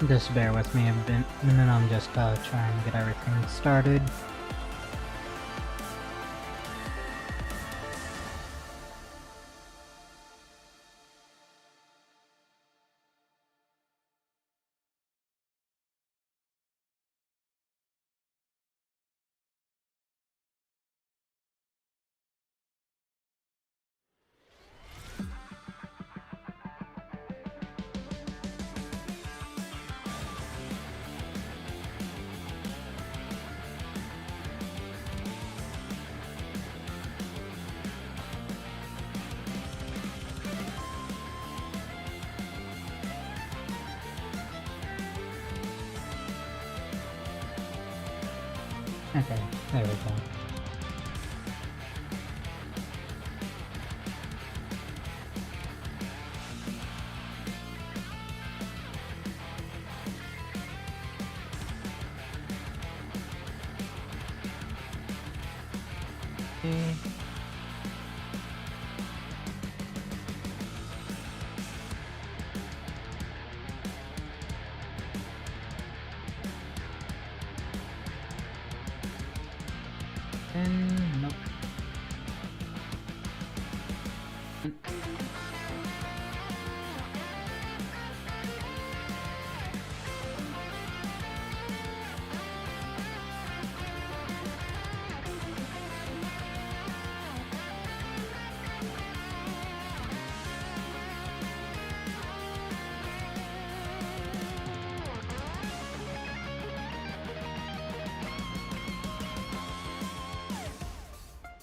Just bear with me a bit, and then I'm just trying to get everything started. Okay, there we go. Okay. And nope.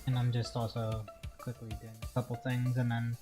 And I'm just also quickly doing a couple things, and then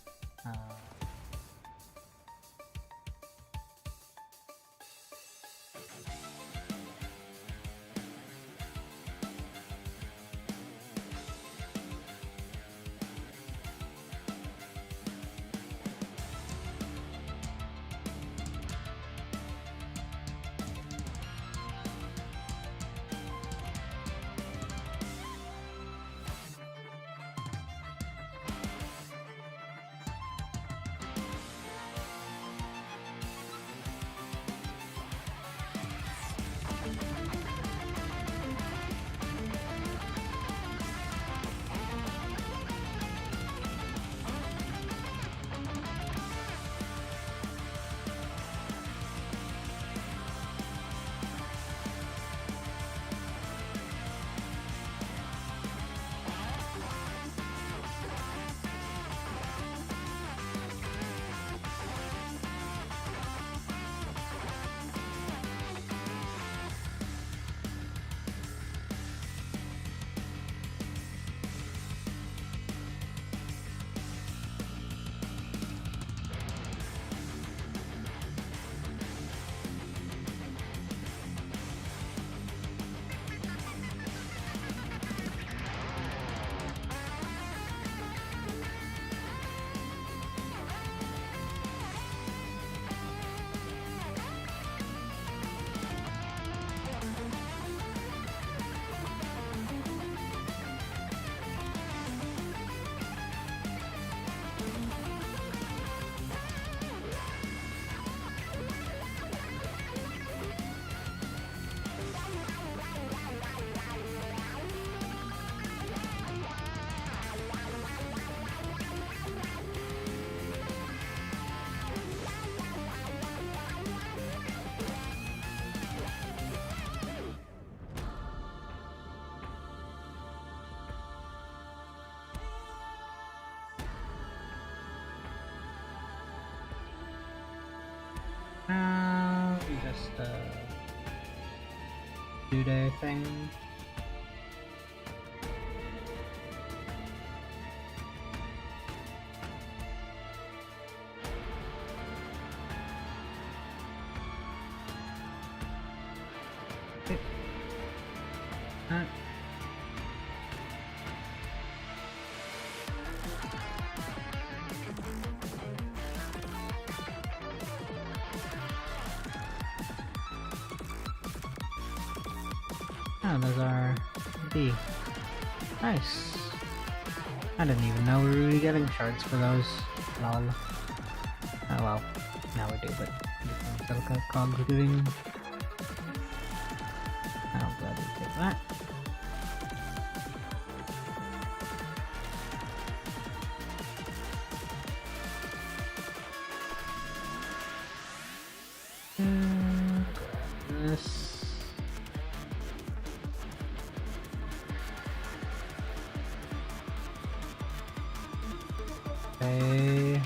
just do-day thing. Oh, those are B. Nice. I didn't even know we were really getting shards for those. Lol. Oh well, now we do, but Look at Cog's doing. I'll gladly take that. This. Okay.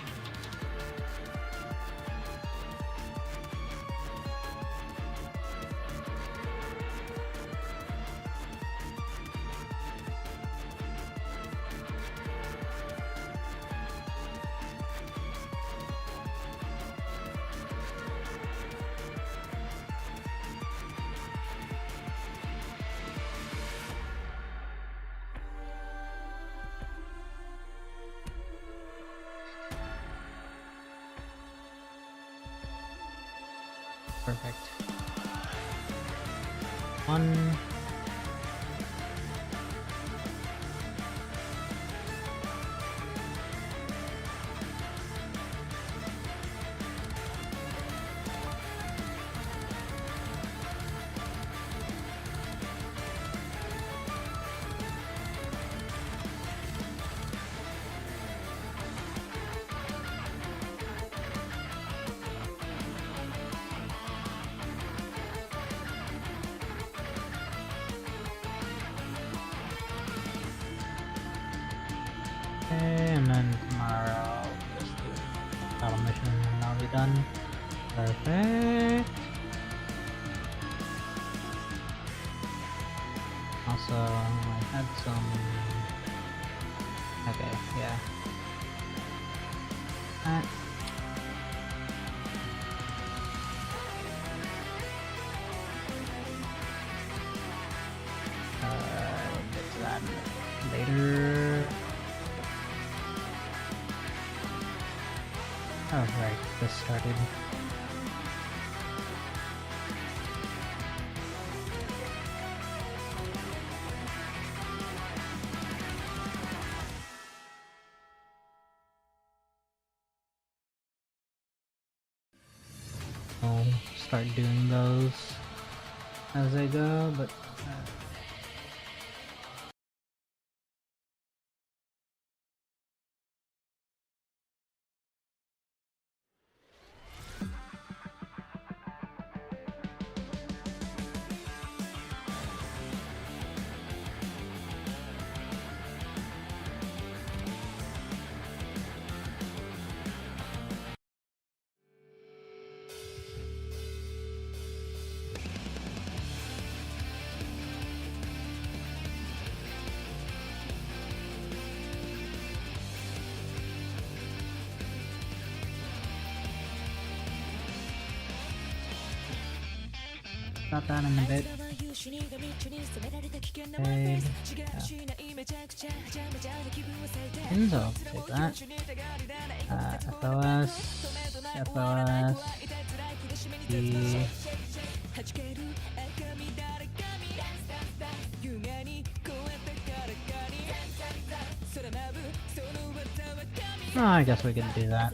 Perfect. One. And then tomorrow just do a battle mission and I'll be done. Perfect. Also, I had some. Okay, yeah. We'll get to that later. Oh, right, this started. I'll start doing those as I go, but got that in a bit. Okay. Enzo, take that. FLS, FLS, E. Oh, I guess we can do that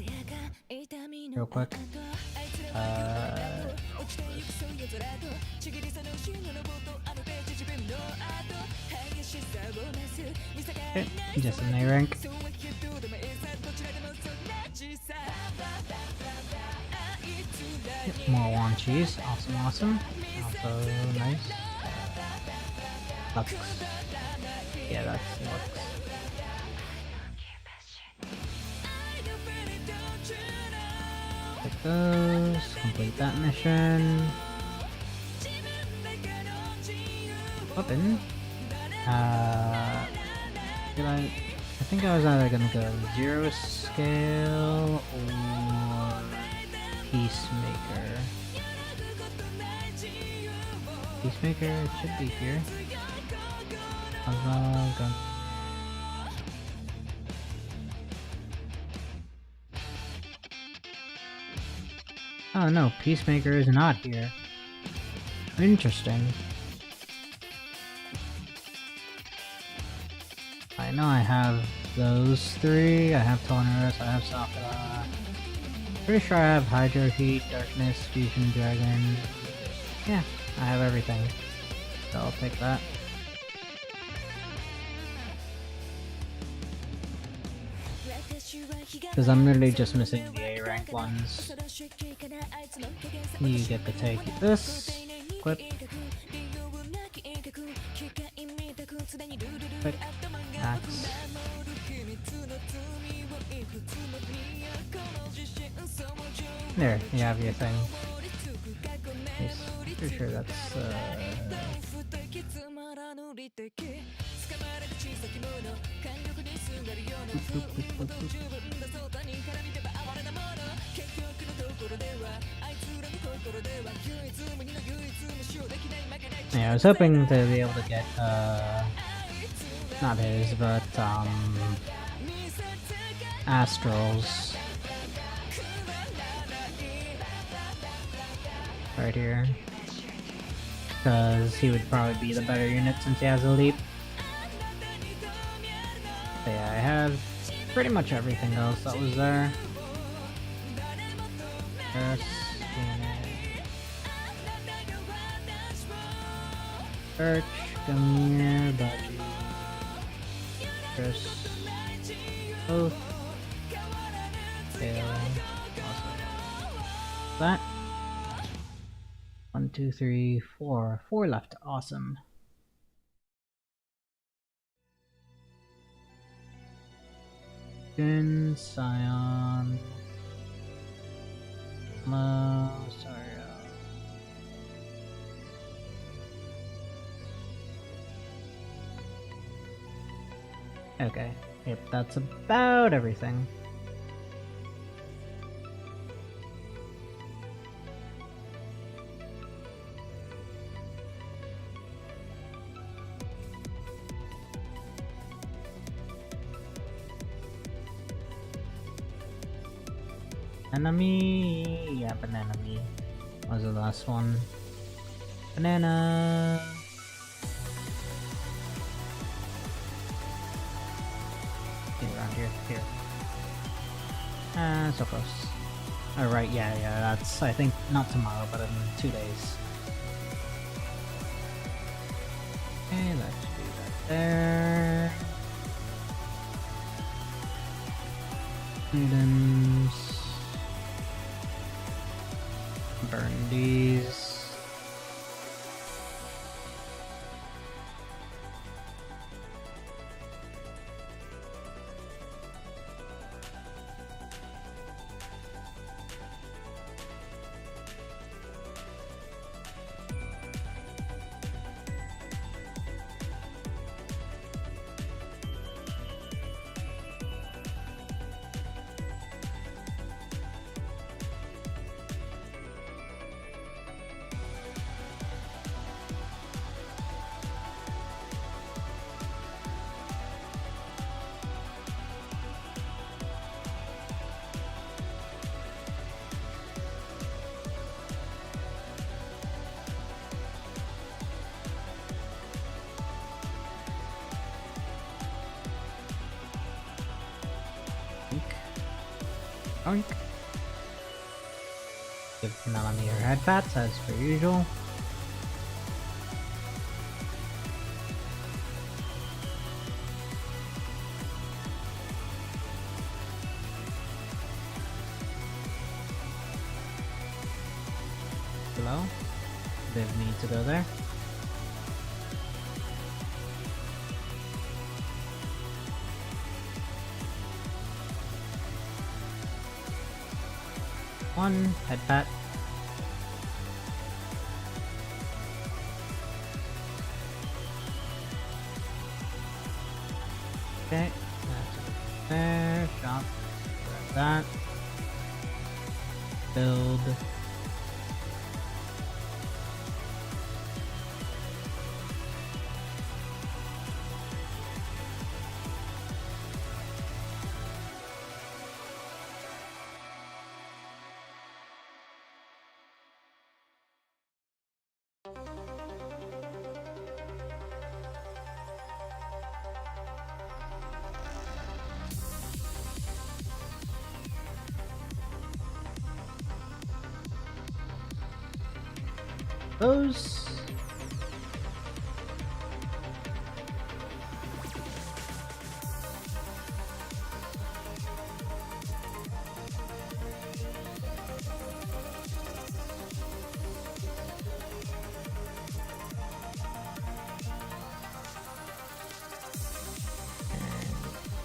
real quick. Okay, just an A rank. More one cheese, awesome. Also nice. Lux. Yeah, that's Lux. Take those, complete that mission. Weapon. I think I was either gonna go 0 scale or Peacemaker. Peacemaker, it should be here. Oh no, Peacemaker is not here. Interesting. I know I have those three. I have Tonerus, I have Sakura. Pretty sure I have Hydro Heat, Darkness, Fusion Dragon. Yeah, I have everything. So I'll take that. Because I'm literally just missing the A rank ones. You get to take this. Equip. Quick. Axe. There, you have your thing. Nice. Pretty sure that's yeah, I was hoping to be able to get not his, but Astrals right here, because he would probably be the better unit since he has a leap. But yeah, I have pretty much everything else that was there. Birch, come here, buddy. Chris. Both. Fail. Awesome. That. 1, 2, 3, 4. 4 left. Awesome. Jin, Scion. Sorry. Okay. Yep, that's about everything. Enemy, yeah, banana me was the last one. Banana. Around here. So close. Oh right, yeah, that's I think not tomorrow, but in 2 days. Okay, let's do that there. Items. Burn these. Oink. Give Melanie her head pats as per usual. Hello? Viv needs to go there. One head pat. Okay, that's there. Shop. Grab that. Build. those.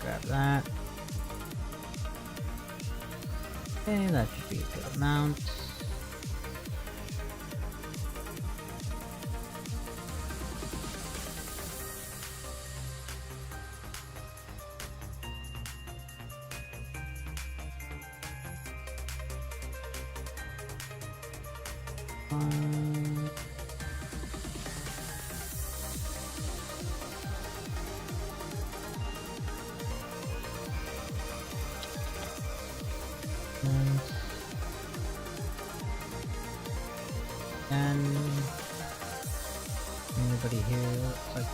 Grab that. Okay, that should be a good amount. And anybody here looks like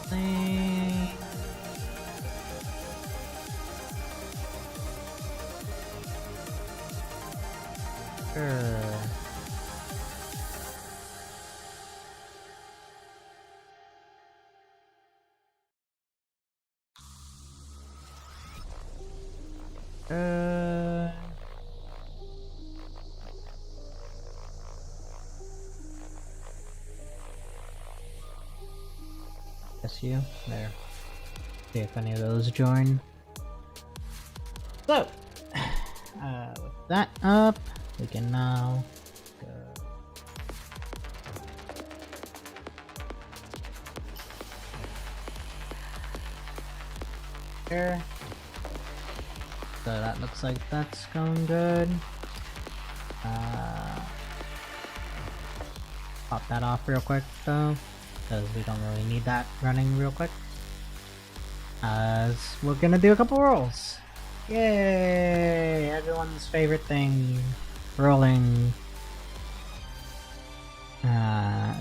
thing. Sure. Guess you there. See if any of those join. So, with that up, we can now go. There. So that looks like that's going good. Pop that off real quick though, because we don't really need that running real quick. As we're gonna do a couple rolls. Yay! Everyone's favorite thing, rolling.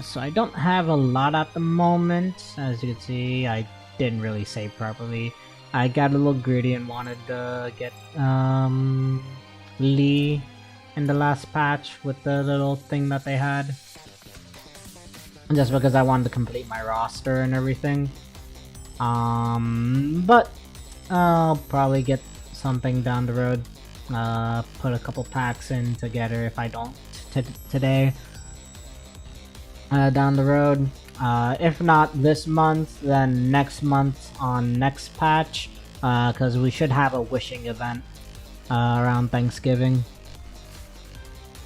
So I don't have a lot at the moment. As you can see, I didn't really save properly. I got a little greedy and wanted to get Lee in the last patch with the little thing that they had. Just because I wanted to complete my roster and everything. But I'll probably get something down the road. Put a couple packs in together if I don't today. Down the road. If not this month, then next month on next patch. Because we should have a wishing event around Thanksgiving.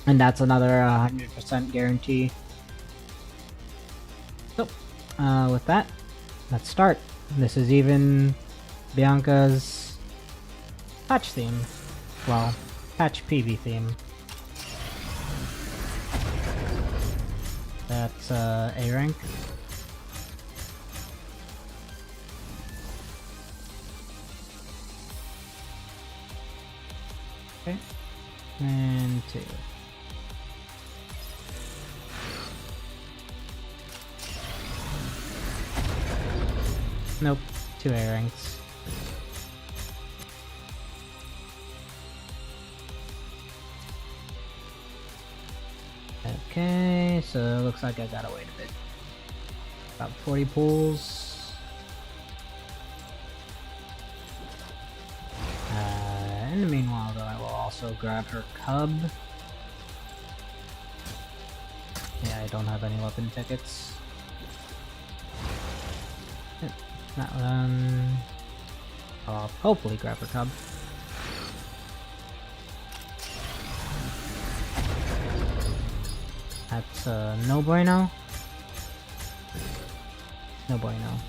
And that's another 100% guarantee. So, with that, let's start. This is even Bianca's patch theme. Well, patch PV theme. That's A rank. Okay. And 2. Nope, 2 A ranks. Okay, so it looks like I gotta wait a bit. About 40 pulls. In the meanwhile, though, I will also grab her cub. Yeah, I don't have any weapon tickets. That one. I'll hopefully grab her cub. That's no bueno. No bueno.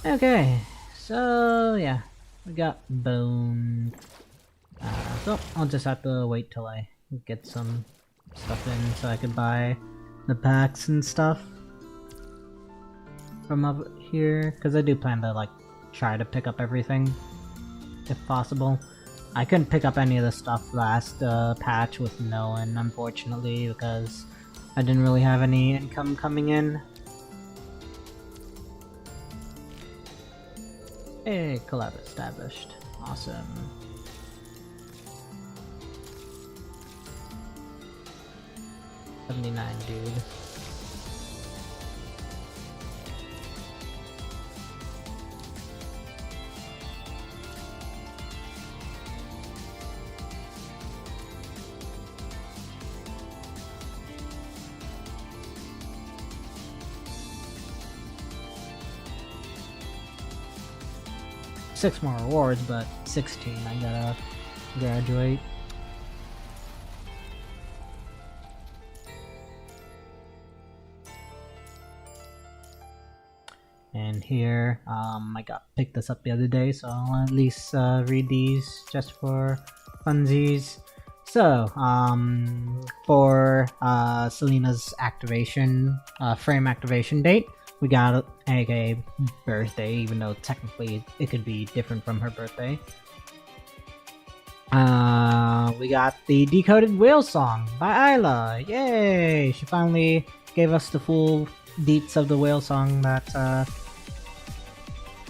Okay, so yeah, we got bone. So I'll just have to wait till I get some stuff in so I can buy the packs and stuff from up here, because I do plan to like try to pick up everything if possible. I couldn't pick up any of the stuff last patch with Nolan, unfortunately, because I didn't really have any income coming in. Hey, collab established. Awesome. $79, dude. Six more rewards, but 16. I gotta graduate. And here, I picked this up the other day, so I'll at least read these just for funsies. So, for Selena's activation, frame activation date, we got a birthday, even though technically it could be different from her birthday. We got the Decoded Whale Song by Isla. Yay! She finally gave us the full deets of the whale song that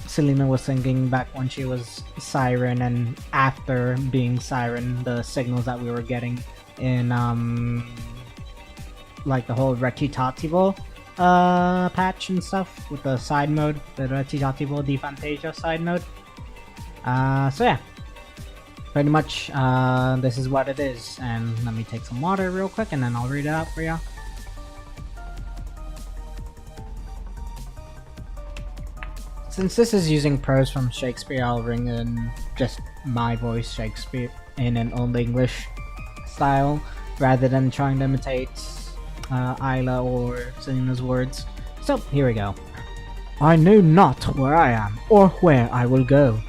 Selena was singing back when she was Siren, and after being Siren, the signals that we were getting in like the whole Recitativo patch and stuff with the side mode, the Recitativo di Fantasia side mode. So yeah, pretty much this is what it is. And let me take some water real quick and then I'll read it out for you. Since this is using prose from Shakespeare, I'll ring in just my voice Shakespeare in an Old English style rather than trying to imitate Isla or Selena's words. So here we go. I know not where I am or where I will go.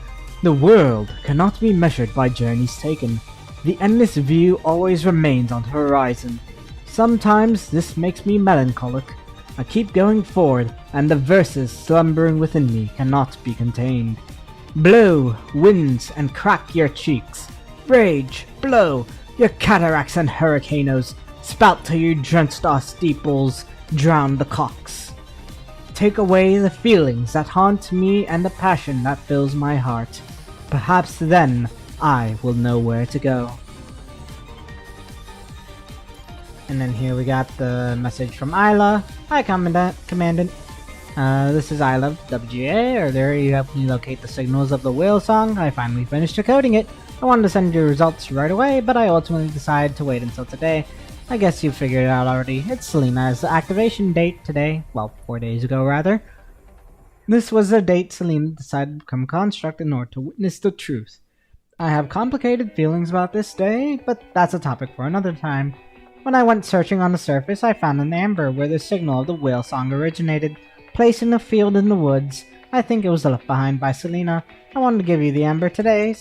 The world cannot be measured by journeys taken. The endless view always remains on the horizon. Sometimes this makes me melancholic. I keep going forward, and the verses slumbering within me cannot be contained. Blow, winds, and crack your cheeks. Rage, blow, your cataracts and hurricanes. Spout till you drenched our steeples, drown the cocks. Take away the feelings that haunt me and the passion that fills my heart. Perhaps then I will know where to go. And then here we got the message from Isla. Hi, Commandant. This is Isla, WGA, or there you helped me locate the signals of the whale song. I finally finished decoding it. I wanted to send you results right away, but I ultimately decided to wait until today. I guess you figured it out already. It's Selena's activation date today. Well, 4 days ago, rather. This was the date Selena decided to become a construct in order to witness the truth. I have complicated feelings about this day, but that's a topic for another time. When I went searching on the surface, I found an amber where the signal of the whale song originated, placed in a field in the woods. I think it was left behind by Selena. I wanted to give you the amber today,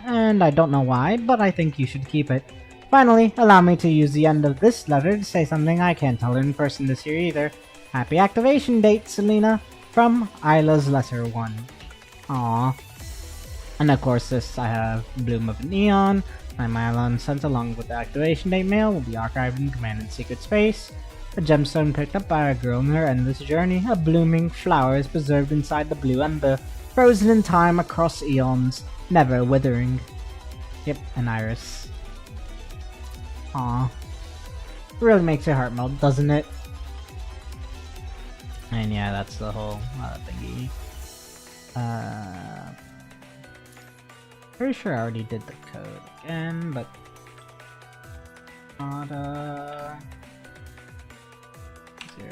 and I don't know why, but I think you should keep it. Finally, allow me to use the end of this letter to say something I can't tell her in person this year either. Happy activation date, Selena, from Isla's Lesser One. Aww. And of course this, I have Bloom of Neon. My Mylon sent along with the activation date mail will be archived in Commandant's secret space. A gemstone picked up by a girl in her endless journey. A blooming flower is preserved inside the blue ember, frozen in time across eons, never withering. Yep, an iris. Aww. Really makes your heart melt, doesn't it? And yeah, that's the whole thingy. Pretty sure I already did the code again, but not 0 2.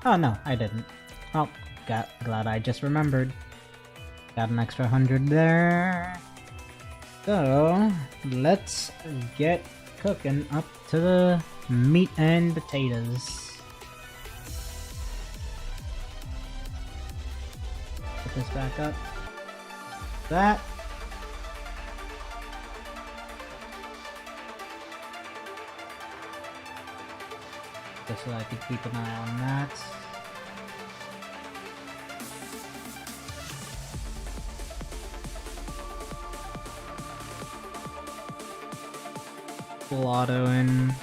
Oh no, I didn't. Oh, glad I just remembered. Got an extra 100 there. So let's get cooking up to the meat and potatoes. Put this back up. That. Just so I could keep an eye on that. Full auto in.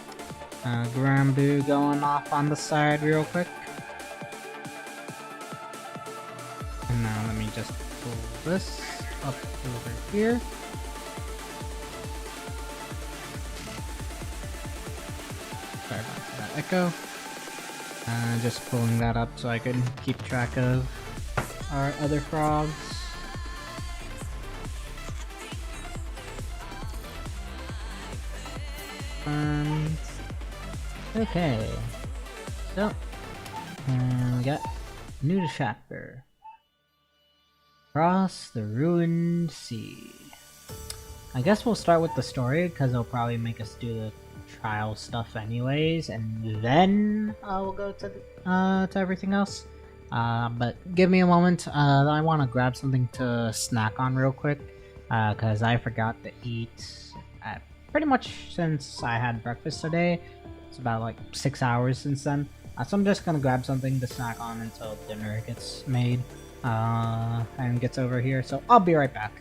Grambu going off on the side real quick. And now let me just pull this up over here. Sorry about that echo. Just pulling that up so I can keep track of our other frogs. Okay. So, we got new chapter. Across the ruined sea. I guess we'll start with the story because it'll probably make us do the trial stuff anyways, and then we'll go to everything else. But give me a moment. I want to grab something to snack on real quick because I forgot to eat pretty much since I had breakfast today. It's about like 6 hours since then. So I'm just gonna grab something to snack on until dinner gets made and gets over here. So I'll be right back.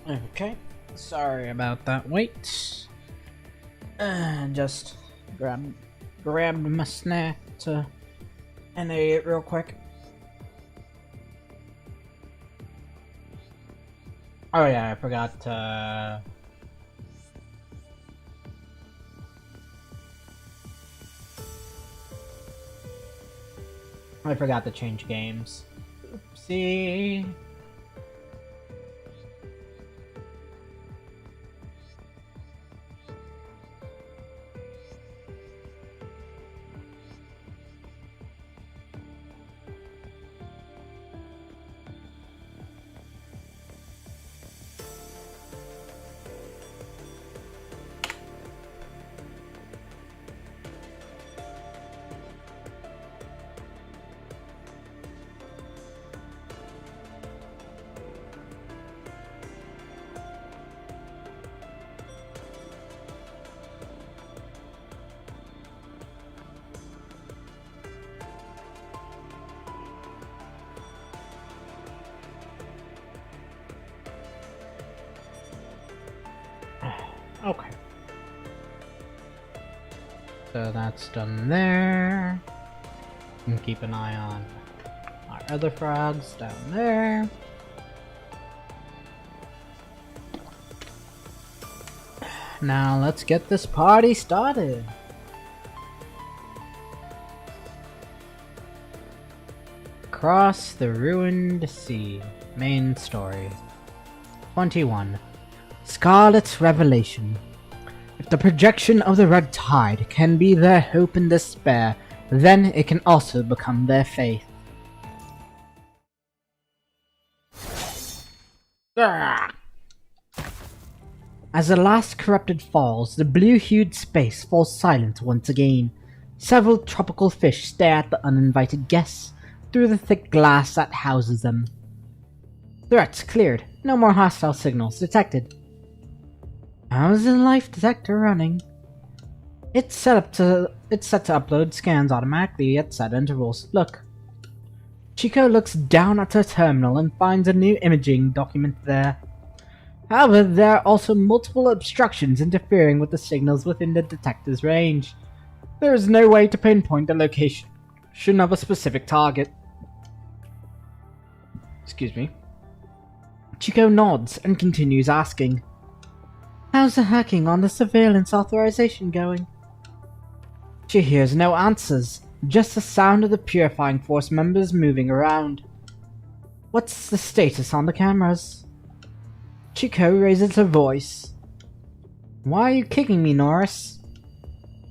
Okay, sorry about that wait. Just grabbed my snack and ate it real quick. Oh yeah, I forgot to... I forgot to change games. Oopsie. Okay. So that's done there. And keep an eye on our other frogs down there. Now let's get this party started. Across the Ruined Sea. Main story. 21. Scarlet's Revelation. If the projection of the red tide can be their hope and despair, then it can also become their faith. As the last corrupted falls, the blue-hued space falls silent once again. Several tropical fish stare at the uninvited guests through the thick glass that houses them. Threats cleared. No more hostile signals detected. How's the life detector running? It's set to upload scans automatically at set intervals. Look. Chico looks down at her terminal and finds a new imaging document there. However, there are also multiple obstructions interfering with the signals within the detector's range. There is no way to pinpoint the location of a specific target. Excuse me. Chico nods and continues asking, "How's the hacking on the surveillance authorization going?" She hears no answers, just the sound of the Purifying Force members moving around. What's the status on the cameras? Chico raises her voice. "Why are you kicking me, Norris?"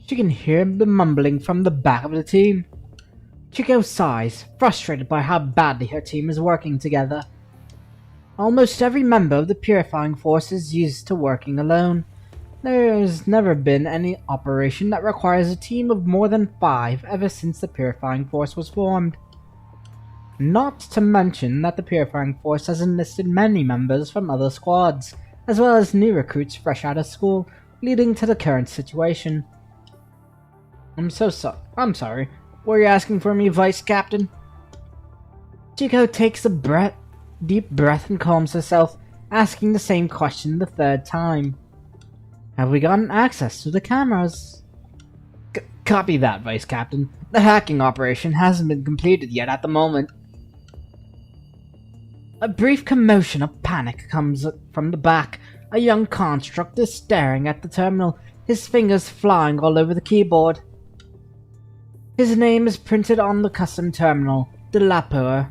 She can hear the mumbling from the back of the team. Chico sighs, frustrated by how badly her team is working together. Almost every member of the Purifying Force is used to working alone. There has never been any operation that requires a team of more than 5 ever since the Purifying Force was formed. Not to mention that the Purifying Force has enlisted many members from other squads, as well as new recruits fresh out of school, leading to the current situation. I'm sorry. Were you asking for me, Vice Captain? Chico takes a deep breath and calms herself, asking the same question the third time. Have we gotten access to the cameras? Copy that, Vice Captain. The hacking operation hasn't been completed yet at the moment. A brief commotion of panic comes from the back. A young construct is staring at the terminal, his fingers flying all over the keyboard. His name is printed on the custom terminal, the Lapua.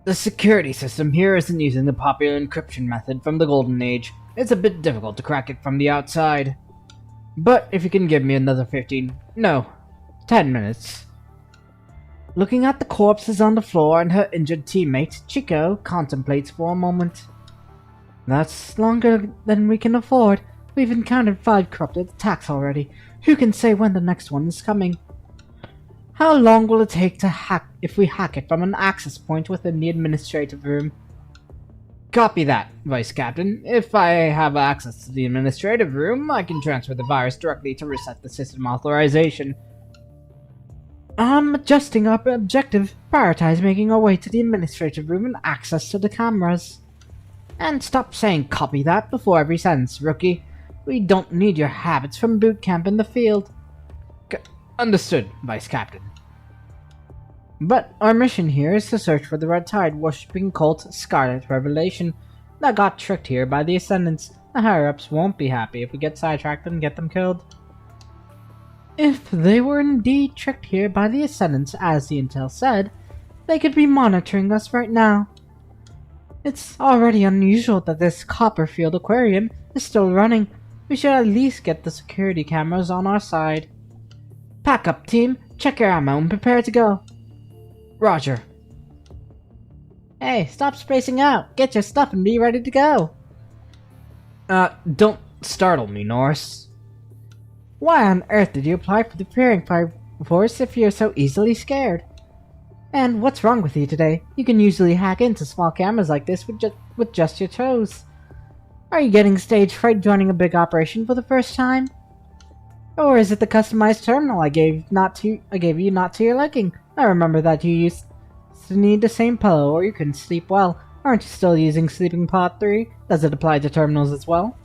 The security system here isn't using the popular encryption method from the Golden Age. It's a bit difficult to crack it from the outside. But if you can give me another 10 minutes. Looking at the corpses on the floor and her injured teammate, Chico contemplates for a moment. That's longer than we can afford. We've encountered 5 corrupted attacks already. Who can say when the next one is coming? How long will it take to hack if we hack it from an access point within the administrative room? Copy that, Vice Captain. If I have access to the administrative room, I can transfer the virus directly to reset the system authorization. I'm adjusting our objective. Prioritize making our way to the administrative room and access to the cameras. And stop saying copy that before every sentence, rookie. We don't need your habits from boot camp in the field. Understood, Vice Captain. But our mission here is to search for the Red Tide worshipping cult Scarlet Revelation that got tricked here by the Ascendants. The higher-ups won't be happy if we get sidetracked and get them killed. If they were indeed tricked here by the Ascendants, as the intel said, they could be monitoring us right now. It's already unusual that this Copperfield aquarium is still running. We should at least get the security cameras on our side. Pack up, team. Check your ammo and prepare to go. Roger. Hey, stop spacing out. Get your stuff and be ready to go. Don't startle me, Norris. Why on earth did you apply for the Purifying Force if you're so easily scared? And what's wrong with you today? You can usually hack into small cameras like this with just your toes. Are you getting stage fright joining a big operation for the first time? Or is it the customized terminal I gave you not to your liking? I remember that you used to need the same pillow or you couldn't sleep well. Aren't you still using Sleeping Pod 3? Does it apply to terminals as well?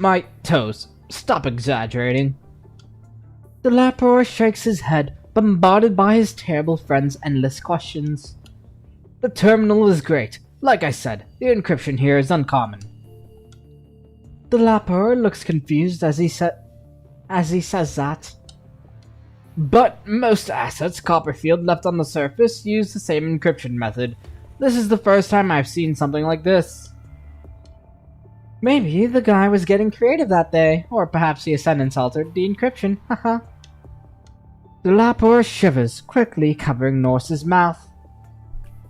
My toes. Stop exaggerating. The Lapor shakes his head, bombarded by his terrible friend's endless questions. The terminal is great. Like I said, the encryption here is uncommon. The Lapor looks confused as he says that. But most assets Copperfield left on the surface use the same encryption method. This is the first time I've seen something like this. Maybe the guy was getting creative that day, or perhaps the Ascendants altered the encryption, haha. The Lapor shivers, quickly covering Norse's mouth.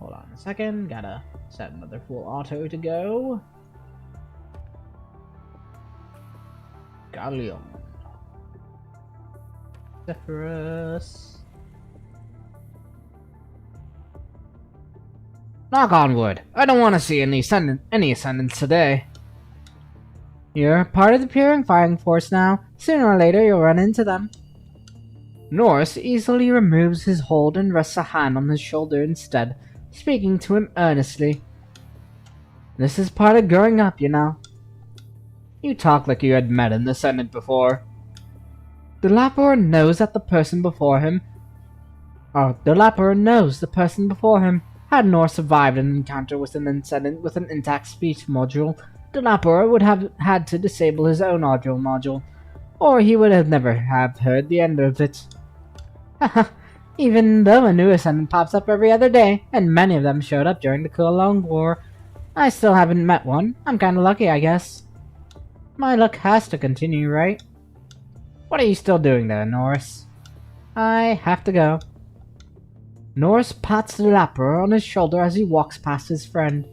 Hold on a second, gotta set another full auto to go. Galleon. Zephyrus. Knock on wood. I don't want to see any ascendants today. You're part of the purifying force now. Sooner or later you'll run into them. Norse easily removes his hold and rests a hand on his shoulder instead, speaking to him earnestly. This is part of growing up, you know. You talk like you had met an ascendant before. The Lapor knows that the person before him had Norse survived an encounter with an ascendant with an intact speech module. The Lapor would have had to disable his own audio module, or he would have never have heard the end of it. Even though a new ascendant pops up every other day, and many of them showed up during the Kulong War, I still haven't met one. I'm kinda lucky, I guess. My luck has to continue, right? What are you still doing there, Norse? I have to go. Norse pats the Lapor on his shoulder as he walks past his friend.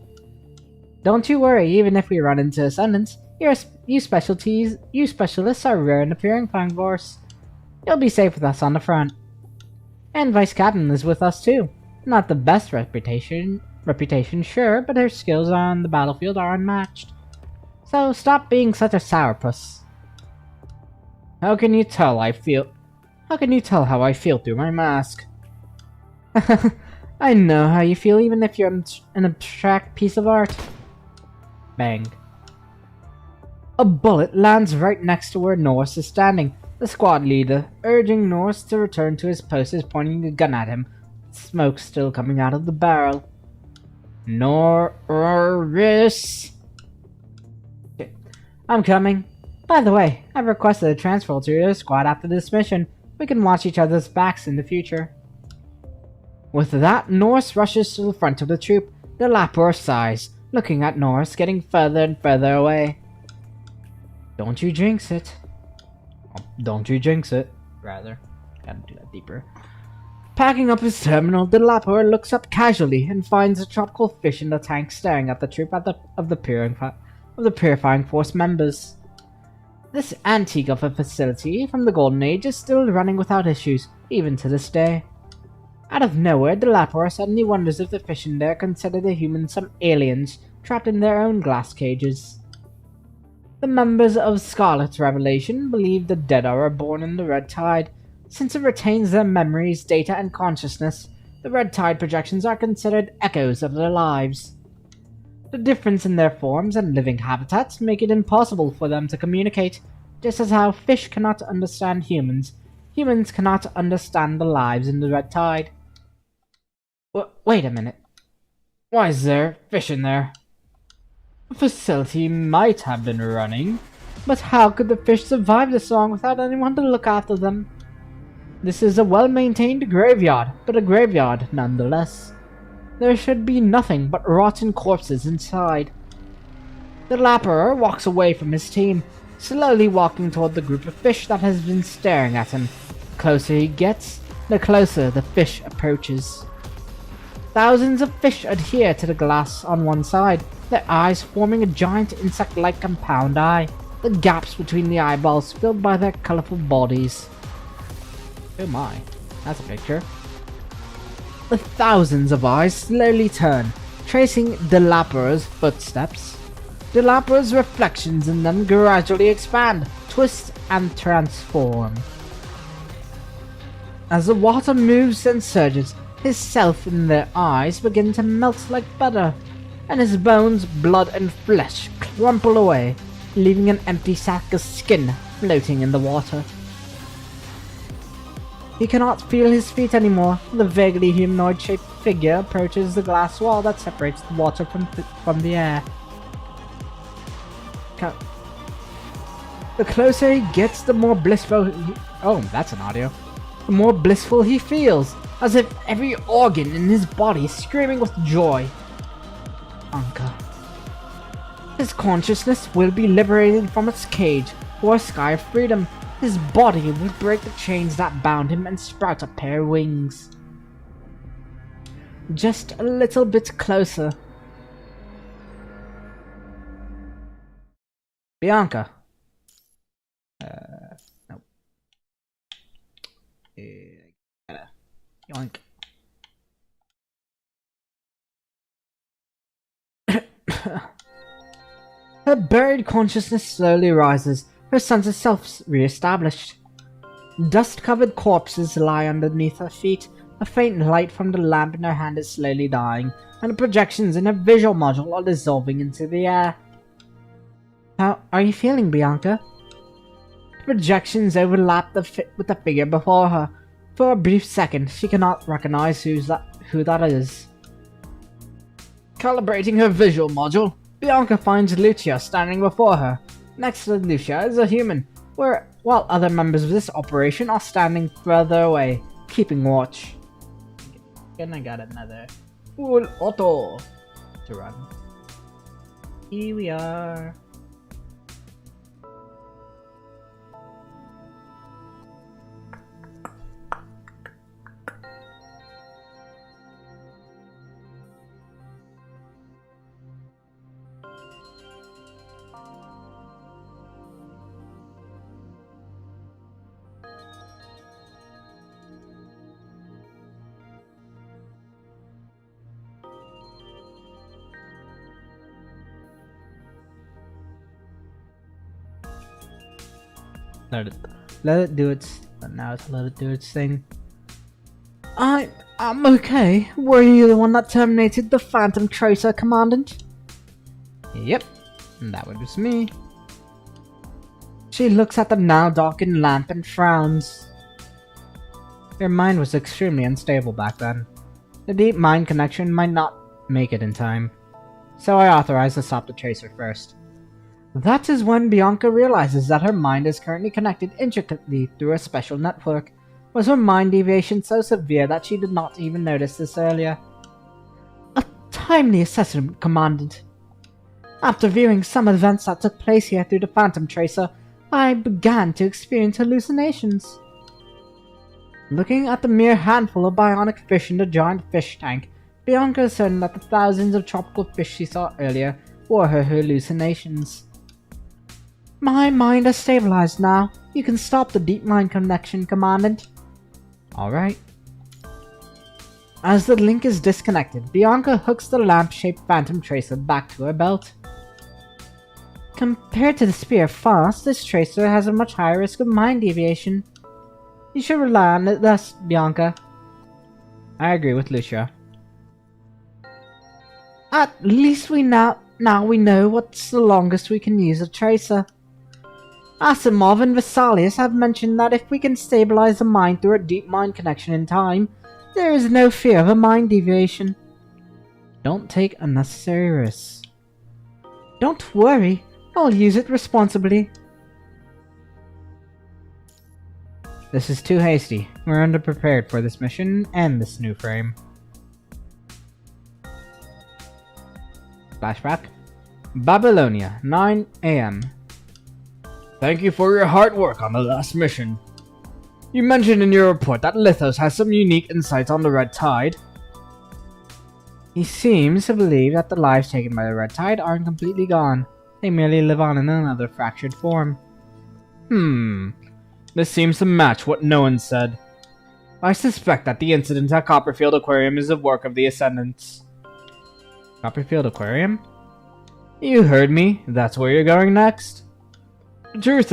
Don't you worry, even if we run into ascendants, you specialists are rare in the purifying force. You'll be safe with us on the front. And Vice Captain is with us too. Not the best reputation, sure, but her skills on the battlefield are unmatched. So stop being such a sourpuss. How can you tell how I feel through my mask? I know how you feel even if you're an abstract piece of art. Bang. A bullet lands right next to where Norse is standing. The squad leader, urging Norse to return to his post, is pointing a gun at him. Smoke still coming out of the barrel. Norris! Okay. I'm coming. By the way, I've requested a transfer to your squad after this mission. We can watch each other's backs in the future. With that, Norse rushes to the front of the troop. The Lapor sighs, looking at Norse, getting further and further away. Don't you jinx it. Don't you jinx it, rather. Gotta do that deeper. Packing up his terminal, the Lapor looks up casually and finds a tropical fish in the tank staring at the troop of the Purifying Force members. This antique of a facility from the Golden Age is still running without issues, even to this day. Out of nowhere, the Lapor suddenly wonders if the fish in there consider the humans some aliens trapped in their own glass cages. The members of Scarlet's Revelation believe the dead are reborn in the Red Tide. Since it retains their memories, data, and consciousness, the Red Tide projections are considered echoes of their lives. The difference in their forms and living habitats make it impossible for them to communicate, just as how fish cannot understand humans. Humans cannot understand the lives in the Red Tide. Wait a minute. Why is there fish in there? The facility might have been running, but how could the fish survive this long without anyone to look after them? This is a well-maintained graveyard, but a graveyard nonetheless. There should be nothing but rotten corpses inside. The Lapor walks away from his team, slowly walking toward the group of fish that has been staring at him. The closer he gets, the closer the fish approaches. Thousands of fish adhere to the glass on one side, their eyes forming a giant insect-like compound eye, the gaps between the eyeballs filled by their colorful bodies. Oh my, that's a picture. The thousands of eyes slowly turn, tracing the Lapor's footsteps. The Lapor's reflections in them gradually expand, twist, and transform. As the water moves and surges, his self in their eyes begin to melt like butter, and his bones, blood, and flesh crumple away, leaving an empty sack of skin floating in the water. He cannot feel his feet anymore. The vaguely humanoid-shaped figure approaches the glass wall that separates the water from the air. The closer he gets, the more blissful that's an audio. The more blissful he feels, as if every organ in his body is screaming with joy. Bianca. His consciousness will be liberated from its cage for a sky of freedom. His body will break the chains that bound him and sprout a pair of wings. Just a little bit closer. Bianca. No. Yoink. Her buried consciousness slowly rises, her sense of self re-established. Dust-covered corpses lie underneath her feet. A faint light from the lamp in her hand is slowly dying, and the projections in her visual module are dissolving into the air. How are you feeling, Bianca? The projections overlap with the figure before her. For a brief second, she cannot recognize who that is. Calibrating her visual module, Bianca finds Lucia standing before her. Next to Lucia is a human, while other members of this operation are standing further away, keeping watch. And I got another full auto to run. Here we are. Let it do its. Now it's let it do its thing. I'm okay. Were you the one that terminated the Phantom Tracer, Commandant? Yep, that was me. She looks at the now darkened lamp and frowns. Her mind was extremely unstable back then. The deep mind connection might not make it in time, so I authorized to stop the tracer first. That is when Bianca realizes that her mind is currently connected intricately through a special network. Was her mind deviation so severe that she did not even notice this earlier? A timely assessment, Commandant. After viewing some events that took place here through the Phantom Tracer, I began to experience hallucinations. Looking at the mere handful of bionic fish in the giant fish tank, Bianca is certain that the thousands of tropical fish she saw earlier were her hallucinations. My mind has stabilized now. You can stop the deep mind connection, Commandant. Alright. As the link is disconnected, Bianca hooks the lamp-shaped Phantom Tracer back to her belt. Compared to the Spear of Fast, this tracer has a much higher risk of mind deviation. You should rely on it less, Bianca. I agree with Lucia. At least now we know what's the longest we can use a tracer. Asimov and Vesalius have mentioned that if we can stabilize the mind through a deep mind connection in time, there is no fear of a mind deviation. Don't take unnecessary risks. Don't worry, I'll use it responsibly. This is too hasty. We're underprepared for this mission and this new frame. Flashback. Babylonia, 9 AM. Thank you for your hard work on the last mission. You mentioned in your report that Lithos has some unique insights on the Red Tide. He seems to believe that the lives taken by the Red Tide aren't completely gone. They merely live on in another fractured form. This seems to match what no one said. I suspect that the incident at Copperfield Aquarium is the work of the Ascendants. Copperfield Aquarium? You heard me. That's where you're going next. The truth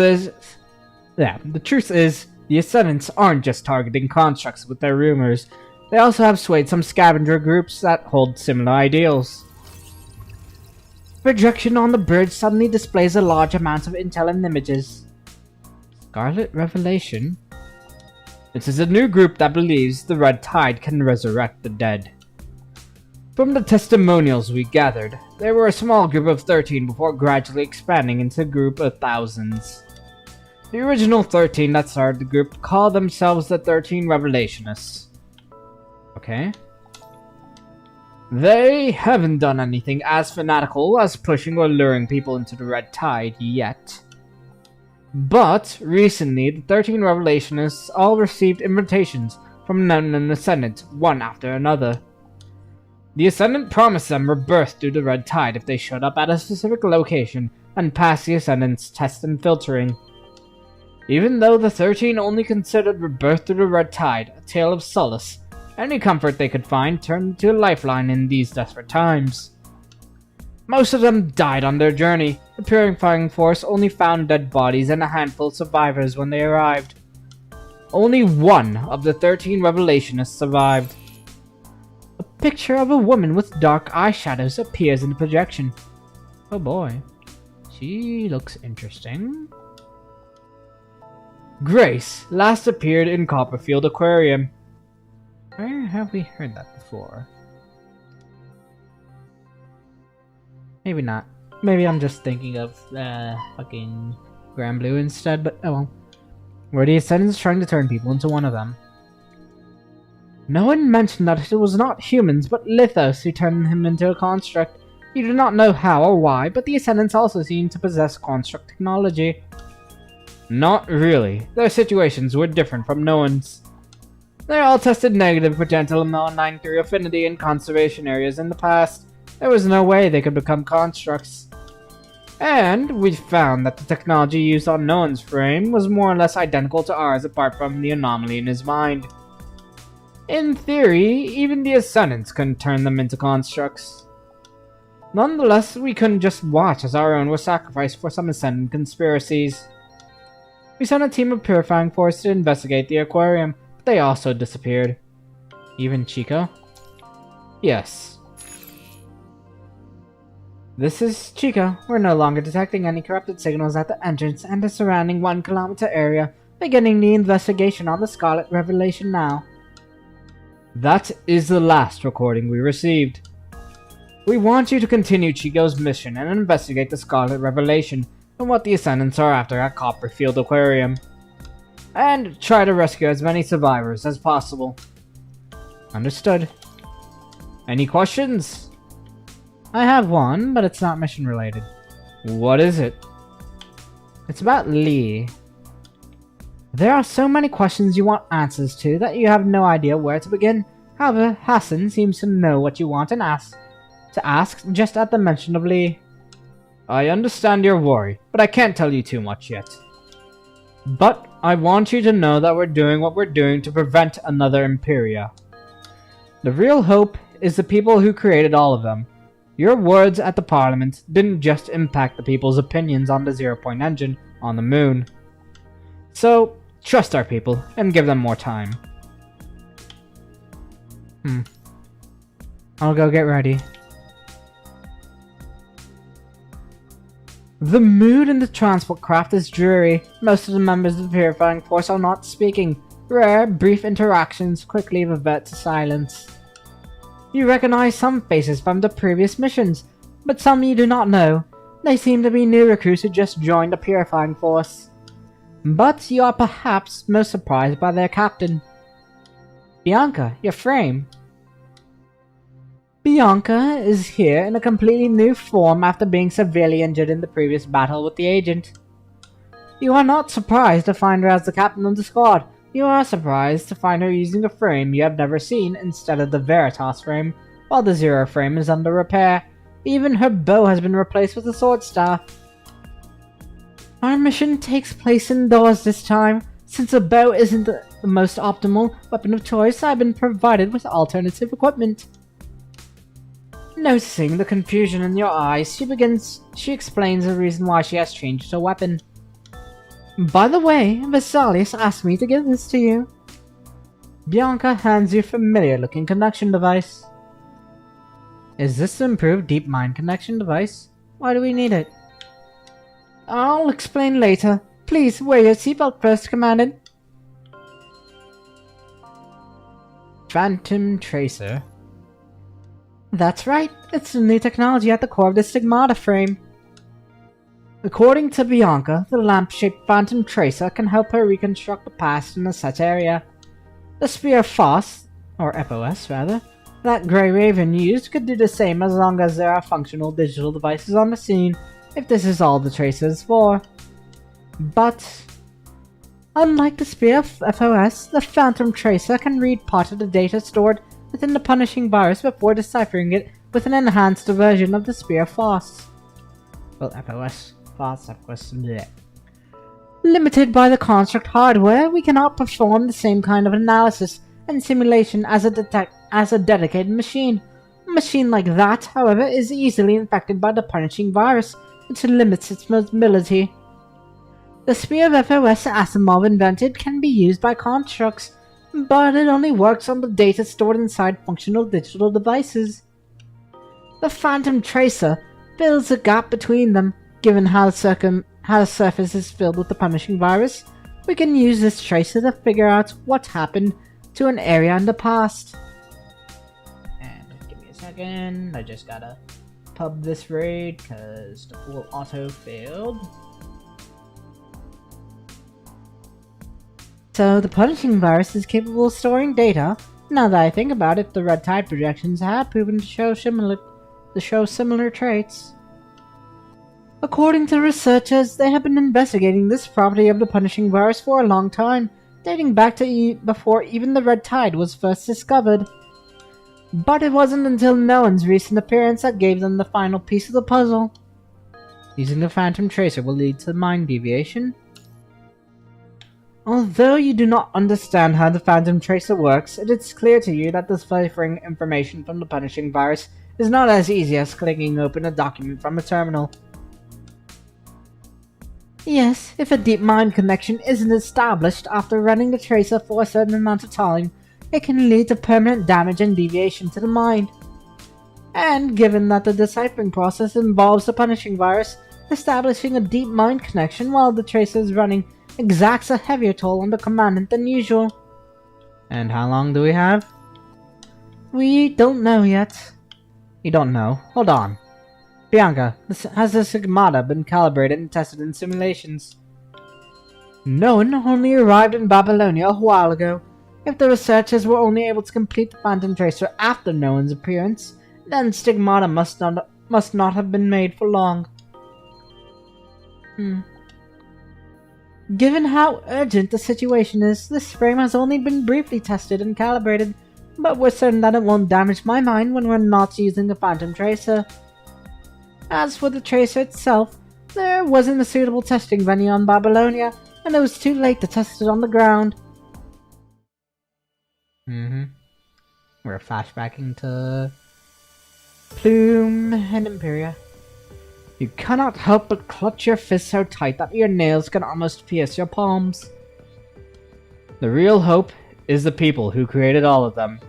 is, the Ascendants aren't just targeting constructs with their rumors. They also have swayed some scavenger groups that hold similar ideals. Projection on the bridge suddenly displays a large amount of intel and images. Scarlet Revelation? This is a new group that believes the Red Tide can resurrect the dead. From the testimonials we gathered, they were a small group of 13 before gradually expanding into a group of thousands. The original 13 that started the group called themselves the 13 Revelationists. Okay. They haven't done anything as fanatical as pushing or luring people into the Red Tide yet. But recently, the 13 Revelationists all received invitations from an Ascendant, one after another. The Ascendant promised them rebirth through the Red Tide if they showed up at a specific location and passed the Ascendant's test and filtering. Even though the 13 only considered rebirth through the Red Tide a tale of solace, any comfort they could find turned into a lifeline in these desperate times. Most of them died on their journey. The Purifying Force only found dead bodies and a handful of survivors when they arrived. Only one of the 13 Revelationists survived. A picture of a woman with dark eyeshadows appears in the projection. Oh boy. She looks interesting. Grace last appeared in Copperfield Aquarium. Where have we heard that before? Maybe not. Maybe I'm just thinking of fucking Grand Blue instead, but oh well. Were the Ascendants trying to turn people into one of them? No one mentioned that it was not humans, but Lithos who turned him into a construct. You do not know how or why, but the Ascendants also seem to possess construct technology. Not really. Their situations were different from no one's. They all tested negative for Gentle Melanine through affinity and conservation areas in the past. There was no way they could become constructs. And we found that the technology used on Noan's frame was more or less identical to ours apart from the anomaly in his mind. In theory, even the Ascendants couldn't turn them into constructs. Nonetheless, we couldn't just watch as our own were sacrificed for some Ascendant conspiracies. We sent a team of Purifying Force to investigate the aquarium, but they also disappeared. Even Chico? Yes. This is Chico. We're no longer detecting any corrupted signals at the entrance and the surrounding 1 kilometer area, beginning the investigation on the Scarlet Revelation now. That is the last recording we received. We want you to continue Chico's mission and investigate the Scarlet Revelation and what the Ascendants are after at Copperfield Aquarium. And try to rescue as many survivors as possible. Understood. Any questions? I have one, but it's not mission related. What is it? It's about Lee. There are so many questions you want answers to that you have no idea where to begin. However, Hassan seems to know what you want and ask just at the mention of Lee. I understand your worry, but I can't tell you too much yet. But I want you to know that we're doing what we're doing to prevent another Imperia. The real hope is the people who created all of them. Your words at the Parliament didn't just impact the people's opinions on the zero-point engine on the moon. So, trust our people and give them more time. I'll go get ready. The mood in the transport craft is dreary. Most of the members of the Purifying Force are not speaking. Rare, brief interactions quickly revert to silence. You recognize some faces from the previous missions, but some you do not know. They seem to be new recruits who just joined the Purifying Force. But you are perhaps most surprised by their captain. Bianca, your frame. Bianca is here in a completely new form after being severely injured in the previous battle with the agent. You are not surprised to find her as the captain of the squad. You are surprised to find her using a frame you have never seen instead of the Veritas frame, while the Zero frame is under repair. Even her bow has been replaced with a sword staff. Our mission takes place indoors this time. Since a bow isn't the most optimal weapon of choice, I've been provided with alternative equipment. Noticing the confusion in your eyes, she explains the reason why she has changed her weapon. By the way, Vesalius asked me to give this to you. Bianca hands you a familiar-looking connection device. Is this the improved deep mind connection device? Why do we need it? I'll explain later. Please wear your seatbelt first, Commander. Phantom Tracer. That's right. It's the new technology at the core of the Stigmata frame. According to Bianca, the lamp-shaped Phantom Tracer can help her reconstruct the past in a set area. The Spear of FOSS, or FOS rather, that Grey Raven used could do the same as long as there are functional digital devices on the scene, if this is all the Tracer is for. But unlike the Spear of FOS, the Phantom Tracer can read part of the data stored within the punishing virus before deciphering it with an enhanced version of the Spear of FOSS. Well, FOS, bleh. Limited by the construct hardware, we cannot perform the same kind of analysis and simulation as a dedicated machine. A machine like that, however, is easily infected by the punishing virus, which limits its mobility. The Spear of FOS Asimov invented can be used by constructs, but it only works on the data stored inside functional digital devices. The Phantom Tracer fills a gap between them. Given how the surface is filled with the punishing virus, we can use this tracer to figure out what happened to an area in the past. And give me a second, I just gotta pub this raid because the pool auto failed. So the punishing virus is capable of storing data. Now that I think about it, the red tide projections have proven to show similar traits. According to researchers, they have been investigating this property of the punishing virus for a long time, dating back to before even the red tide was first discovered. But it wasn't until Noan's recent appearance that gave them the final piece of the puzzle. Using the Phantom Tracer will lead to mind deviation. Although you do not understand how the Phantom Tracer works, it is clear to you that deciphering information from the punishing virus is not as easy as clicking open a document from a terminal. Yes, if a deep mind connection isn't established after running the tracer for a certain amount of time, it can lead to permanent damage and deviation to the mind. And given that the deciphering process involves the punishing virus, establishing a deep mind connection while the tracer is running exacts a heavier toll on the commandant than usual. And how long do we have? We don't know yet. You don't know? Hold on. Bianca, has the Stigmata been calibrated and tested in simulations? No one only arrived in Babylonia a while ago. If the researchers were only able to complete the Phantom Tracer after Noan's appearance, then Stigmata must not have been made for long. Given how urgent the situation is, this frame has only been briefly tested and calibrated, but we're certain that it won't damage my mind when we're not using the Phantom Tracer. As for the tracer itself, there wasn't a suitable testing venue on Babylonia, and it was too late to test it on the ground. We're flashbacking to Plume and Imperia. You cannot help but clutch your fists so tight that your nails can almost pierce your palms. The real hope is the people who created all of them.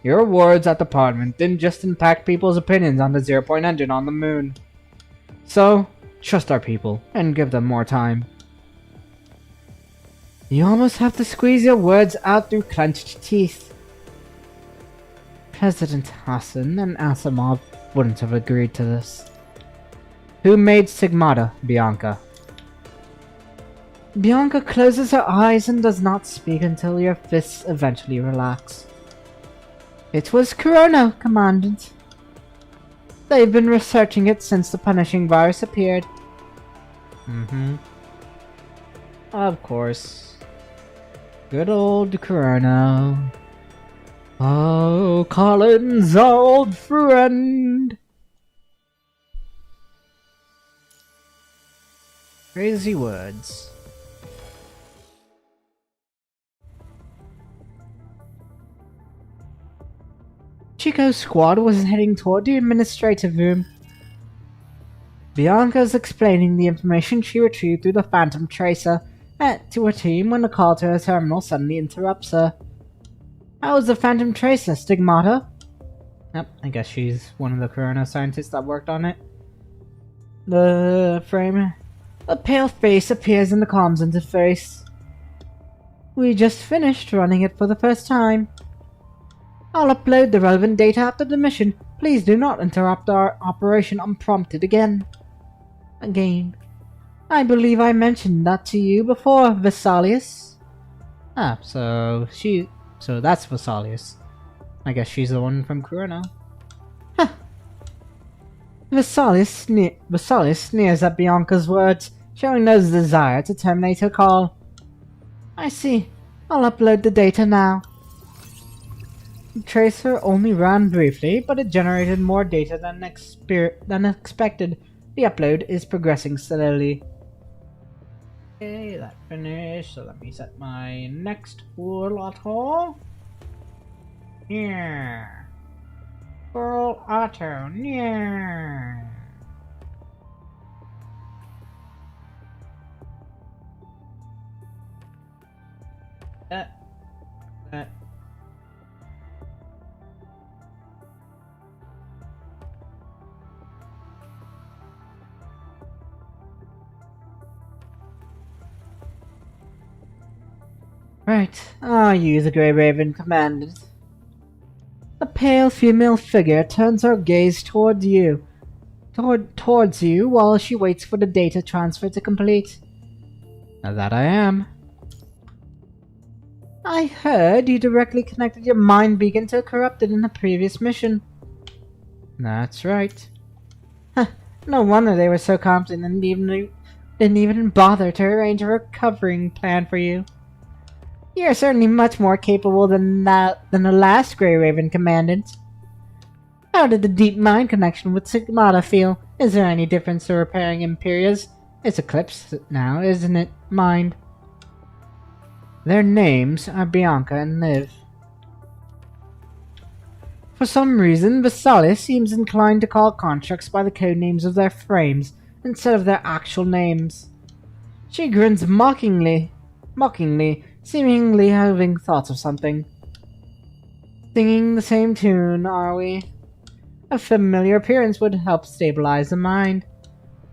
Your words at the Parliament didn't just impact people's opinions on the zero-point engine on the moon. So, trust our people, and give them more time. You almost have to squeeze your words out through clenched teeth. President Hassan and Asimov wouldn't have agreed to this. Who made Stigmata, Bianca? Bianca closes her eyes and does not speak until your fists eventually relax. It was Corona, Commandant. They've been researching it since the punishing virus appeared. Of course. Good old Corona. Oh, Colin's old friend. Crazy words. Chico's squad was heading toward the administrative room. Bianca is explaining the information she retrieved through the Phantom Tracer to her team when the call to her terminal suddenly interrupts her. How was the Phantom Tracer, Stigmata? Yep, I guess she's one of the Corona scientists that worked on it. The frame. A pale face appears in the comms interface. We just finished running it for the first time. I'll upload the relevant data after the mission. Please do not interrupt our operation unprompted again. I believe I mentioned that to you before, Vesalius. Ah, so that's Vesalius. I guess she's the one from Corona. Huh. Vesalius sneers at Bianca's words, showing no desire to terminate her call. I see. I'll upload the data now. The tracer only ran briefly, but it generated more data than expected. The upload is progressing steadily. Okay, that finished, so let me set my next full auto. Yeah. Full auto, yeah. That. Right, are you the Grey Raven Commandant? A pale female figure turns her gaze towards you while she waits for the data transfer to complete. That I am. I heard you directly connected your mind beacon to a corrupted in a previous mission. That's right. Huh, no wonder they were so confident and didn't even bother to arrange a recovering plan for you. You're certainly much more capable than the last Grey Raven Commandant. How did the deep mind connection with Stigmata feel? Is there any difference to repairing Imperia's? It's Eclipse now, isn't it? Mind. Their names are Bianca and Liv. For some reason, Vesalius seems inclined to call constructs by the codenames of their frames instead of their actual names. She grins mockingly, seemingly having thoughts of something. Singing the same tune, are we? A familiar appearance would help stabilize the mind.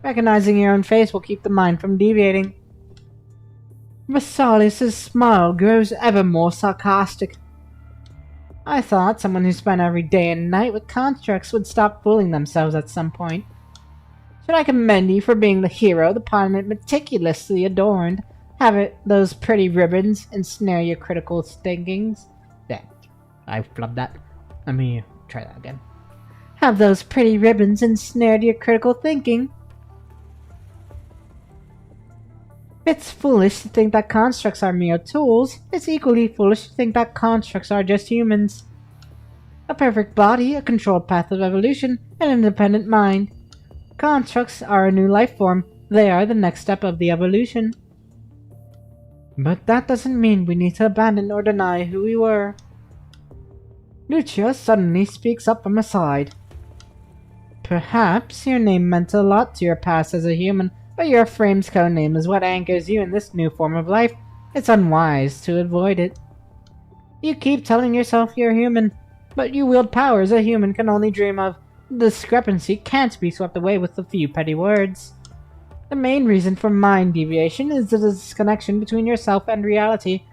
Recognizing your own face will keep the mind from deviating. Vesalius' smile grows ever more sarcastic. I thought someone who spent every day and night with constructs would stop fooling themselves at some point. Should I commend you for being the hero the Parliament meticulously adorned? Have those pretty ribbons ensnare your critical thinkings? Yeah, I flubbed that. Let me try that again. Have those pretty ribbons ensnared your critical thinking? It's foolish to think that constructs are mere tools. It's equally foolish to think that constructs are just humans. A perfect body, a controlled path of evolution, an independent mind. Constructs are a new life form. They are the next step of the evolution. But that doesn't mean we need to abandon or deny who we were. Lucia suddenly speaks up from her side. Perhaps your name meant a lot to your past as a human, but your frame's codename is what anchors you in this new form of life. It's unwise to avoid it. You keep telling yourself you're human, but you wield powers a human can only dream of. The discrepancy can't be swept away with a few petty words. The main reason for mind deviation is the disconnection between yourself and reality.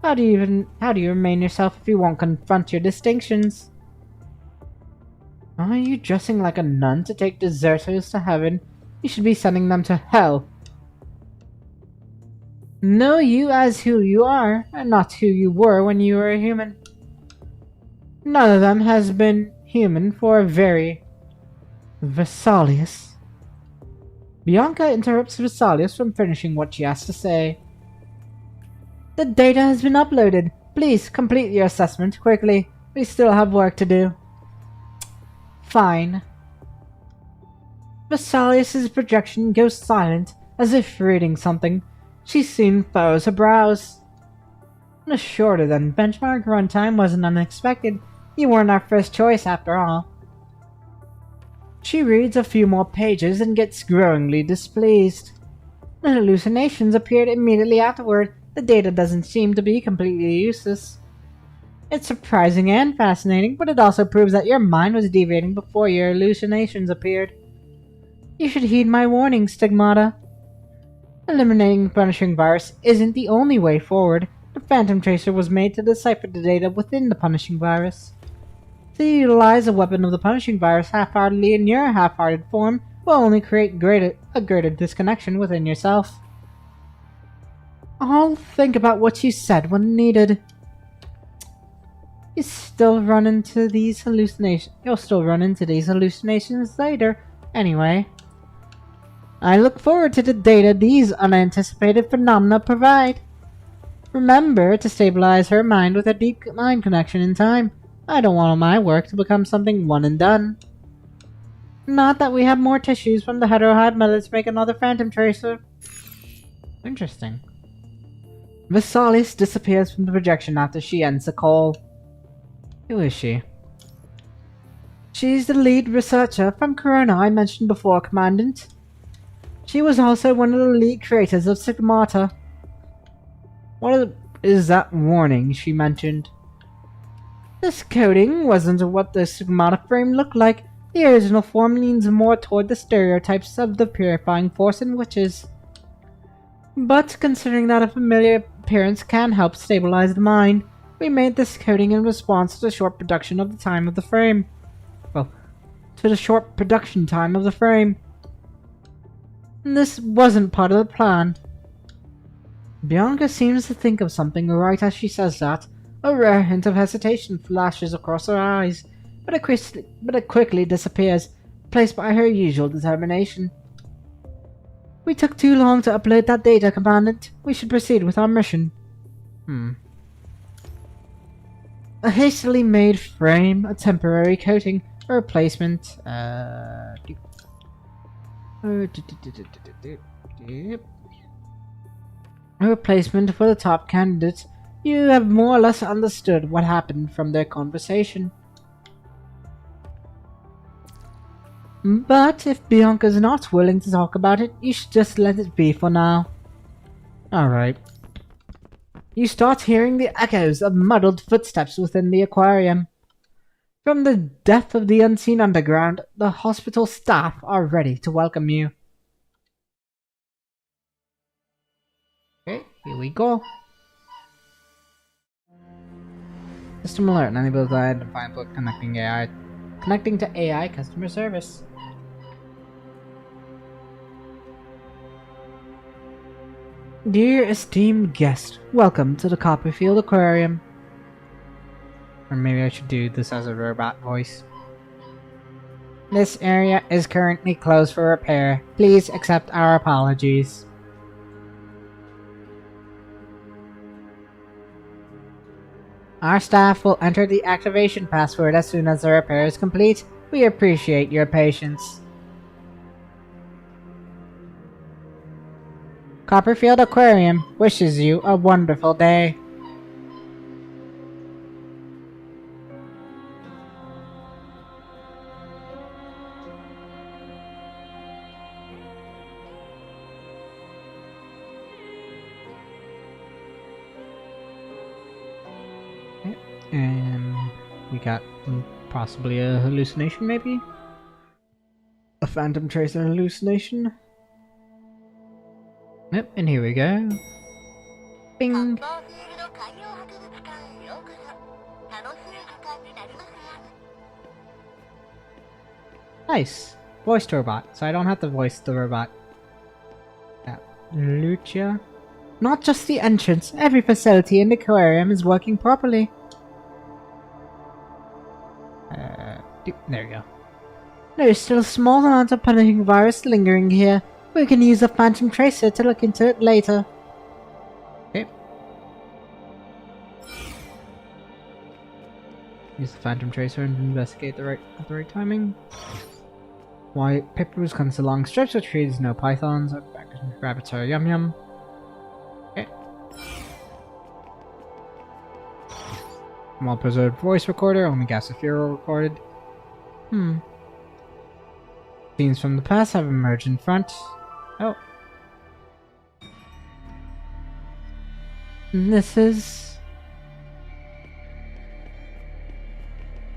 How do you remain yourself if you won't confront your distinctions? Are you dressing like a nun to take deserters to heaven? You should be sending them to hell. Know you as who you are, and not who you were when you were a human. None of them has been human for a very... Vesalius. Bianca interrupts Vesalius from finishing what she has to say. The data has been uploaded. Please complete your assessment quickly. We still have work to do. Fine. Vesalius' projection goes silent, as if reading something. She soon furrows her brows. A shorter than benchmark runtime wasn't unexpected. You weren't our first choice after all. She reads a few more pages and gets growingly displeased. The hallucinations appeared immediately afterward. The data doesn't seem to be completely useless. It's surprising and fascinating, but it also proves that your mind was deviating before your hallucinations appeared. You should heed my warning, Stigmata. Eliminating the punishing virus isn't the only way forward. The Phantom Tracer was made to decipher the data within the punishing virus. To utilize a weapon of the punishing virus half-heartedly in your half-hearted form will only create a greater disconnection within yourself. I'll think about what you said when needed. You'll still run into these hallucinations later, anyway. I look forward to the data these unanticipated phenomena provide. Remember to stabilize her mind with a deep mind connection in time. I don't want my work to become something one and done. Not that we have more tissues from the heterohive mother to make another phantom tracer. Interesting. Visalis disappears from the projection after she ends the call. Who is she? She's the lead researcher from Corona I mentioned before, Commandant. She was also one of the lead creators of Stigmata. What is that warning she mentioned? This coding wasn't what the Stigmata frame looked like. The original form leans more toward the stereotypes of the purifying force and witches. But considering that a familiar appearance can help stabilize the mind, we made this coding in response to the short production of the time of the frame. Well, to the short production time of the frame. This wasn't part of the plan. Bianca seems to think of something right as she says that. A rare hint of hesitation flashes across her eyes, but it quickly disappears, replaced by her usual determination. We took too long to upload that data, Commandant. We should proceed with our mission. A hastily made frame, a temporary coating, a replacement, a replacement for the top candidate. You have more or less understood what happened from their conversation. But if Bianca's not willing to talk about it, you should just let it be for now. Alright. You start hearing the echoes of muddled footsteps within the aquarium. From the depth of the unseen underground, the hospital staff are ready to welcome you. Okay, here we go. System alert, unable to identify input connecting AI. Connecting to AI customer service. Dear esteemed guest, welcome to the Copperfield Aquarium. Or maybe I should do this as a robot voice. This area is currently closed for repair. Please accept our apologies. Our staff will enter the activation password as soon as the repair is complete. We appreciate your patience. Copperfield Aquarium wishes you a wonderful day. And we got possibly a hallucination, maybe? A Phantom Tracer hallucination? Yep, and here we go. Bing! Nice! Voiced robot, so I don't have to voice the robot. Yeah. Lucia? Not just the entrance, every facility in the aquarium is working properly. There we go. There is still a small amount of punishing virus lingering here. We can use a Phantom Tracer to look into it later. Okay. Use the Phantom Tracer and investigate at the right timing. White papers comes along strips of trees, no pythons, or rabbits are yum yum. Okay. Well preserved voice recorder, only gas if you're recorded. Scenes from the past have emerged in front. Oh. And this is...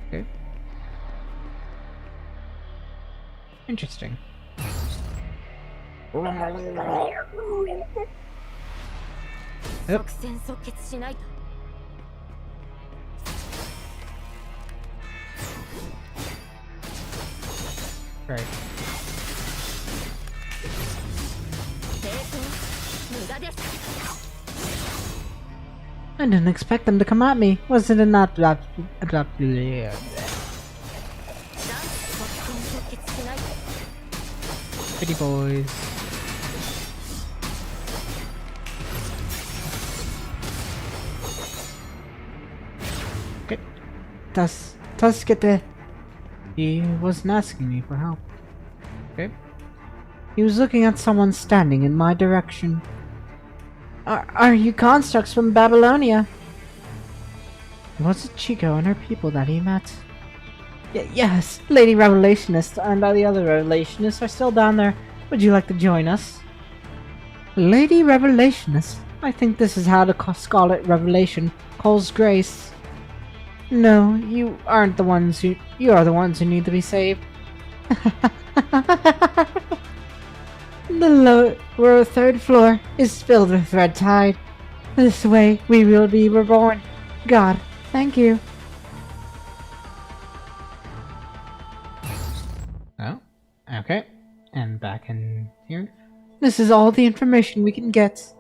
Okay. Interesting. Yep. Right. I didn't expect them to come at me. Wasn't it not that? Pretty boys. Okay. Get He wasn't asking me for help. Okay. He was looking at someone standing in my direction. Are you constructs from Babylonia? Was it Chico and her people that he met? Yes, Lady Revelationist and the other Revelationists are still down there. Would you like to join us? Lady Revelationist? I think this is how the Scarlet Revelation calls grace. No, you aren't the ones who... You are the ones who need to be saved. The lower third floor is filled with red tide. This way we will be reborn. God, thank you. Oh, okay. And back in here. This is all the information we can get.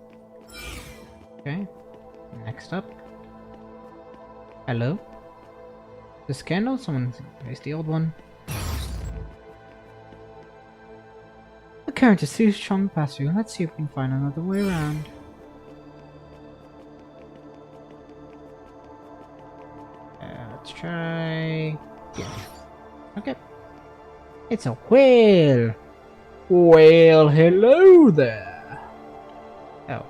Okay. Next up. Hello? This candle? Someone erased the old one. The current is too strong to pass through. Let's see if we can find another way around. Let's try... Yeah. Okay. It's a whale! Well, hello there! Oh.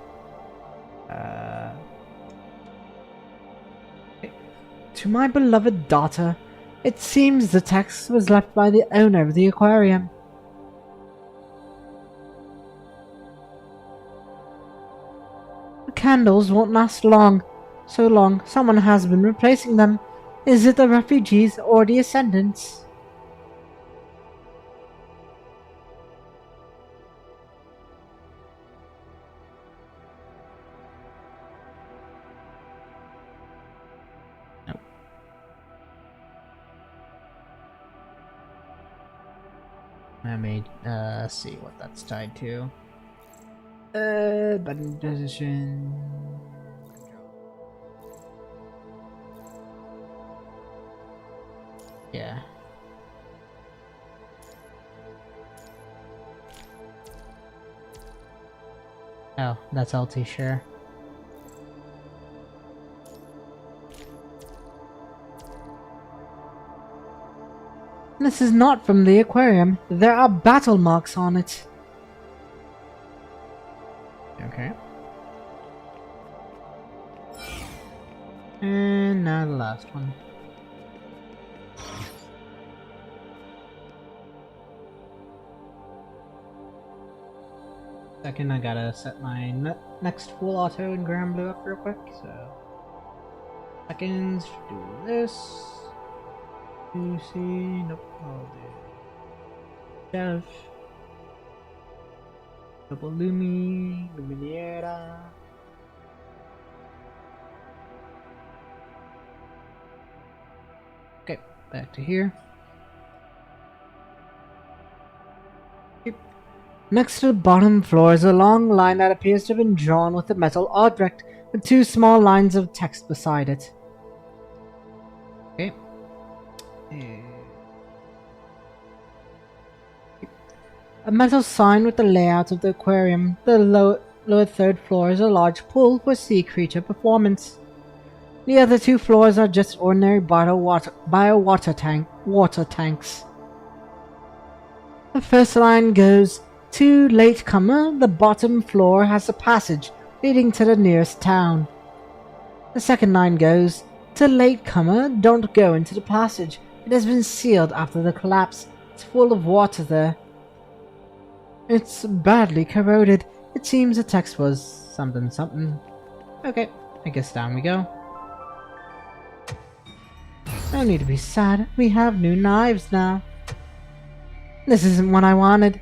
To my beloved daughter, it seems the text was left by the owner of the aquarium. The candles won't last long. So long, someone has been replacing them. Is it the refugees or the ascendants? I made, see what that's tied to. Button position. Yeah. Oh, that's LT, sure. This is not from the aquarium. There are battle marks on it. Okay. And now the last one. Second, I gotta set my next full auto and Grand Blue up real quick, so... Seconds, do this... Lucy, nope, I'll do... Chef... Double Lumi, Luminiera... Okay, back to here. Next to the bottom floor is a long line that appears to have been drawn with a metal object, with two small lines of text beside it. Okay. A metal sign with the layout of the aquarium. The lower third floor is a large pool for sea creature performance. The other two floors are just ordinary water tanks. The first line goes, "To latecomer, the bottom floor has a passage leading to the nearest town." The second line goes, "To latecomer, don't go into the passage. It has been sealed after the collapse. It's full of water there." It's badly corroded. It seems the text was something something. Okay, I guess down we go. No need to be sad. We have new knives now. This isn't what I wanted.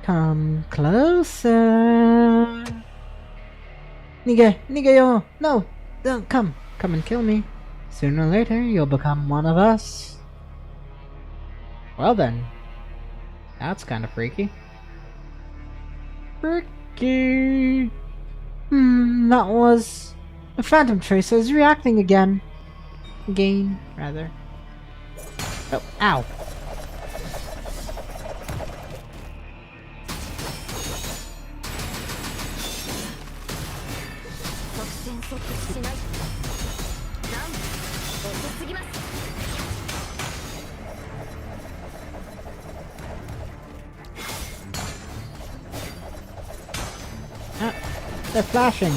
Come closer. Nigayo, no, don't come and kill me. Sooner or later, you'll become one of us. Well then, that's kind of freaky. Freaky. That was... The Phantom Tracer is reacting again. Again, rather. Oh, ow. They're flashing.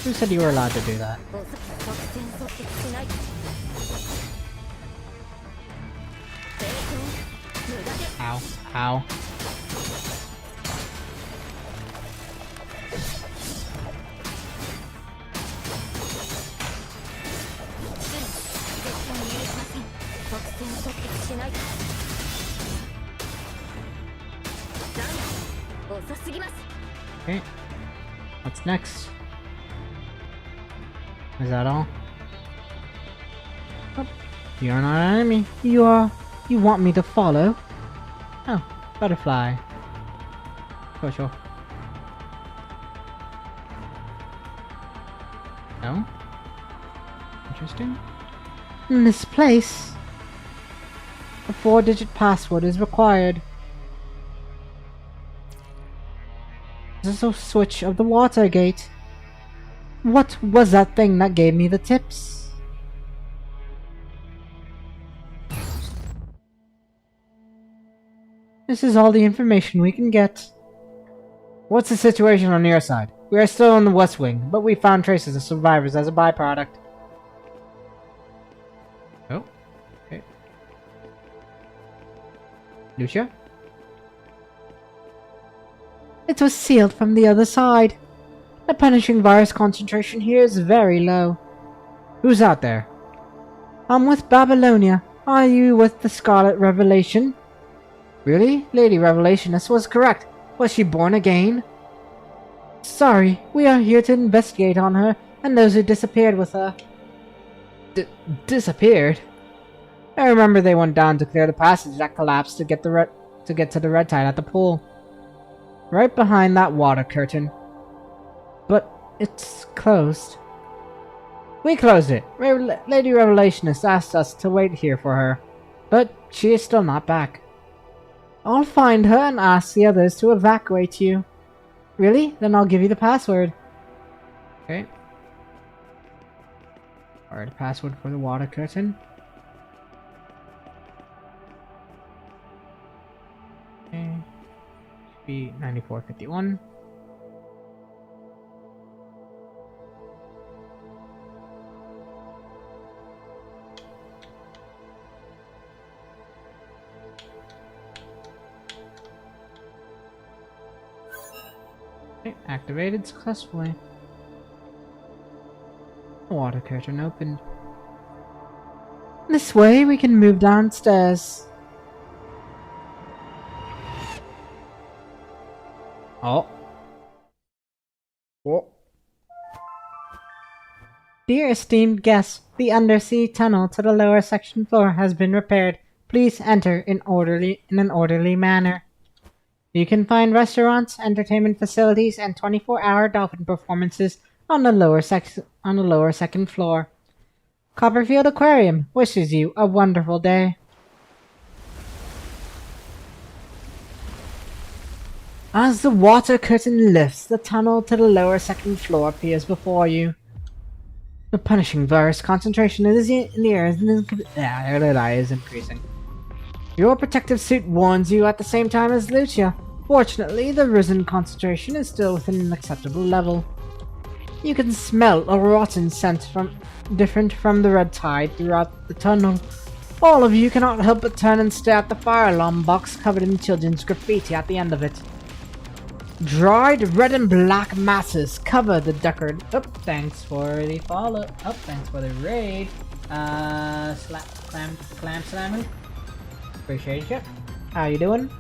Who said you were allowed to do that? Ow. Ow. Okay. What's next? Is that all? Oh, you're not an enemy. You are. You want me to follow? Oh, butterfly. Sure. No? Interesting. In this place, a 4-digit password is required. This is a switch of the water gate. What was that thing that gave me the tips? This is all the information we can get. What's the situation on your side? We are still in the West Wing, but we found traces of survivors as a byproduct. Oh, okay. Lucia? It was sealed from the other side. The punishing virus concentration here is very low. Who's out there? I'm with Babylonia. Are you with the Scarlet Revelation? Really? Lady Revelationist was correct. Was she born again? Sorry, we are here to investigate on her and those who disappeared with her. Disappeared? I remember they went down to clear the passage that collapsed to get to the red tide at the pool. Right behind that water curtain. But it's closed. We closed it. Lady Revelationist asked us to wait here for her. But she is still not back. I'll find her and ask the others to evacuate you. Really? Then I'll give you the password. Okay. Alright, the password for the water curtain. Okay. Should be 9451. Okay, activated successfully. The water curtain opened. This way we can move downstairs. Oh. Dear esteemed guests, the undersea tunnel to the lower section floor has been repaired. Please enter in an orderly manner. You can find restaurants, entertainment facilities, and 24-hour dolphin performances on the lower second floor. Copperfield Aquarium wishes you a wonderful day. As the water curtain lifts, the tunnel to the lower second floor appears before you. The punishing virus concentration in the air is increasing. Your protective suit warns you at the same time as Lucia. Fortunately, the risen concentration is still within an acceptable level. You can smell a rotten scent different from the red tide throughout the tunnel. All of you cannot help but turn and stare at the fire alarm box covered in children's graffiti at the end of it. Dried red and black masses cover the decorated... Oh, thanks for the follow. Oh, thanks for the raid. Clam Slammer. Appreciate you. How you doing?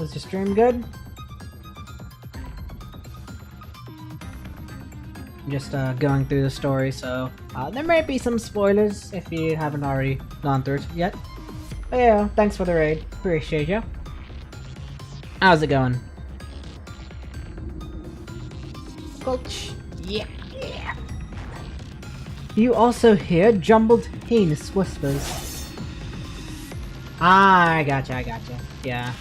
Was your stream good? Just going through the story, so there might be some spoilers if you haven't already gone through it yet. But yeah, thanks for the raid. Appreciate you. How's it going? Gulch. Yeah. You also hear jumbled, heinous whispers. I gotcha. Yeah.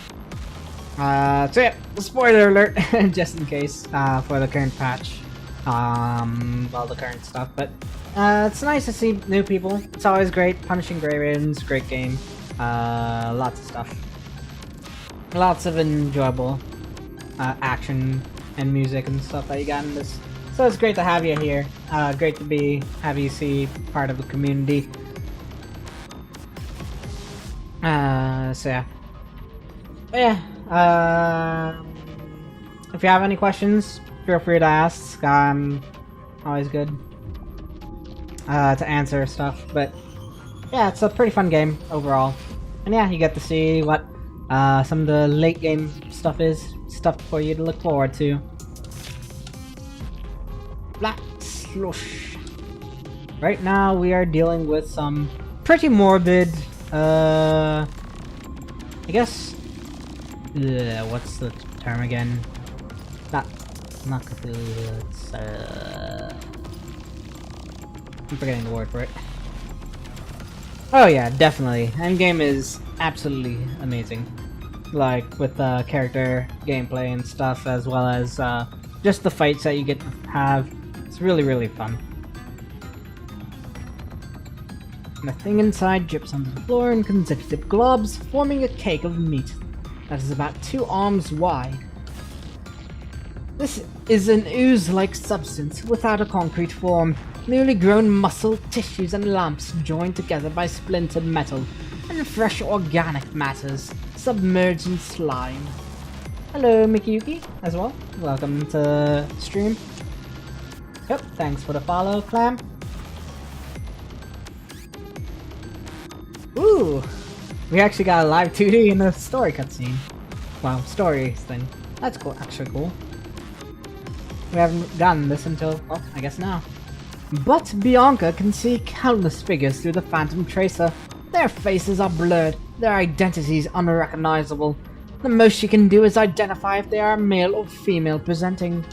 So yeah, spoiler alert, just in case, for the current patch. Well, the current stuff, but it's nice to see new people. It's always great. Punishing Grey Ravens, great game. Lots of stuff. Lots of enjoyable action and music and stuff that you got in this. So it's great to have you here. Great to have you see part of the community. So yeah. But yeah. If you have any questions, feel free to ask. I'm always good to answer stuff. But yeah, it's a pretty fun game overall. And yeah, you get to see what some of the late game stuff is. Stuff for you to look forward to. Black slush. Right now we are dealing with some pretty morbid, I guess, what's the term again? Not Cthulhu, it's, I'm forgetting the word for it. Oh yeah, definitely. Endgame is absolutely amazing. Like, with the character gameplay and stuff, as well as, just the fights that you get to have. It's really, really fun. And the thing inside drips onto the floor in consecutive globs, forming a cake of meat that is about 2 arms wide. This is an ooze-like substance without a concrete form, newly grown muscle, tissues, and lumps joined together by splintered metal and fresh organic matters submerged in slime. Hello, Mikiyuki, as well. Welcome to stream. Yep, thanks for the follow, Clam. Ooh, we actually got a live 2D in the story cutscene. Well, story thing. That's cool, actually cool. We haven't gotten this until, well, I guess now. But Bianca can see countless figures through the Phantom Tracer. Their faces are blurred, their identities unrecognizable. The most she can do is identify if they are male or female presenting.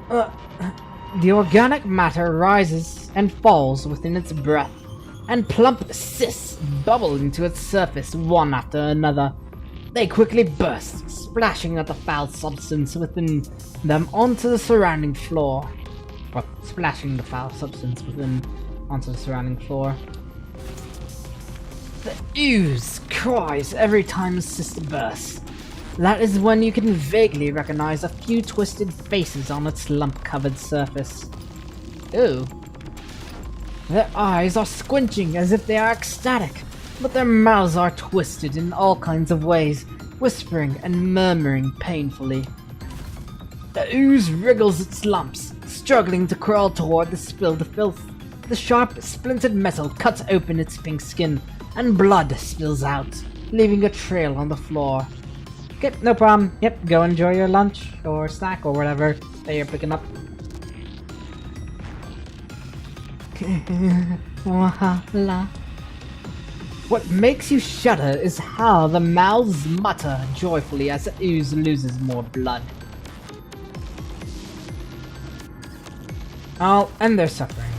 The organic matter rises and falls within its breath, and plump cysts bubble into its surface one after another. They quickly burst, splashing at the foul substance within them onto the surrounding floor. Or splashing the foul substance within onto the surrounding floor. The ooze cries every time a cyst bursts. That is when you can vaguely recognize a few twisted faces on its lump-covered surface. Ooh. Their eyes are squinching as if they are ecstatic, but their mouths are twisted in all kinds of ways, whispering and murmuring painfully. The ooze wriggles its lumps, struggling to crawl toward the spilled filth. The sharp, splintered metal cuts open its pink skin, and blood spills out, leaving a trail on the floor. Okay, no problem. Yep, go enjoy your lunch, or snack, or whatever that you're picking up. What makes you shudder is how the mouths mutter joyfully as the ooze loses more blood. I'll end their suffering.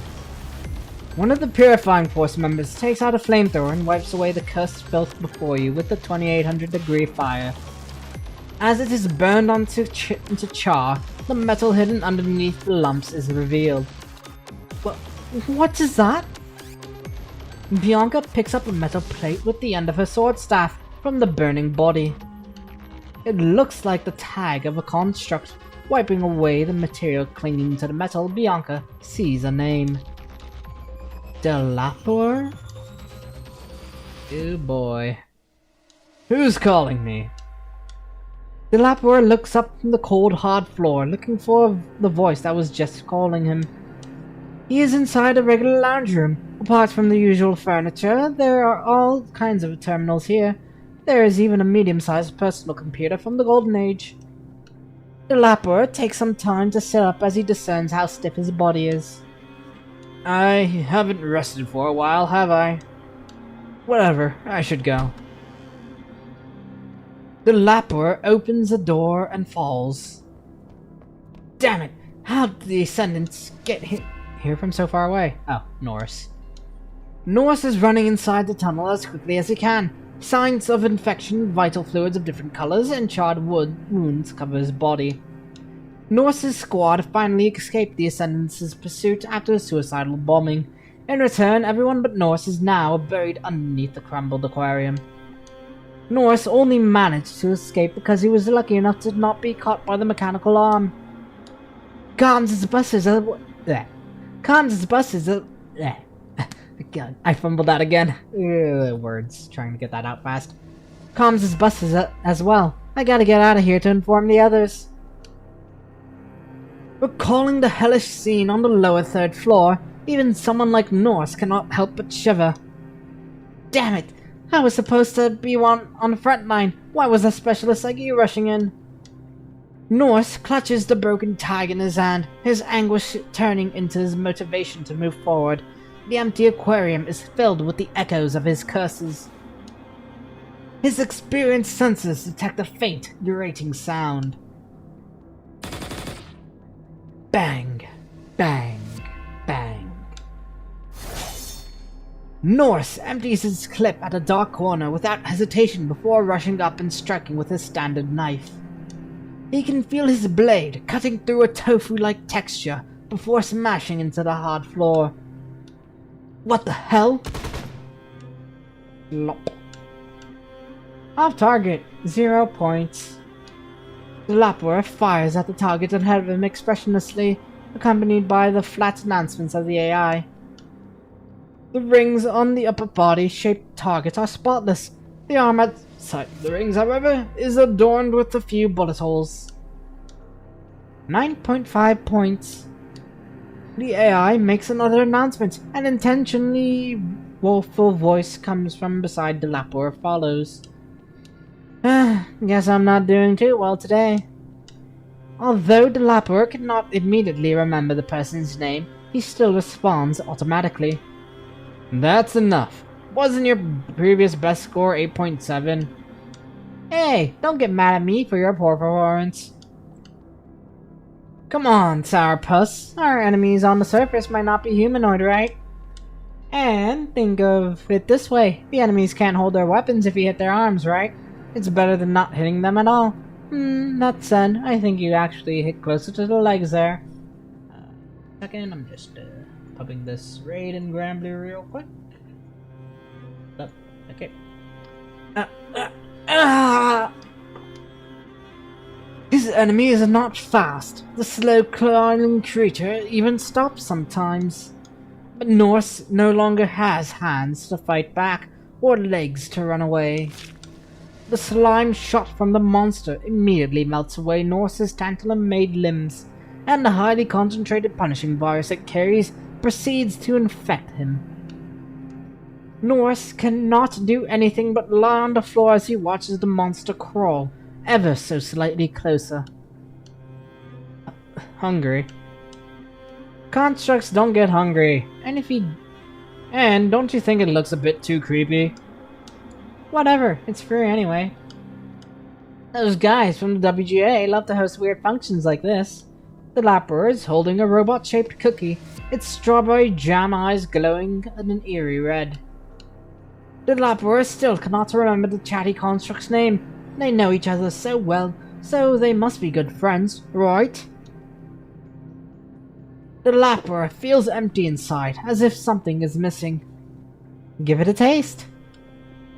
One of the Purifying Force members takes out a flamethrower and wipes away the cursed filth before you with the 2800-degree fire. As it is burned into char, the metal hidden underneath the lumps is revealed. What is that? Bianca picks up a metal plate with the end of her sword staff from the burning body. It looks like the tag of a construct. Wiping away the material clinging to the metal, Bianca sees a name. Delapor? Oh boy. Who's calling me? Delapor looks up from the cold, hard floor, looking for the voice that was just calling him. He is inside a regular lounge room. Apart from the usual furniture, there are all kinds of terminals here. There is even a medium-sized personal computer from the Golden Age. The Lapper takes some time to sit up as he discerns how stiff his body is. I haven't rested for a while, have I? Whatever, I should go. The Lapper opens the door and falls. Damn it! How did the Ascendants get here from so far away? Oh, Norris. Norris is running inside the tunnel as quickly as he can. Signs of infection, vital fluids of different colors, and charred wounds cover his body. Norris's squad finally escaped the Ascendants' pursuit after a suicidal bombing. In return, everyone but Norris is now buried underneath the crumbled aquarium. Norris only managed to escape because he was lucky enough to not be caught by the mechanical arm. Comms' buses are... Comms' buses are... God, I fumbled that again. Words, trying to get that out fast. Comms' buses as well. I gotta get out of here to inform the others. Recalling the hellish scene on the lower third floor, even someone like Norse cannot help but shiver. Damn it! I was supposed to be on the front line. Why was a specialist like you rushing in? Norse clutches the broken tag in his hand, his anguish turning into his motivation to move forward. The empty aquarium is filled with the echoes of his curses. His experienced senses detect a faint, grating sound. Bang, bang, bang. Norse empties his clip at a dark corner without hesitation before rushing up and striking with his standard knife. He can feel his blade cutting through a tofu-like texture before smashing into the hard floor. What the hell? Lop. Off target, 0 points. The Lapper fires at the target ahead of him expressionlessly, accompanied by the flat announcements of the AI. The rings on the upper body-shaped target are spotless. The arm outside the rings, however, is adorned with a few bullet holes. 9.5 points. The AI makes another announcement. An intentionally woeful voice comes from beside the Lapper follows. Guess I'm not doing too well today. Although the Lapper cannot immediately remember the person's name, he still responds automatically. That's enough. Wasn't your previous best score 8.7? Hey, don't get mad at me for your poor performance. Come on, sourpuss. Our enemies on the surface might not be humanoid, right? And think of it this way. The enemies can't hold their weapons if you hit their arms, right? It's better than not hitting them at all. That said, I think you actually hit closer to the legs there. Second, I'm just pumping this raid and Grambly real quick. Okay. His enemy is not fast. The slow climbing creature even stops sometimes. But Norse no longer has hands to fight back or legs to run away. The slime shot from the monster immediately melts away Norse's tantalum-made limbs, and the highly concentrated punishing virus it carries proceeds to infect him. Norse cannot do anything but lie on the floor as he watches the monster crawl ever so slightly closer. Hungry. Constructs don't get hungry, and don't you think it looks a bit too creepy? Whatever, it's free anyway. Those guys from the WGA love to host weird functions like this. The Lapper is holding a robot-shaped cookie, its strawberry jam eyes glowing in an eerie red. The Lapper still cannot remember the chatty construct's name. They know each other so well, so they must be good friends, right? The Lapper feels empty inside, as if something is missing. Give it a taste.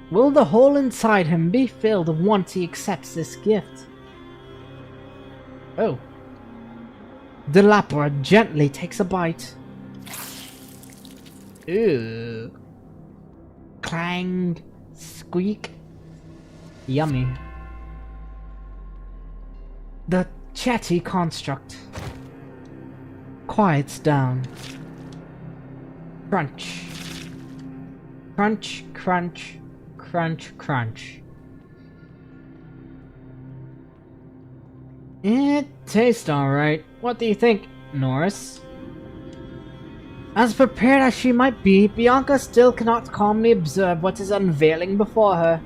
Will the hole inside him be filled once he accepts this gift? Oh. The Lapper gently takes a bite. Ew. Clang. Squeak. Yummy. The chatty construct quiets down. Crunch. Crunch, crunch, crunch, crunch. It tastes alright. What do you think, Norris? As prepared as she might be, Bianca still cannot calmly observe what is unveiling before her.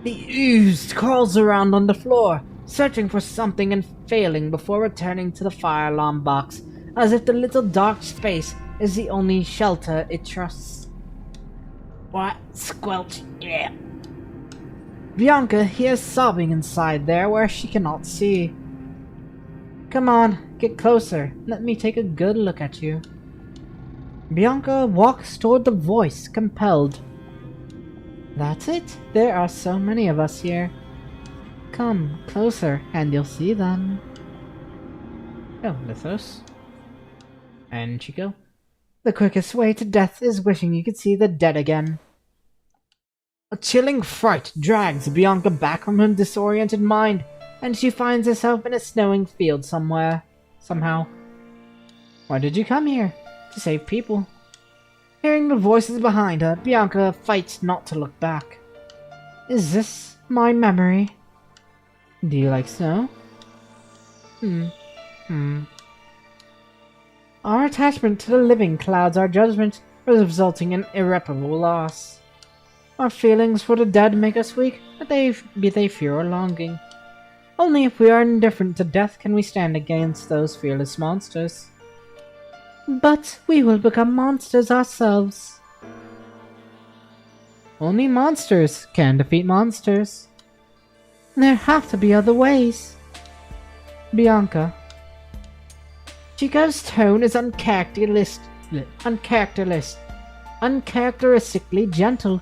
The ooze crawls around on the floor, searching for something and failing before returning to the fire alarm box, as if the little dark space is the only shelter it trusts. What? Squelch? Yeah. Bianca hears sobbing inside there where she cannot see. Come on, get closer. Let me take a good look at you. Bianca walks toward the voice, compelled. That's it. There are so many of us here. Come closer and you'll see them. Oh, Lithos. And Chico. The quickest way to death is wishing you could see the dead again. A chilling fright drags Bianca back from her disoriented mind, and she finds herself in a snowing field somewhere. Somehow. Why did you come here? To save people. Hearing the voices behind her, Bianca fights not to look back. Is this my memory? Do you like snow? Our attachment to the living clouds our judgment, resulting in irreparable loss. Our feelings for the dead make us weak, be they fear or longing. Only if we are indifferent to death can we stand against those fearless monsters. But we will become monsters ourselves. Only monsters can defeat monsters. There have to be other ways. Bianca. Chico's tone is uncharacteristically gentle.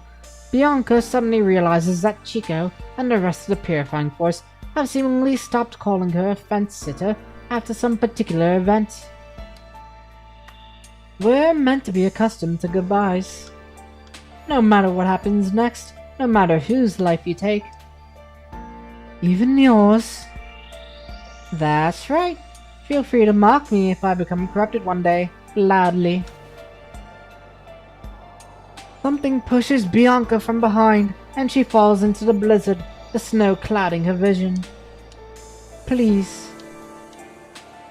Bianca suddenly realizes that Chico and the rest of the purifying force have seemingly stopped calling her a fence-sitter after some particular event. We're meant to be accustomed to goodbyes. No matter what happens next, no matter whose life you take. Even yours. That's right. Feel free to mock me if I become corrupted one day, loudly. Something pushes Bianca from behind, and she falls into the blizzard, the snow clouding her vision. Please.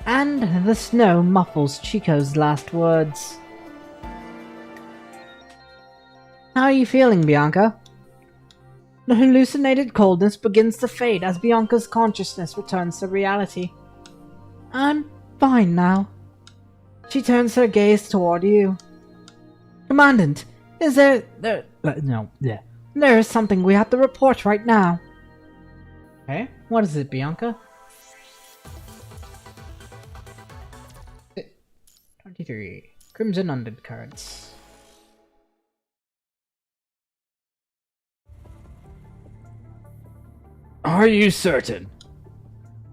And the snow muffles Chico's last words. How are you feeling, Bianca? The hallucinated coldness begins to fade as Bianca's consciousness returns to reality. I'm fine now. She turns her gaze toward you. Commandant, is there is something we have to report right now. Okay, what is it, Bianca? 23. Crimson Undercurrents. Are you certain?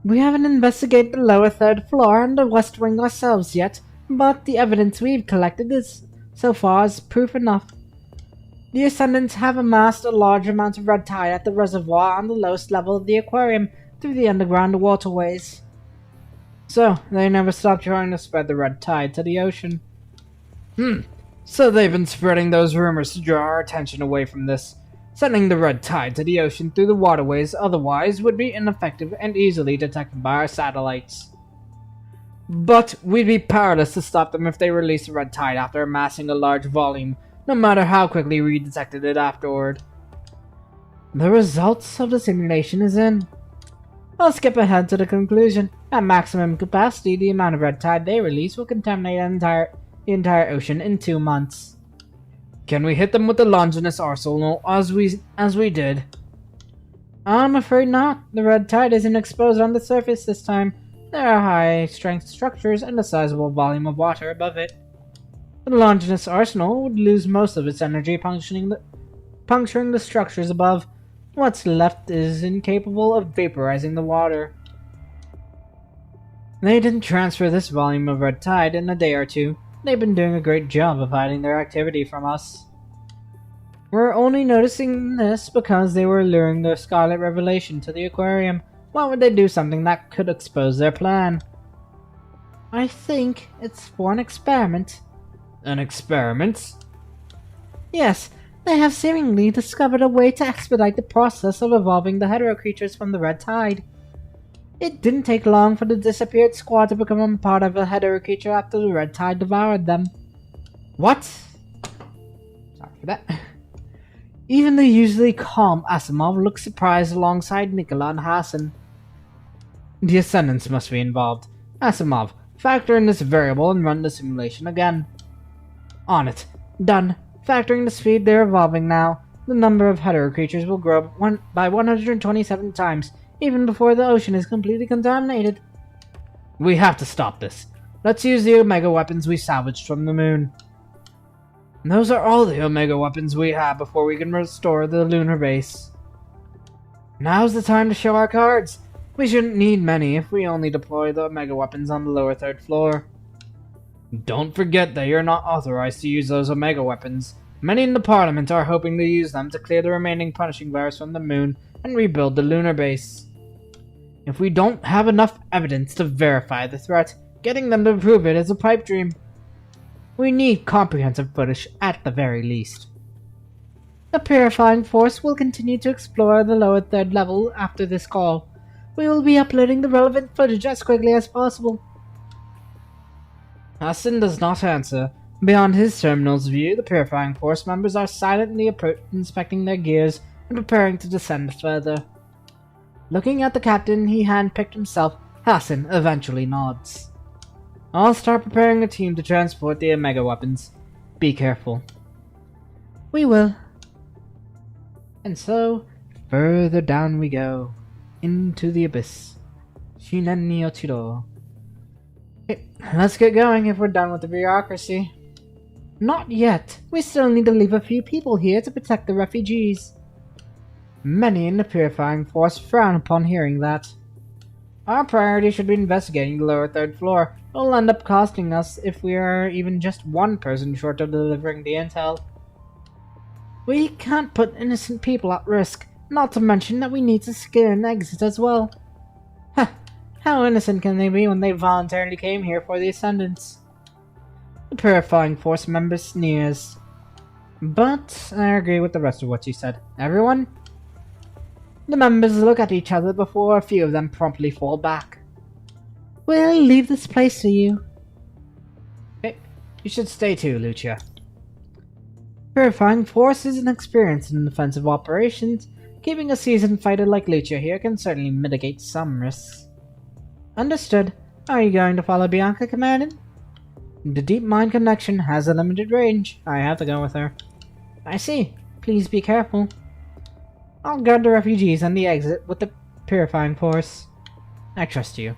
We haven't investigated the lower third floor and the west wing ourselves yet, but the evidence we've collected is, so far, is proof enough. The Ascendants have amassed a large amount of red tide at the reservoir on the lowest level of the aquarium through the underground waterways. So, they never stopped trying to spread the red tide to the ocean. So they've been spreading those rumors to draw our attention away from this. Sending the red tide to the ocean through the waterways otherwise would be ineffective and easily detected by our satellites. But we'd be powerless to stop them if they release the red tide after amassing a large volume, no matter how quickly we detected it afterward. The results of the simulation is in. I'll skip ahead to the conclusion. At maximum capacity, the amount of red tide they release will contaminate the entire ocean in 2 months. Can we hit them with the Longinus arsenal as we did? I'm afraid not. The red tide isn't exposed on the surface this time. There are high-strength structures and a sizable volume of water above it. The Longinus arsenal would lose most of its energy puncturing the structures above. What's left is incapable of vaporizing the water. They didn't transfer this volume of red tide in a day or two. They've been doing a great job of hiding their activity from us. We're only noticing this because they were luring the Scarlet Revelation to the aquarium. Why would they do something that could expose their plan? I think it's for an experiment. An experiment? Yes, they have seemingly discovered a way to expedite the process of evolving the hetero creatures from the red tide. It didn't take long for the disappeared squad to become a part of a hetero creature after the red tide devoured them. What? Sorry for that. Even the usually calm Asimov looked surprised alongside Nicola and Hassan. The Ascendants must be involved. Asimov, factor in this variable and run the simulation again. On it. Done. Factoring the speed they're evolving now, the number of hetero creatures will grow by 127 times, even before the ocean is completely contaminated. We have to stop this. Let's use the Omega weapons we salvaged from the moon. Those are all the Omega weapons we have before we can restore the lunar base. Now's the time to show our cards. We shouldn't need many if we only deploy the Omega weapons on the lower third floor. Don't forget that you're not authorized to use those Omega weapons. Many in the Parliament are hoping to use them to clear the remaining punishing virus from the moon and rebuild the lunar base. If we don't have enough evidence to verify the threat, getting them to prove it is a pipe dream. We need comprehensive footage at the very least. The Purifying Force will continue to explore the lower third level after this call. We will be uploading the relevant footage as quickly as possible. Hassan does not answer. Beyond his terminal's view, the Purifying Force members are silently inspecting their gears and preparing to descend further. Looking at the captain he handpicked himself, Hassan eventually nods. I'll start preparing a team to transport the Omega weapons. Be careful. We will. And so, further down we go. Into the abyss. Shinen ni Ochiro. Okay, let's get going if we're done with the bureaucracy. Not yet. We still need to leave a few people here to protect the refugees. Many in the Purifying Force frown upon hearing that. Our priority should be investigating the lower third floor. It'll end up costing us if we are even just one person short of delivering the intel. We can't put innocent people at risk, not to mention that we need to secure an exit as well. Huh, how innocent can they be when they voluntarily came here for the Ascendants? The Purifying Force member sneers. But I agree with the rest of what you said. Everyone? The members look at each other before a few of them promptly fall back. We'll leave this place for you. Okay, you should stay too, Lucia. Purifying Force is inexperienced in defensive operations. Keeping a seasoned fighter like Lucia here can certainly mitigate some risks. Understood. Are you going to follow Bianca, Commandant? The deep mind connection has a limited range. I have to go with her. I see. Please be careful. I'll guard the refugees and the exit with the Purifying Force. I trust you.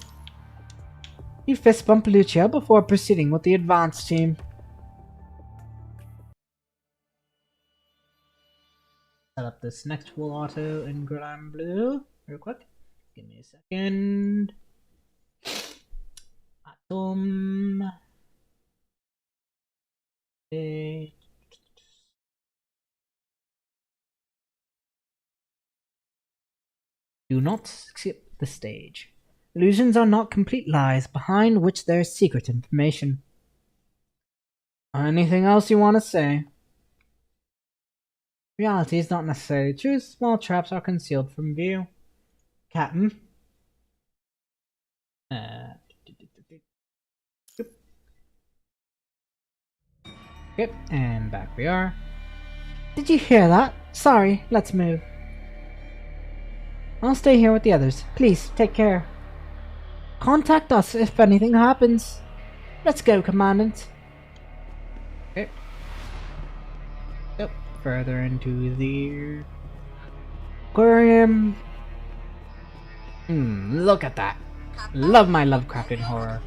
You fist bump Lucia before proceeding with the advance team. Set up this next full auto in Grand Blue real quick. Give me a second. Atom. Okay. Do not skip the stage. Illusions are not complete lies behind which there is secret information. Anything else you want to say? Reality is not necessarily true. Small traps are concealed from view. Captain. Yep, and back we are. Did you hear that? Sorry, let's move. I'll stay here with the others. Please, take care. Contact us if anything happens. Let's go, Commandant. Okay. Yep, further into the aquarium. Look at that. Love my Lovecraftian horror.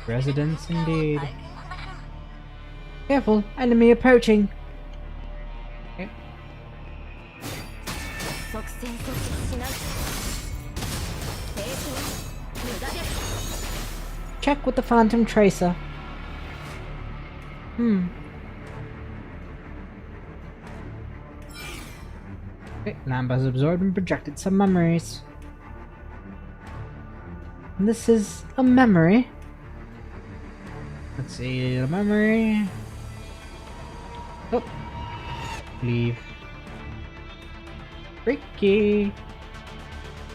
Residence indeed. Careful, enemy approaching. Okay. Check with the Phantom Tracer. Okay, Lamb has absorbed and projected some memories. This is a memory. Let's see, a memory. Oh. Leave. Ricky.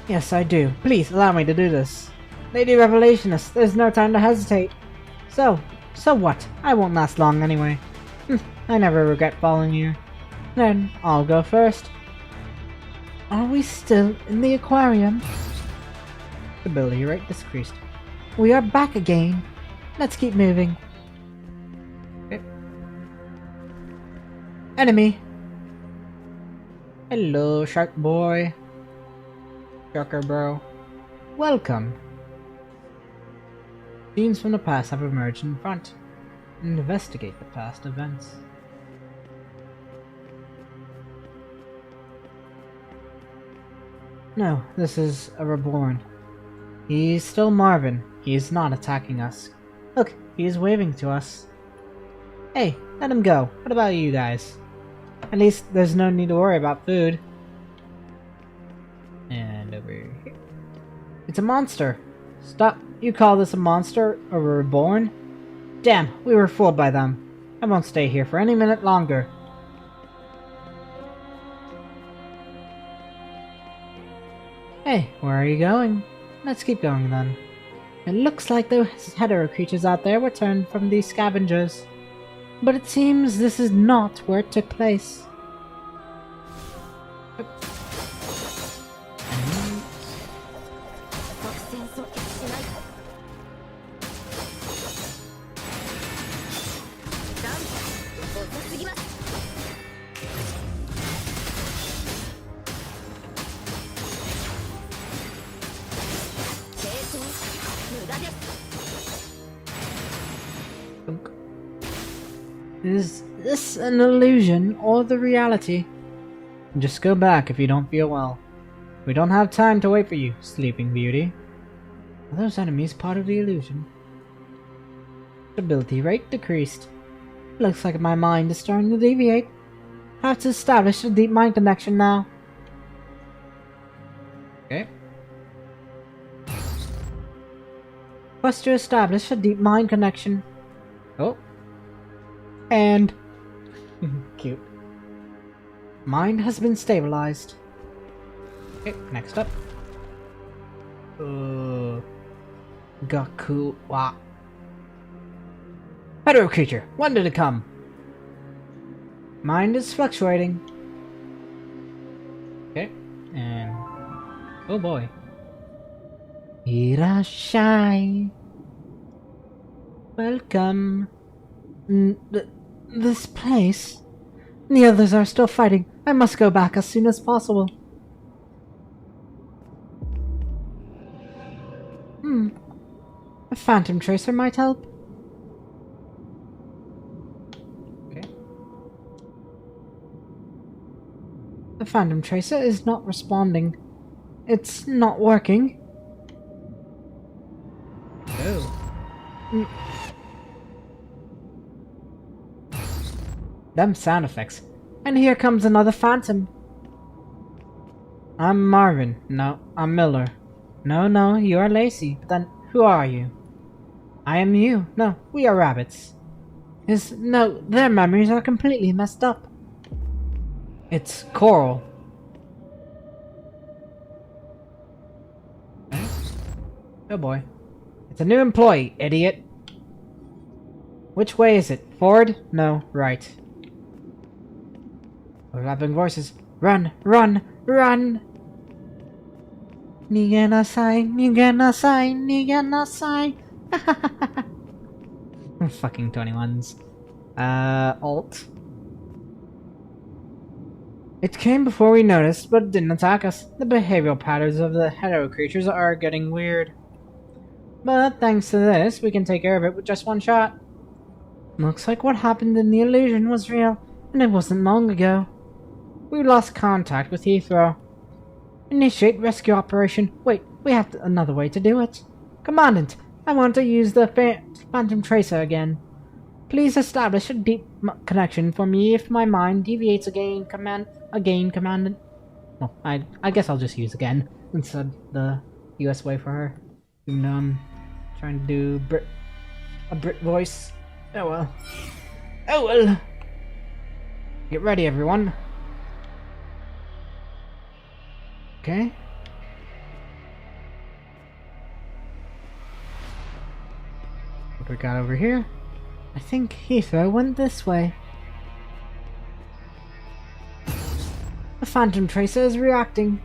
Yes, I do. Please allow me to do this. Lady Revelationist, there's no time to hesitate. So what? I won't last long anyway. I never regret following you. Then I'll go first. Are we still in the aquarium? Stability rate decreased. We are back again. Let's keep moving. Okay. Enemy. Hello, shark boy. Sharker bro. Welcome. Scenes from the past have emerged in front. Investigate the past events. No, this is a reborn. He's still Marvin. He's not attacking us. Look, he's waving to us. Hey, let him go. What about you guys? At least there's no need to worry about food. And over here. It's a monster. Stop. You call this a monster or a reborn? Damn, we were fooled by them. I won't stay here for any minute longer. Hey, where are you going? Let's keep going then. It looks like those hetero creatures out there were turned from these scavengers. But it seems this is not where it took place. Is this an illusion or the reality? Just go back if you don't feel well. We don't have time to wait for you, Sleeping Beauty. Are those enemies part of the illusion? Stability rate decreased. Looks like my mind is starting to deviate. I have to establish a deep mind connection now. Okay. Must to establish a deep mind connection. Oh. And cute. Mind has been stabilized. Okay, next up. Gaku wa. Hetero creature, when did it come? Mind is fluctuating. Okay, and oh boy. Irashai. Welcome. This place? The others are still fighting. I must go back as soon as possible. A phantom tracer might help. Okay. The phantom tracer is not responding. It's not working. Oh. Them sound effects. And here comes another phantom. I'm Marvin. No, I'm Miller. No, you are Lacey. But then, who are you? I am you. No, we are rabbits. No, their memories are completely messed up. It's Coral. Oh boy. It's a new employee, idiot. Which way is it? Forward? No, right. Overlapping voices. Run! Run! Run! Niganasai! Niganasai! Niganasai! Fucking 21s. Alt. It came before we noticed, but it didn't attack us. The behavioral patterns of the hetero creatures are getting weird. But thanks to this, we can take care of it with just one shot. Looks like what happened in the illusion was real, and it wasn't long ago. We lost contact with Heathrow. Initiate rescue operation. Wait, we have another way to do it. Commandant, I want to use the Phantom Tracer again. Please establish a deep connection for me if my mind deviates again, Commandant. Well, I guess I'll just use again instead the US way for her. Even though I'm trying to do a Brit voice. Oh well. Oh well. Get ready, everyone. Okay. What we got over here? I think Heathrow went this way. The Phantom Tracer is reacting.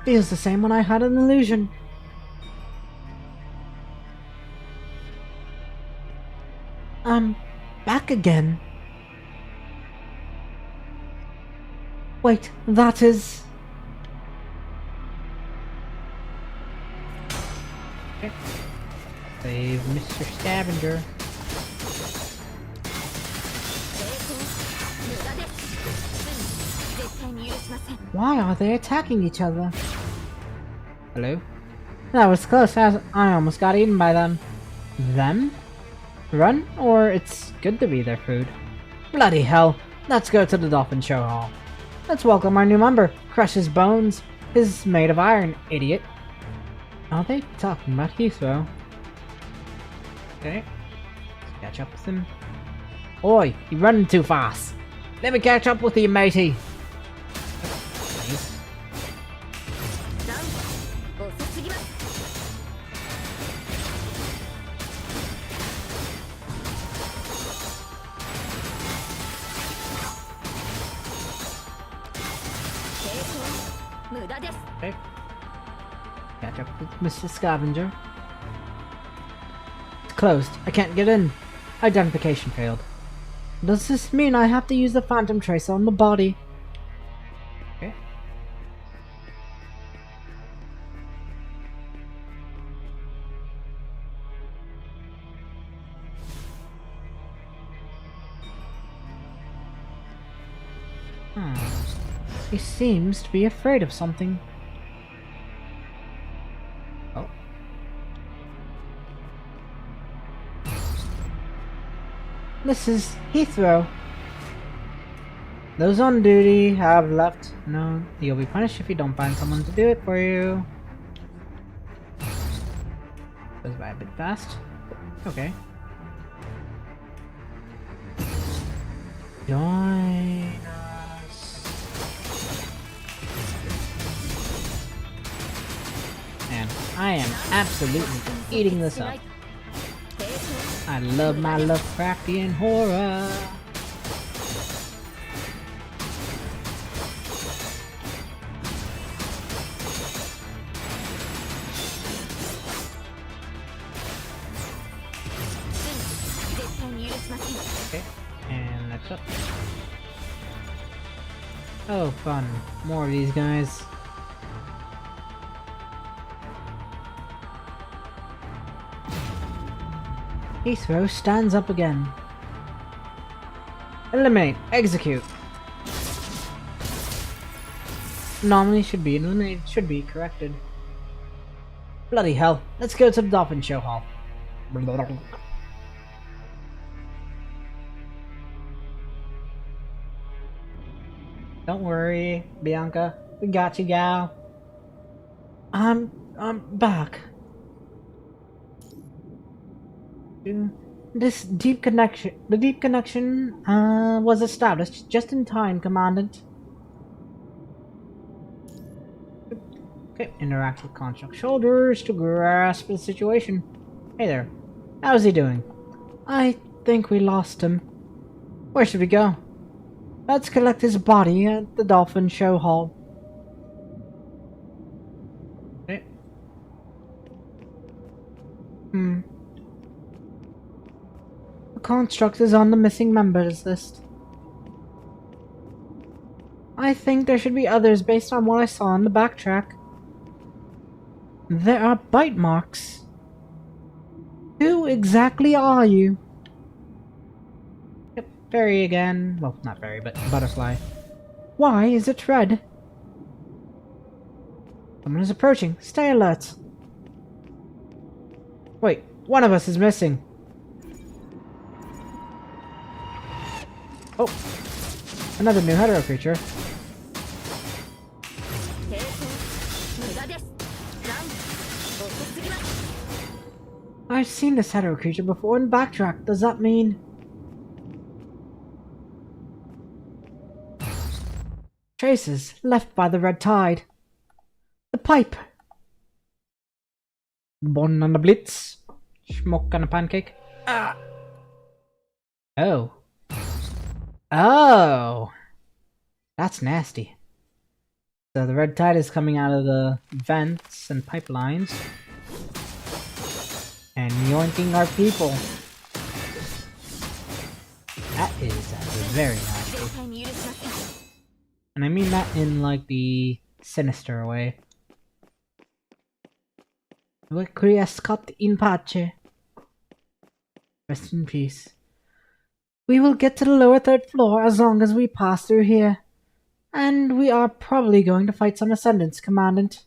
Feels the same when I had an illusion. I'm back again. Wait, that is... Okay. Save Mr. Scavenger. Why are they attacking each other? Hello? That was close, as I almost got eaten by them. Them? Run? Or it's good to be their food? Bloody hell! Let's go to the Dolphin Show Hall. Let's welcome our new member. Crush his bones. Is made of iron, idiot. Are they talking about Heathrow? Okay. Let's catch up with him. Oi, you're running too fast. Let me catch up with you, matey. Nice. Okay. Catch up with Mr. Scavenger. It's closed. I can't get in. Identification failed. Does this mean I have to use the Phantom Tracer on the body? Okay. He seems to be afraid of something. Oh. This is Heathrow. Those on duty have left. No, you'll be punished if you don't find someone to do it for you. Goes by a bit fast. Okay. Join us. And I am absolutely eating this up. I love my Lovecraftian horror. Okay, and next up. Oh, fun. More of these guys. Heathrow stands up again. Eliminate. Execute. Anomaly should be eliminated. Should be corrected. Bloody hell. Let's go to the Dolphin Show Hall. Don't worry, Bianca. We got you, gal. I'm back. The deep connection was established just in time, Commandant. Okay, interact with Construct Shoulders to grasp the situation. Hey there, how's he doing? I think we lost him. Where should we go? Let's collect his body at the Dolphin Show Hall. Okay. The construct is on the missing members list. I think there should be others based on what I saw on the backtrack. There are bite marks. Who exactly are you? Yep, fairy again. Well, not fairy, but butterfly. Why is it red? Someone is approaching. Stay alert. Wait, one of us is missing. Oh, another new hetero creature. I've seen this hetero creature before in backtrack. Does that mean... Traces left by the red tide. The pipe. Born on the blitz. Smoke on a pancake. Ah. Oh. Oh. That's nasty. So the red tide is coming out of the vents and pipelines and yoinking our people. That is very nasty. And I mean that in like the sinister way. Requiescat in pace. Rest in peace. We will get to the lower third floor as long as we pass through here. And we are probably going to fight some ascendants, Commandant.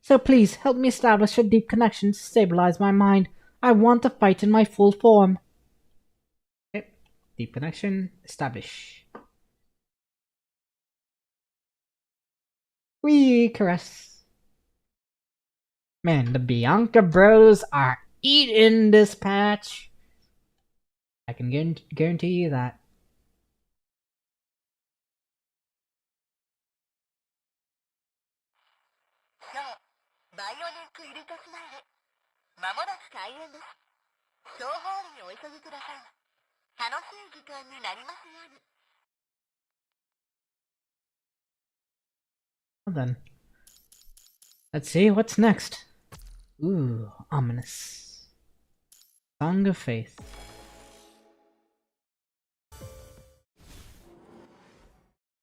So please, help me establish a deep connection to stabilize my mind. I want to fight in my full form. Okay. Deep connection, establish. Wee, caress. Man, the Bianca bros are eating this patch. I can guarantee you that. バイオリンクイルカスマイル。まもなく開演です。総ホールにお急ぎください。楽しい時間になりますように。Well then. Let's see, what's next? Ooh, ominous. Song of Faith.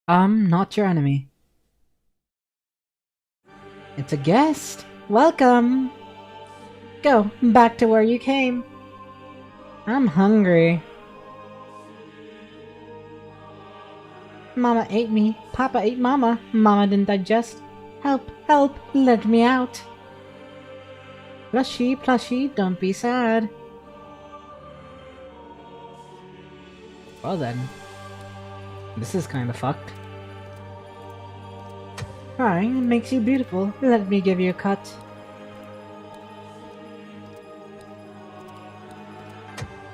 I'm not your enemy. It's a guest. Welcome. Go back to where you came. I'm hungry. Mama ate me. Papa ate Mama. Mama didn't digest. Help, help, let me out. Plushy, plushy, don't be sad. Well then. This is kinda fucked. Crying makes you beautiful. Let me give you a cut.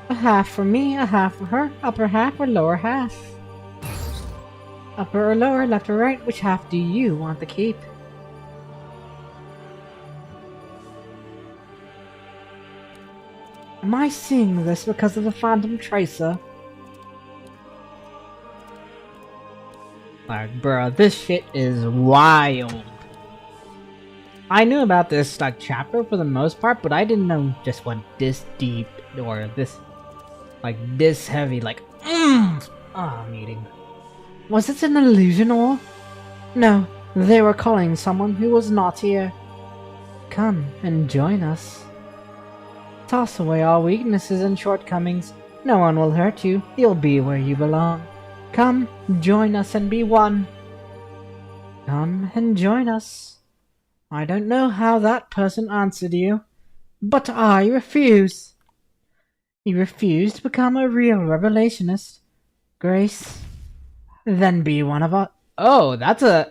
A half for me, a half for her. Upper half or lower half? Upper or lower, left or right, which half do you want to keep? Am I seeing this because of the Phantom Tracer? Like, bruh, this shit is wild. I knew about this, like, chapter for the most part, but I didn't know just went this deep, or this, like, this heavy, like, meeting. Was it an illusion or? No, they were calling someone who was not here. Come and join us. Toss away all weaknesses and shortcomings. No one will hurt you. You'll be where you belong. Come, join us and be one. Come and join us. I don't know how that person answered you, but I refuse. You refuse to become a real revelationist, Grace. Then be one of us. Oh, that's an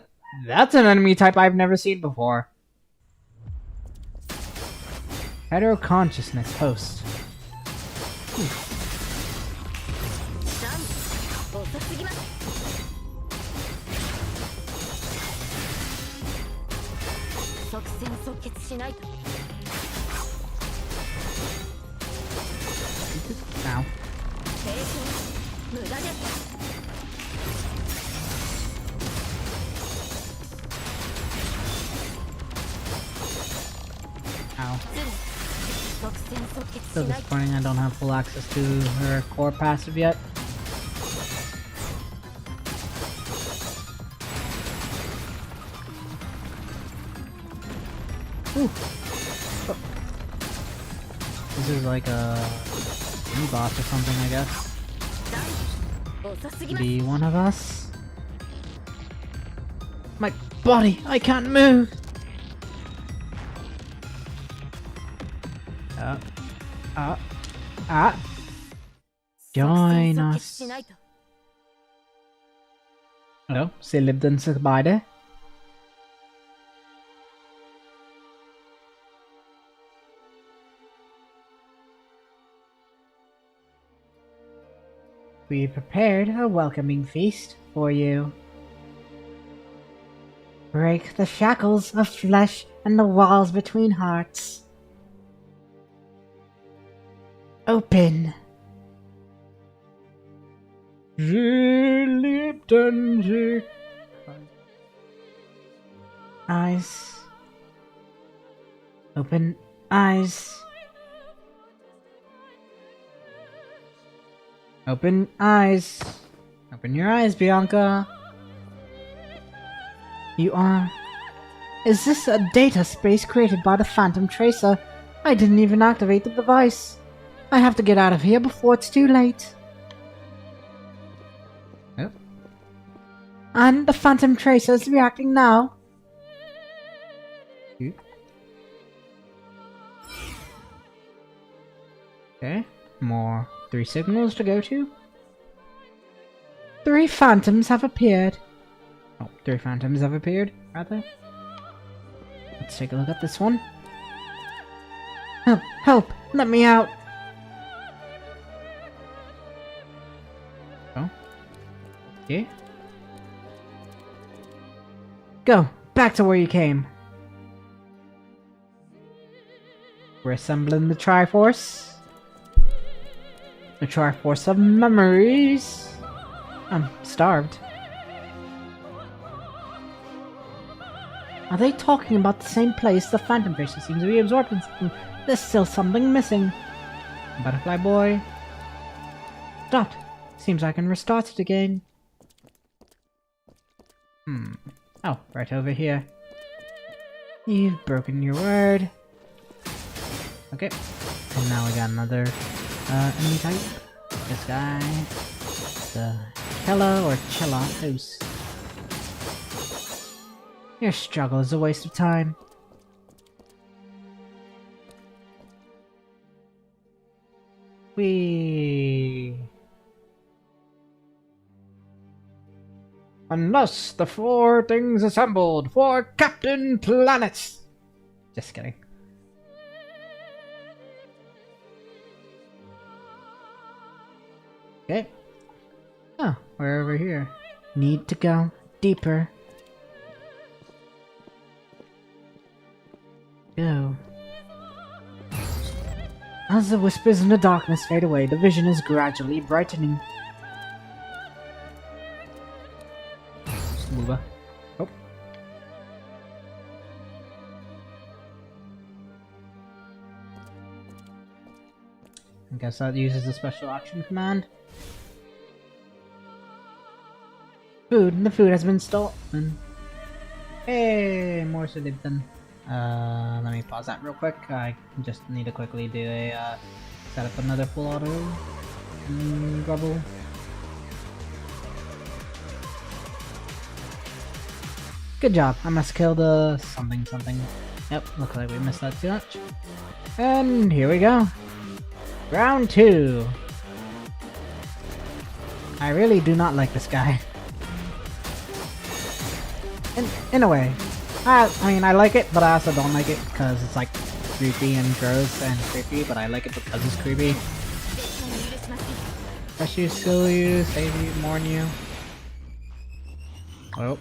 enemy type I've never seen before. Hetero consciousness host. Ooh. Ow. Ow. So disappointing I don't have full access to her core passive yet. Ooh. Oh. This is like a boss or something, I guess. Be one of us. My body, I can't move. Join us. Hello, Silibden Sabide. We prepared a welcoming feast for you. Break the shackles of flesh and the walls between hearts. Open. Eyes. Open eyes. Open eyes. Open your eyes, Bianca. You are... Is this a data space created by the Phantom Tracer? I didn't even activate the device. I have to get out of here before it's too late. Yep. And the Phantom Tracer is reacting now. Okay, more 3 signals to go to. 3 phantoms have appeared. Oh, 3 phantoms have appeared, rather. Let's take a look at this one. Help! Help! Let me out! Oh. Okay. Go! Back to where you came. We're assembling the Triforce. The Triforce of Memories. I'm starved. Are they talking about the same place? The Phantom Tracer seems to be absorbed in something. There's still something missing. Butterfly boy. Stopped. Seems I can restart it again. Oh, right over here. You've broken your word. Okay. And now we got another enemy type. This guy. The Chella or Chella House. Your struggle is a waste of time. Unless the 4 things assembled for Captain Planet. Just kidding. Okay. Oh, we're over here. Need to go deeper. Go. As the whispers in the darkness fade away, the vision is gradually brightening. Move. Oh. I guess that uses the special action command. Food. The food has been stolen. Hey, more so they've done. Let me pause that real quick. I just need to quickly do a set up another full auto bubble. Good job. I must kill the something. Yep, looks like we missed that too much. And here we go. Round 2. I really do not like this guy. In a way. I mean, I like it, but I also don't like it because it's like creepy and gross and creepy, but I like it because it's creepy. Rush you, skill you, save you, mourn you. Oh.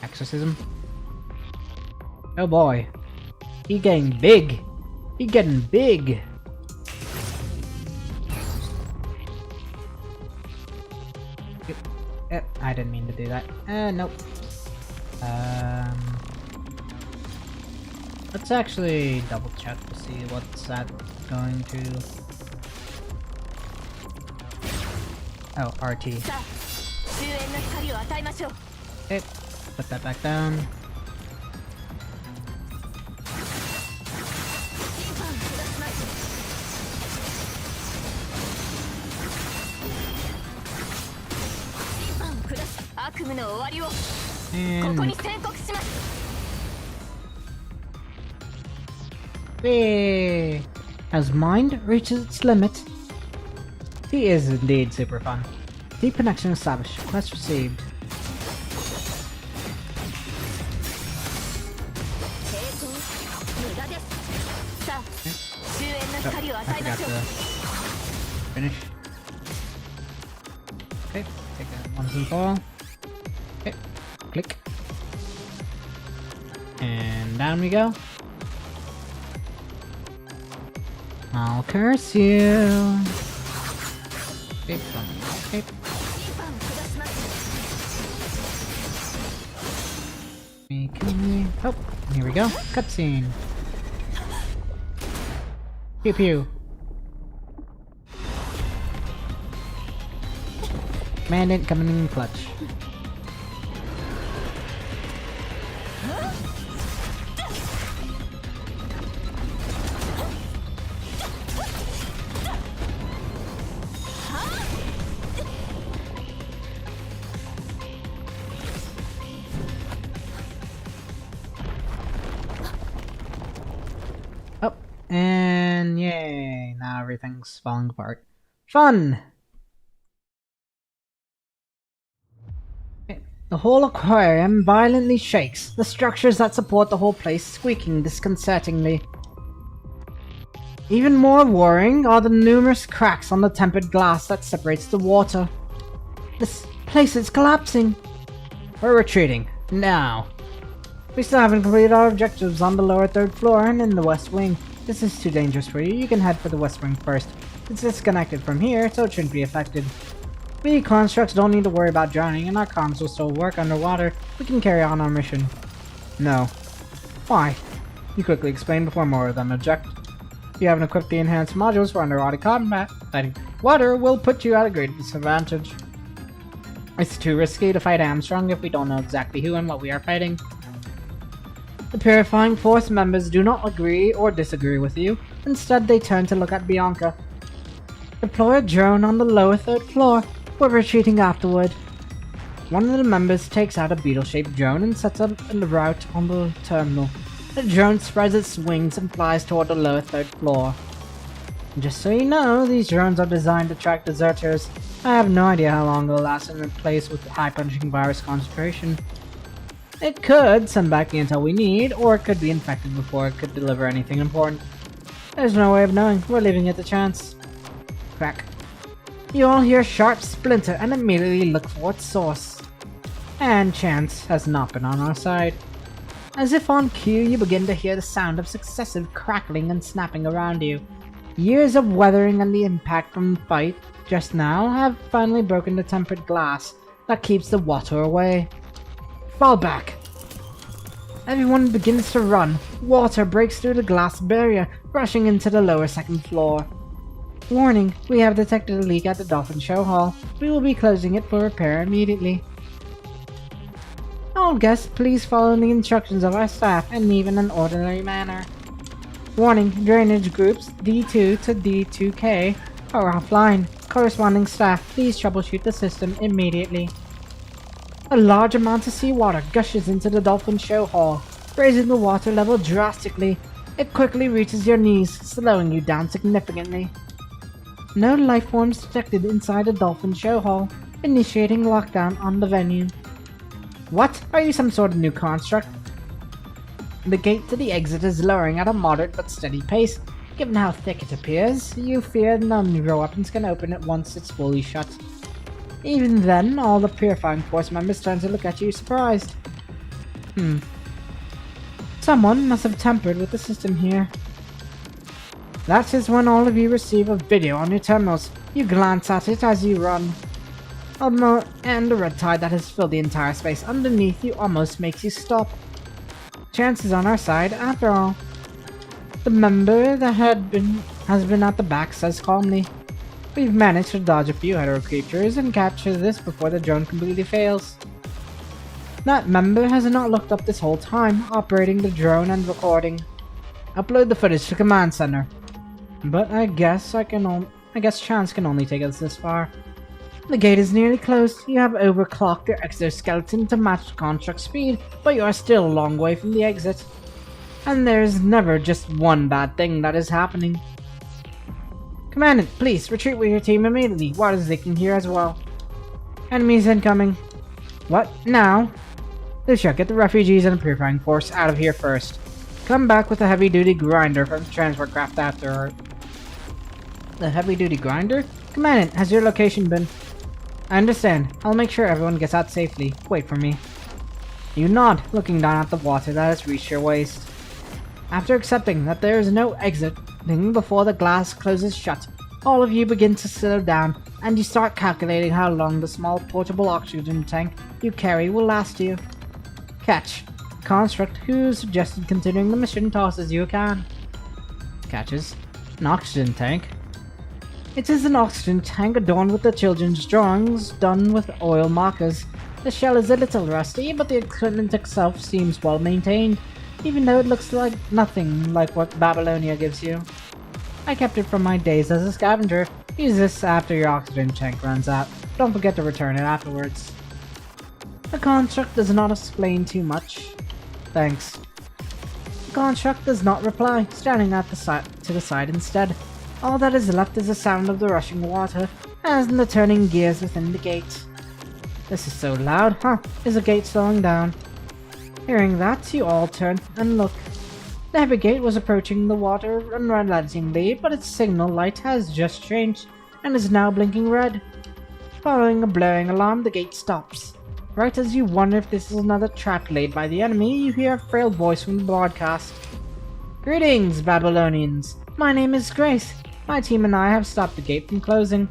Exorcism. Oh boy. He getting big. He getting big. Yep, I didn't mean to do that. Nope. Let's actually double check to see what's that going to. Oh, RT. Okay, put that back down. And hey. As mind reaches its limit, he is indeed super fun. Deep connection established. Quest received. Okay. Oh, I forgot to finish. Okay, take that once and for all. Okay, click. And down we go. I'll curse you. Escape from escape. Oh, here we go. Cutscene. Pew pew. Mandate coming in clutch. Oh, and yay, now everything's falling apart. Fun! The whole aquarium violently shakes, the structures that support the whole place squeaking disconcertingly. Even more worrying are the numerous cracks on the tempered glass that separates the water. This place is collapsing. We're retreating. Now. We still haven't completed our objectives on the lower third floor and in the west wing. This is too dangerous for you. You can head for the west wing first. It's disconnected from here, so it shouldn't be affected. We constructs don't need to worry about drowning, and our comms will still work underwater. We can carry on our mission. No. Why? You quickly explain before more of them object. If you haven't equipped the enhanced modules for underwater combat, fighting water will put you at a great disadvantage. It's too risky to fight Armstrong if we don't know exactly who and what we are fighting. The Purifying Force members do not agree or disagree with you. Instead, they turn to look at Bianca. Deploy a drone on the lower third floor. We're retreating afterward. One of the members takes out a beetle-shaped drone and sets up a route on the terminal. The drone spreads its wings and flies toward the lower third floor. Just so you know, these drones are designed to track deserters. I have no idea how long they'll last in a place with high punching virus concentration. It could send back the intel we need, or it could be infected before it could deliver anything important. There's no way of knowing. We're leaving it to chance. Crack. You all hear a sharp splinter and immediately look for its source. And chance has not been on our side. As if on cue, you begin to hear the sound of successive crackling and snapping around you. Years of weathering and the impact from the fight just now have finally broken the tempered glass that keeps the water away. Fall back. Everyone begins to run. Water breaks through the glass barrier, rushing into the lower second floor. Warning, we have detected a leak at the Dolphin Show Hall. We will be closing it for repair immediately. All guests, please follow the instructions of our staff and leave in an orderly manner. Warning, drainage groups D2 to D2K are offline. Corresponding staff, please troubleshoot the system immediately. A large amount of seawater gushes into the Dolphin Show Hall, raising the water level drastically. It quickly reaches your knees, slowing you down significantly. No life forms detected inside the Dolphin Show Hall, initiating lockdown on the venue. What? Are you some sort of new construct? The gate to the exit is lowering at a moderate but steady pace. Given how thick it appears, you fear none of your weapons can open it once it's fully shut. Even then, all the Purifying Force members turn to look at you surprised. Someone must have tampered with the system here. That is when all of you receive a video on your terminals. You glance at it as you run. And the red tide that has filled the entire space underneath you almost makes you stop. Chance is on our side, after all. The member that has been at the back says calmly, "We've managed to dodge a few hetero creatures and capture this before the drone completely fails." That member has not looked up this whole time, operating the drone and recording. Upload the footage to Command Center. But I guess chance can only take us this far. The gate is nearly closed. You have overclocked your exoskeleton to match the construct speed, but you are still a long way from the exit. And there's never just one bad thing that is happening. Commandant, please retreat with your team immediately. Water's leaking here as well. Enemies incoming. What? Now? Lucia, get the refugees and the Purifying Force out of here first. Come back with a heavy-duty grinder from the transport craft after. The heavy-duty grinder? Commandant, has your location been? I understand. I'll make sure everyone gets out safely. Wait for me. You nod, looking down at the water that has reached your waist. After accepting that there is no exiting before the glass closes shut, all of you begin to slow down, and you start calculating how long the small portable oxygen tank you carry will last you. Catch. Construct, who suggested continuing the mission, tosses you a can. Catches. An oxygen tank. It is an oxygen tank adorned with the children's drawings done with oil markers. The shell is a little rusty, but the equipment itself seems well maintained, even though it looks like nothing like what Babylonia gives you. I kept it from my days as a scavenger. Use this after your oxygen tank runs out. Don't forget to return it afterwards. The construct does not explain too much. Thanks. The construct does not reply, standing at to the side instead. All that is left is the sound of the rushing water, as in the turning gears within the gate. This is so loud, huh? Is the gate slowing down? Hearing that, you all turn and look. The heavy gate was approaching the water unrelentingly, but its signal light has just changed, and is now blinking red. Following a blaring alarm, the gate stops. Right as you wonder if this is another trap laid by the enemy, you hear a frail voice from the broadcast. Greetings, Babylonians. My name is Grace. My team and I have stopped the gate from closing.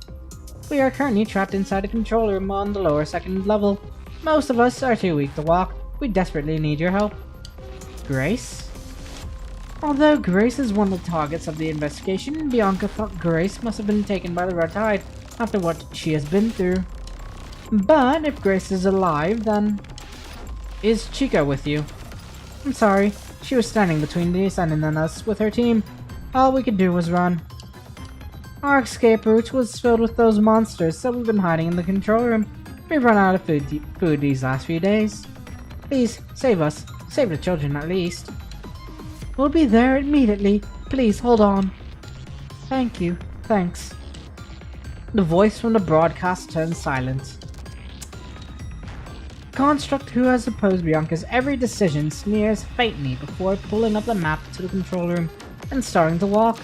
We are currently trapped inside a control room on the lower second level. Most of us are too weak to walk. We desperately need your help. Grace? Although Grace is one of the targets of the investigation, Bianca thought Grace must have been taken by the red tide after what she has been through. But if Grace is alive, then... Is Chica with you? I'm sorry, she was standing between the Ascendant and us with her team. All we could do was run. Our escape route was filled with those monsters, so we've been hiding in the control room. We've run out of food these last few days. Please, save us. Save the children at least. We'll be there immediately. Please, hold on. Thank you. Thanks. The voice from the broadcast turns silent. Construct, who has opposed Bianca's every decision, sneers faintly before pulling up the map to the control room and starting to walk.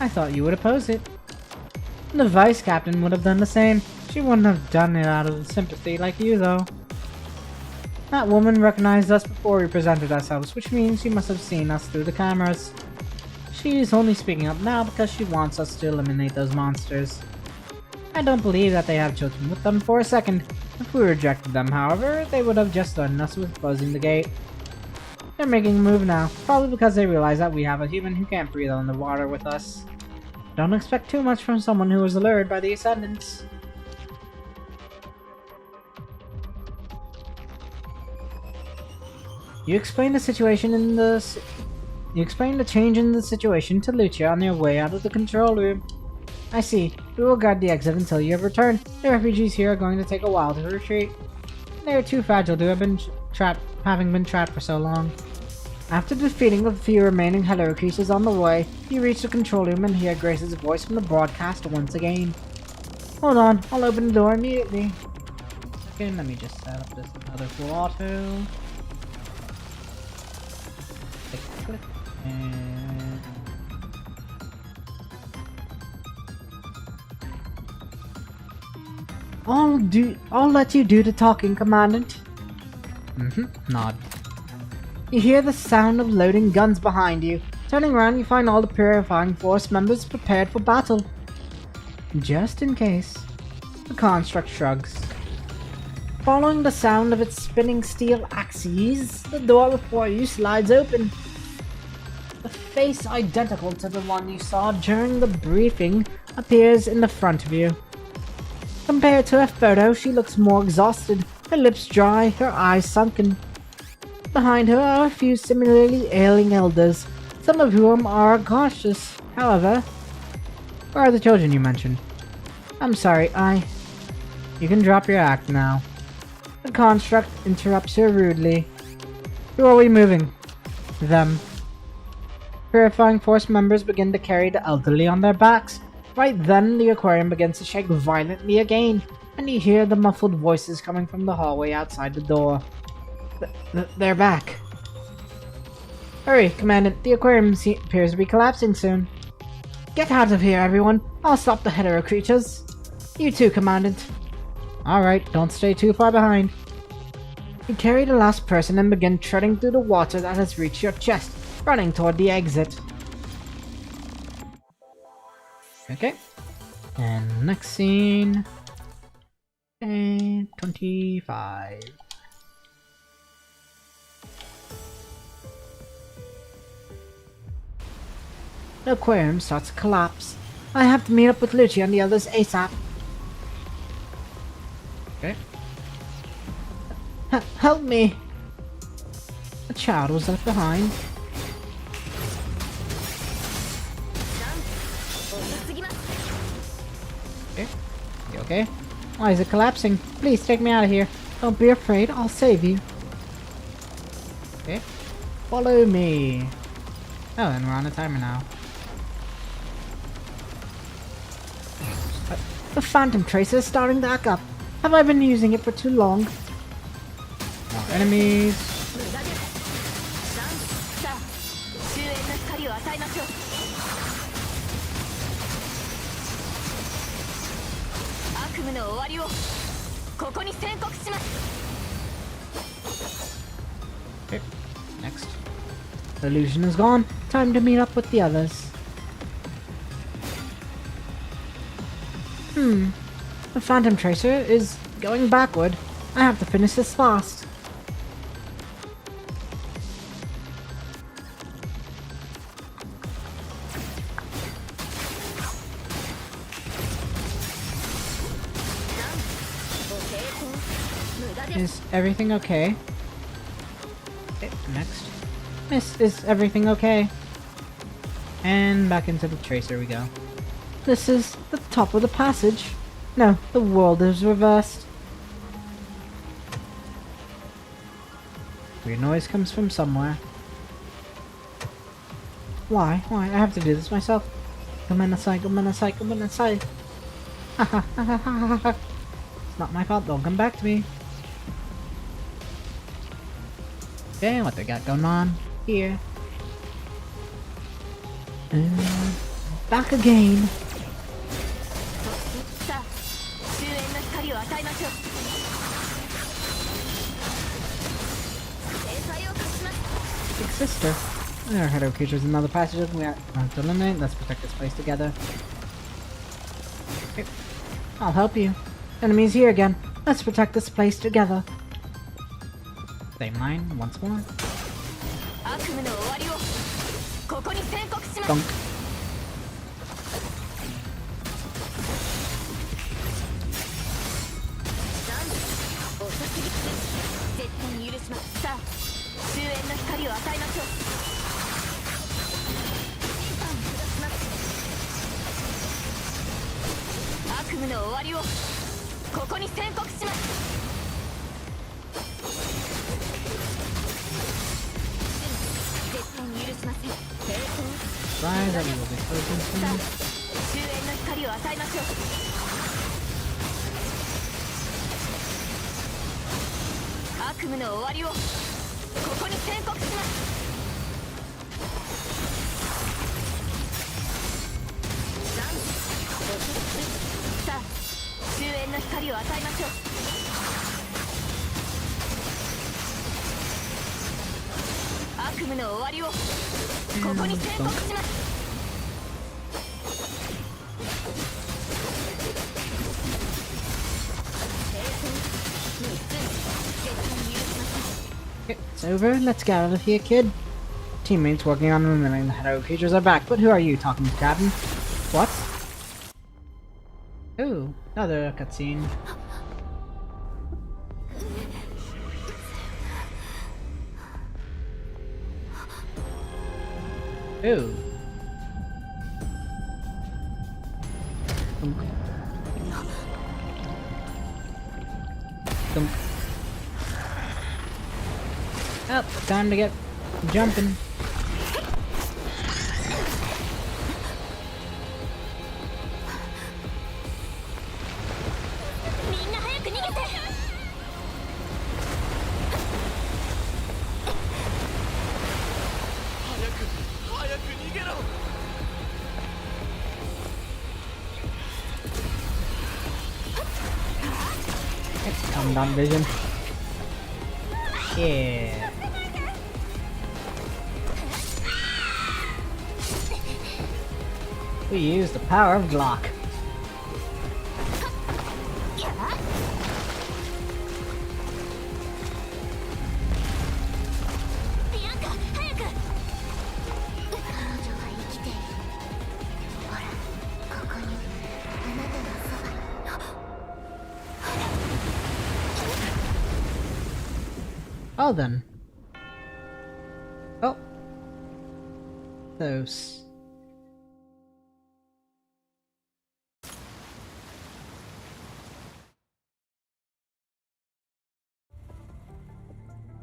I thought you would oppose it. The vice captain would have done the same. She wouldn't have done it out of sympathy like you, though. That woman recognized us before we presented ourselves, which means she must have seen us through the cameras. She's only speaking up now because she wants us to eliminate those monsters. I don't believe that they have children with them for a second. If we rejected them, however, they would have just done us with closing the gate. They're making a move now, probably because they realize that we have a human who can't breathe on the water with us. Don't expect too much from someone who was lured by the Ascendants. You explained the change in the situation to Lucia on your way out of the control room. I see. We will guard the exit until you have returned. The refugees here are going to take a while to retreat. They are too fragile to have been having been trapped for so long. After defeating the few remaining Hello creatures on the way, you reach the control room and hear Grace's voice from the broadcast once again. Hold on, I'll open the door immediately. Okay, let me just set up this other full auto. Click, and... I'll let you do the talking, Commandant. Nod. You hear the sound of loading guns behind you. Turning around, you find all the Purifying Force members prepared for battle. Just in case. The construct shrugs. Following the sound of its spinning steel axes, the door before you slides open. A face identical to the one you saw during the briefing appears in the front of you. Compared to her photo, she looks more exhausted, her lips dry, her eyes sunken. Behind her are a few similarly ailing elders, some of whom are cautious. However, where are the children you mentioned? I'm sorry, You can drop your act now. The construct interrupts her rudely. Who are we moving? Them. Purifying Force members begin to carry the elderly on their backs. Right then, the aquarium begins to shake violently again, and you hear the muffled voices coming from the hallway outside the door. They're back. Hurry, Commandant, the aquarium appears to be collapsing soon. Get out of here, everyone. I'll stop the hetero creatures. You too, Commandant. Alright, don't stay too far behind. You carry the last person and begin treading through the water that has reached your chest, running toward the exit. Okay. And next scene. And 25. The aquarium starts to collapse. I have to meet up with Lucci and the others ASAP. Okay. Help me! A child was left behind. Okay. You okay? Why is it collapsing? Please take me out of here. Don't be afraid, I'll save you. Okay. Follow me. Oh, and we're on a timer now. The Phantom Tracer is starting back up. Have I been using it for too long? More enemies. Okay, next. The illusion is gone. Time to meet up with the others. The Phantom Tracer is going backward. I have to finish this fast. Is everything okay? Okay, next. Miss, is everything okay? And back into the tracer we go. This is the top of the passage. No, the world is reversed. Weird noise comes from somewhere. Why? Why? I have to do this myself. Come inside, come inside, come inside. It's not my fault, don't come back to me. Okay, what they got going on here? Back again. Big sister. There are Hero creatures in other passages we have to eliminate. Let's protect this place together. Okay. I'll help you. Enemies here again. Let's protect this place together. Same line once more. Gunk. Rise, that we will be closing soon. Okay, it's over. Let's get out of here, kid. Teammates working on eliminating the Hero creatures are back, but who are you talking to, Captain? What? Ooh, another cutscene. Ooh. Dunk. Dunk. Up, time to get jumping. Calm down, Vision. Yeah. We use the power of Glock. Oh then. Oh. Those.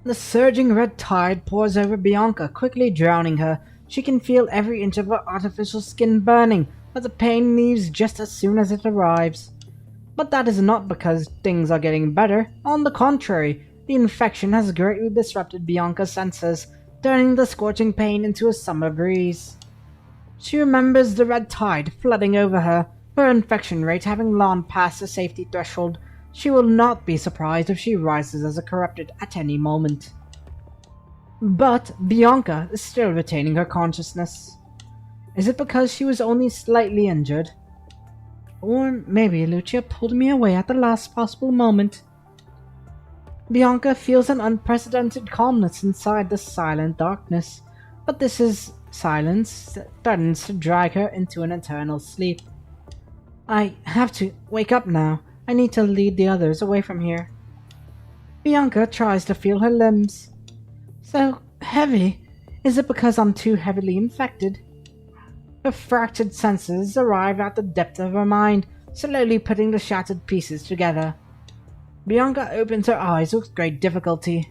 The surging red tide pours over Bianca, quickly drowning her. She can feel every inch of her artificial skin burning, but the pain leaves just as soon as it arrives. But that is not because things are getting better. On the contrary, the infection has greatly disrupted Bianca's senses, turning the scorching pain into a summer breeze. She remembers the red tide flooding over her, her infection rate having long passed the safety threshold. She will not be surprised if she rises as a corrupted at any moment. But Bianca is still retaining her consciousness. Is it because she was only slightly injured? Or maybe Lucia pulled me away at the last possible moment. Bianca feels an unprecedented calmness inside the silent darkness, but this is silence that threatens to drag her into an eternal sleep. I have to wake up now. I need to lead the others away from here. Bianca tries to feel her limbs. So heavy. Is it because I'm too heavily infected? Her fractured senses arrive at the depth of her mind, slowly putting the shattered pieces together. Bianca opens her eyes with great difficulty.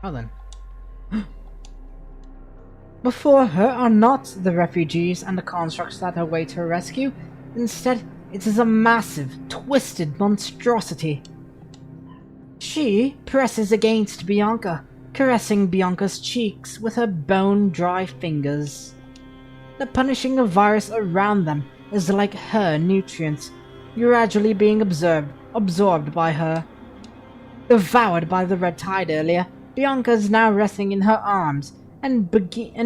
Oh then. Before her are not the refugees and the constructs that await her rescue. Instead, it is a massive, twisted monstrosity. She presses against Bianca, caressing Bianca's cheeks with her bone-dry fingers. The punishing virus around them is like her nutrients, gradually being absorbed by her. Devoured by the red tide earlier, Bianca is now resting in her arms and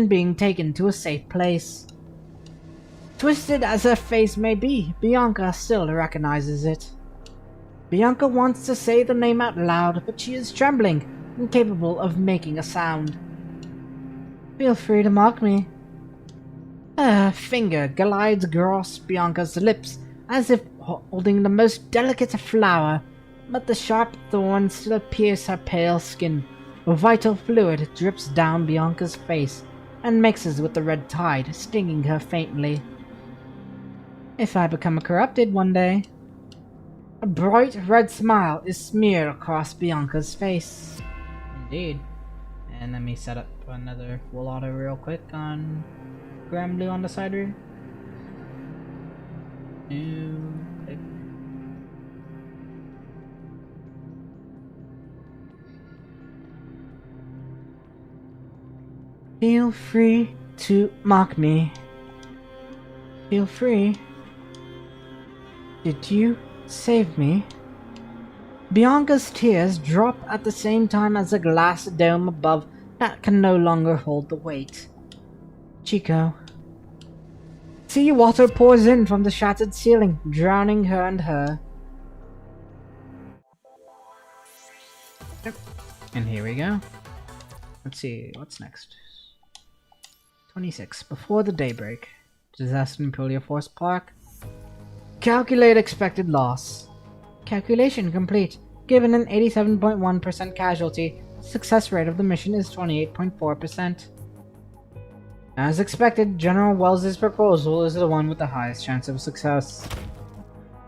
being taken to a safe place. Twisted as her face may be, Bianca still recognizes it. Bianca wants to say the name out loud, but she is trembling, incapable of making a sound. Feel free to mock me. Her finger glides across Bianca's lips, as if holding the most delicate flower, but the sharp thorns still pierce her pale skin. Vital fluid drips down Bianca's face and mixes with the red tide, stinging her faintly. If I become corrupted one day... A bright red smile is smeared across Bianca's face. Indeed. And let me set up another full auto real quick on Grand Blue on the side rear. New click. Feel free to mock me. Feel free. Did you save me? Bianca's tears drop at the same time as the glass dome above that can no longer hold the weight. Chico. Sea water pours in from the shattered ceiling, drowning her and her. Yep. And here we go. Let's see, what's next? 26. Before the daybreak. Disaster in Pulia Force Park. Calculate expected loss. Calculation complete. Given an 87.1% casualty, the success rate of the mission is 28.4%. As expected, General Wells' proposal is the one with the highest chance of success.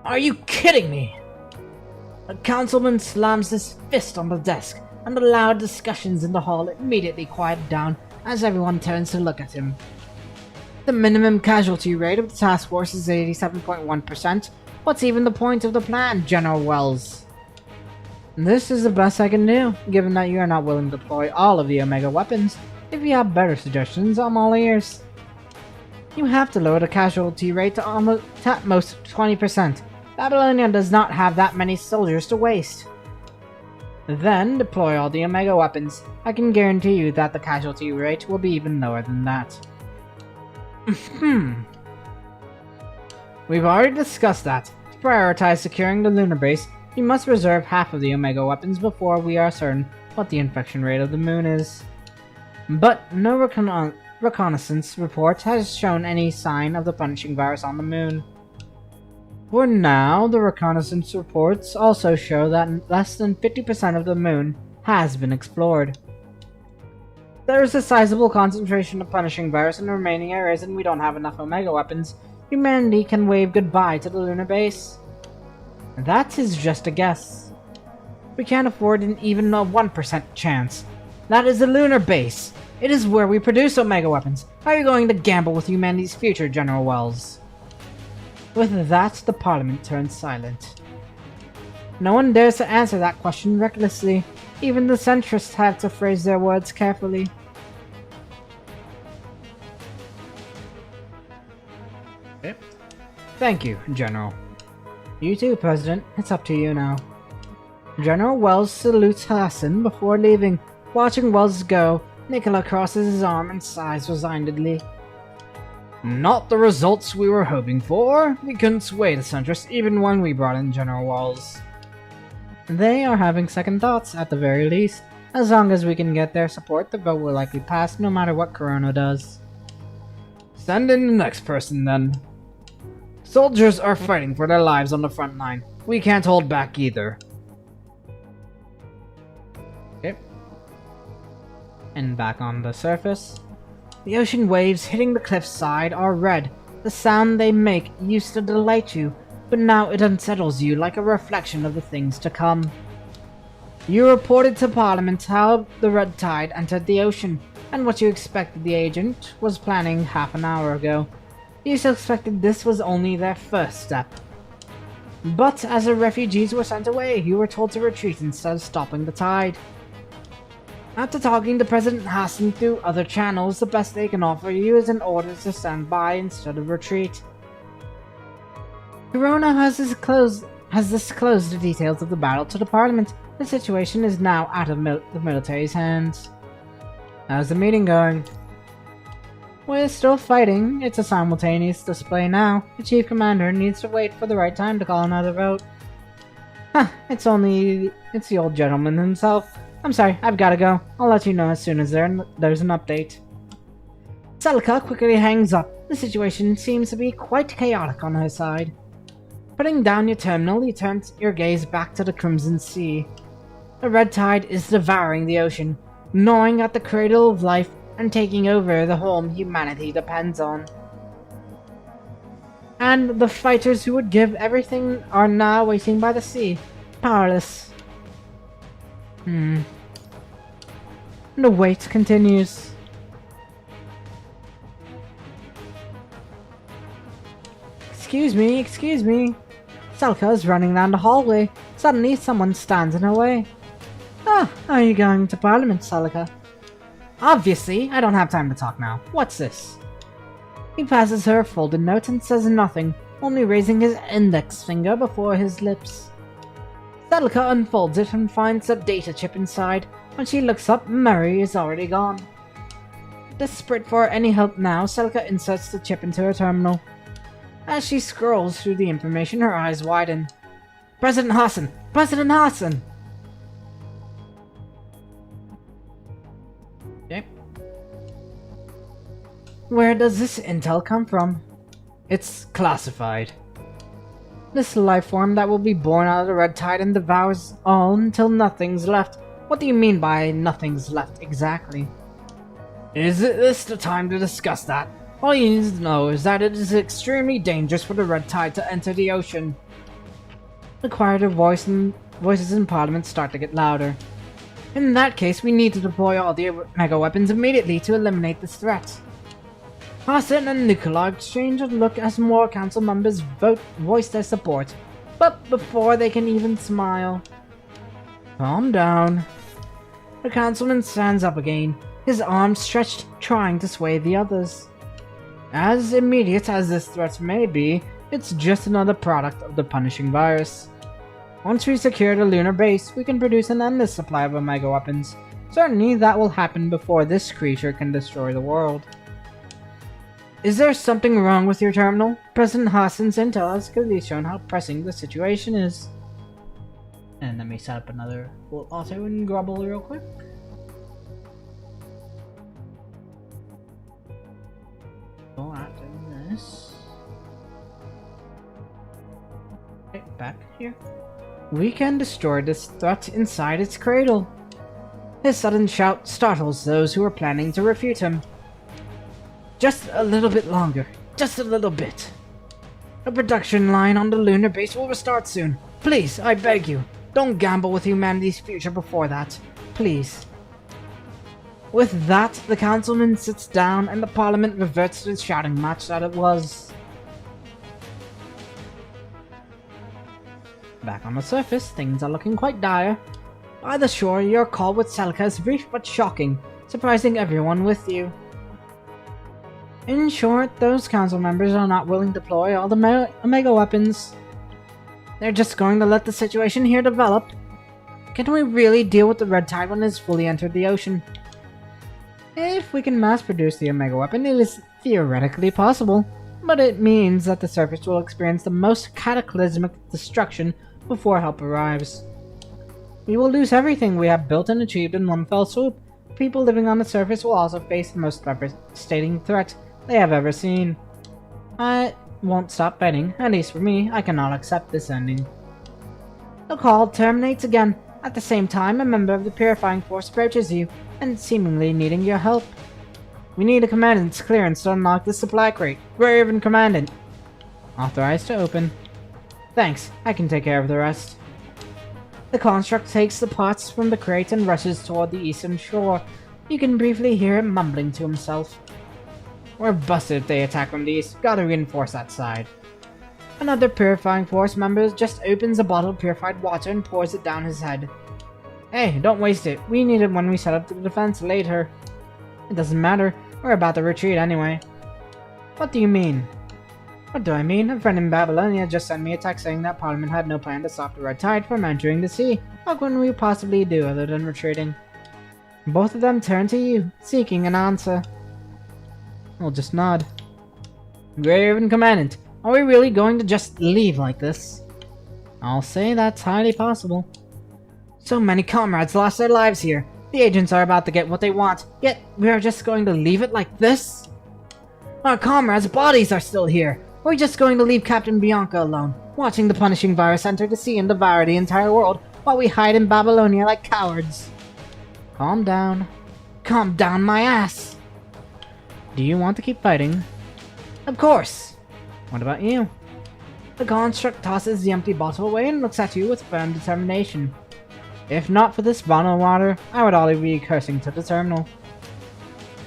Are you kidding me? A councilman slams his fist on the desk, and the loud discussions in the hall immediately quiet down as everyone turns to look at him. The minimum casualty rate of the task force is 87.1%. What's even the point of the plan, General Wells? This is the best I can do, given that you are not willing to deploy all of the Omega weapons. If you have better suggestions, I'm all ears. You have to lower the casualty rate to at most 20%. Babylonia does not have that many soldiers to waste. Then deploy all the Omega weapons. I can guarantee you that the casualty rate will be even lower than that. We've already discussed that. To prioritize securing the lunar base, we must reserve half of the Omega weapons before we are certain what the infection rate of the moon is. But no reconnaissance report has shown any sign of the punishing virus on the moon. For now, the reconnaissance reports also show that less than 50% of the moon has been explored. There is a sizable concentration of punishing virus in the remaining areas and we don't have enough Omega weapons. Humanity can wave goodbye to the lunar base. That is just a guess. We can't afford even a 1% chance. That is the lunar base. It is where we produce Omega weapons. How are you going to gamble with humanity's future, General Wells? With that, the Parliament turns silent. No one dares to answer that question recklessly. Even the centrists have to phrase their words carefully. Yep. Thank you, General. You too, President. It's up to you now. General Wells salutes Hassan before leaving. Watching Wells go, Nicola crosses his arm and sighs resignedly. Not the results we were hoping for. We couldn't sway the centrists even when we brought in General Wells. They are having second thoughts, at the very least. As long as we can get their support, the vote will likely pass no matter what Corona does. Send in the next person, then. Soldiers are fighting for their lives on the front line. We can't hold back either. Okay. And back on the surface. The ocean waves hitting the cliffside are red. The sound they make used to delight you, but now it unsettles you like a reflection of the things to come. You reported to Parliament how the red tide entered the ocean, and what you expected the agent was planning half an hour ago. You suspected this was only their first step. But as the refugees were sent away, you were told to retreat instead of stopping the tide. After talking to President Hassan through other channels, the best they can offer you is an order to stand by instead of retreat. Corona has disclosed the details of the battle to the Parliament. The situation is now out of the military's hands. How's the meeting going? We're still fighting. It's a simultaneous display now. The Chief Commander needs to wait for the right time to call another vote. It's the old gentleman himself. I'm sorry, I've gotta go. I'll let you know as soon as there's an update. Celica quickly hangs up. The situation seems to be quite chaotic on her side. Putting down your terminal, you turn your gaze back to the Crimson Sea. The red tide is devouring the ocean, gnawing at the cradle of life and taking over the home humanity depends on. And the fighters who would give everything are now waiting by the sea, powerless. The wait continues. Excuse me. Celica is running down the hallway. Suddenly, someone stands in her way. Are you going to Parliament, Celica? Obviously, I don't have time to talk now. What's this? He passes her a folded note and says nothing, only raising his index finger before his lips. Celica unfolds it and finds a data chip inside. When she looks up, Murray is already gone. Desperate for any help now, Celica inserts the chip into her terminal. As she scrolls through the information, her eyes widen. President Hassan! President Hassan! Okay. Where does this intel come from? It's classified. This life form that will be born out of the red tide and devours all until nothing's left. What do you mean by nothing's left exactly? Is this the time to discuss that? All you need to know is that it is extremely dangerous for the red tide to enter the ocean. The quieter voices in Parliament start to get louder. In that case, we need to deploy all the mega weapons immediately to eliminate this threat. Hassan and Nicola exchange a look as more council members voice their support, but before they can even smile. Calm down. The councilman stands up again, his arms stretched, trying to sway the others. As immediate as this threat may be, It's just another product of the punishing virus. Once we secure the lunar base, we can produce an endless supply of Omega weapons. Certainly that will happen before this creature can destroy the world. Is there something wrong with your terminal? President Hassan's intel has clearly shown how pressing the situation is. And let me set up another auto and grubble real quick. Go after this. Okay, back here. We can destroy this threat inside its cradle. His sudden shout startles those who are planning to refute him. Just a little bit longer. Just a little bit. The production line on the lunar base will restart soon. Please, I beg you, don't gamble with humanity's future before that. Please. With that, the councilman sits down and the parliament reverts to the shouting match that it was. Back on the surface, things are looking quite dire. By the shore, your call with Celica is brief but shocking, surprising everyone with you. In short, those council members are not willing to deploy all the Omega weapons. They're just going to let the situation here develop. Can we really deal with the red tide when it's fully entered the ocean? If we can mass produce the Omega weapon, it is theoretically possible, but it means that the surface will experience the most cataclysmic destruction before help arrives. We will lose everything we have built and achieved in one fell swoop. People living on the surface will also face the most devastating threat they have ever seen. I won't stop betting, at least for me. I cannot accept this ending. The call terminates again. At the same time, a member of the Purifying Force approaches you, and seemingly needing your help. We need a Commandant's clearance to unlock the supply crate. Raven Commandant. Authorized to open. Thanks, I can take care of the rest. The construct takes the parts from the crate and rushes toward the eastern shore. You can briefly hear him mumbling to himself. We're busted if they attack from the east. Gotta reinforce that side. Another Purifying Force member just opens a bottle of purified water and pours it down his head. Hey, don't waste it. We need it when we set up the defense later. It doesn't matter. We're about to retreat anyway. What do you mean? What do I mean? A friend in Babylonia just sent me a text saying that Parliament had no plan to stop the red tide from entering the sea. What can we possibly do other than retreating? Both of them turn to you, seeking an answer. I'll just nod. Raven Commandant, are we really going to just leave like this? I'll say that's highly possible. So many comrades lost their lives here. The agents are about to get what they want, yet we are just going to leave it like this? Our comrades' bodies are still here. We're just going to leave Captain Bianca alone, watching the punishing virus enter the sea and devour the entire world, while we hide in Babylonia like cowards. Calm down. Calm down my ass! Do you want to keep fighting? Of course! What about you? The construct tosses the empty bottle away and looks at you with firm determination. If not for this bottle of water, I would already be cursing to the terminal.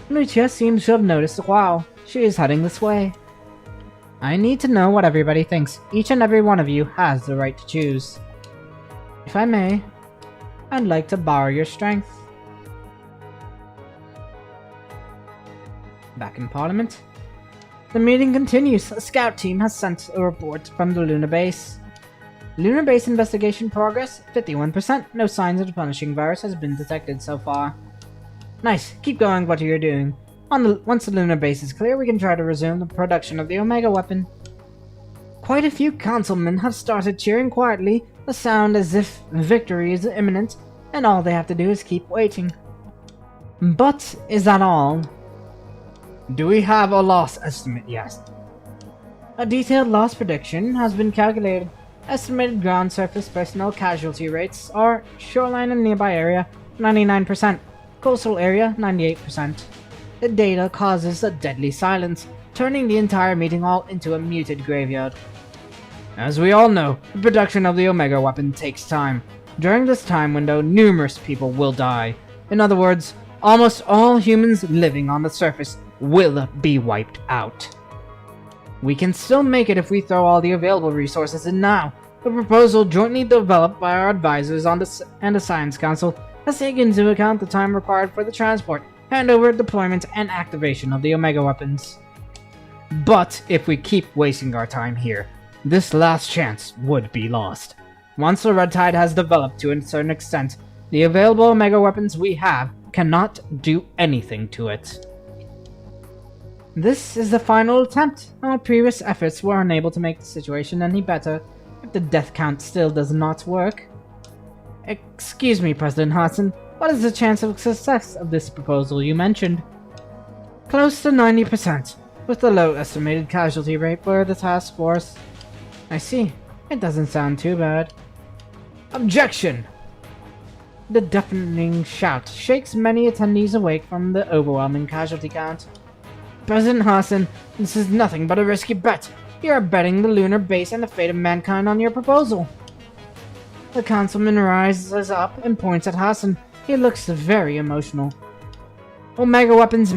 Lucia seems to have noticed a while. She is heading this way. I need to know what everybody thinks. Each and every one of you has the right to choose. If I may, I'd like to borrow your strength. Back in Parliament. The meeting continues. A scout team has sent a report from the lunar base. Lunar base investigation progress, 51%. No signs of the punishing virus has been detected so far. Nice. Keep going what you're doing. Once the lunar base is clear, we can try to resume the production of the Omega weapon. Quite a few councilmen have started cheering quietly, the sound as if victory is imminent, and all they have to do is keep waiting. But is that all? Do we have a loss estimate yet? A detailed loss prediction has been calculated. Estimated ground surface personnel casualty rates are shoreline and nearby area 99%, coastal area 98%. The data causes a deadly silence, turning the entire meeting hall into a muted graveyard. As we all know, the production of the Omega weapon takes time. During this time window, numerous people will die. In other words, almost all humans living on the surface will be wiped out. We can still make it if we throw all the available resources in now. The proposal jointly developed by our advisors and the Science Council has taken into account the time required for the transport, handover, deployment, and activation of the Omega weapons. But if we keep wasting our time here, this last chance would be lost. Once the red tide has developed to a certain extent, the available Omega weapons we have cannot do anything to it. This is the final attempt. Our previous efforts were unable to make the situation any better. If the death count still does not work... Excuse me, President Hudson. What is the chance of success of this proposal you mentioned? Close to 90%, with a low estimated casualty rate for the task force. I see. It doesn't sound too bad. Objection! The deafening shout shakes many attendees awake from the overwhelming casualty count. President Hassan, this is nothing but a risky bet. You are betting the lunar base and the fate of mankind on your proposal. The councilman rises up and points at Hassan. He looks very emotional. Omega Weapons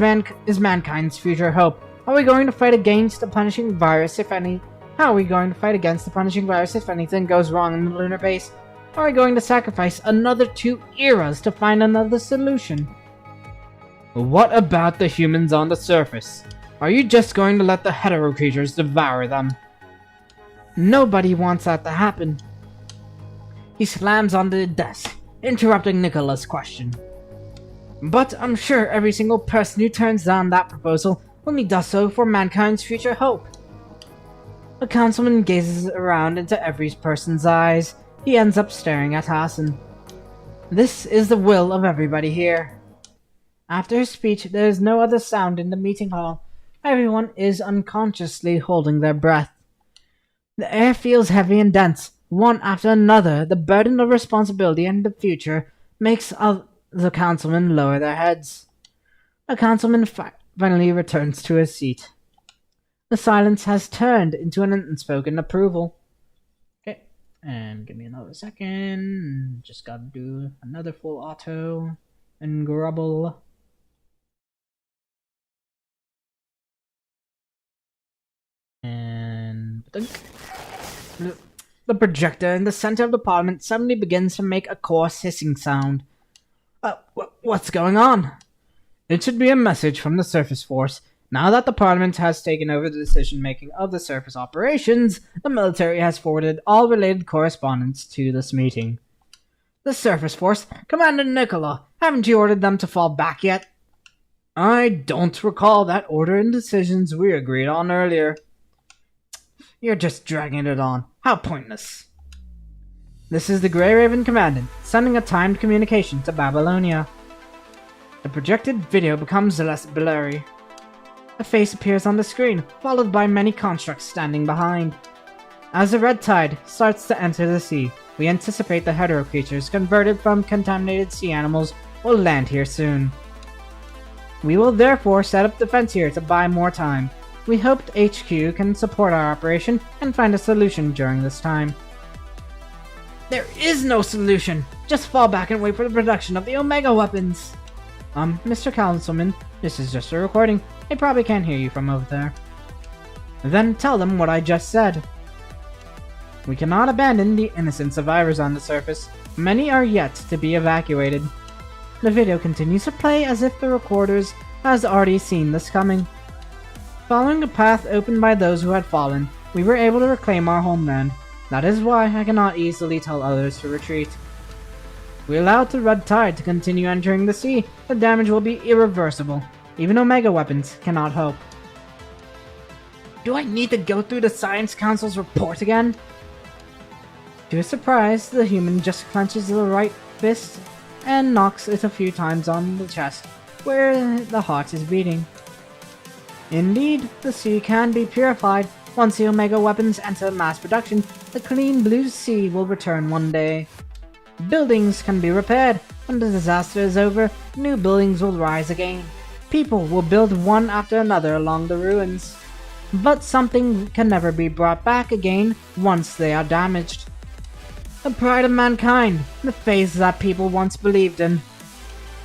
is mankind's future hope. Are we going to fight against the punishing virus, if any? How are we going to fight against the punishing virus if anything goes wrong in the lunar base? Are we going to sacrifice another 2 eras to find another solution? What about the humans on the surface? Are you just going to let the hetero creatures devour them? Nobody wants that to happen. He slams onto the desk, interrupting Nicola's question. But I'm sure every single person who turns down that proposal only does so for mankind's future hope. The councilman gazes around into every person's eyes. He ends up staring at Hassan. This is the will of everybody here. After his speech, there is no other sound in the meeting hall. Everyone is unconsciously holding their breath. The air feels heavy and dense. One after another, the burden of responsibility and the future makes the councilmen lower their heads. The councilman finally returns to his seat. The silence has turned into an unspoken approval. Okay, and give me another second. Just gotta do another full auto and grubble. And the projector in the center of the parliament suddenly begins to make a coarse hissing sound. What's going on? It should be a message from the Surface Force. Now that the Parliament has taken over the decision-making of the surface operations, the military has forwarded all related correspondence to this meeting. The Surface Force, Commander Nicola, haven't you ordered them to fall back yet? I don't recall that order and decisions we agreed on earlier. You're just dragging it on. How pointless. This is the Grey Raven Commandant, sending a timed communication to Babylonia. The projected video becomes less blurry. A face appears on the screen, followed by many constructs standing behind. As the red tide starts to enter the sea, we anticipate the hetero creatures converted from contaminated sea animals will land here soon. We will therefore set up defense here to buy more time. We hoped HQ can support our operation and find a solution during this time. There is no solution! Just fall back and wait for the production of the Omega weapons! Mr. Councilman, this is just a recording. They probably can't hear you from over there. Then tell them what I just said. We cannot abandon the innocent survivors on the surface. Many are yet to be evacuated. The video continues to play as if the recorders has already seen this coming. Following a path opened by those who had fallen, we were able to reclaim our homeland. That is why I cannot easily tell others to retreat. We allowed the red tide to continue entering the sea, the damage will be irreversible. Even Omega weapons cannot hope. Do I need to go through the Science Council's report again? To his surprise, the human just clenches the right fist and knocks it a few times on the chest, where the heart is beating. Indeed, the sea can be purified. Once the Omega weapons enter mass production, the clean blue sea will return one day. Buildings can be repaired. When the disaster is over, new buildings will rise again. People will build one after another along the ruins. But something can never be brought back again once they are damaged. The pride of mankind, the faith that people once believed in.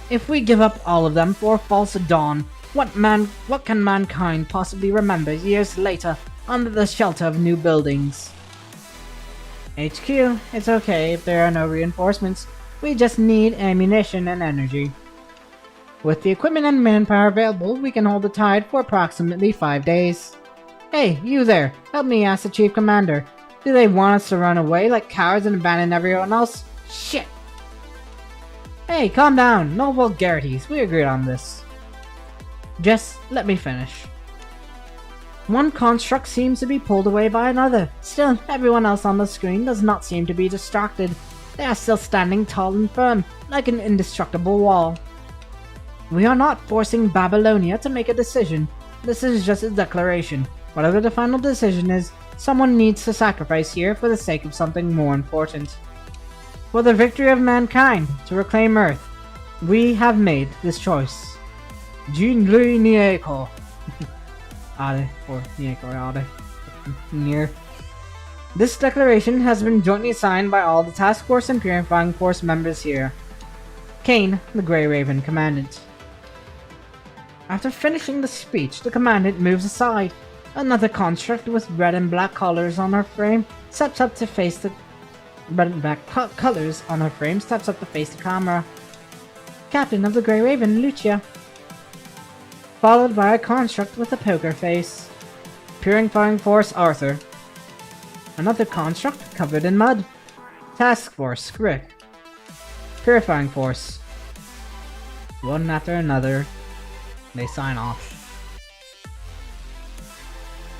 If we give up all of them for a false dawn, what can mankind possibly remember years later under the shelter of new buildings? HQ, it's okay if there are no reinforcements. We just need ammunition and energy. With the equipment and manpower available, we can hold the tide for approximately 5 days. Hey, you there! Help me ask the Chief Commander. Do they want us to run away like cowards and abandon everyone else? Shit! Hey, calm down! No vulgarities. We agreed on this. Just let me finish. One construct seems to be pulled away by another. Still, everyone else on the screen does not seem to be distracted. They are still standing tall and firm, like an indestructible wall. We are not forcing Babylonia to make a decision. This is just a declaration. Whatever the final decision is, someone needs to sacrifice here for the sake of something more important. For the victory of mankind, to reclaim Earth, we have made this choice. Jinli Nieko. Ade, or Nieko Ade. Near. This declaration has been jointly signed by all the Task Force and Purifying Force members here. Kane, the Grey Raven Commandant. After finishing the speech, the Commandant moves aside. Another construct with red and black colors on her frame steps up to face the camera. Captain of the Grey Raven, Lucia. Followed by a construct with a poker face. Purifying Force, Arthur. Another construct covered in mud. Task Force, Rick. Purifying Force. One after another, they sign off.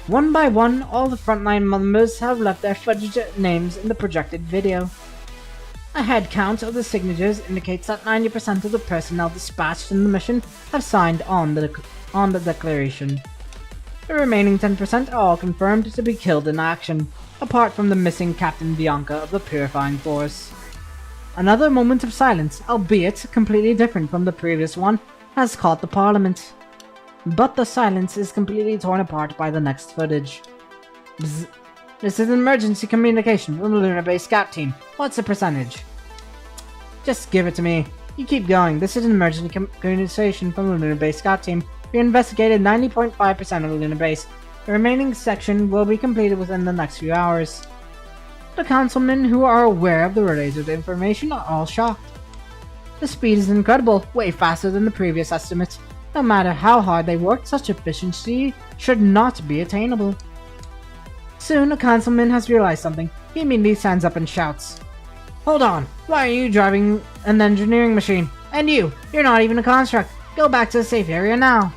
One by one, all the frontline members have left their fudged names in the projected video. A head count of the signatures indicates that 90% of the personnel dispatched in the mission have signed on the declaration. The remaining 10% are all confirmed to be killed in action, apart from the missing Captain Bianca of the Purifying Force. Another moment of silence, albeit completely different from the previous one, has caught the Parliament. But the silence is completely torn apart by the next footage. Bzz. This is an emergency communication from the Lunar Base Scout Team. What's the percentage? Just give it to me. You keep going. This is an emergency communication from the Lunar Base Scout Team. We investigated 90.5% of the Lunar Base. The remaining section will be completed within the next few hours. The councilmen who are aware of the related information are all shocked. The speed is incredible, way faster than the previous estimates. No matter how hard they work, such efficiency should not be attainable. Soon, a councilman has realized something. He immediately stands up and shouts, "Hold on! Why are you driving an engineering machine? And you're not even a construct! Go back to the safe area now!"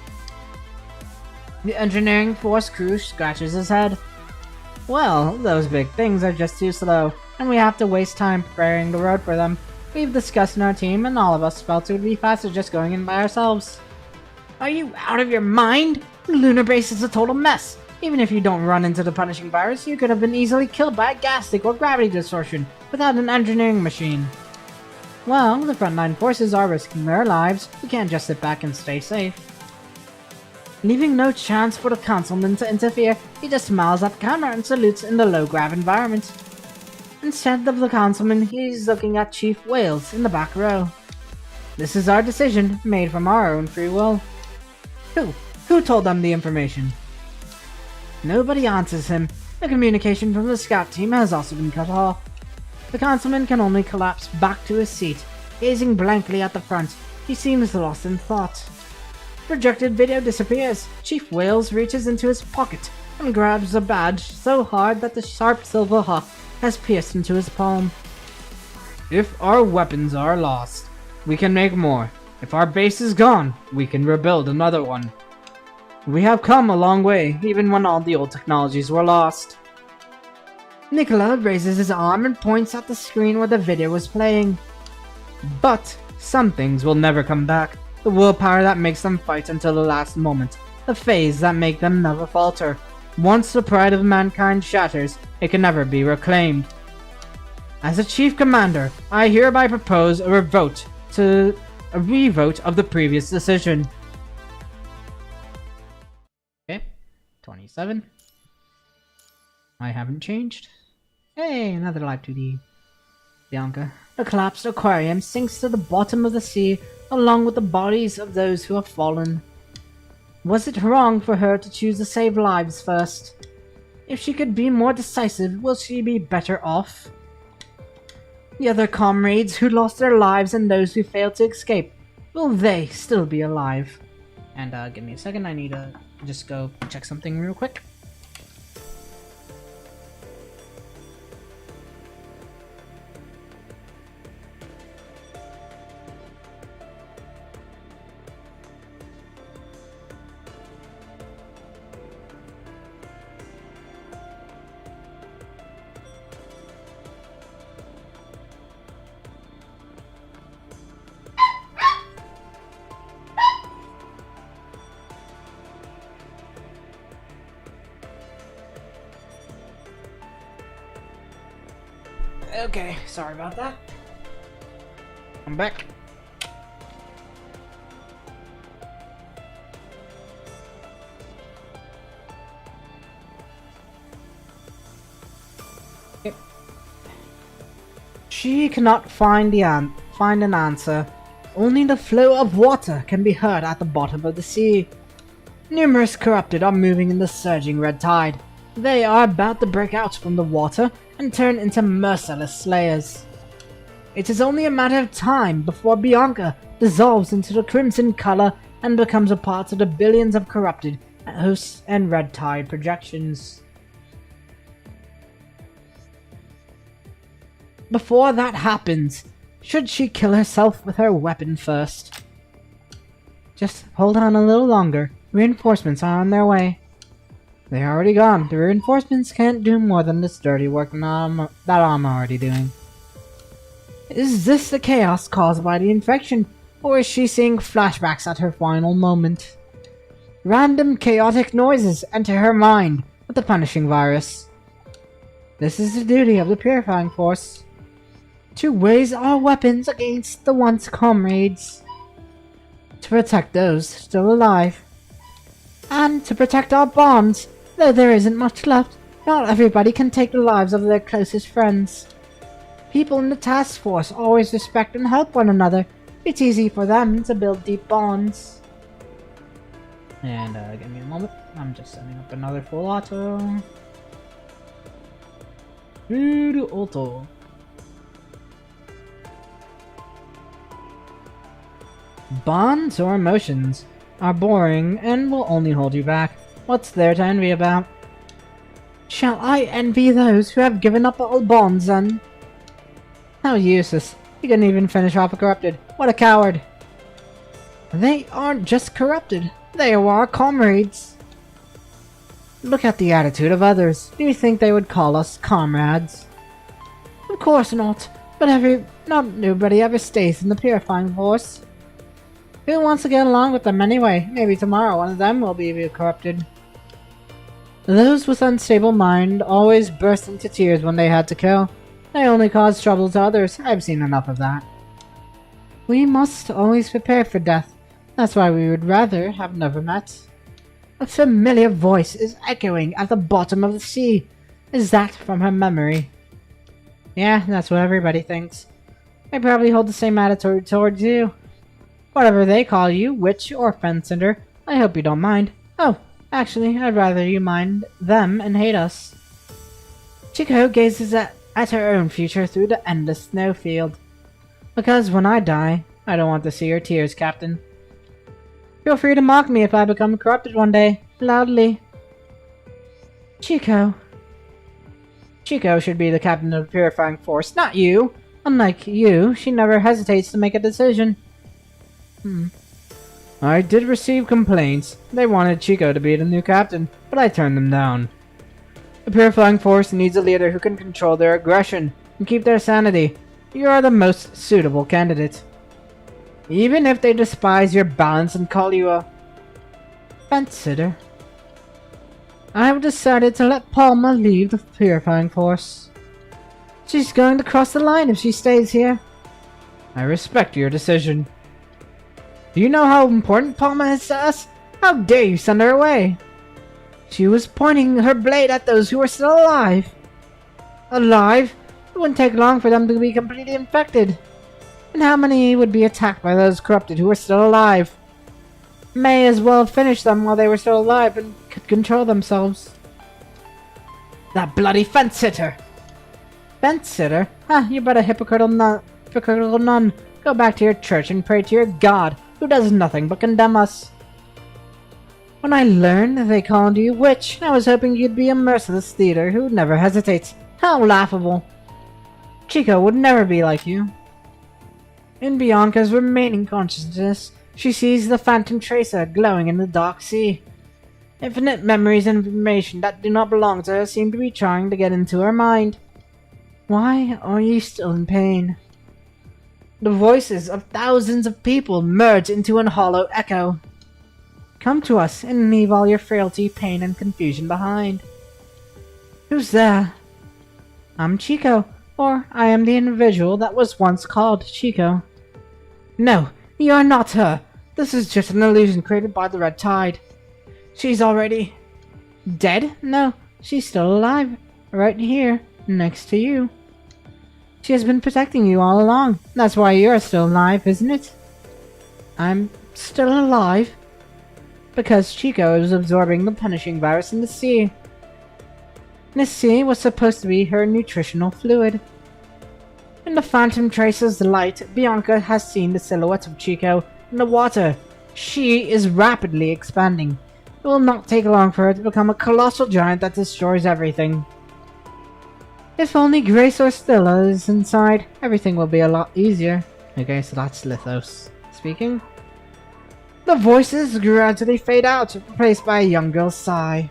The engineering force crew scratches his head. Well, those big things are just too slow, and we have to waste time preparing the road for them. We've discussed in our team, and all of us felt it would be faster just going in by ourselves. Are you out of your mind? The lunar base is a total mess. Even if you don't run into the punishing virus, you could have been easily killed by a gas leak or gravity distortion without an engineering machine. Well, the frontline forces are risking their lives. We can't just sit back and stay safe. Leaving no chance for the councilman to interfere, he just smiles at the camera and salutes in the low-grav environment. Instead of the councilman, he's looking at Chief Wales in the back row. This is our decision, made from our own free will. Who told them the information? Nobody answers him. The communication from the scout team has also been cut off. The councilman can only collapse back to his seat, gazing blankly at the front. He seems lost in thought. Projected video disappears. Chief Wales reaches into his pocket and grabs a badge so hard that the sharp silver hook has pierced into his palm. If our weapons are lost, we can make more. If our base is gone, we can rebuild another one. We have come a long way, even when all the old technologies were lost. Nicola raises his arm and points at the screen where the video was playing. But some things will never come back. The willpower that makes them fight until the last moment. The phase that make them never falter. Once the pride of mankind shatters, it can never be reclaimed. As a Chief Commander, I hereby propose a revote of the previous decision. Okay, 27. I haven't changed. Hey, another live 2D. Bianca. The collapsed aquarium sinks to the bottom of the sea along with the bodies of those who have fallen. Was it wrong for her to choose to save lives first? If she could be more decisive, will she be better off? The other comrades who lost their lives and those who failed to escape, will they still be alive? And give me a second, I need to just go check something real quick. Okay, sorry about that. I'm back. She cannot find an answer. Only the flow of water can be heard at the bottom of the sea. Numerous corrupted are moving in the surging red tide. They are about to break out from the water and turn into merciless slayers. It is only a matter of time before Bianca dissolves into the crimson color and becomes a part of the billions of corrupted hosts and red tide projections. Before that happens, should she kill herself with her weapon first? Just hold on a little longer. Reinforcements are on their way. They're already gone. The reinforcements can't do more than this dirty work that I'm already doing. Is this the chaos caused by the infection, or is she seeing flashbacks at her final moment? Random chaotic noises enter her mind with the punishing virus. This is the duty of the Purifying Force. To raise our weapons against the once comrades. To protect those still alive. And to protect our bonds, though there isn't much left. Not everybody can take the lives of their closest friends. People in the task force always respect and help one another. It's easy for them to build deep bonds. And give me a moment. I'm just setting up another full auto. Auto. Bonds or emotions are boring and will only hold you back. What's there to envy about? Shall I envy those who have given up all bonds then? How useless. He couldn't even finish off a corrupted. What a coward. They aren't just corrupted. They are our comrades. Look at the attitude of others. Do you think they would call us comrades? Of course not. But nobody ever stays in the Purifying Force. Who wants to get along with them anyway? Maybe tomorrow one of them will be corrupted. Those with unstable mind always burst into tears when they had to kill. They only cause trouble to others. I've seen enough of that. We must always prepare for death. That's why we would rather have never met. A familiar voice is echoing at the bottom of the sea. Is that from her memory? Yeah, that's what everybody thinks. They probably hold the same attitude towards you. Whatever they call you, witch or fence-sitter, I hope you don't mind. Oh, actually, I'd rather you mind them and hate us. Chico gazes at her own future through the endless snowfield. Because when I die, I don't want to see your tears, Captain. Feel free to mock me if I become corrupted one day, loudly. Chico. Chico should be the captain of the Purifying Force, not you. Unlike you, she never hesitates to make a decision. I did receive complaints. They wanted Chico to be the new captain, but I turned them down. The Purifying Force needs a leader who can control their aggression and keep their sanity. You are the most suitable candidate. Even if they despise your balance and call you a fence-sitter. I have decided to let Palma leave the Purifying Force. She's going to cross the line if she stays here. I respect your decision. Do you know how important Palma is to us? How dare you send her away? She was pointing her blade at those who were still alive. Alive? It wouldn't take long for them to be completely infected. And how many would be attacked by those corrupted who were still alive? May as well finish them while they were still alive and could control themselves. That bloody fence-sitter! Fence-sitter? Huh, you but a hypocritical nun. Go back to your church and pray to your God, who does nothing but condemn us. When I learned they called you witch, I was hoping you'd be a merciless leader who never hesitates. How laughable. Chico would never be like you. In Bianca's remaining consciousness, she sees the phantom tracer glowing in the dark sea. Infinite memories and information that do not belong to her seem to be trying to get into her mind. Why are you still in pain? The voices of thousands of people merge into an hollow echo. Come to us and leave all your frailty, pain, and confusion behind. Who's there? I'm Chico. or I am the individual that was once called Chico. No, you are not her. This is just an illusion created by the red tide. She's already dead? No, she's still alive. Right here, next to you. She has been protecting you all along. That's why you're still alive, isn't it? I'm still alive? Because Chico is absorbing the punishing virus in the sea. This sea was supposed to be her nutritional fluid. In the Phantom Tracer's light, Bianca has seen the silhouette of Chico in the water. She is rapidly expanding. It will not take long for her to become a colossal giant that destroys everything. If only Grace or Stella is inside, everything will be a lot easier. Okay, so that's Lithos speaking. The voices gradually fade out, replaced by a young girl's sigh.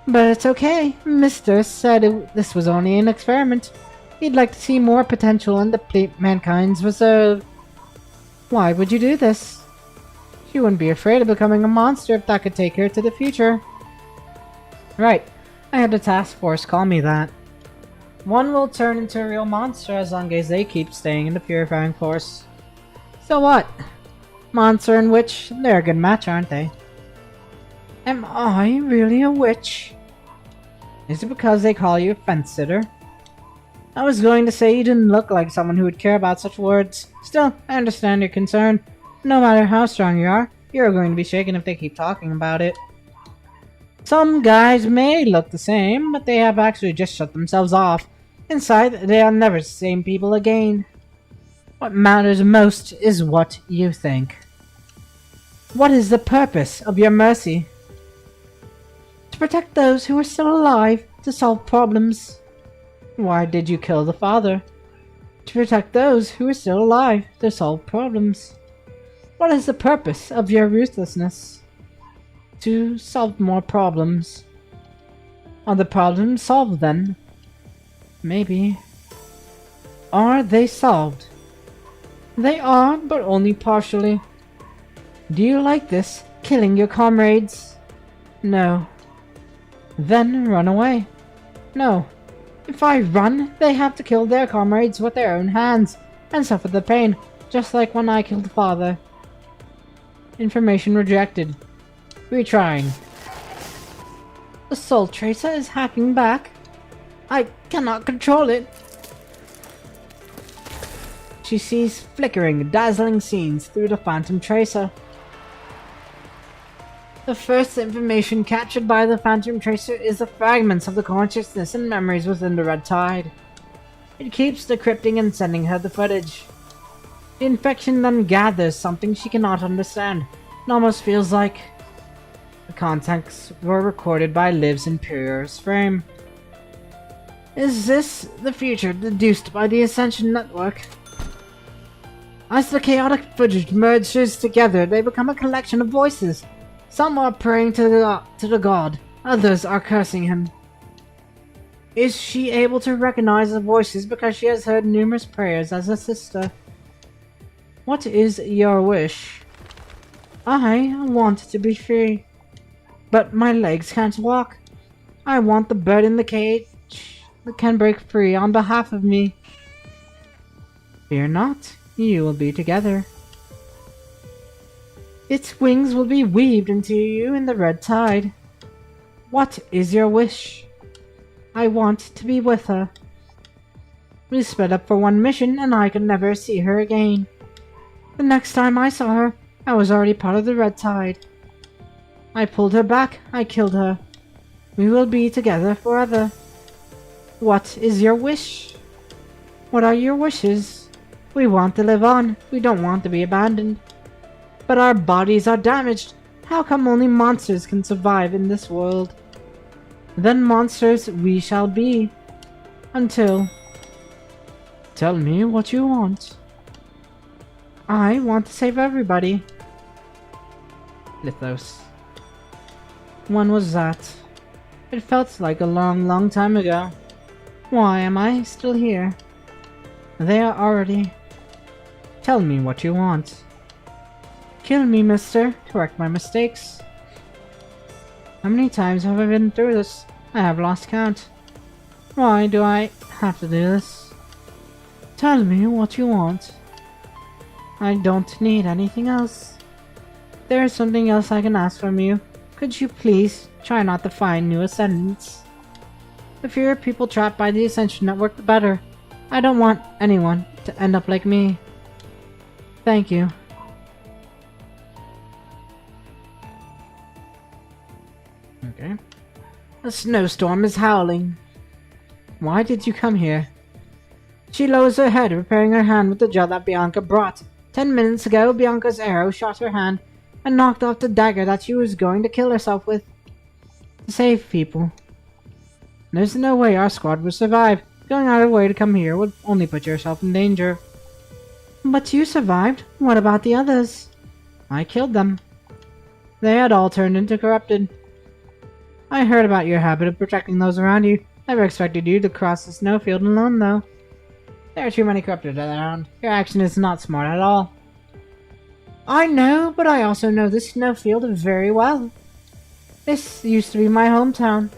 But it's okay. Mr. said this was only an experiment. He'd like to see more potential and deplete mankind's reserve. Why would you do this? She wouldn't be afraid of becoming a monster if that could take her to the future. Right. I had the task force call me that. One will turn into a real monster as long as they keep staying in the purifying force. So what? Monster and witch, they're a good match, aren't they? Am I really a witch? Is it because they call you a fence-sitter? I was going to say you didn't look like someone who would care about such words. Still, I understand your concern. No matter how strong you are, you're going to be shaken if they keep talking about it. Some guys may look the same, but they have actually just shut themselves off. Inside, they are never the same people again. What matters most is what you think. What is the purpose of your mercy? To protect those who are still alive, to solve problems. Why did you kill the father? To protect those who are still alive, to solve problems. What is the purpose of your ruthlessness? To solve more problems. Are the problems solved then? Maybe. Are they solved? They are, but only partially. Do you like this? Killing your comrades? No. Then run away. No. If I run, they have to kill their comrades with their own hands, and suffer the pain, just like when I killed father. Information rejected. Retrying. The Soul Tracer is hacking back. I cannot control it. She sees flickering, dazzling scenes through the Phantom Tracer. The first information captured by the Phantom Tracer is the fragments of the consciousness and memories within the Red Tide. It keeps decrypting and sending her the footage. The infection then gathers something she cannot understand. It almost feels like the contents were recorded by Liv's Imperior's frame. Is this the future deduced by the Ascension Network? As the chaotic footage merges together, they become a collection of voices. Some are praying to the god, others are cursing him. Is she able to recognize the voices because she has heard numerous prayers as a sister? What is your wish? I want to be free, but my legs can't walk. I want the bird in the cage that can break free on behalf of me. Fear not, you will be together. Its wings will be weaved into you in the Red Tide. What is your wish? I want to be with her. We split up for one mission and I could never see her again. The next time I saw her, I was already part of the Red Tide. I pulled her back, I killed her. We will be together forever. What is your wish? What are your wishes? We want to live on, we don't want to be abandoned. But our bodies are damaged. How come only monsters can survive in this world? Then monsters we shall be. Until... Tell me what you want. I want to save everybody. Lithos. When was that? It felt like a long time ago. Why am I still here? They are already... Tell me what you want. Kill me, mister. Correct my mistakes. How many times have I been through this? I have lost count. Why do I have to do this. Tell me what you want. I don't need anything else. There is something else I can ask from you. Could you please try not to find new ascendants? The fewer people trapped by the Ascension Network, the better. I don't want anyone to end up like me. Thank you. Okay. A snowstorm is howling. Why did you come here? She lowers her head, repairing her hand with the gel that Bianca brought. 10 minutes ago, Bianca's arrow shot her hand and knocked off the dagger that she was going to kill herself with. To save people. There's no way our squad will survive. Going out of the way to come here would only put yourself in danger. But you survived. What about the others? I killed them. They had all turned into corrupted. I heard about your habit of protecting those around you. Never expected you to cross the snowfield alone, though. There are too many corrupted around. Your action is not smart at all. I know, but I also know this snowfield very well. This used to be my hometown.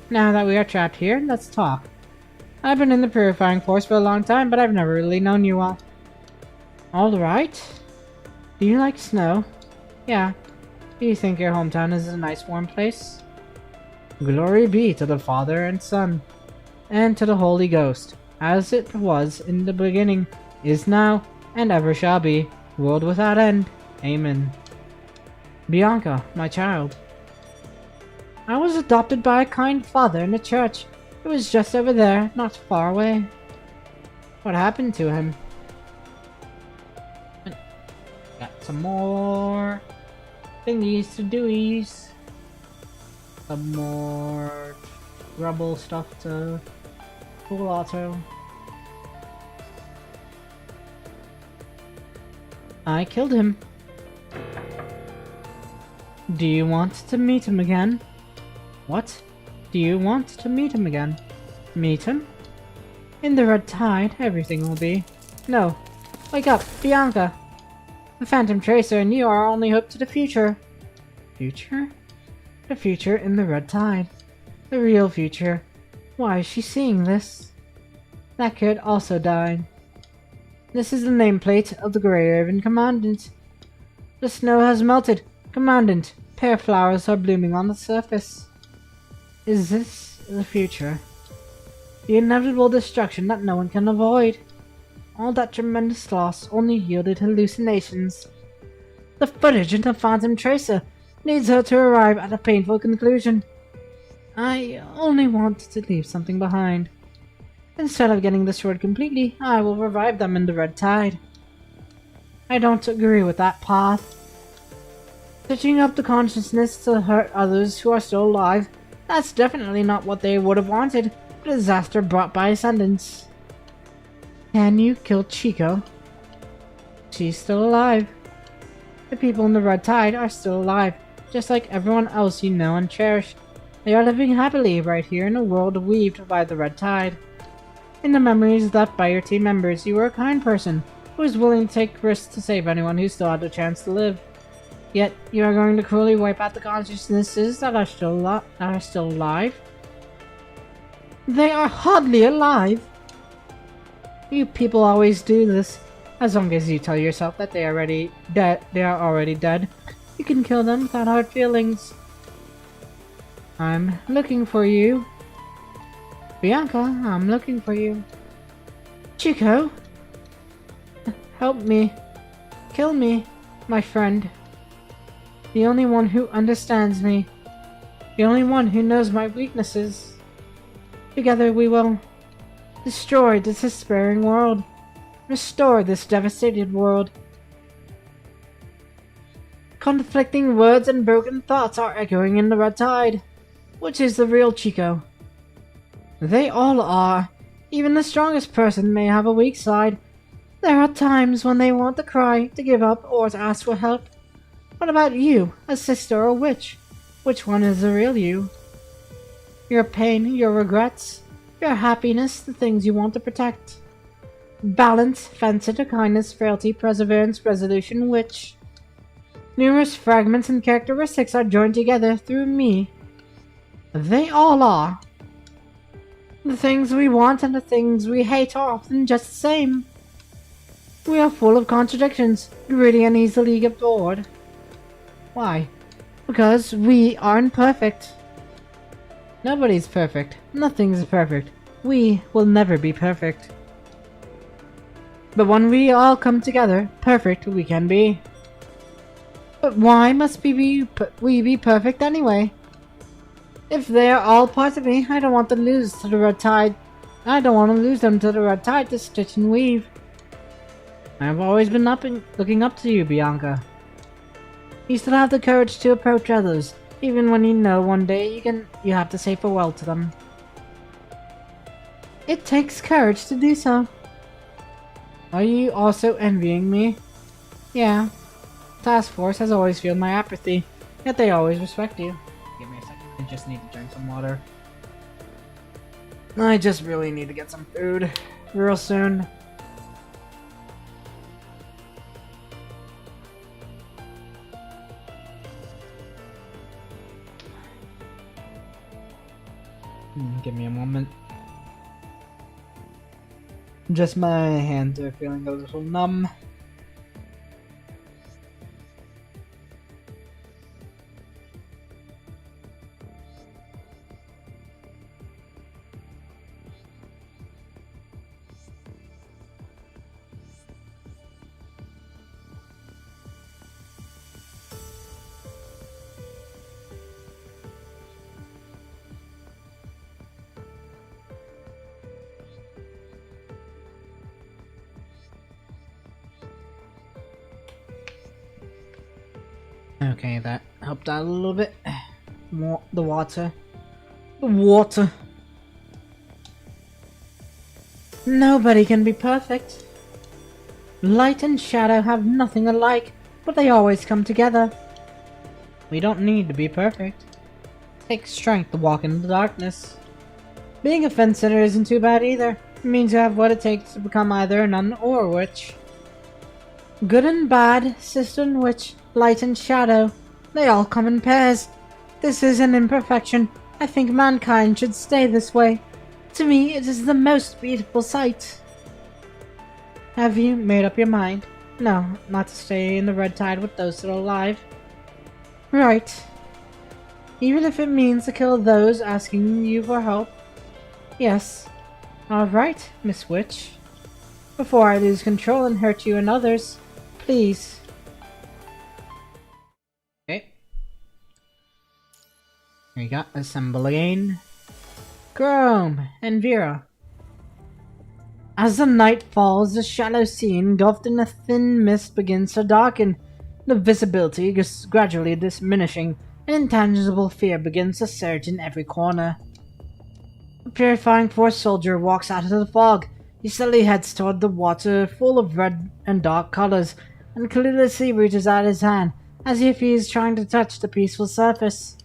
Now that we are trapped here, let's talk. I've been in the purifying force for a long time, but I've never really known you well. Alright. Do you like snow? Yeah. Do you think your hometown is a nice warm place? Glory be to the Father and Son, and to the Holy Ghost, as it was in the beginning, is now, and ever shall be, world without end. Amen. Bianca, my child. I was adopted by a kind father in the church. It was just over there, not far away. What happened to him? Got some more thingies to doies. Some more rubble stuff to full auto. I killed him. Do you want to meet him again? What? Do you want to meet him again? Meet him? In the red tide, everything will be. No. Wake up, Bianca! The Phantom Tracer and you are our only hope to the future. Future? The future in the red tide. The real future. Why is she seeing this? That kid also died. This is the nameplate of the Grey Raven Commandant. The snow has melted. Commandant, pear flowers are blooming on the surface. Is this the future? The inevitable destruction that no one can avoid. All that tremendous loss only yielded hallucinations. The footage in the Phantom Tracer leads her to arrive at a painful conclusion. I only want to leave something behind. Instead of getting destroyed completely, I will revive them in the red tide. I don't agree with that path. Stitching up the consciousness to hurt others who are still alive, that's definitely not what they would have wanted. A disaster brought by ascendants. Can you kill Chico? She's still alive. The people in the red tide are still alive, just like everyone else you know and cherish. They are living happily right here in a world weaved by the red tide. In the memories left by your team members, you were a kind person who was willing to take risks to save anyone who still had a chance to live. Yet, you are going to cruelly wipe out the consciousnesses that are still alive? They are hardly alive! You people always do this. As long as you tell yourself that they are already dead, you can kill them without hard feelings. I'm looking for you. Bianca, I'm looking for you. Chico? Help me. Kill me, my friend. The only one who understands me. The only one who knows my weaknesses. Together we will destroy this despairing world. Restore this devastated world. Conflicting words and broken thoughts are echoing in the red tide. Which is the real Chico? They all are. Even the strongest person may have a weak side. There are times when they want to cry, to give up, or to ask for help. What about you, a sister or witch? Which one is the real you? Your pain, your regrets, your happiness, the things you want to protect. Balance, fancy to kindness, frailty, perseverance, resolution, witch. Numerous fragments and characteristics are joined together through me. They all are. The things we want and the things we hate are often just the same. We are full of contradictions, greedy and easily get bored. Why? Because we aren't perfect. Nobody's perfect. Nothing's perfect. We will never be perfect. But when we all come together, perfect we can be. But why must we be perfect anyway? If they are all part of me, I don't want to lose to the red tide. I don't want to lose them to the red tide to stitch and weave. I have always been looking up to you, Bianca. You still have the courage to approach others, even when you know one day you have to say farewell to them. It takes courage to do so. Are you also envying me? Yeah. Task Force has always felt my apathy, yet they always respect you. Give me a second, I just need to drink some water. I just really need to get some food real soon. Give me a moment. Just my hands are feeling a little numb. Okay, that helped out a little bit. More the water. The water. Nobody can be perfect. Light and shadow have nothing alike, but they always come together. We don't need to be perfect. It takes strength to walk in the darkness. Being a fence sitter isn't too bad either. It means you have what it takes to become either a nun or a witch. Good and bad, sister and witch, light and shadow, they all come in pairs. This is an imperfection. I think mankind should stay this way. To me, it is the most beautiful sight. Have you made up your mind? No, not to stay in the red tide with those that are alive. Right. Even if it means to kill those asking you for help. Yes. Alright, Miss Witch. Before I lose control and hurt you and others, please. Okay. Here we got assemble again. Chrome and Vera. As the night falls, the shallow sea engulfed in a thin mist begins to darken. The visibility is gradually diminishing. An intangible fear begins to surge in every corner. A purifying force soldier walks out of the fog. He slowly heads toward the water full of red and dark colors, and cluelessly reaches out his hand, as if he is trying to touch the peaceful surface.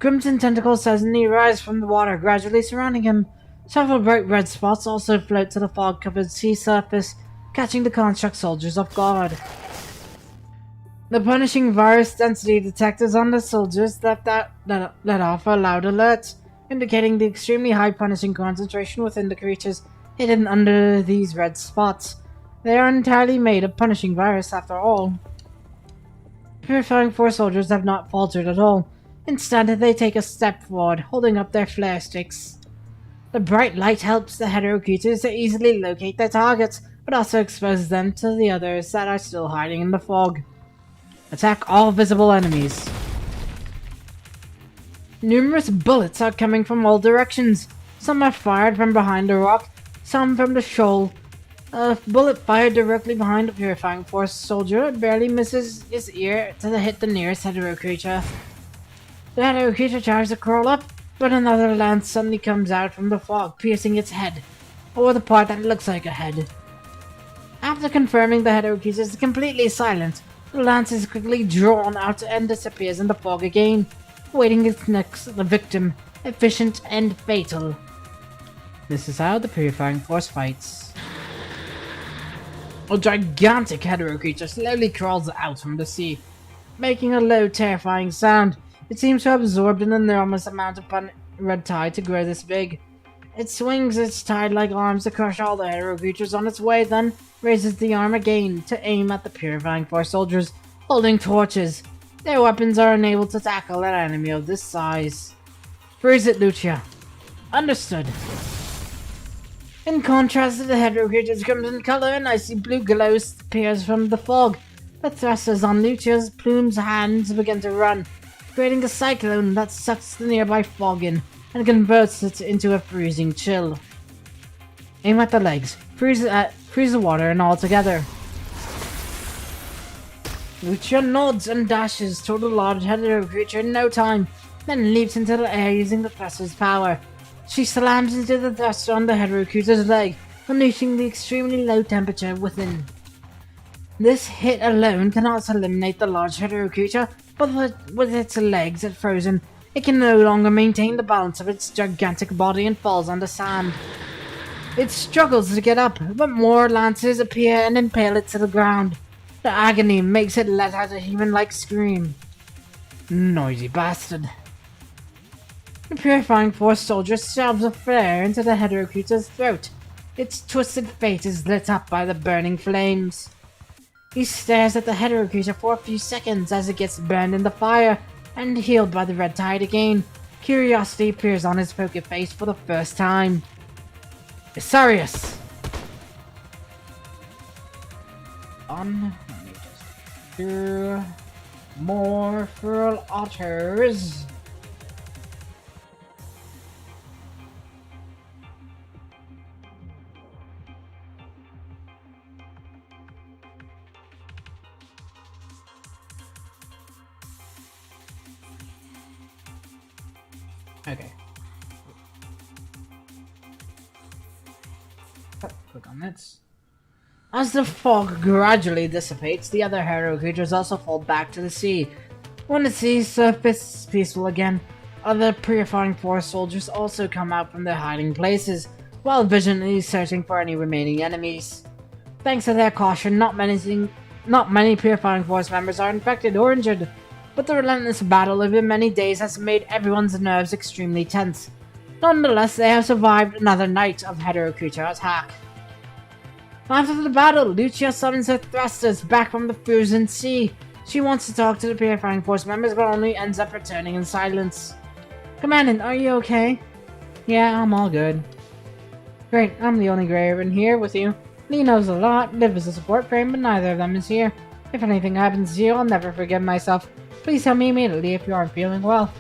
Crimson tentacles suddenly rise from the water, gradually surrounding him. Several bright red spots also float to the fog-covered sea surface, catching the construct soldiers off guard. The punishing virus density detectors on the soldiers let off a loud alert, indicating the extremely high punishing concentration within the creatures hidden under these red spots. They are entirely made of punishing virus after all. Purifying force soldiers have not faltered at all. Instead, they take a step forward, holding up their flare sticks. The bright light helps the hetero creatures to easily locate their targets, but also exposes them to the others that are still hiding in the fog. Attack all visible enemies. Numerous bullets are coming from all directions. Some are fired from behind a rock, some from the shoal. A bullet fired directly behind a purifying force soldier barely misses his ear to hit the nearest hetero creature. The hetero creature tries to crawl up, but another lance suddenly comes out from the fog, piercing its head, or the part that looks like a head. After confirming the hetero creature is completely silent, the lance is quickly drawn out and disappears in the fog again, waiting its next victim, efficient and fatal. This is how the purifying force fights. A gigantic hetero creature slowly crawls out from the sea, making a low, terrifying sound. It seems to have absorbed an enormous amount of red tide to grow this big. It swings its tide-like arms to crush all the hero creatures on its way, then raises the arm again to aim at the Purifying Force soldiers holding torches. Their weapons are unable to tackle an enemy of this size. Freeze it, Lucia. Understood. In contrast to the hero creature's crimson color, an icy blue glow appears from the fog. The thrusters on Lucia's plumes hands begin to run, creating a cyclone that sucks the nearby fog in and converts it into a freezing chill. Aim at the legs, freeze the water, and all together. Lucia nods and dashes toward the large hero creature in no time, then leaps into the air using the thruster's power. She slams into the thruster on the hero creature's leg, unleashing the extremely low temperature within. This hit alone cannot eliminate the large hero creature, but with its legs frozen, it can no longer maintain the balance of its gigantic body and falls on the sand. It struggles to get up, but more lances appear and impale it to the ground. The agony makes it let out a human-like scream. Noisy bastard. The Purifying Force soldier shoves a flare into the hero creature's throat. Its twisted face is lit up by the burning flames. He stares at the hero creature for a few seconds as it gets burned in the fire and healed by the red tide again. Curiosity appears on his poker face for the first time. Isarius! Let me just do more feral otters. Okay. Click on this. As the fog gradually dissipates, the other hero creatures also fall back to the sea. When the sea surface is peaceful again, other Purifying Force soldiers also come out from their hiding places, while vigilantly searching for any remaining enemies. Thanks to their caution, not many Purifying Force members are infected or injured, but the relentless battle over many days has made everyone's nerves extremely tense. Nonetheless, they have survived another night of hero creature attack. After the battle, Lucia summons her thrusters back from the frozen sea. She wants to talk to the Purifying Force members, but only ends up returning in silence. Commandant, are you okay? Yeah, I'm all good. Great, I'm the only Grey Raven here with you. Lee knows a lot, Liv is a support frame, but neither of them is here. If anything happens to you, I'll never forgive myself. Please tell me immediately if you aren't feeling well.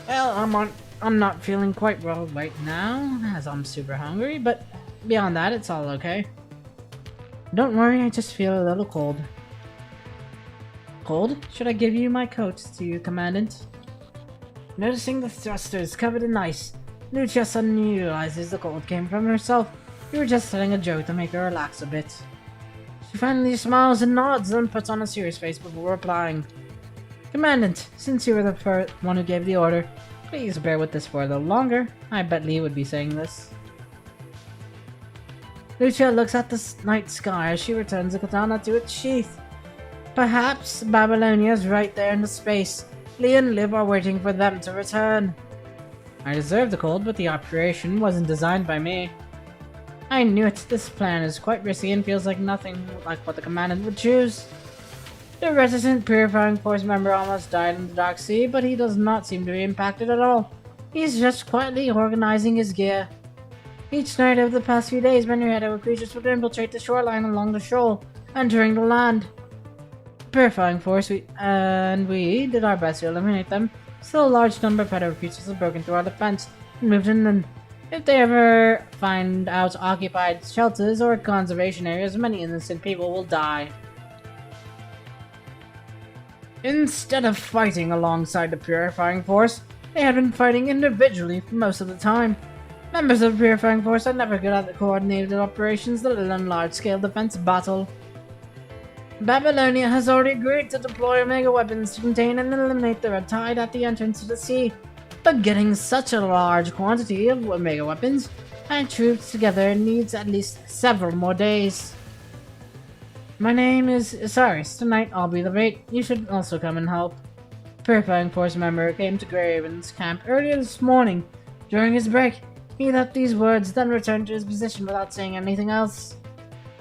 Well, I'm not feeling quite well right now, as I'm super hungry, but beyond that, it's all okay. Don't worry, I just feel a little cold. Cold? Should I give you my coat to you, Commandant? Noticing the thrusters covered in ice, Lucia suddenly realizes the cold came from herself. You were just telling a joke to make her relax a bit. She finally smiles and nods, then puts on a serious face before replying. Commandant, since you were the first one who gave the order, please bear with this for a little longer. I bet Lee would be saying this. Lucia looks at the night sky as she returns the katana to its sheath. Perhaps Babylonia's right there in the space. Lee and Liv are waiting for them to return. I deserve the cold, but the operation wasn't designed by me. I knew it. This plan is quite risky and feels like nothing like what the Commandant would choose. The reticent Purifying Force member almost died in the Dark Sea, but he does not seem to be impacted at all. He's just quietly organizing his gear. Each night over the past few days, many hero creatures would infiltrate the shoreline along the shoal, entering the land. The Purifying Force and we did our best to eliminate them. Still, a large number of hero creatures have broken through our defense and moved inland. If they ever find out occupied shelters or conservation areas, many innocent people will die. Instead of fighting alongside the Purifying Force, they had been fighting individually for most of the time. Members of the Purifying Force are never good at the coordinated operations, let alone large-scale defense battle. Babylonia has already agreed to deploy Omega weapons to contain and eliminate the Red Tide at the entrance to the sea, but getting such a large quantity of Omega weapons and troops together needs at least several more days. My name is Isarius. Tonight I'll be the bait. You should also come and help. Purifying Force member came to Grey Raven's camp earlier this morning. During his break, He left these words, then returned to his position without saying anything else.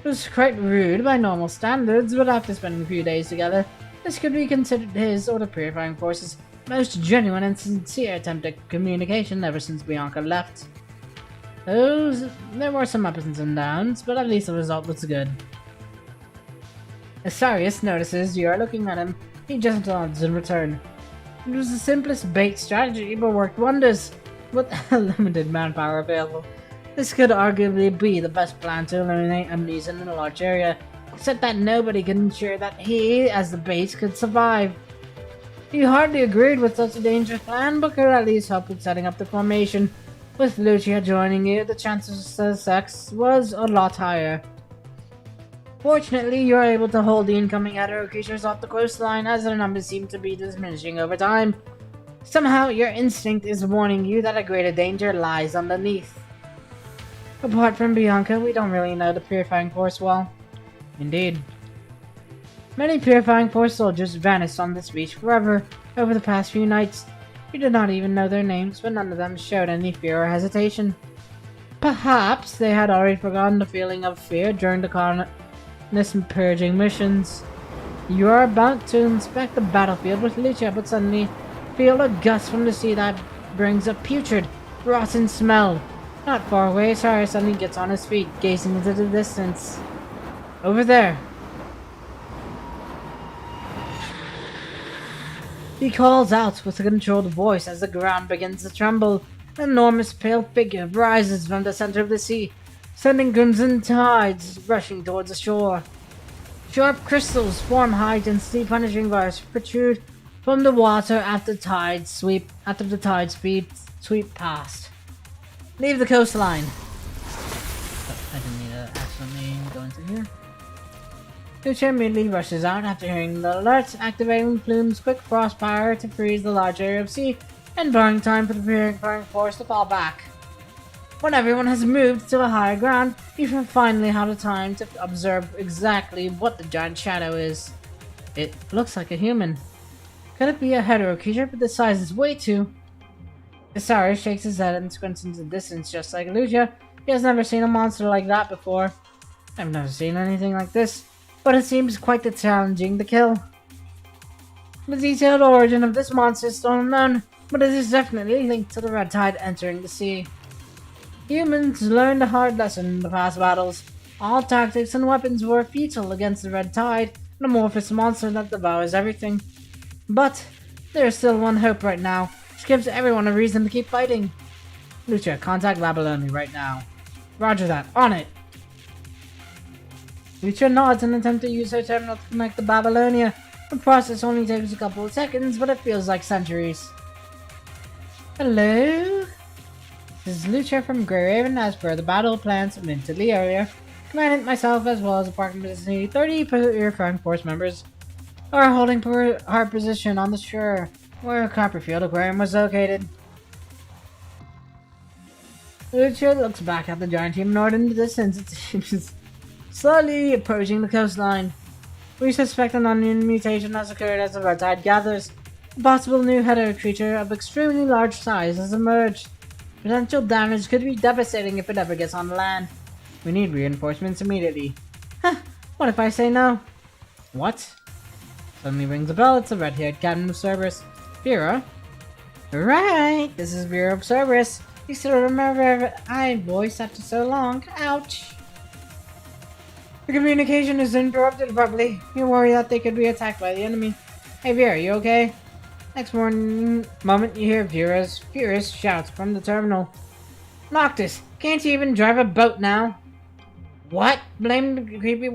It was quite rude by normal standards, but after spending a few days together, this could be considered his or the Purifying Force's most genuine and sincere attempt at communication ever since Bianca left. There were some ups and downs, but at least the result was good. As Sarius notices you are looking at him, he just nods in return. It was the simplest bait strategy, but worked wonders. With limited manpower available, this could arguably be the best plan to eliminate amnesia in a large area, except that nobody could ensure that he, as the base, could survive. He hardly agreed with such a dangerous plan, but could at least help with setting up the formation. With Lucia joining you, the chances of success was a lot higher. Fortunately, you are able to hold the incoming hetero creatures off the coastline, as their numbers seem to be diminishing over time. Somehow, your instinct is warning you that a greater danger lies underneath. Apart from Bianca, we don't really know the Purifying Force well. Indeed. Many Purifying Force soldiers vanished on this beach forever over the past few nights. We did not even know their names, but none of them showed any fear or hesitation. Perhaps they had already forgotten the feeling of fear during the colonist purging missions. You are about to inspect the battlefield with Lucia, but suddenly feel a gust from the sea that brings a putrid, rotten smell. Not far away, Sarius suddenly gets on his feet, gazing into the distance. Over there. He calls out with a controlled voice as the ground begins to tremble. An enormous pale figure rises from the center of the sea, sending crimson tides rushing towards the shore. Sharp crystals form high density punishing bars protrude from the water after the tides sweep past. Leave the coastline. Oh, I didn't need to accidentally go into here. Lucia immediately rushes out after hearing the alert, activating Plume's quick frost power to freeze the large area of sea and buying time for the Purifying Force to fall back. When everyone has moved to the higher ground, you finally have the time to observe exactly what the giant shadow is. It looks like a human. Could it be a hetero creature, but the size is way too... Isari shakes his head and squints into the distance just like Lucia. He has never seen a monster like that before. I've never seen anything like this, but it seems quite challenging to kill. The detailed origin of this monster is still unknown, but it is definitely linked to the red tide entering the sea. Humans learned a hard lesson in the past battles. All tactics and weapons were futile against the red tide, an amorphous monster that devours everything. But there is still one hope right now, which gives everyone a reason to keep fighting. Lucia, contact Babylonia right now. Roger that, on it! Lucia nods and attempts to use her terminal to connect to Babylonia. The process only takes a couple of seconds, but it feels like centuries. Hello? This is Lucia from Greyraven. As per the battle plan submitted to the area, commandant, myself, as well as approximately 30 Purifying Force members are holding our position on the shore where Copperfield Aquarium was located. Lucia looks back at the giant humanoid in the distance. It seems slowly approaching the coastline. We suspect an unknown mutation has occurred as the red tide gathers. A possible new hetero creature of extremely large size has emerged. Potential damage could be devastating if it ever gets on land. We need reinforcements immediately. Huh, what if I say no? What? Suddenly rings a bell. It's the red-haired captain of Cerberus. Vera? Right, this is Vera of Cerberus. You still remember I voice after so long. Ouch. The communication is interrupted abruptly. You worry that they could be attacked by the enemy. Hey Vera, you okay? Next moment you hear Vera's furious shouts from the terminal. Noctis, can't you even drive a boat now? What? Blame the creepy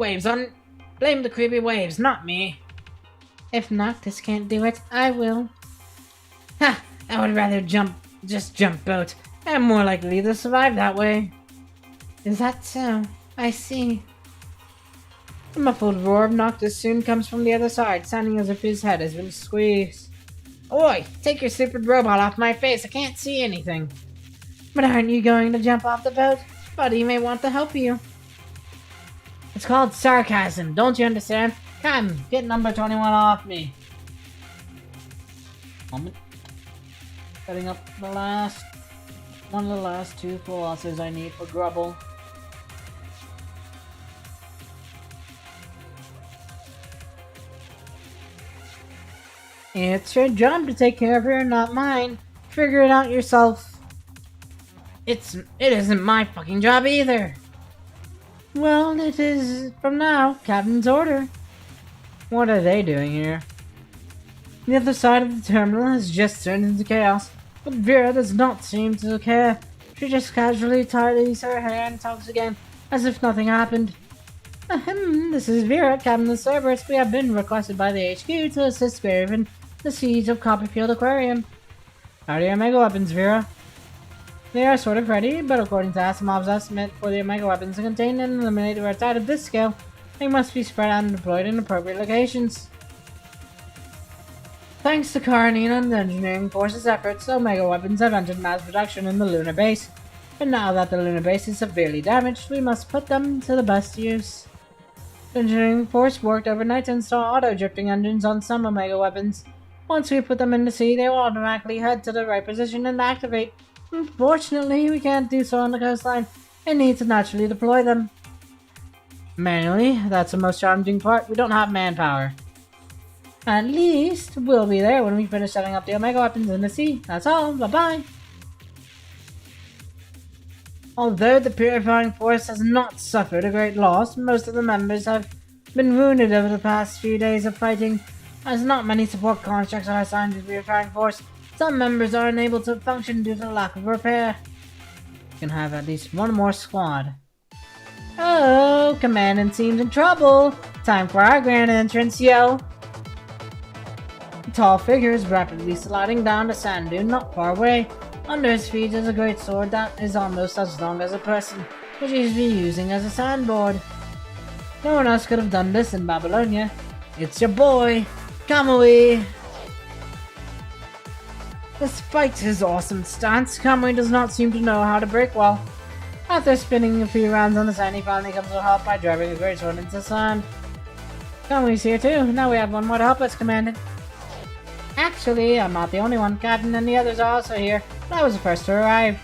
waves, not me. If Noctis can't do it, I will. Ha! I would rather just jump boat. I'm more likely to survive that way. Is that so? I see. The muffled roar of Noctis soon comes from the other side, sounding as if his head has been squeezed. Oi! Take your stupid robot off my face, I can't see anything! But aren't you going to jump off the boat? Buddy may want to help you. It's called sarcasm, don't you understand? Come, get number 21 off me. Moment. Setting up the last One of the last 2 full losses I need for Grubble. It's your job to take care of her, not mine. Figure it out yourself. It isn't my fucking job either. Well, it is from now. Captain's order. What are they doing here? The other side of the terminal has just turned into chaos, but Vera does not seem to care. She just casually tidies her hair and talks again, as if nothing happened. This is Vera, Captain of Cerberus. We have been requested by the HQ to assist Grave in the siege of Copperfield Aquarium. How are your Omega weapons, Vera? They are sort of ready, but according to Asimov's estimate, for the Omega weapons to contain and eliminate the red tide of this scale, they must be spread out and deployed in appropriate locations. Thanks to Karanina and the Engineering Force's efforts, Omega weapons have entered mass production in the lunar base. But now that the lunar base is severely damaged, we must put them to the best use. The Engineering Force worked overnight to install auto-drifting engines on some Omega weapons. Once we put them in the sea, they will automatically head to the right position and activate. Unfortunately, we can't do so on the coastline and need to naturally deploy them. Manually, that's the most challenging part. We don't have manpower. At least, we'll be there when we finish setting up the Omega weapons in the sea. That's all. Bye-bye. Although the Purifying Force has not suffered a great loss, most of the members have been wounded over the past few days of fighting. As not many support constructs are assigned to the Purifying Force, some members are unable to function due to lack of repair. We can have at least one more squad. Oh, Commandant seems in trouble. Time for our grand entrance, yo. The tall figure is rapidly sliding down the sand dune not far away. Under his feet is a great sword that is almost as long as a person, which he's been using as a sandboard. No one else could have done this in Babylonia. It's your boy, Kamui! Despite his awesome stance, Kamui does not seem to know how to break well. After spinning a few rounds on the sand, he finally comes to help by driving a great sword into the sand. Kamui's here too. Now we have one more to help us, Commandant. Actually, I'm not the only one. Captain and the others are also here. I was the first to arrive.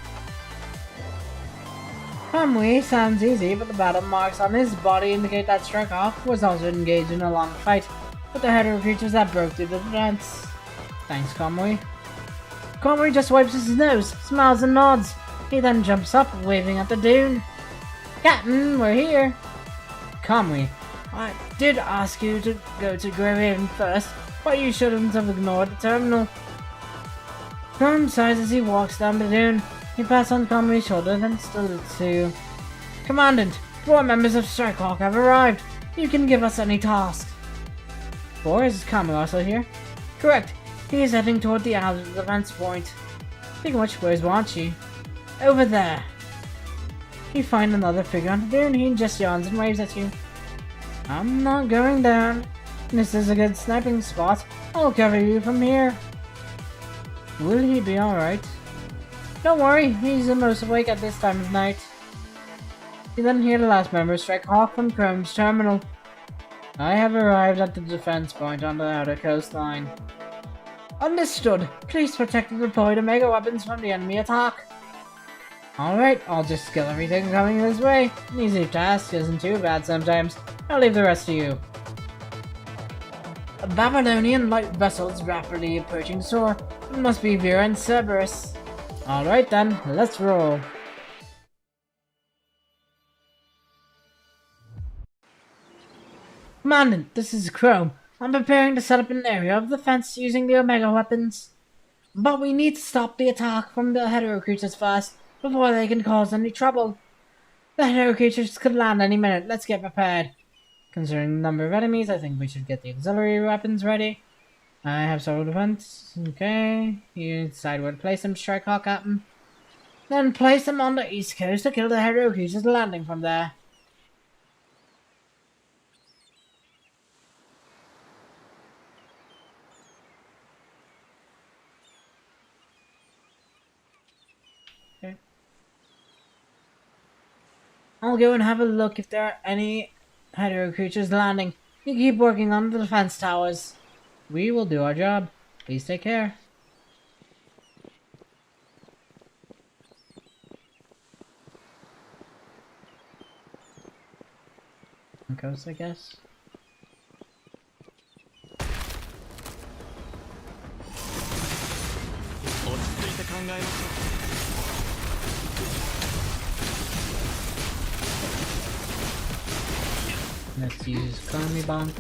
Kamui sounds easy, but the battle marks on his body indicate that Strikeoff was also engaged in a long fight with the hetero creatures that broke through the defense. Thanks, Kamui. Kamui just wipes his nose, smiles and nods. He then jumps up, waving at the dune. Captain, we're here. Kamui, I did ask you to go to Gravehaven first, but you shouldn't have ignored the terminal. Chrome sighs as he walks down the dune. He pats on Kamui's shoulder, then salutes to Commandant, 4 members of Strikehawk have arrived. You can give us any task. 4? Is Kamui also here? Correct. He is heading toward the outer defense point. Speaking of which, where's Wanchi? Over there. You find another figure on the dune. He just yawns and waves at you. I'm not going down. This is a good sniping spot. I'll cover you from here. Will he be alright? Don't worry, he's the most awake at this time of night. You then hear the last member strike Hawk from Chrome's terminal. I have arrived at the defense point on the outer coastline. Understood. Please protect the deployed Omega weapons from the enemy attack. Alright, I'll just kill everything coming this way. An easy task isn't too bad sometimes. I'll leave the rest to you. A Babylonian light vessel is rapidly approaching shore. It must be Vera and Cerberus. Alright then, let's roll. Commandant, this is Chrome. I'm preparing to set up an area of defense using the Omega weapons. But we need to stop the attack from the hetero creatures first, before they can cause any trouble. The hetero creatures could land any minute. Let's get prepared. Considering the number of enemies, I think we should get the auxiliary weapons ready. I have several defense. Okay. You decide where to place them, strike Hawk at them. Then place them on the east coast to kill the hetero creatures landing from there. Okay. I'll go and have a look if there are any hetero creatures landing. You keep working on the defense towers. We will do our job. Please take care. coast, I guess. Let's use Karmi Bomb.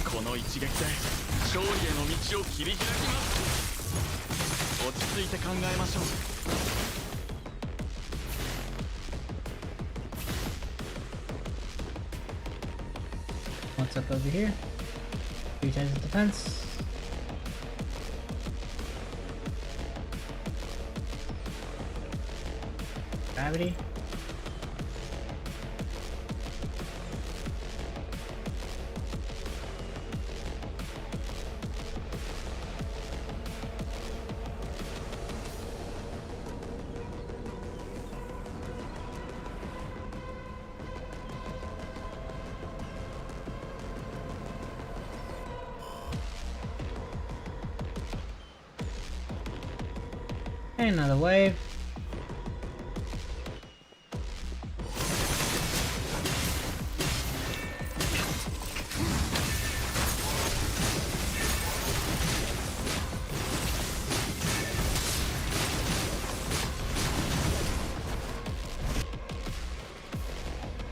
この一撃で勝利への道を切り開きます。落ち着いて考えましょう。What's up over here? 3 times of defense. Gravity. Okay, another wave.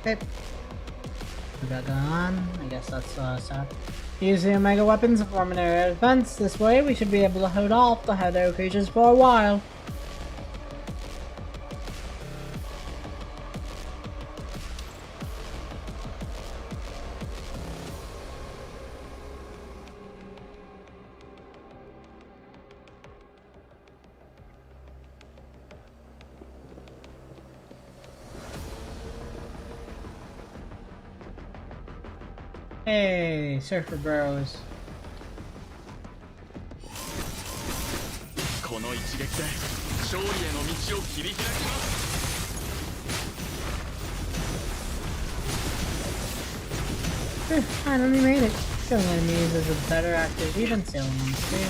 Okay. We got going on. I guess that's sad. Using Omega weapons to form an area of defense. This way we should be able to hold off the Hydro creatures for a while. Hey, Surfer Bros. この一撃で勝利への道を切り開きます。 Finally made it. Killing enemies is a better activity than sailing on the sea.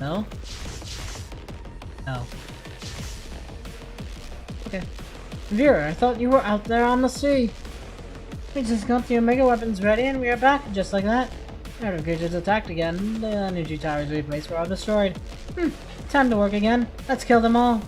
No? Oh. Okay. Vera, I thought you were out there on the sea. We just got the Omega weapons ready and we are back, just like that. Outer creatures attacked again. The energy towers we placed were all destroyed. Time to work again. Let's kill them all.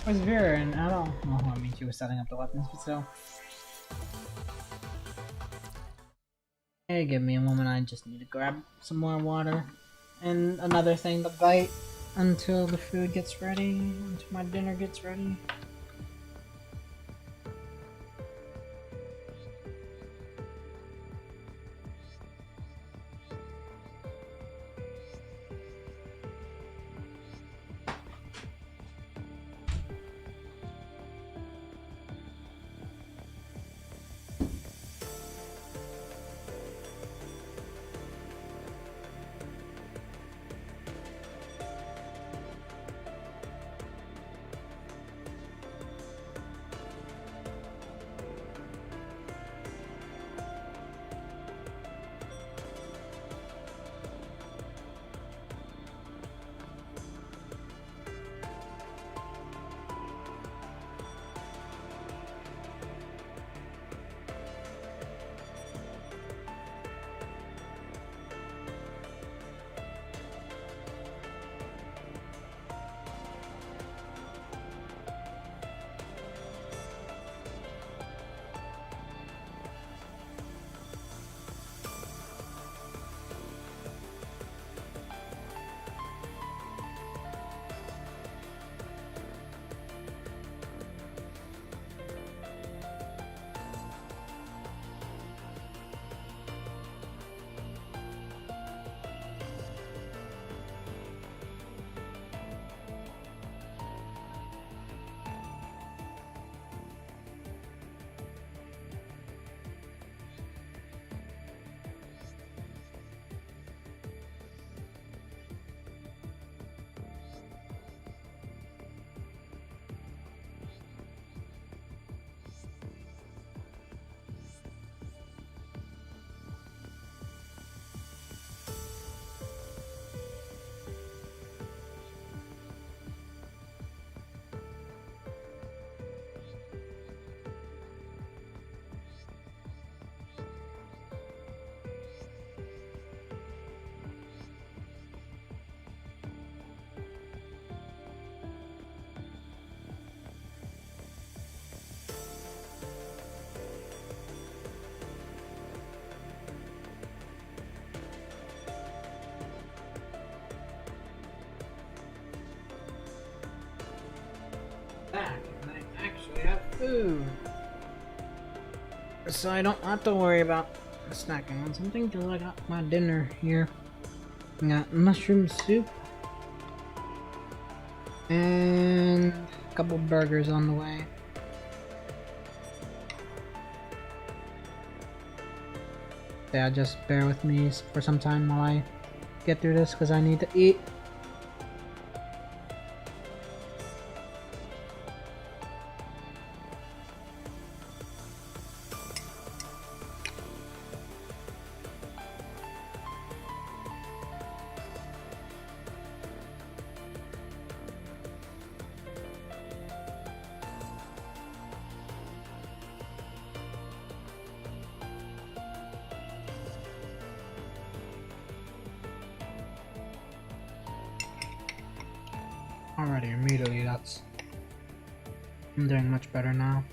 Where's Vera? And I don't know. I mean, she was setting up the weapons, but still. Hey, give me a moment. I just need to grab some more water and another thing to bite until the food gets ready, until my dinner gets ready. food. So I don't have to worry about snacking on something because I got my dinner here. I got mushroom soup and a couple burgers on the way. Yeah, just bear with me for some time while I get through this because I need to eat. Alrighty, immediately I'm doing much better now.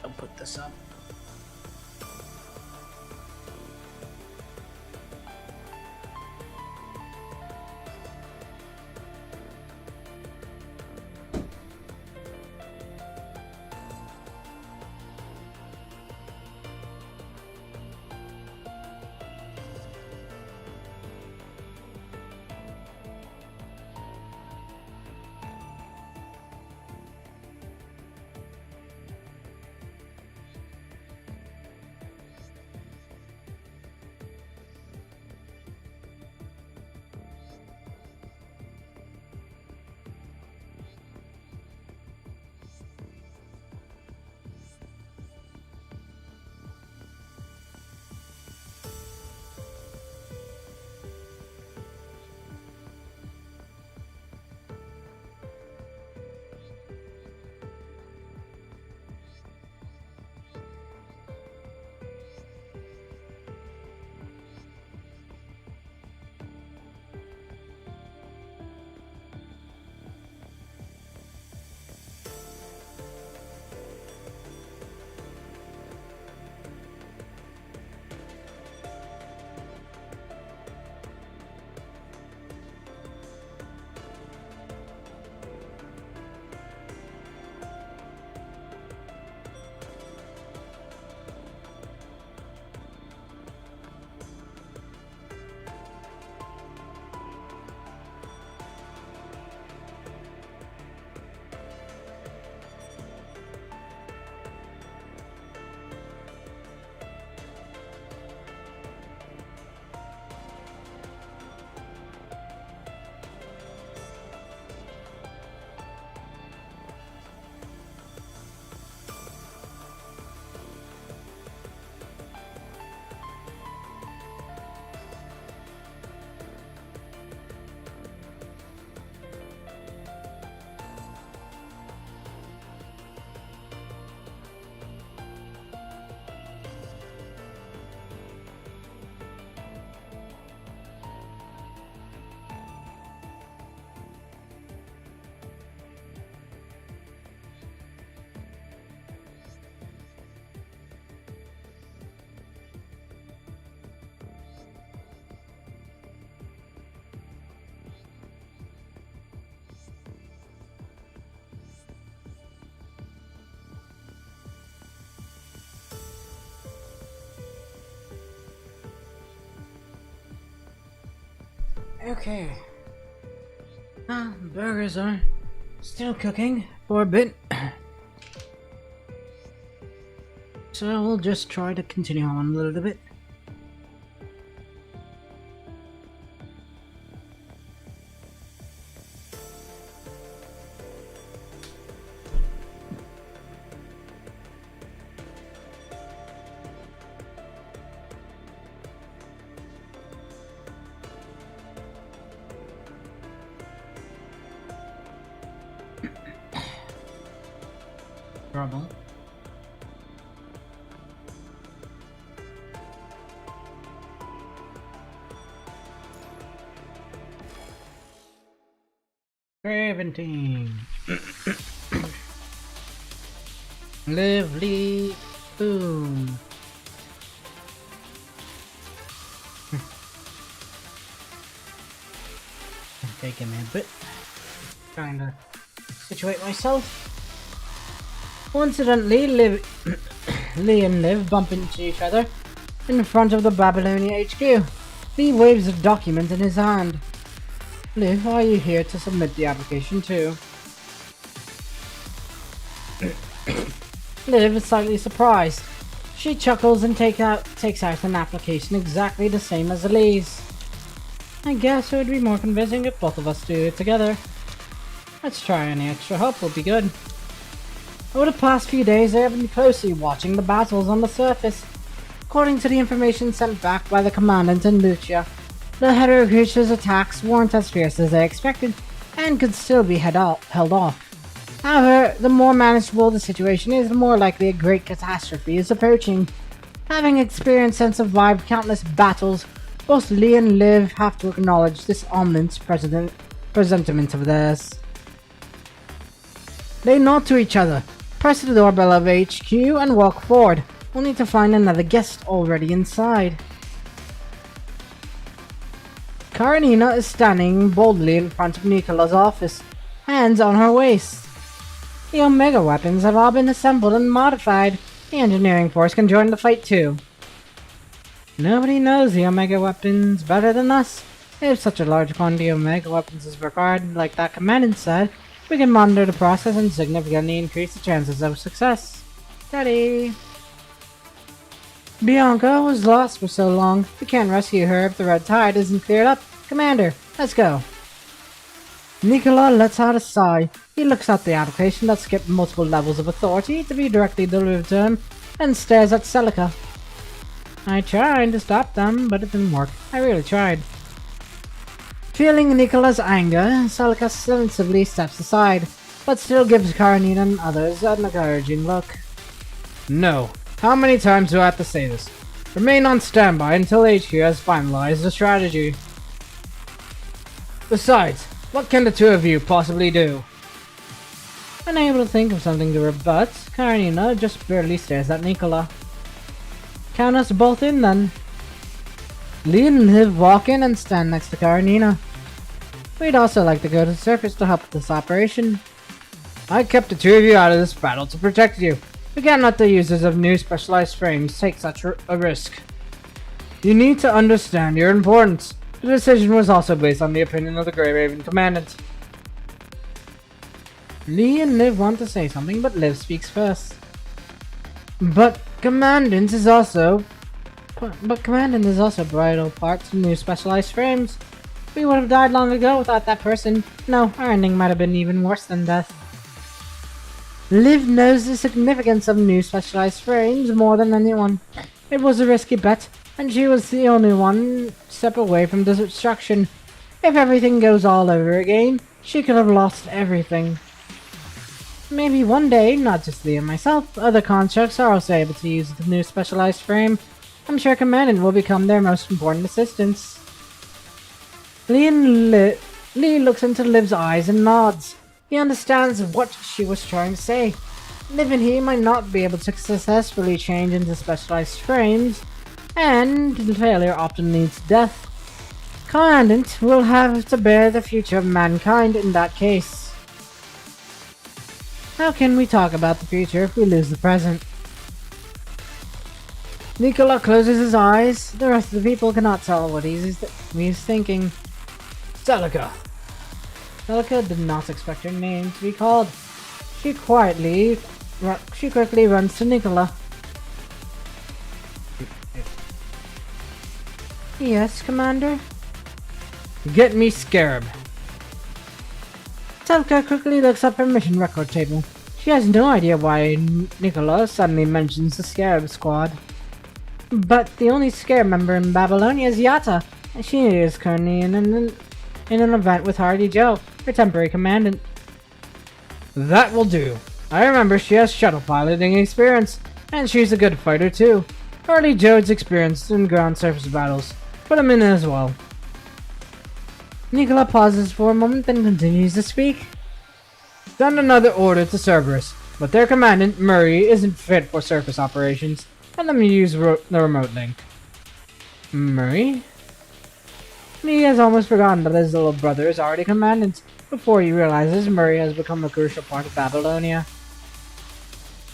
I'll put this up. Okay. Burgers are still cooking for a bit. So we'll just try to continue on a little bit. Trouble. Seventeen. Lovely. Boom. Okay, give me a bit. Trying to situate myself. Coincidentally, Lee and Liv bump into each other in front of the Babylonia HQ. Lee waves a document in his hand. Liv, are you here to submit the application too? Liv is slightly surprised. She chuckles and takes out an application exactly the same as Lee's. I guess it would be more convincing if both of us do it together. Let's try. Any extra help will be good. Over the past few days, I have been closely watching the battles on the surface. According to the information sent back by the Commandant and Lucia, the Hetero creatures' attacks weren't as fierce as they expected, and could still be held off. However, the more manageable the situation is, the more likely a great catastrophe is approaching. Having experienced and survived countless battles, both Lee and Liv have to acknowledge this ominous presentiment of theirs. They nod to each other, press the doorbell of HQ, and walk forward, only to find another guest already inside. Karenina is standing boldly in front of Nicola's office, hands on her waist. The Omega weapons have all been assembled and modified. The engineering force can join the fight too. Nobody knows the Omega weapons better than us. If such a large quantity of Omega weapons is required, like that Commandant said, we can monitor the process and significantly increase the chances of success. Daddy! Bianca was lost for so long. We can't rescue her if the red tide isn't cleared up. Commander, let's go. Nicola lets out a sigh. He looks at the application that skipped multiple levels of authority to be directly delivered to him, and stares at Celica. I tried to stop them, but it didn't work. I really tried. Feeling Nicola's anger, Celica sensibly steps aside, but still gives Karenina and others an encouraging look. No. How many times do I have to say this? Remain on standby until HQ has finalized the strategy. Besides, what can the two of you possibly do? Unable to think of something to rebut, Karenina just barely stares at Nicola. Count us both in then. Lee and Liv walk in and stand next to Karenina. We'd also like to go to the surface to help with this operation. I kept the two of you out of this battle to protect you. We can't let the users of new specialized frames take such a risk. You need to understand your importance. The decision was also based on the opinion of the Grey Raven Commandant. Lee and Liv want to say something, but Liv speaks first. But Commandant is also a vital part to new specialized frames. We would have died long ago without that person. No, our ending might have been even worse than death. Liv knows the significance of new specialized frames more than anyone. It was a risky bet, and she was the only one step away from destruction. If everything goes all over again, she could have lost everything. Maybe one day, not just Lee and myself, other constructs are also able to use the new specialized frame. I'm sure Commandant will become their most important assistants. Lee looks into Liv's eyes and nods. He understands what she was trying to say. Liv and he might not be able to successfully change into specialized frames, and failure often leads to death. Commandant will have to bear the future of mankind in that case. How can we talk about the future if we lose the present? Nicola closes his eyes. The rest of the people cannot tell what he's thinking. Celica. Celica did not expect her name to be called. She quickly runs to Nicola. Yes, Commander? Get me Scarab. Celica quickly looks up her mission record table. She has no idea why Nicola suddenly mentions the Scarab Squad. But the only Scarab member in Babylonia is Yata. She is currently in an event with Hardy Joe, her temporary commandant. That will do. I remember she has shuttle piloting experience, and she's a good fighter too. Hardy Joe's experienced in ground surface battles. Put him in as well. Nicola pauses for a moment, then continues to speak. Send another order to Cerberus, but their commandant, Murray, isn't fit for surface operations, and let me use the remote link. Murray? He has almost forgotten that his little brother is already commandant, before he realizes Murray has become a crucial part of Babylonia.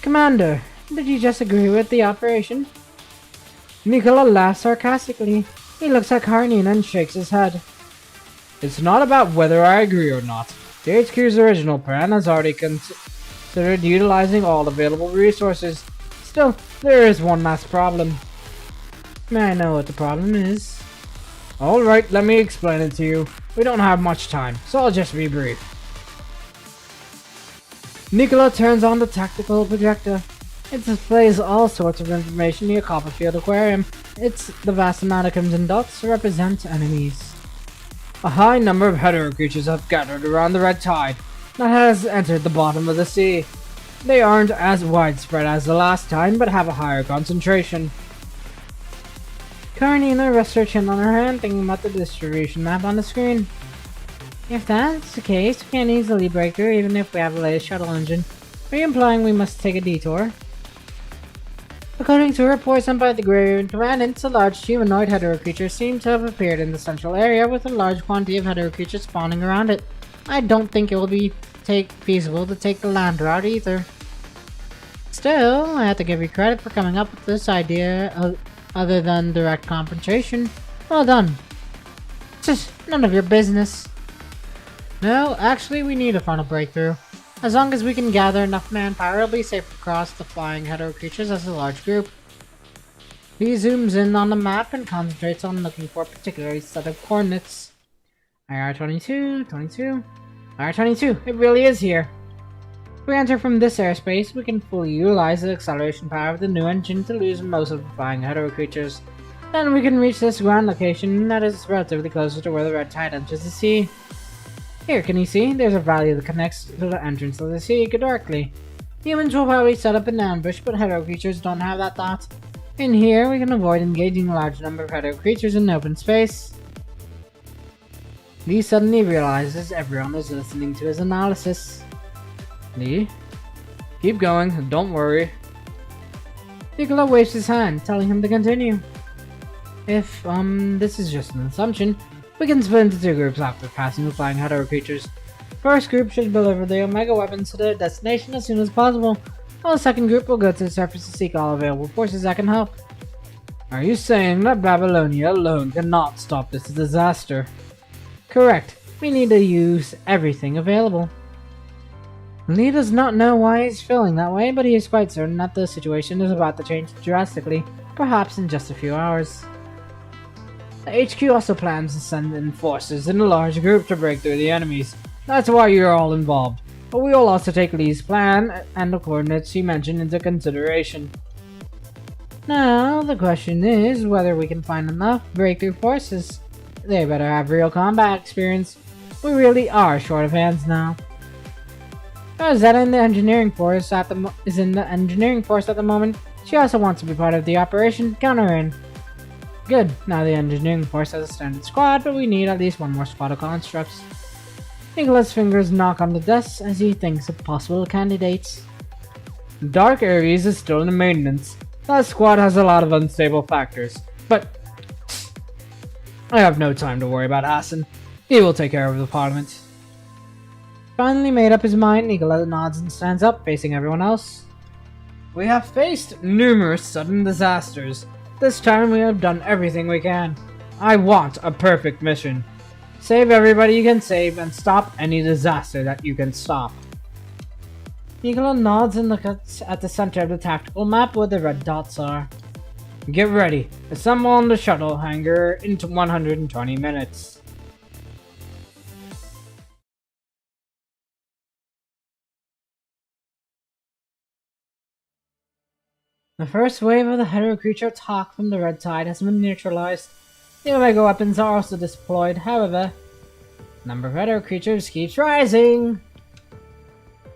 Commander, did you just agree with the operation? Nicola laughs sarcastically. He looks at Karnina and shakes his head. It's not about whether I agree or not. The HQ's original plan has already considered utilizing all available resources. Still, there is one last problem. May I know what the problem is? Alright, let me explain it to you. We don't have much time, so I'll just be brief. Nicola turns on the tactical projector. It displays all sorts of information near Copperfield Aquarium. The vast amount of crimson dots represent enemies. A high number of hetero creatures have gathered around the red tide that has entered the bottom of the sea. They aren't as widespread as the last time, but have a higher concentration. Karnina rests her chin on her hand, thinking about the distribution map on the screen. If that's the case, we can easily break through even if we have the latest shuttle engine. Are you implying we must take a detour? According to reports sent by the Grey Raven Commandant, a large humanoid hetero creature seemed to have appeared in the central area with a large quantity of hetero creatures spawning around it. I don't think it will be feasible to take the land route either. Still, I have to give you credit for coming up with this idea other than direct confrontation. Well done. It's just none of your business. No, actually we need a final breakthrough. As long as we can gather enough manpower, it'll be safe to cross the flying hetero creatures as a large group. He zooms in on the map and concentrates on looking for a particular set of coordinates. IR-22, 22, IR-22, it really is here. If we enter from this airspace, we can fully utilize the acceleration power of the new engine to lose most of the flying hetero creatures. Then we can reach this ground location that is relatively closer to where the red tide enters the sea. Here, can you see? There's a valley that connects to the entrance of the sea directly. Humans will probably set up an ambush, but hetero creatures don't have that thought. In here, we can avoid engaging a large number of hetero creatures in open space. Lee suddenly realizes everyone is listening to his analysis. Lee? Keep going, don't worry. Nicola waves his hand, telling him to continue. If, this is just an assumption, we can split into two groups after passing the flying hetero creatures. First group should deliver the Omega weapons to their destination as soon as possible, while the second group will go to the surface to seek all available forces that can help. Are you saying that Babylonia alone cannot stop this disaster? Correct. We need to use everything available. Lee does not know why he's feeling that way, but he is quite certain that the situation is about to change drastically, perhaps in just a few hours. The HQ also plans to send in forces in a large group to break through the enemies. That's why you're all involved. But we will also take Lee's plan and the coordinates he mentioned into consideration. Now, the question is whether we can find enough breakthrough forces. They better have real combat experience. We really are short of hands now. Rosetta in the engineering force is in the engineering force at the moment. She also wants to be part of the operation. Count her in. Good. Now the engineering force has a standard squad, but we need at least one more squad of constructs. Nicola's fingers knock on the desk as he thinks of possible candidates. Dark Ares is still in maintenance. That squad has a lot of unstable factors, but I have no time to worry about Hassan. He will take care of the Parliament. Finally made up his mind, Nicola nods and stands up, facing everyone else. We have faced numerous sudden disasters. This time we have done everything we can. I want a perfect mission. Save everybody you can save and stop any disaster that you can stop. Nicola nods and looks at the center of the tactical map where the red dots are. Get ready. Assemble on the shuttle hangar into 120 minutes. The first wave of the hetero creature attack from the red tide has been neutralized. The Omega weapons are also deployed, however, the number of hetero creatures keeps rising.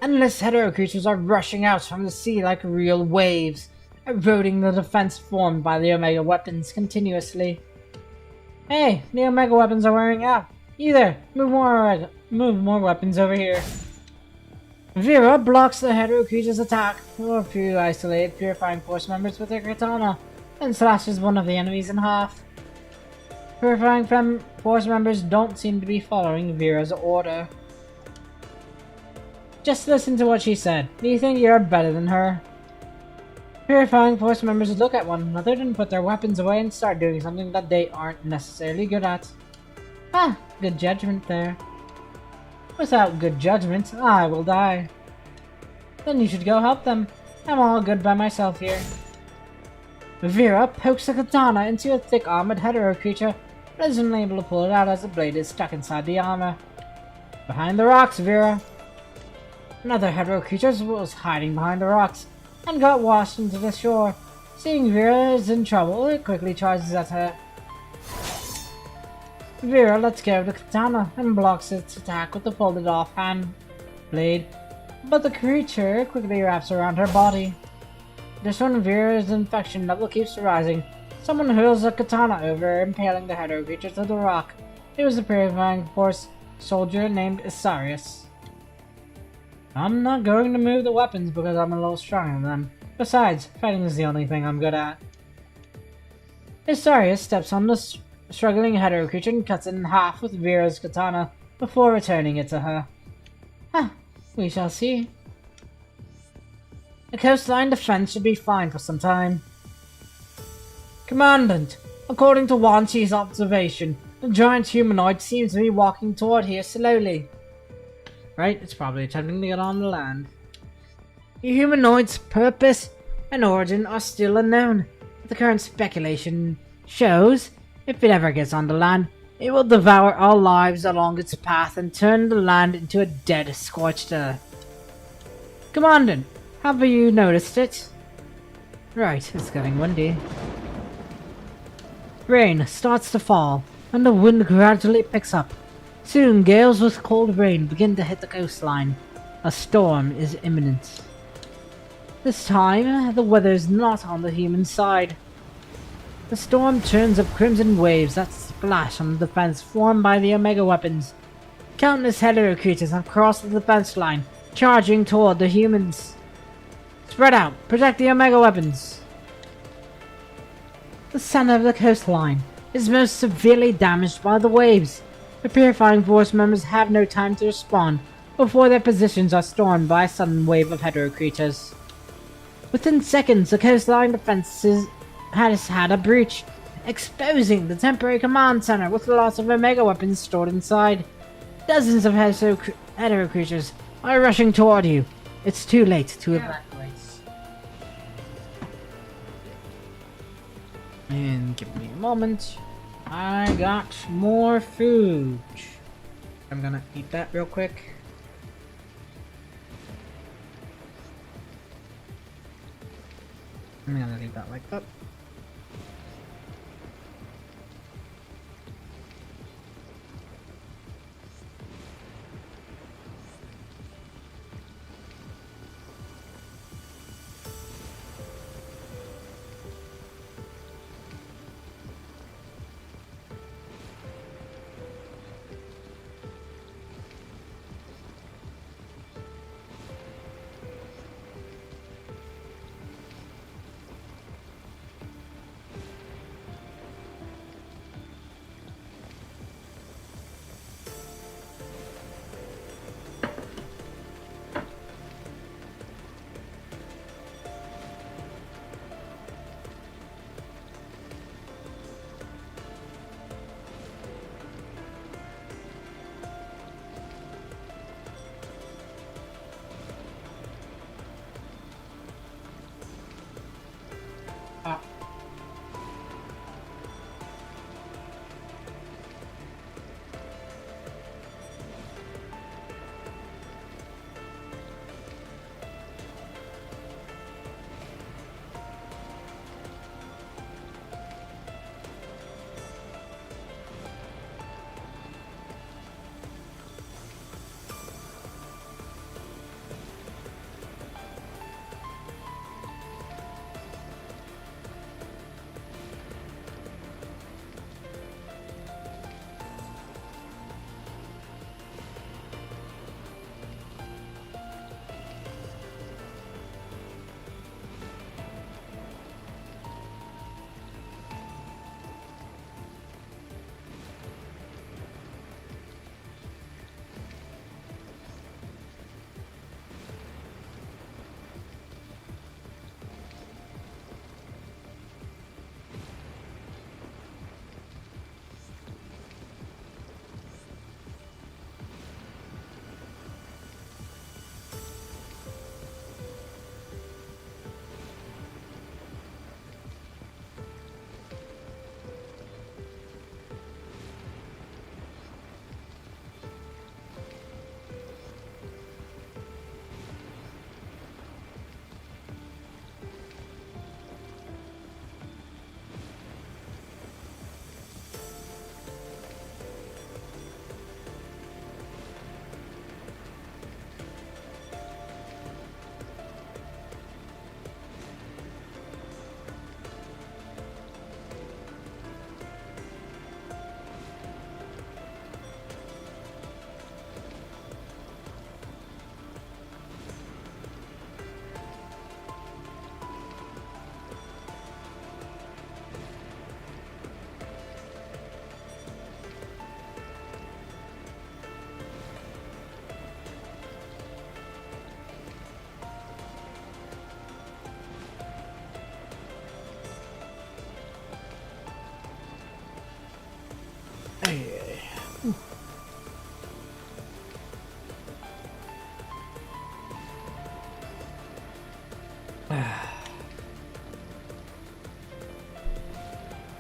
Endless hetero creatures are rushing out from the sea like real waves, eroding the defense formed by the Omega weapons continuously. Hey, the Omega weapons are wearing out. Either move more weapons over here. Vera blocks the hetero creature's attack for a few isolated Purifying Force members with her katana, and slashes one of the enemies in half. Purifying Force members don't seem to be following Vera's order. Just listen to what she said. Do you think you're better than her? Purifying Force members look at one another and put their weapons away and start doing something that they aren't necessarily good at. Ah, good judgment there. Without good judgment, I will die. Then you should go help them. I'm all good by myself here. Vera pokes a katana into a thick armored hetero creature, but isn't able to pull it out as the blade is stuck inside the armor. Behind the rocks, Vera. Another hetero creature was hiding behind the rocks and got washed into the shore. Seeing Vera is in trouble, it quickly charges at her. Vera lets go of the katana and blocks its attack with the folded off hand blade, but the creature quickly wraps around her body. This one, Vera's infection level keeps rising. Someone hurls a katana over her, impaling the hetero creature to the rock. It was a Purifying Force soldier named Isarius. I'm not going to move the weapons because I'm a little stronger than them. Besides, fighting is the only thing I'm good at. Isarius steps on the struggling hetero creature and cuts it in half with Vera's katana before returning it to her. Huh, we shall see. The coastline defense should be fine for some time. Commandant, according to Wanchi's observation, the giant humanoid seems to be walking toward here slowly. Right, it's probably attempting to get on the land. The humanoid's purpose and origin are still unknown. The current speculation shows, if it ever gets on the land, it will devour all lives along its path and turn the land into a dead, scorched earth. Commandant, have you noticed it? Right, it's getting windy. Rain starts to fall, and the wind gradually picks up. Soon, gales with cold rain begin to hit the coastline. A storm is imminent. This time, the weather is not on the human side. The storm turns up crimson waves that splash on the defense formed by the Omega weapons. Countless hetero creatures have crossed the defense line, charging toward the humans. Spread out, protect the Omega weapons. The center of the coastline is most severely damaged by the waves. The Purifying Force members have no time to respond before their positions are stormed by a sudden wave of hetero creatures. Within seconds, the coastline defenses has had a breach, exposing the temporary command center with lots of Omega weapons stored inside. Dozens of hetero creatures are rushing toward you. It's too late to evacuate. And give me a moment. I got more food. I'm gonna eat that real quick. I'm gonna leave that like that.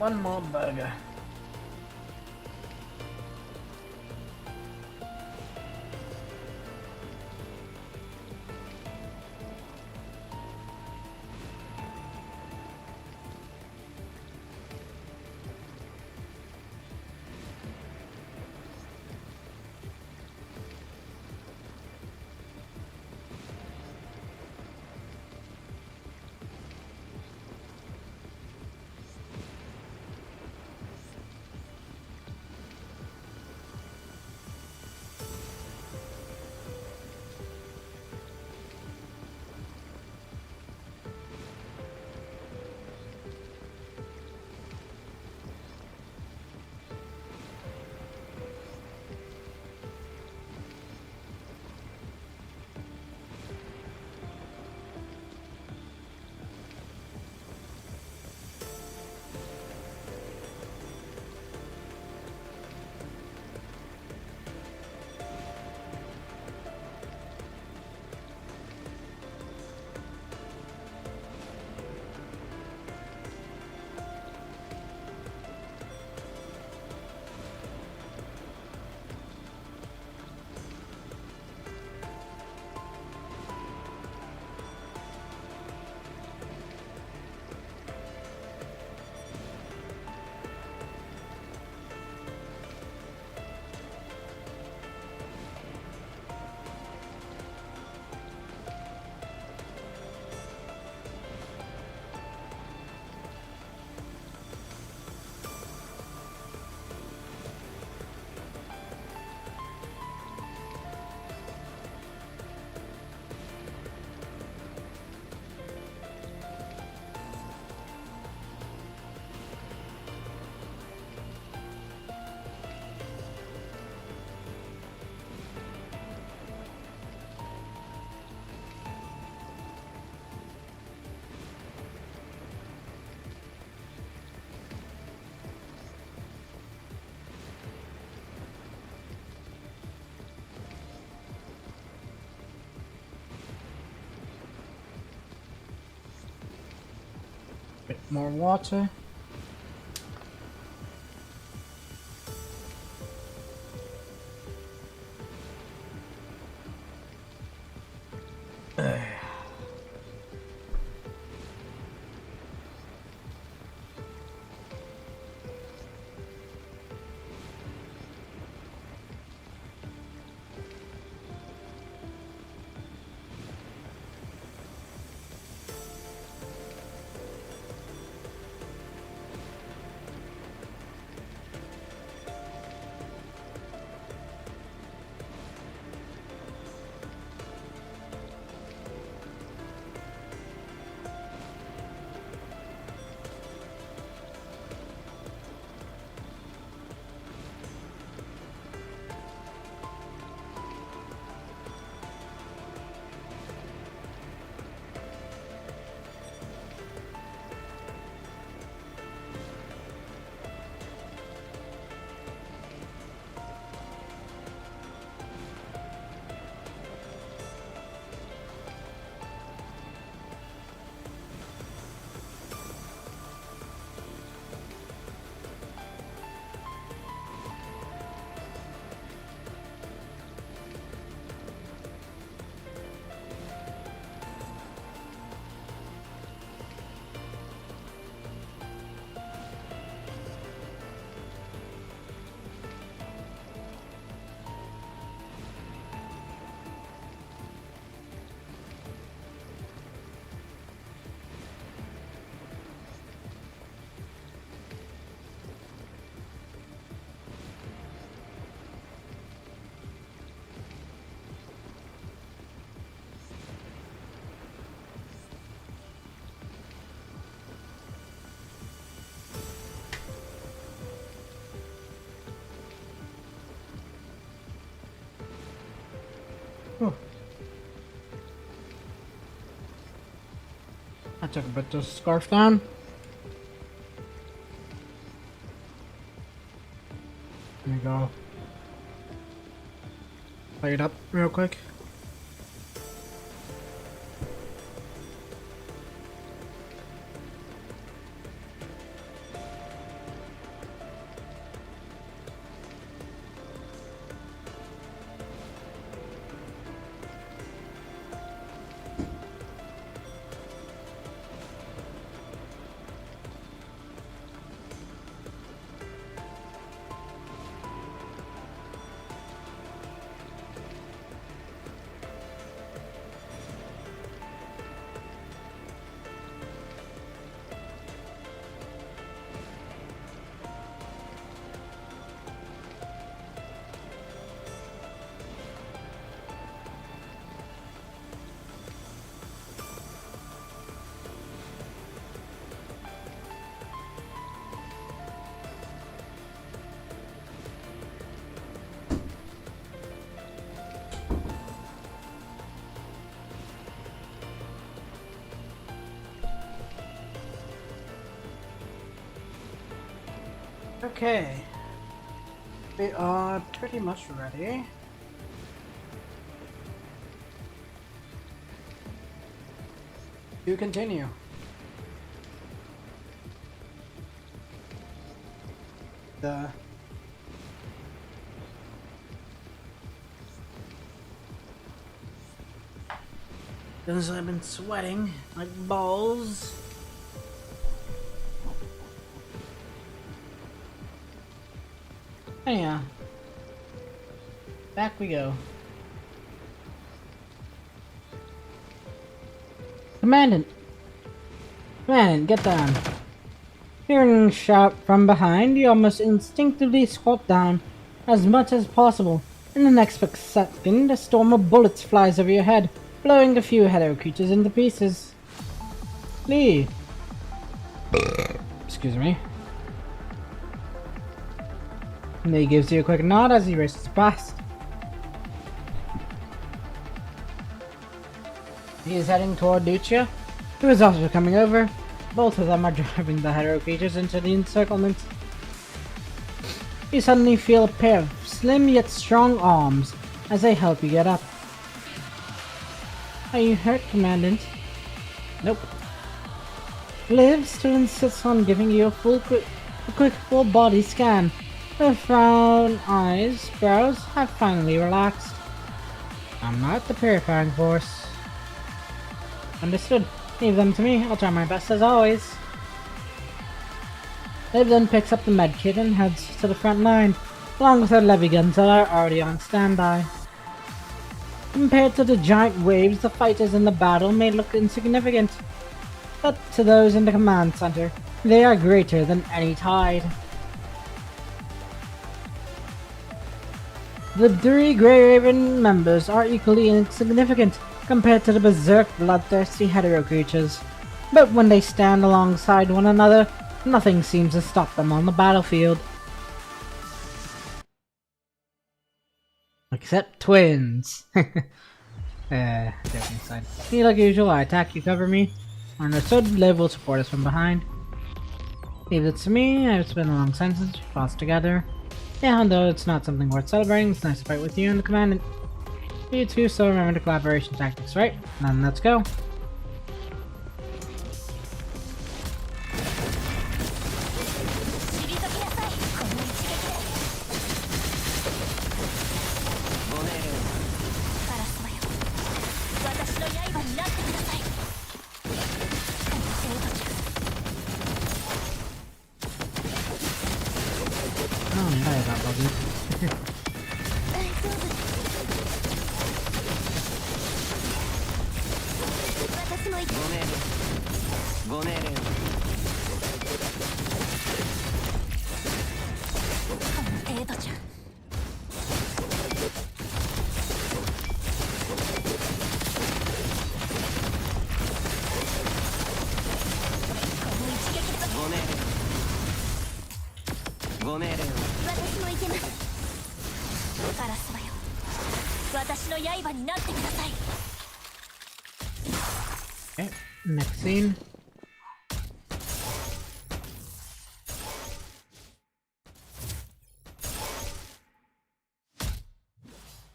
One more burger. Bit more water. I took a bit to scarf down. There you go. Play it up real quick. Okay. We are pretty much ready. To continue. Since I've been sweating like balls. Anyhow, back we go. Commandant! Commandant, get down. Hearing a shout from behind, you almost instinctively squat down as much as possible. In the next second, a storm of bullets flies over your head, blowing a few Hetero creatures into pieces. Lee! Excuse me. Lee gives you a quick nod as he races past. He is heading toward Lucia, who is also coming over. Both of them are driving the Hetero creatures into the encirclement. You suddenly feel a pair of slim yet strong arms as they help you get up. Are you hurt, Commandant? Nope. Liv still insists on giving you a quick full body scan. Her frown brows have finally relaxed. I'm not the purifying force. Understood. Leave them to me. I'll try my best as always. Liv then picks up the medkit and heads to the front line, along with her levy guns that are already on standby. Compared to the giant waves, the fighters in the battle may look insignificant, but to those in the command center, they are greater than any tide. The 3 Grey Raven members are equally insignificant compared to the berserk, bloodthirsty Hetero creatures, but when they stand alongside one another, nothing seems to stop them on the battlefield. Except twins. Joking aside. Me like usual, I attack, you cover me. Understood, Liv will support us from behind. Leave it to me, it's been a long time since we fought together. Yeah, although it's not something worth celebrating, it's nice to fight with you and the Commandant. You two still remember the collaboration tactics, right? Then let's go. Okay, next scene.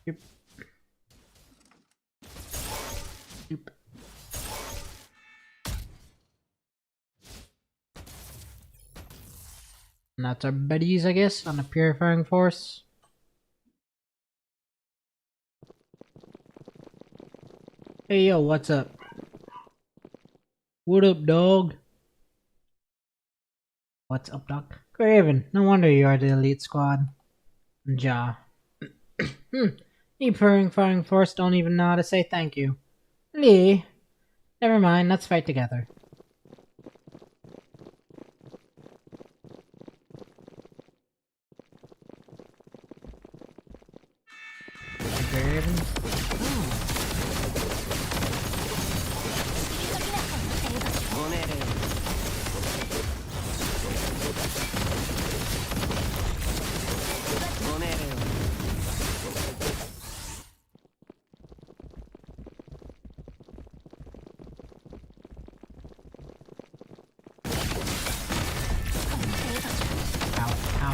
Yep. Yep. And that's our buddies, I guess, on the purifying force. Hey yo, what's up? What up, dog? What's up, dog? Graven, no wonder you are the elite squad. Ja. You purifying force don't even know how to say thank you. Lee. Never mind, let's fight together. Graven.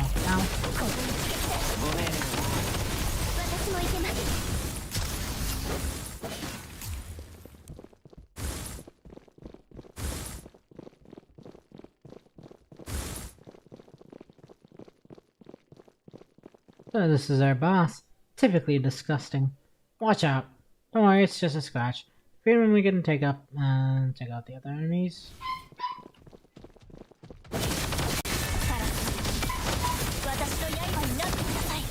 Ow. 私もいけます。 So this is our boss. Typically disgusting. Watch out. Don't worry, it's just a scratch. Feeling we can take out the other enemies. 私の刃になってください。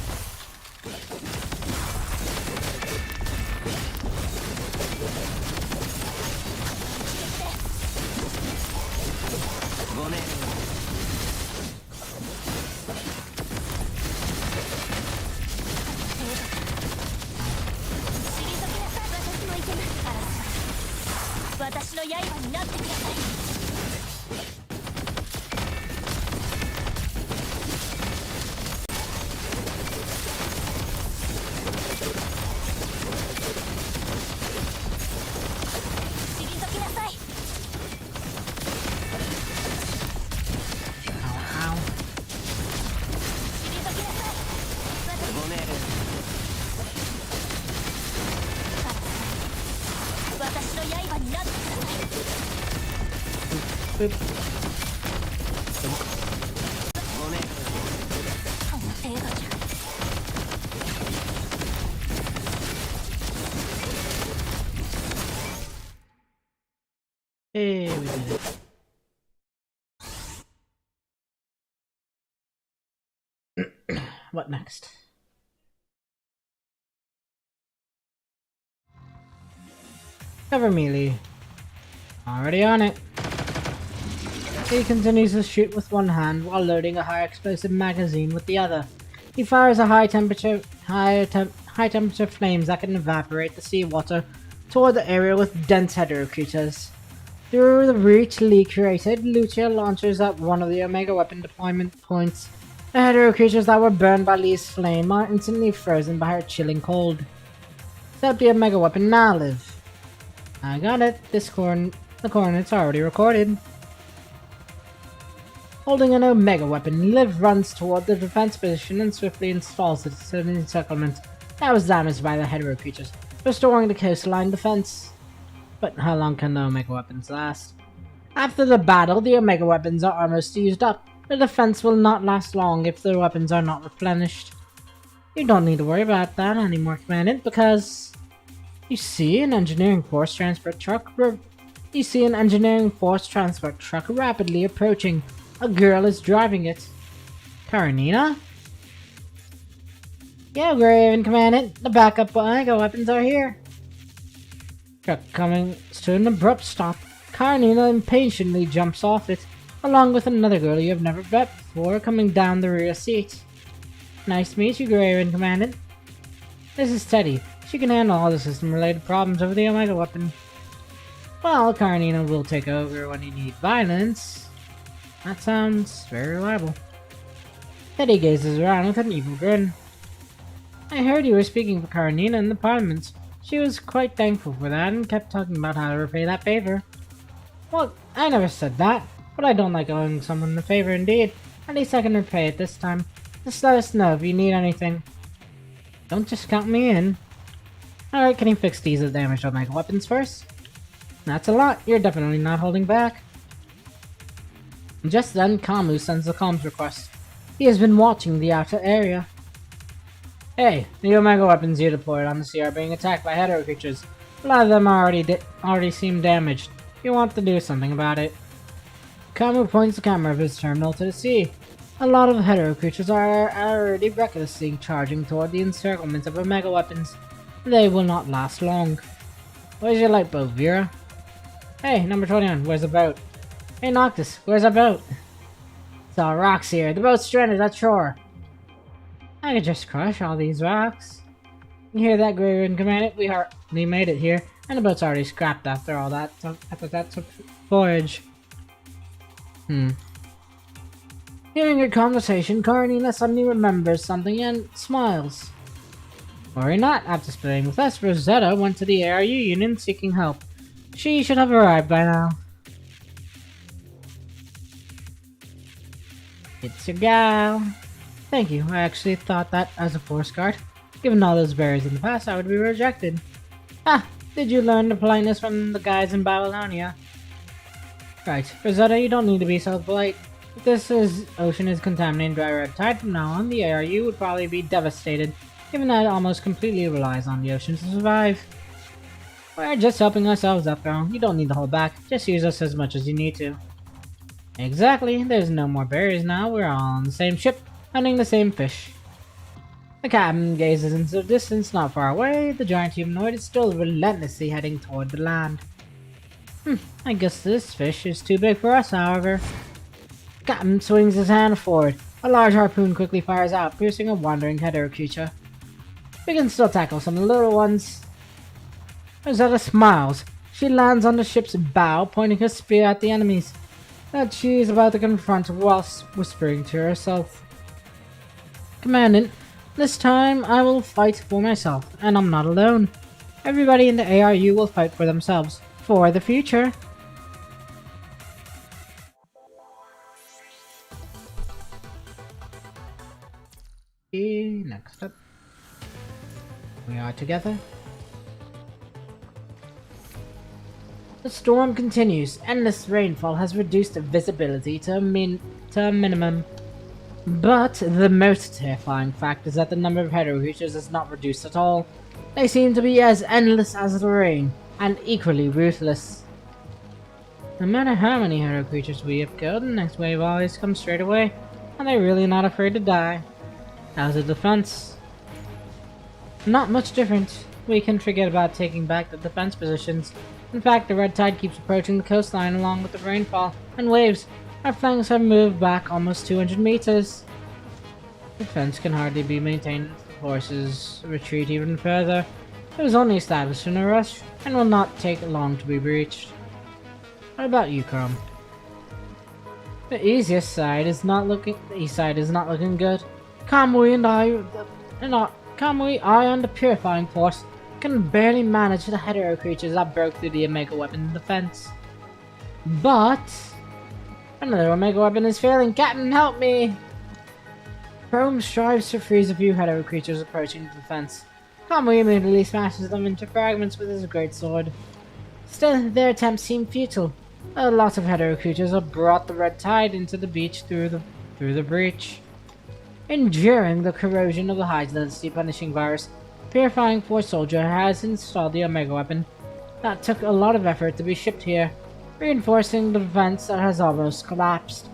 ごめん。 私の刃になってください。 退きなさい。 Ow, ow. 退きなさい。 ごめん。 私の刃になってください。 Boop. ごめん。 この程度じゃ。 Hey, we did it. What next? Cover melee. Already on it. He continues to shoot with one hand while loading a high explosive magazine with the other. He fires a high temperature flames that can evaporate the seawater toward the area with dense hetero creatures. Through the breach Lee created, Lucia launches at one of the Omega weapon deployment points. The hetero creatures that were burned by Lee's flame are instantly frozen by her chilling cold. Except the Omega weapon now live. I got it. The coordinates are already recorded. Holding an Omega weapon, Liv runs toward the defense position and swiftly installs it to the encirclement that was damaged by the hetero creatures, restoring the coastline defense. But how long can the Omega weapons last? After the battle, the Omega weapons are almost used up. The defense will not last long if the weapons are not replenished. You don't need to worry about that anymore, Commandant, because you see an engineering force transport truck rapidly approaching. A girl is driving it. Karenina? Yeah, Graven Commandant. The backup Omega weapons are here. Truck coming to an abrupt stop. Karenina impatiently jumps off it, along with another girl you have never met before coming down the rear seat. Nice to meet you, Graven Commandant. This is Teddy. She can handle all the system-related problems over the Omega weapon. Well, Karenina will take over when you need violence. That sounds very reliable. Teddy gazes around with an evil grin. I heard you were speaking for Karenina in the Parliament. She was quite thankful for that and kept talking about how to repay that favor. Well, I never said that, but I don't like owing someone a favor indeed. At least I can repay it this time. Just let us know if you need anything. Don't just count me in. Alright, can you fix these damaged Omega weapons first? That's a lot. You're definitely not holding back. Just then, Kamu sends a comms request. He has been watching the outer area. Hey, the Omega weapons you deployed on the sea are being attacked by hetero creatures. A lot of them already seem damaged. You want to do something about it. Kamu points the camera of his terminal to the sea. A lot of hetero creatures are already recklessly charging toward the encirclement of Omega weapons. They will not last long. Where's your light boat, Vera? Hey, number 21, where's the boat? Hey, Noctis, where's our boat? It's all rocks here. The boat's stranded at shore. I could just crush all these rocks. You hear that, Graven Commandant? We made it here, and the boat's already scrapped after all that voyage. Hearing your conversation, Karenina suddenly remembers something and smiles. Worry not. After splitting with us, Rosetta went to the ARU Union seeking help. She should have arrived by now. It's your gal. Thank you. I actually thought that as a forest guard, given all those barriers in the past, I would be rejected. Ah, did you learn the politeness from the guys in Babylonia? Right, Rosetta, you don't need to be so polite. If ocean is contaminated by red tide from now on, the ARU would probably be devastated, given that it almost completely relies on the ocean to survive. We're just helping ourselves up, girl. You don't need to hold back. Just use us as much as you need to. Exactly. There's no more barriers now. We're all on the same ship, hunting the same fish. The captain gazes into the distance not far away. The giant humanoid is still relentlessly heading toward the land. I guess this fish is too big for us, however. The captain swings his hand forward. A large harpoon quickly fires out, piercing a wandering hetero creature. We can still tackle some of the little ones. Rosetta smiles. She lands on the ship's bow, pointing her spear at the enemies that she is about to confront whilst whispering to herself. Commandant, this time I will fight for myself, and I'm not alone. Everybody in the ARU will fight for themselves, for the future. Next up, we are together. The storm continues. Endless rainfall has reduced visibility to a minimum. But the most terrifying fact is that the number of hetero creatures is not reduced at all. They seem to be as endless as the rain, and equally ruthless. No matter how many hetero creatures we have killed, the next wave always comes straight away, and they're really not afraid to die. How's the defense? Not much different. We can forget about taking back the defense positions. In fact, the red tide keeps approaching the coastline along with the rainfall and waves. Our flanks have moved back almost 200 meters. Defense can hardly be maintained if the forces retreat even further. It was only established in a rush and will not take long to be breached. What about you, Chrome? The east side is not looking good. Kamui and the Purifying Force can barely manage the hetero creatures that broke through the Omega Weapon defense. But another Omega Weapon is failing. Captain, help me! Chrome strives to freeze a few hetero creatures approaching the defense. Kamui immediately smashes them into fragments with his greatsword. Still, their attempts seem futile. A lot of hetero creatures have brought the red tide into the beach through the breach. Enduring the corrosion of the high density punishing virus, Purifying Force Soldier has installed the Omega Weapon. That took a lot of effort to be shipped here, reinforcing the defense that has almost collapsed.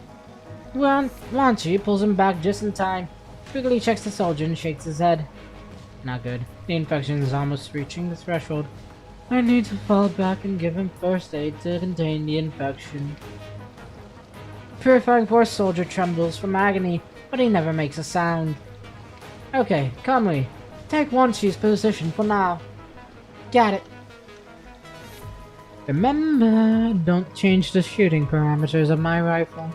Wanchi pulls him back just in time, quickly checks the soldier and shakes his head. Not good. The infection is almost reaching the threshold. I need to fall back and give him first aid to contain the infection. Purifying Force Soldier trembles from agony, but he never makes a sound. Okay, Kamui, take Wanchi's position for now. Got it. Remember, don't change the shooting parameters of my rifle.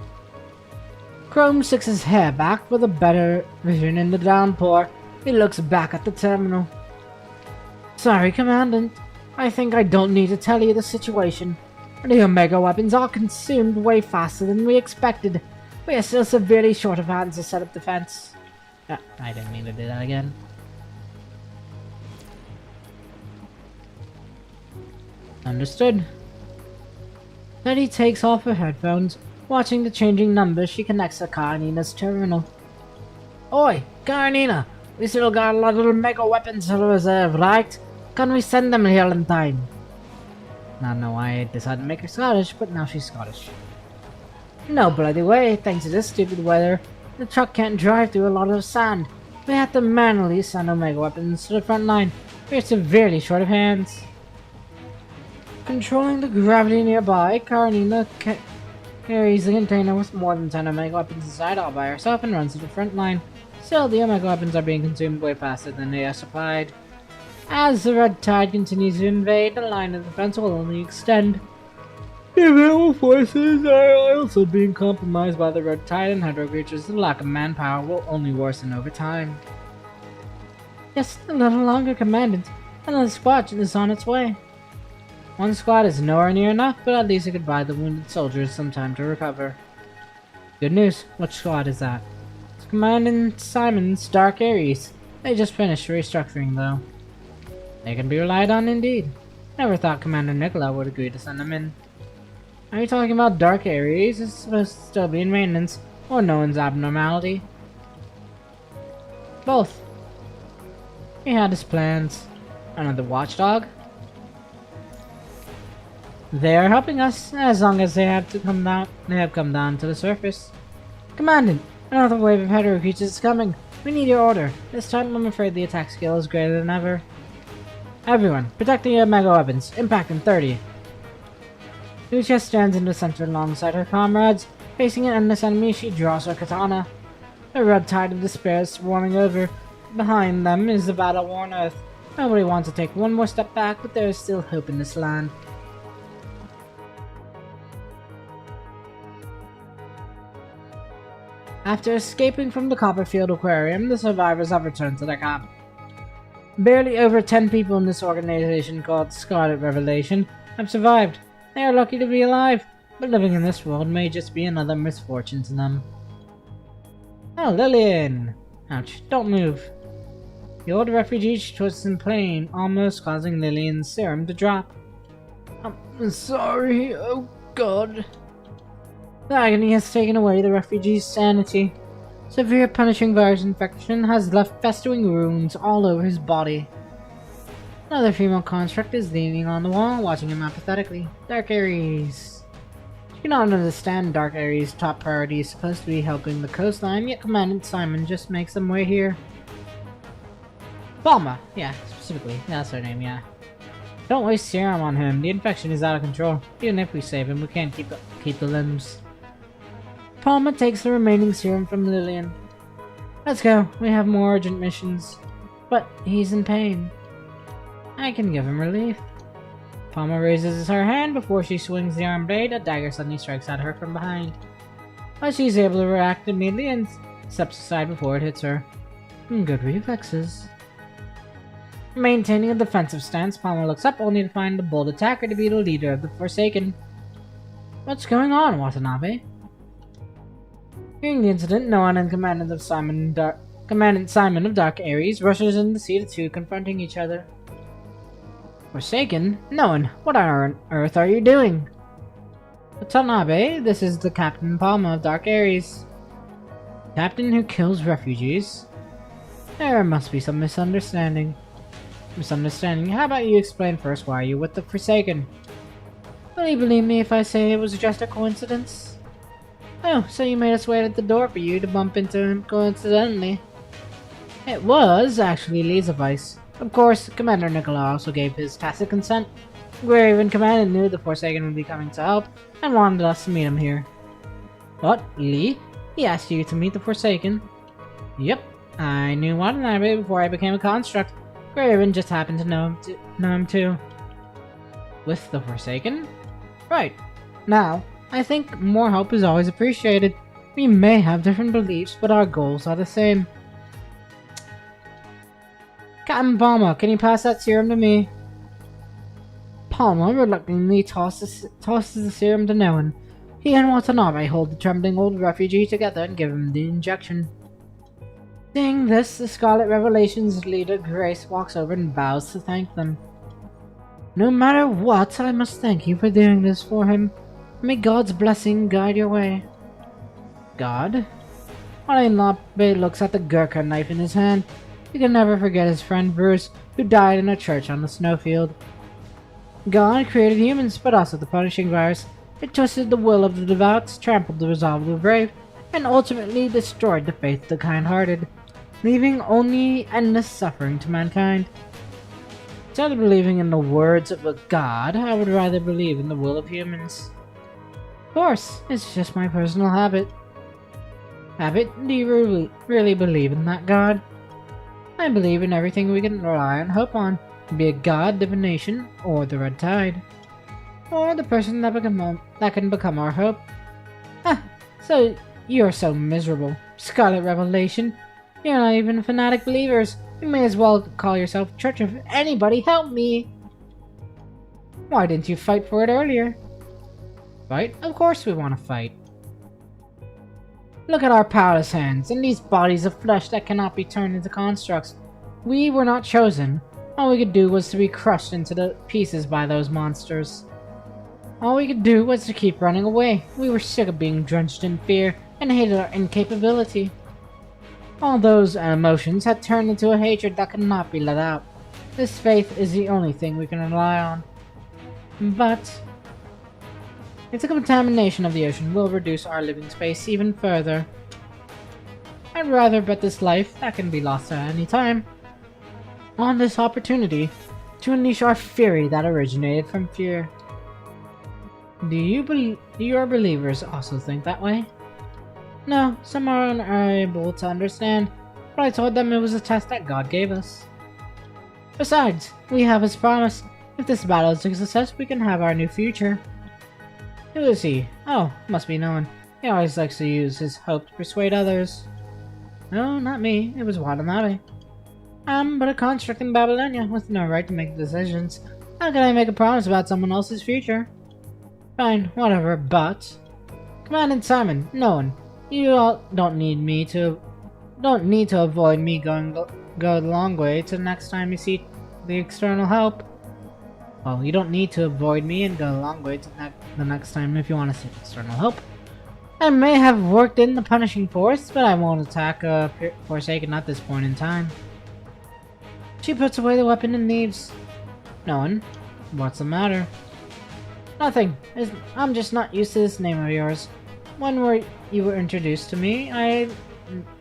Chrome sticks his hair back with a better vision in the downpour. He looks back at the terminal. Sorry, Commandant. I think I don't need to tell you the situation. The Omega weapons are consumed way faster than we expected. We are still severely short of hands to set up defense. I didn't mean to do that again. Understood. Letty takes off her headphones. Watching the changing numbers, she connects to Karenina's terminal. Oi, Karenina! We still got a lot of mega weapons to reserve, right? Can we send them here in time? Not know why I decided to make her Scottish, but now she's Scottish. No bloody way, thanks to this stupid weather, the truck can't drive through a lot of sand. We have to manually send Omega weapons to the front line. We're severely short of hands. Controlling the gravity nearby, Karenina carries the container with more than 10 Omega weapons inside all by herself and runs to the front line. Still, the Omega weapons are being consumed way faster than they are supplied. As the red tide continues to invade, the line of defense will only extend. The available forces are also being compromised by the red tide and hydro creatures. The lack of manpower will only worsen over time. Just a little longer, Commandant. Another squad is on its way. One squad is nowhere near enough, but at least it could buy the wounded soldiers some time to recover. Good news. Which squad is that? Commandant Simon's Dark Ares. They just finished restructuring, though. They can be relied on indeed. Never thought Commander Nicola would agree to send them in. Are you talking about Dark Ares? It's supposed to still be in maintenance, or no one's abnormality. Both. He had his plans. Another watchdog? They are helping us, as long as they have come down to the surface. Commandant, another wave of hetero creatures is coming. We need your order. This time I'm afraid the attack skill is greater than ever. Everyone, protecting your mega weapons. Impact in 30. Lucia stands in the center alongside her comrades. Facing an endless enemy, she draws her katana. The red tide of despair is swarming over. Behind them is the battle-worn earth. Nobody wants to take one more step back, but there is still hope in this land. After escaping from the Copperfield Aquarium, the survivors have returned to their camp. Barely over 10 people in this organization called Scarlet Revelation have survived. They are lucky to be alive, but living in this world may just be another misfortune to them. Oh, Lillian! Ouch, don't move. The old refugee twists in plane, almost causing Lillian's serum to drop. I'm sorry, oh god. The agony has taken away the refugee's sanity. Severe punishing virus infection has left festering wounds all over his body. Another female construct is leaning on the wall, watching him apathetically. Dark Ares. She cannot understand Dark Ares' top priority is supposed to be helping the coastline, yet Commandant Simon just makes them wait here. Balma! Yeah, specifically. That's her name, yeah. Don't waste serum on him. The infection is out of control. Even if we save him, we can't keep the limbs. Palma takes the remaining serum from Lillian. Let's go. We have more urgent missions. But he's in pain. I can give him relief. Palma raises her hand before she swings the arm blade. A dagger suddenly strikes at her from behind. But she's able to react immediately and steps aside before it hits her. Good reflexes. Maintaining a defensive stance, Palma looks up only to find the bold attacker to be the leader of the Forsaken. What's going on, Watanabe? Hearing the incident, Noan and Commandant Simon of Dark Ares rushes in to see the two confronting each other. Forsaken? Noan, what on earth are you doing? Watanabe, this is the Captain Palma of Dark Ares. Captain who kills refugees? There must be some misunderstanding. How about you explain first why you with the Forsaken? Will you believe me if I say it was just a coincidence? Oh, so you made us wait at the door for you to bump into him coincidentally. It was actually Lee's advice. Of course, Commander Nicola also gave his tacit consent. Graven Commandant knew the Forsaken would be coming to help, and wanted us to meet him here. What? Lee? He asked you to meet the Forsaken? Yep, I knew Watanabe before I became a construct. Graven just happened to know him too. With the Forsaken? Right. Now, I think more help is always appreciated. We may have different beliefs, but our goals are the same. Captain Palma, can you pass that serum to me? Palma reluctantly tosses the serum to Noan. He and Watanabe hold the trembling old refugee together and give him the injection. Seeing this, the Scarlet Revelation's leader, Grace, walks over and bows to thank them. No matter what, I must thank you for doing this for him. May God's blessing guide your way. God? Watanabe looks at the Gurkha knife in his hand. He can never forget his friend Bruce, who died in a church on the snowfield. God created humans, but also the punishing virus. It twisted the will of the devout, trampled the resolve of the brave, and ultimately destroyed the faith of the kind-hearted, leaving only endless suffering to mankind. Instead of believing in the words of a god, I would rather believe in the will of humans. Of course, it's just my personal habit. Do you really believe in that god? I believe in everything we can rely and hope on, be it God, divination, or the red tide. Or the person that can become our hope. So you're so miserable. Scarlet Revelation. You're not even fanatic believers. You may as well call yourself Church of Anybody Help Me. Why didn't you fight for it earlier? Fight? Of course we want to fight. Look at our powerless hands, and these bodies of flesh that cannot be turned into constructs. We were not chosen. All we could do was to be crushed into the pieces by those monsters. All we could do was to keep running away. We were sick of being drenched in fear and hated our incapability. All those emotions had turned into a hatred that could not be let out. This faith is the only thing we can rely on. But the contamination of the ocean will reduce our living space even further. I'd rather bet this life that can be lost at any time on this opportunity to unleash our fury that originated from fear. Do your believers also think that way? No, some are unable to understand, but I told them it was a test that God gave us. Besides, we have his promise. If this battle is a success, we can have our new future. Who is he? Oh, must be no one. He always likes to use his hope to persuade others. No, not me. It was Watanabe. I'm but a construct in Babylonia with no right to make decisions. How can I make a promise about someone else's future? Fine, whatever, but... Commandant Simon, no one. You all don't need to avoid me go the long way to the next time you seek the external help. Well, you don't need to avoid me and go the long way to the next time if you want to seek external help. I may have worked in the punishing force, but I won't attack Forsaken at this point in time. She puts away the weapon and leaves. No one. What's the matter? Nothing. I'm just not used to this name of yours. When you were introduced to me, I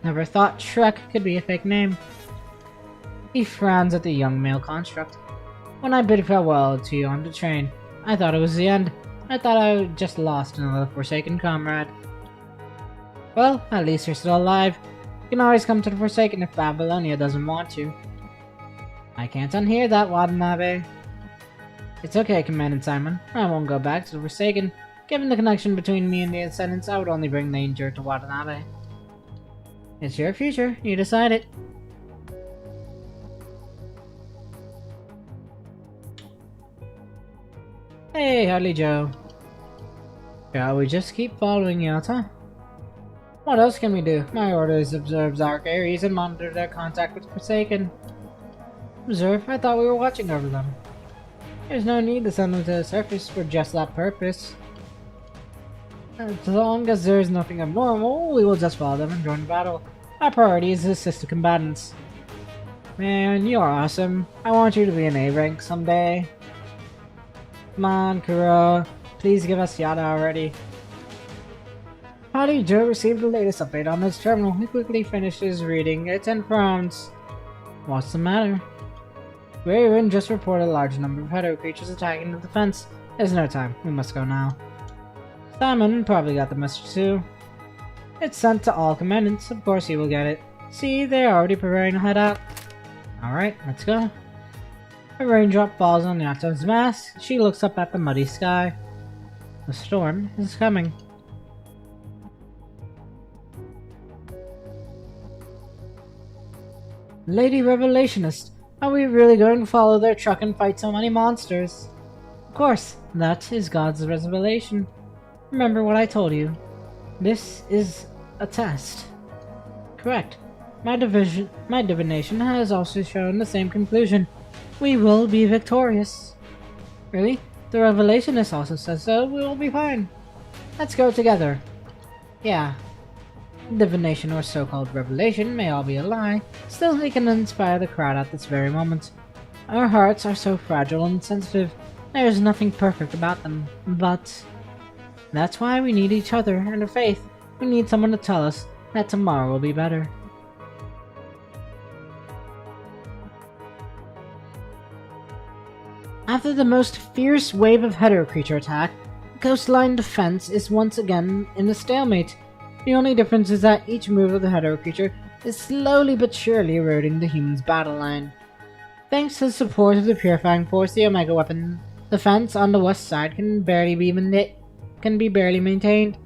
never thought Shrek could be a fake name. He frowns at the young male construct. When I bid farewell to you on the train, I thought it was the end. I thought I had just lost another Forsaken comrade. Well, at least you're still alive. You can always come to the Forsaken if Babylonia doesn't want you. I can't unhear that, Watanabe. It's okay, Commandant Simon. I won't go back to the Forsaken. Given the connection between me and the Ascendants, I would only bring danger to Watanabe. It's your future. You decide it. Hey, Harley Joe. Shall we just keep following Yata? What else can we do? My orders observe Zark Ares and monitor their contact with Forsaken. Observe? I thought we were watching over them. There's no need to send them to the surface for just that purpose. As long as there's nothing abnormal, we will just follow them and join the battle. Our priority is to assist the combatants. Man, you're awesome. I want you to be an A rank someday. Come on, Kuro. Please give us Yada already. Harley Joe received the latest update on his terminal. He quickly finishes reading it and frowns. What's the matter? Raven just reported a large number of Hetero creatures attacking the defense. There's no time. We must go now. Simon probably got the message too. It's sent to all commandants. Of course he will get it. See, they're already preparing to head out. Alright, let's go. A raindrop falls on Yato's mask. She looks up at the muddy sky. The storm is coming. Lady Revelationist, are we really going to follow their truck and fight so many monsters? Of course, that is God's revelation. Remember what I told you. This is a test. Correct. My divination has also shown the same conclusion. We will be victorious. Really? The Revelationist also says so. We will be fine. Let's go together. Yeah. Divination or so-called revelation may all be a lie. Still, it can inspire the crowd at this very moment. Our hearts are so fragile and sensitive. There is nothing perfect about them. But that's why we need each other and a faith. We need someone to tell us that tomorrow will be better. After the most fierce wave of Hetero creature attack, the coastline defense is once again in a stalemate. The only difference is that each move of the Hetero creature is slowly but surely eroding the humans' battle line. Thanks to the support of the Purifying Force, the Omega weapon defense on the west side can be barely maintained,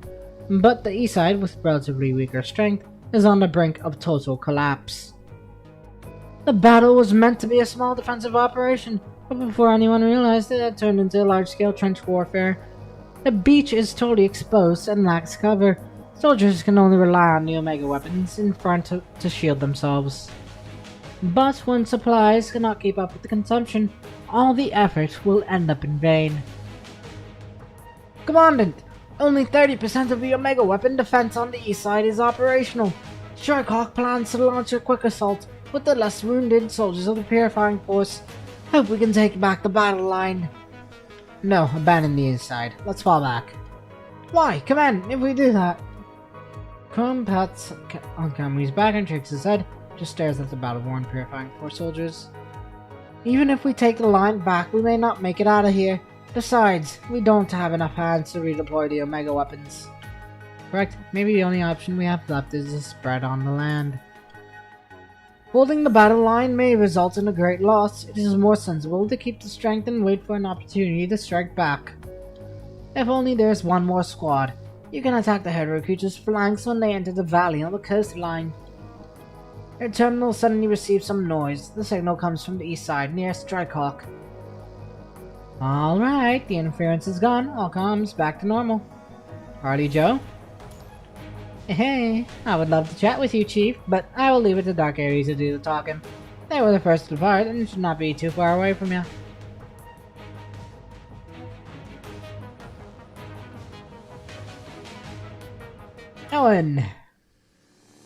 but the east side, with relatively weaker strength, is on the brink of total collapse. The battle was meant to be a small defensive operation, but before anyone realized it had turned into a large-scale trench warfare. The beach is totally exposed and lacks cover. Soldiers can only rely on the Omega weapons in front to shield themselves. But when supplies cannot keep up with the consumption, all the effort will end up in vain. Commandant, only 30% of the Omega weapon defense on the east side is operational. Strikehawk plans to launch a quick assault with the less wounded soldiers of the Purifying Force. Hope we can take back the battle line. No, abandon the east side. Let's fall back. Why? Command, if we do that. Chrome pats on Kamri's back and shakes his head, just stares at the battle-worn Purifying Force soldiers. Even if we take the line back, we may not make it out of here. Besides, we don't have enough hands to redeploy the Omega weapons. Correct. Maybe the only option we have left is to spread on the land. Holding the battle line may result in a great loss. It is more sensible to keep the strength and wait for an opportunity to strike back. If only there's one more squad. You can attack the Hero creatures' flanks when they enter the valley on the coastline. Your terminal suddenly receives some noise. The signal comes from the east side, near Strikehawk. Alright, the interference is gone. All comms back to normal. Harley Joe? Hey, I would love to chat with you, Chief, but I will leave it to Dark Aries to do the talking. They were the first to depart and should not be too far away from you. Owen!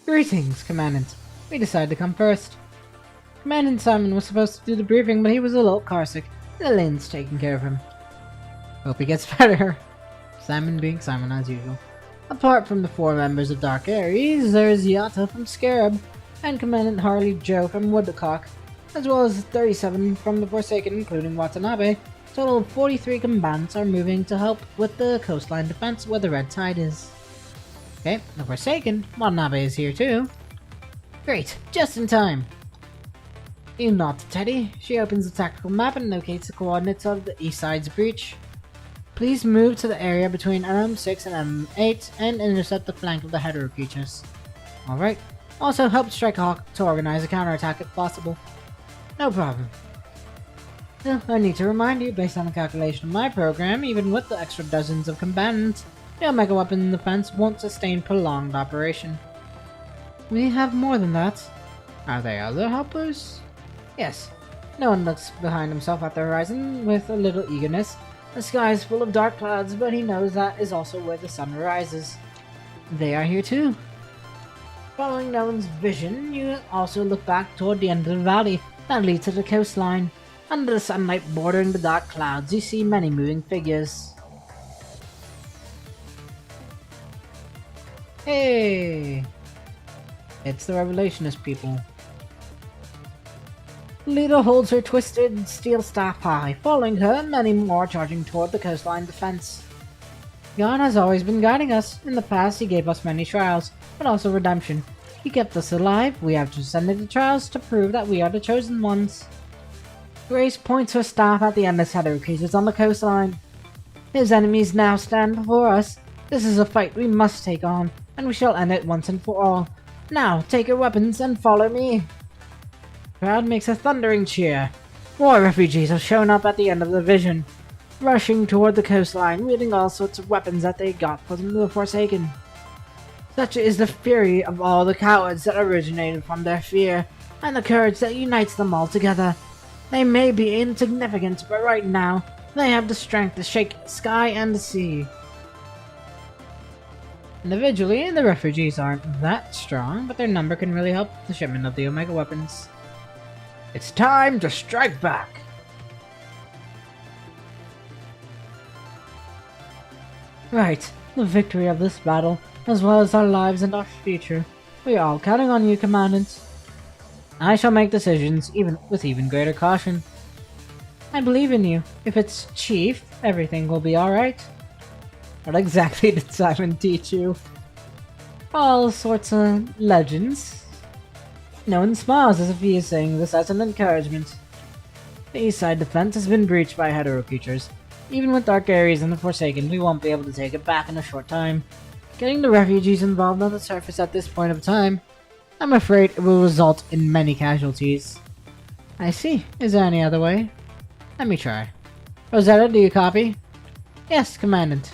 Greetings, Commandant. We decided to come first. Commandant Simon was supposed to do the briefing, but he was a little carsick. Lillian's taking care of him. Hope he gets better. Simon being Simon as usual. Apart from the 4 members of Dark Aries, there's Yata from Scarab, and Commandant Harley Joe from Woodcock, as well as 37 from the Forsaken, including Watanabe. Total of 43 combatants are moving to help with the coastline defense where the red tide is. Okay, the Forsaken, Watanabe is here too. Great, just in time. You nod to Teddy. She opens the tactical map and locates the coordinates of the east side's breach. Please move to the area between MM6 and MM8 and intercept the flank of the Hetero creatures. Alright. Also help Strikehawk to organize a counterattack if possible. No problem. I need to remind you, based on the calculation of my program, even with the extra dozens of combatants, the Omega weapon defense won't sustain prolonged operation. We have more than that. Are there other helpers? Yes. No one looks behind himself at the horizon with a little eagerness. The sky is full of dark clouds, but he knows that is also where the sun rises. They are here too. Following no one's vision, you also look back toward the end of the valley that leads to the coastline. Under the sunlight bordering the dark clouds, you see many moving figures. Hey! It's the Revelationist people. Leader holds her twisted steel staff high. Following her, many more charging toward the coastline defense. God has always been guiding us. In the past, he gave us many trials, but also redemption. He kept us alive. We have transcended the trials to prove that we are the chosen ones. Grace points her staff at the endless Hetero creatures on the coastline. His enemies now stand before us. This is a fight we must take on, and we shall end it once and for all. Now, take your weapons and follow me. The crowd makes a thundering cheer. More refugees have shown up at the end of the vision, rushing toward the coastline, wielding all sorts of weapons that they got from the Forsaken. Such is the fury of all the cowards that originated from their fear, and the courage that unites them all together. They may be insignificant, but right now, they have the strength to shake sky and the sea. Individually, the refugees aren't that strong, but their number can really help the shipment of the Omega weapons. It's time to strike back! Right, the victory of this battle, as well as our lives and our future. We are all counting on you, Commandant. I shall make decisions with even greater caution. I believe in you. If it's Chief, everything will be alright. What exactly did Simon teach you? All sorts of legends. No one smiles as if he is saying this as an encouragement. The east side defense has been breached by Hetero creatures. Even with Dark Aries and the Forsaken, we won't be able to take it back in a short time. Getting the refugees involved on the surface at this point of time, I'm afraid it will result in many casualties. I see. Is there any other way? Let me try. Rosetta, do you copy? Yes, Commandant.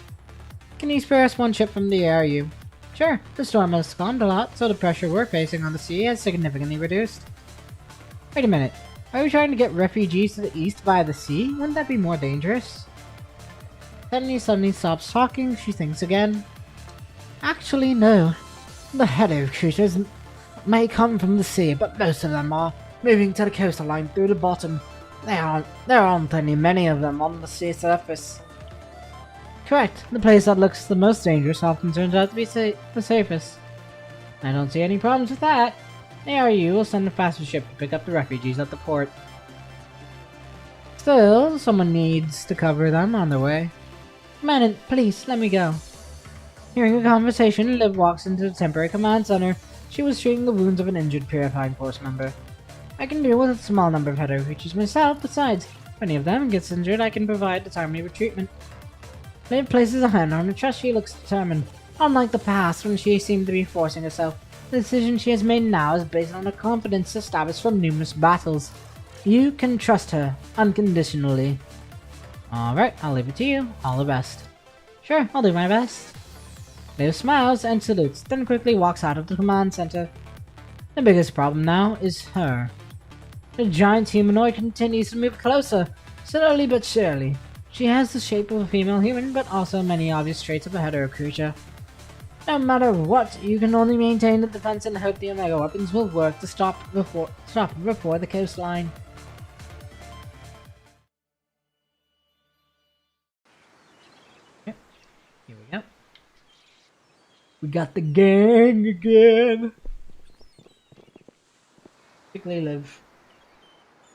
Can you spare us one ship from the ARU? Sure, the storm has calmed a lot, so the pressure we're facing on the sea has significantly reduced. Wait a minute. Are we trying to get refugees to the east via the sea? Wouldn't that be more dangerous? Penny suddenly stops talking. She thinks again. Actually, no. The header creatures may come from the sea, but most of them are moving to the coastline through the bottom. There aren't many of them on the sea surface. Correct. The place that looks the most dangerous often turns out to be the safest. I don't see any problems with that. ARU will send a faster ship to pick up the refugees at the port. Still, someone needs to cover them on their way. Commandant, please, let me go. Hearing a conversation, Liv walks into the temporary command center. She was treating the wounds of an injured Purifying Force member. I can deal with a small number of header creatures myself, besides, if any of them gets injured, I can provide a timely treatment. Liv places a hand on her chest. She looks determined. Unlike the past, when she seemed to be forcing herself, the decision she has made now is based on her confidence established from numerous battles. You can trust her, unconditionally. Alright, I'll leave it to you. All the best. Sure, I'll do my best. Liv smiles and salutes, then quickly walks out of the command center. The biggest problem now is her. The giant humanoid continues to move closer, slowly but surely. She has the shape of a female human, but also many obvious traits of a hetero creature. No matter what, you can only maintain the defense and hope the Omega weapons will work to stop it before the coastline. Yep. Here we go. We got the gang again. Quickly, Liv.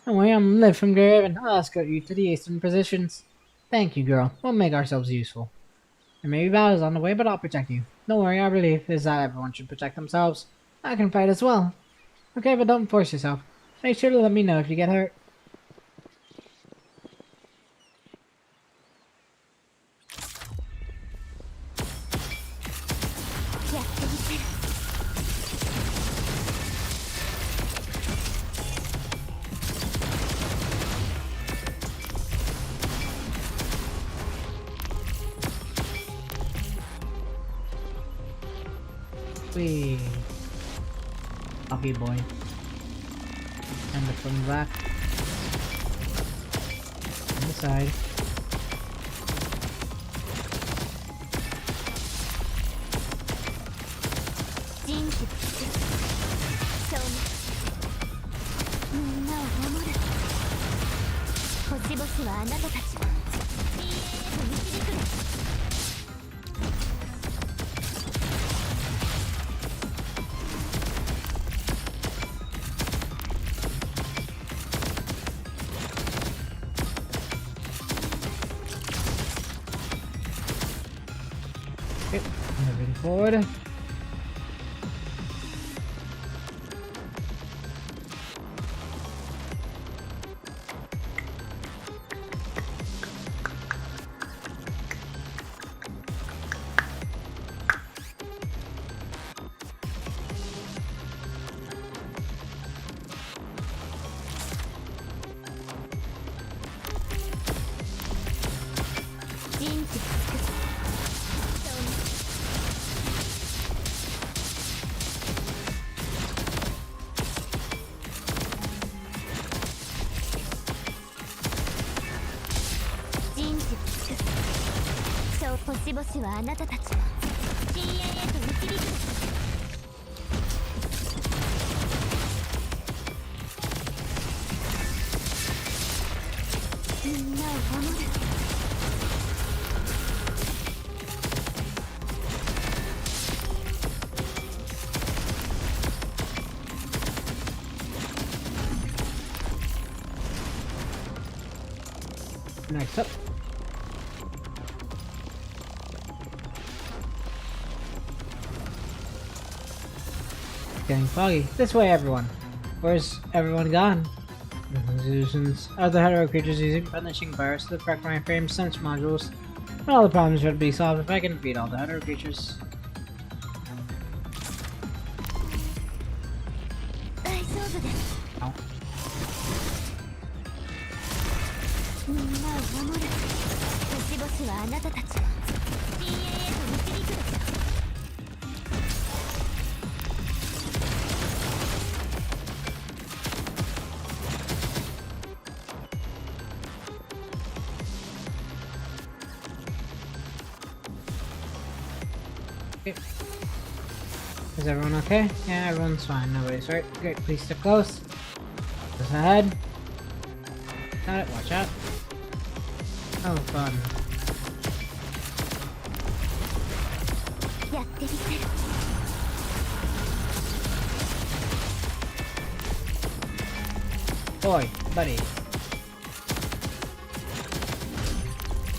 Don't worry, I'm Liv from Graven. I'll escort you to the eastern positions. Thank you, girl. We'll make ourselves useful. There may be battles on the way, but I'll protect you. Don't worry, our belief is that everyone should protect themselves. I can fight as well. Okay, but don't force yourself. Make sure to let me know if you get hurt. Wee. Lucky boy. And the from the back. On the side. Okay, moving forward. Next up. Getting foggy. This way, everyone. Where's everyone gone? Solutions. Other hetero creatures using punishing virus to affect my frame sense modules. But all the problems should be solved if I can defeat all the hetero creatures. Ow. Okay. Is everyone okay? Yeah, everyone's fine. Nobody's hurt. Great, please step close. Goes ahead. Got it, watch out. Oh, fun. やってみせる Boy, buddy.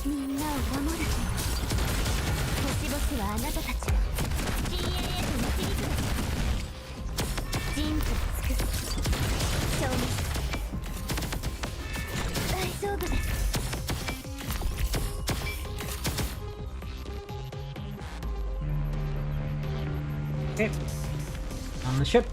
みんなを守る星々はあなたたちを深淵へと導く人と尽くす消滅大丈夫です Okay. On the ship.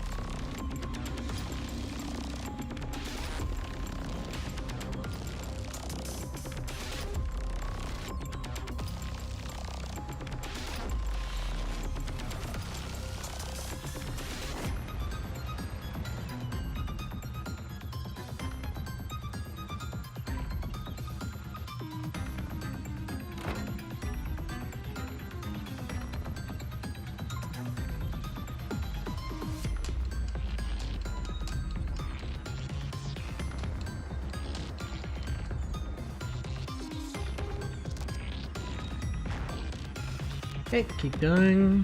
Okay, keep going.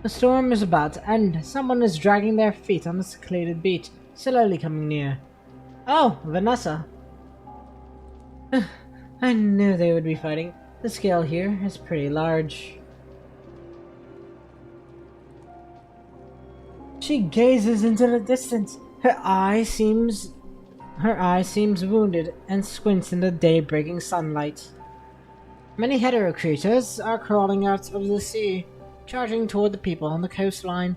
The storm is about to end. Someone is dragging their feet on the secluded beach, slowly coming near. Oh, Vanessa. I knew they would be fighting. The scale here is pretty large. She gazes into the distance. Her eye seems wounded and squints in the day-breaking sunlight. Many hetero creatures are crawling out of the sea, charging toward the people on the coastline.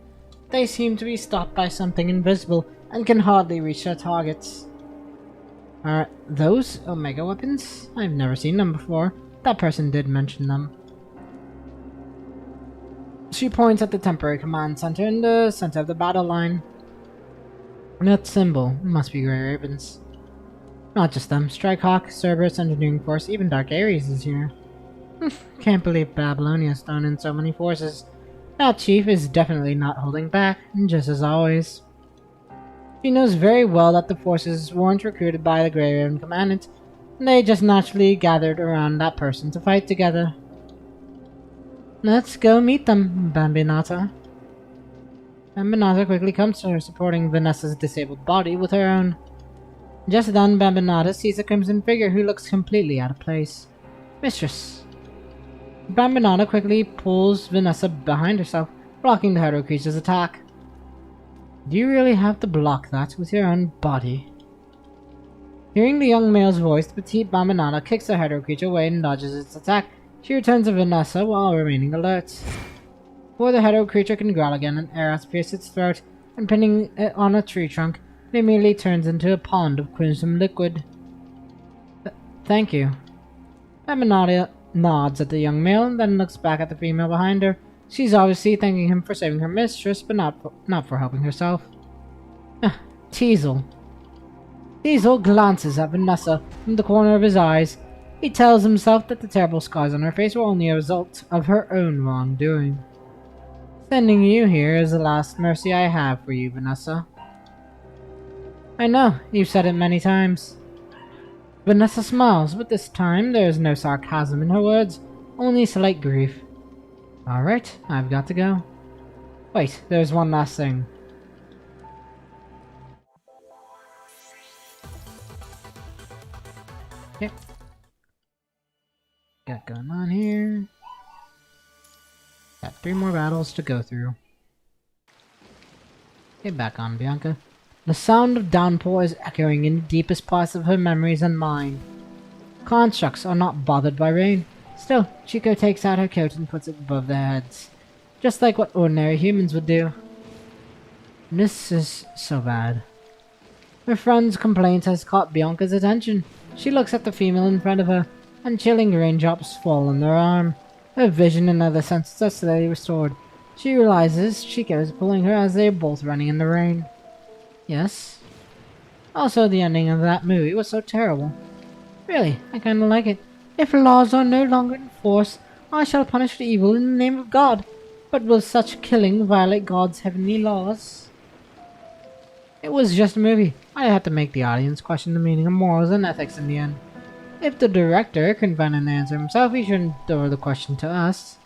They seem to be stopped by something invisible and can hardly reach their targets. Are those Omega weapons? I've never seen them before. That person did mention them. She points at the temporary command center in the center of the battle line. That symbol must be Grey Ravens. Not just them. Strikehawk, Cerberus Engineering Force, even Dark Ares is here. Can't believe Babylonia's thrown in so many forces. That chief is definitely not holding back, just as always. She knows very well that the forces weren't recruited by the Grey Raven Commandant. They just naturally gathered around that person to fight together. Let's go meet them, Bambinata. Bambinata quickly comes to her, supporting Vanessa's disabled body with her own. Just then, Bambinata sees a crimson figure who looks completely out of place. Mistress. Bambinata quickly pulls Vanessa behind herself, blocking the hetero creature's attack. Do you really have to block that with your own body? Hearing the young male's voice, the petite Bambinata kicks the hetero creature away and dodges its attack. She returns to Vanessa while remaining alert. Before the hetero creature can growl again, an arrow pierces its throat, and pinning it on a tree trunk, it immediately turns into a pond of crimson liquid. Thank you. Bambinata nods at the young male, and then looks back at the female behind her. She's obviously thanking him for saving her mistress, but not for helping herself. Teasel. Teasel glances at Vanessa from the corner of his eyes. He tells himself that the terrible scars on her face were only a result of her own wrongdoing. Sending you here is the last mercy I have for you, Vanessa. I know, you've said it many times. Vanessa smiles, but this time there is no sarcasm in her words, only slight grief. Alright, I've got to go. Wait, there's one last thing. Yep. Got going on here. Got 3 more battles to go through. Get back on, Bianca. The sound of downpour is echoing in the deepest parts of her memories and mind. Constructs are not bothered by rain. Still, Chico takes out her coat and puts it above their heads, just like what ordinary humans would do. This is so bad. Her friend's complaint has caught Bianca's attention. She looks at the female in front of her, and chilling raindrops fall on her arm. Her vision and other senses are slowly restored. She realizes Chico is pulling her as they are both running in the rain. Yes. Also, the ending of that movie was so terrible. Really, I kinda like it. If laws are no longer in force, I shall punish the evil in the name of God. But will such killing violate God's heavenly laws? It was just a movie. I had to make the audience question the meaning of morals and ethics in the end. If the director couldn't find an answer himself, he shouldn't throw the question to us.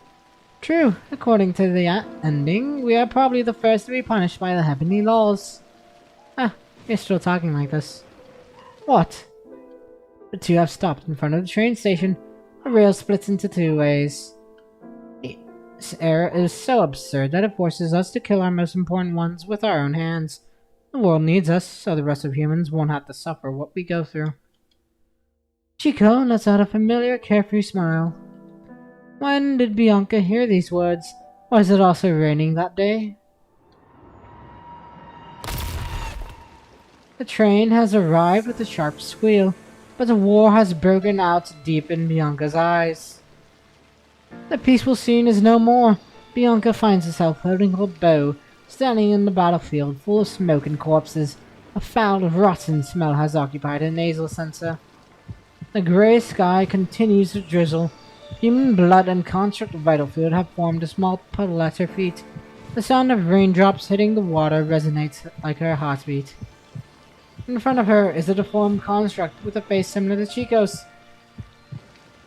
True, according to the ending, we are probably the first to be punished by the heavenly laws. Ah, you're still talking like this. What? The two have stopped in front of the train station. The rail splits into two ways. This error is so absurd that it forces us to kill our most important ones with our own hands. The world needs us, so the rest of humans won't have to suffer what we go through. Chico lets out a familiar, carefree smile. When did Bianca hear these words? Was it also raining that day? The train has arrived with a sharp squeal, but the war has broken out deep in Bianca's eyes. The peaceful scene is no more. Bianca finds herself holding her bow, standing in the battlefield full of smoke and corpses. A foul, rotten smell has occupied her nasal sensor. The grey sky continues to drizzle. Human blood and construct vital fluid have formed a small puddle at her feet. The sound of raindrops hitting the water resonates like her heartbeat. In front of her is a deformed construct with a face similar to Chico's.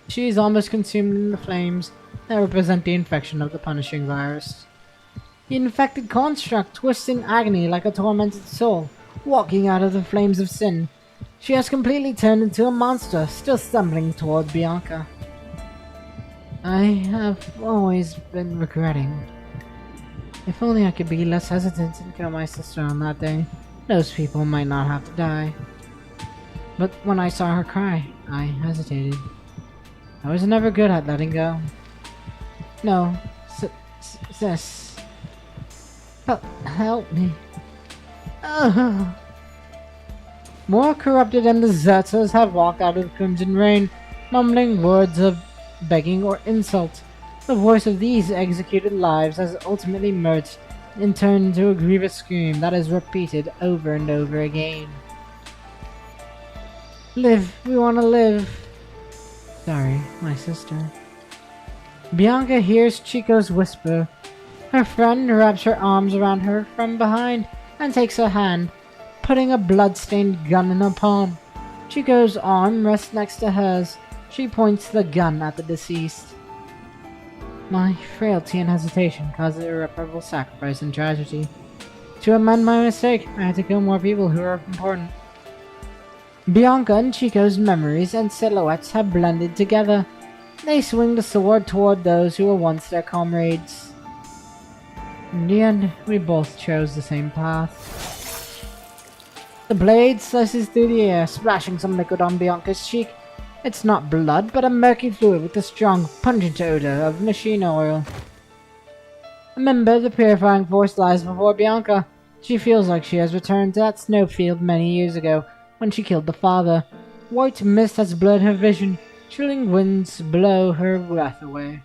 She is almost consumed in the flames that represent the infection of the punishing virus. The infected construct twists in agony like a tormented soul, walking out of the flames of sin. She has completely turned into a monster, still stumbling toward Bianca. I have always been regretting. If only I could be less hesitant and kill my sister on that day, those people might not have to die. But when I saw her cry, I hesitated. I was never good at letting go. No, sis. Help me. Ugh. More corrupted and deserters have walked out of the crimson rain, mumbling words of begging or insult. The voice of these executed lives has ultimately merged and turned into a grievous scream that is repeated over and over again. Live, we want to live. Sorry, my sister. Bianca hears Chico's whisper. Her friend wraps her arms around her from behind and takes her hand, putting a blood-stained gun in her palm. Chico's arm rests next to hers. She points the gun at the deceased. My frailty and hesitation caused irreparable sacrifice and tragedy. To amend my mistake, I had to kill more people who are important. Bianca and Chico's memories and silhouettes have blended together. They swing the sword toward those who were once their comrades. In the end, we both chose the same path. The blade slices through the air, splashing some liquid on Bianca's cheek. It's not blood, but a murky fluid with a strong, pungent odor of machine oil. Remember, the purifying force lies before Bianca. She feels like she has returned to that snowfield many years ago, when she killed the father. White mist has blurred her vision. Chilling winds blow her breath away.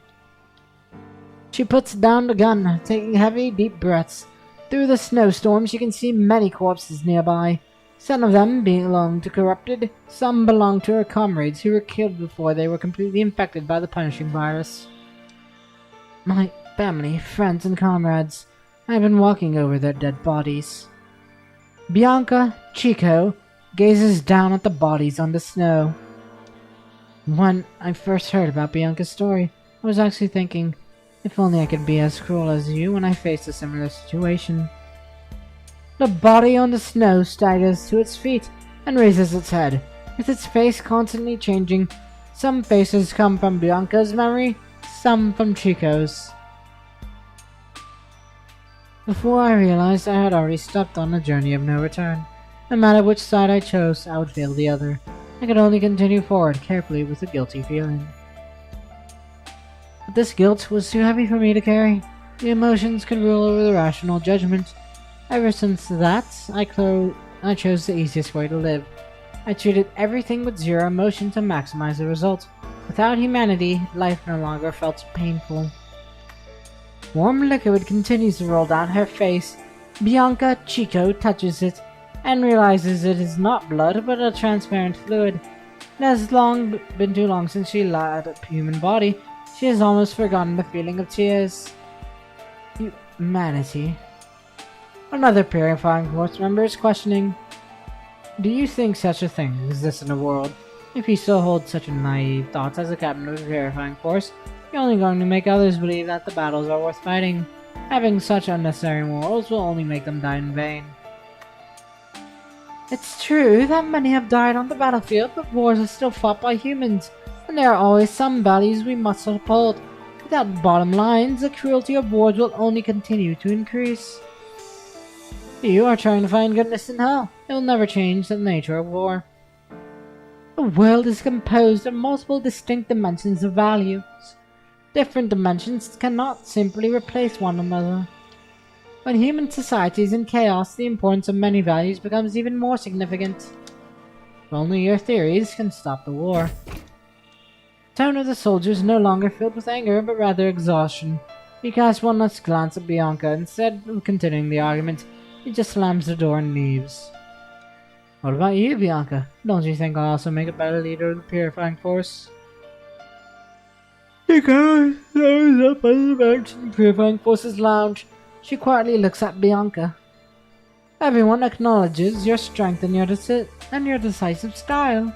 She puts down the gun, taking heavy, deep breaths. Through the snowstorm, she can see many corpses nearby. Some of them belong to corrupted, some belong to her comrades who were killed before they were completely infected by the punishing virus. My family, friends, and comrades. I have been walking over their dead bodies. Bianca, Chico, gazes down at the bodies on the snow. When I first heard about Bianca's story, I was actually thinking, if only I could be as cruel as you when I faced a similar situation. The body on the snow staggers to its feet and raises its head, with its face constantly changing. Some faces come from Bianca's memory, some from Chico's. Before I realized, I had already stepped on a journey of no return. No matter which side I chose, I would fail the other. I could only continue forward carefully with a guilty feeling. But this guilt was too heavy for me to carry. The emotions could rule over the rational judgment. Ever since that, I chose the easiest way to live. I treated everything with zero emotion to maximize the result. Without humanity, life no longer felt painful. Warm liquid continues to roll down her face. Bianca Chico touches it and realizes it is not blood but a transparent fluid. It has long been too long since she led a human body. She has almost forgotten the feeling of tears. Humanity. Another purifying force member is questioning. Do you think such a thing exists in the world? If you still hold such naive thoughts as a captain of a purifying force, you're only going to make others believe that the battles are worth fighting. Having such unnecessary morals will only make them die in vain. It's true that many have died on the battlefield, but wars are still fought by humans, and there are always some values we must uphold. Without bottom lines, the cruelty of wars will only continue to increase. You are trying to find goodness in hell. It will never change the nature of war. The world is composed of multiple distinct dimensions of values. Different dimensions cannot simply replace one another. When human society is in chaos, the importance of many values becomes even more significant. If only your theories can stop the war. The tone of the soldiers is no longer filled with anger, but rather exhaustion. He casts one last glance at Bianca. Instead of continuing the argument, he just slams the door and leaves. What about you, Bianca? Don't you think I'll also make a better leader of the purifying force? Because those up on the bench in the purifying force's lounge. She quietly looks at Bianca. Everyone acknowledges your strength and your decisive style.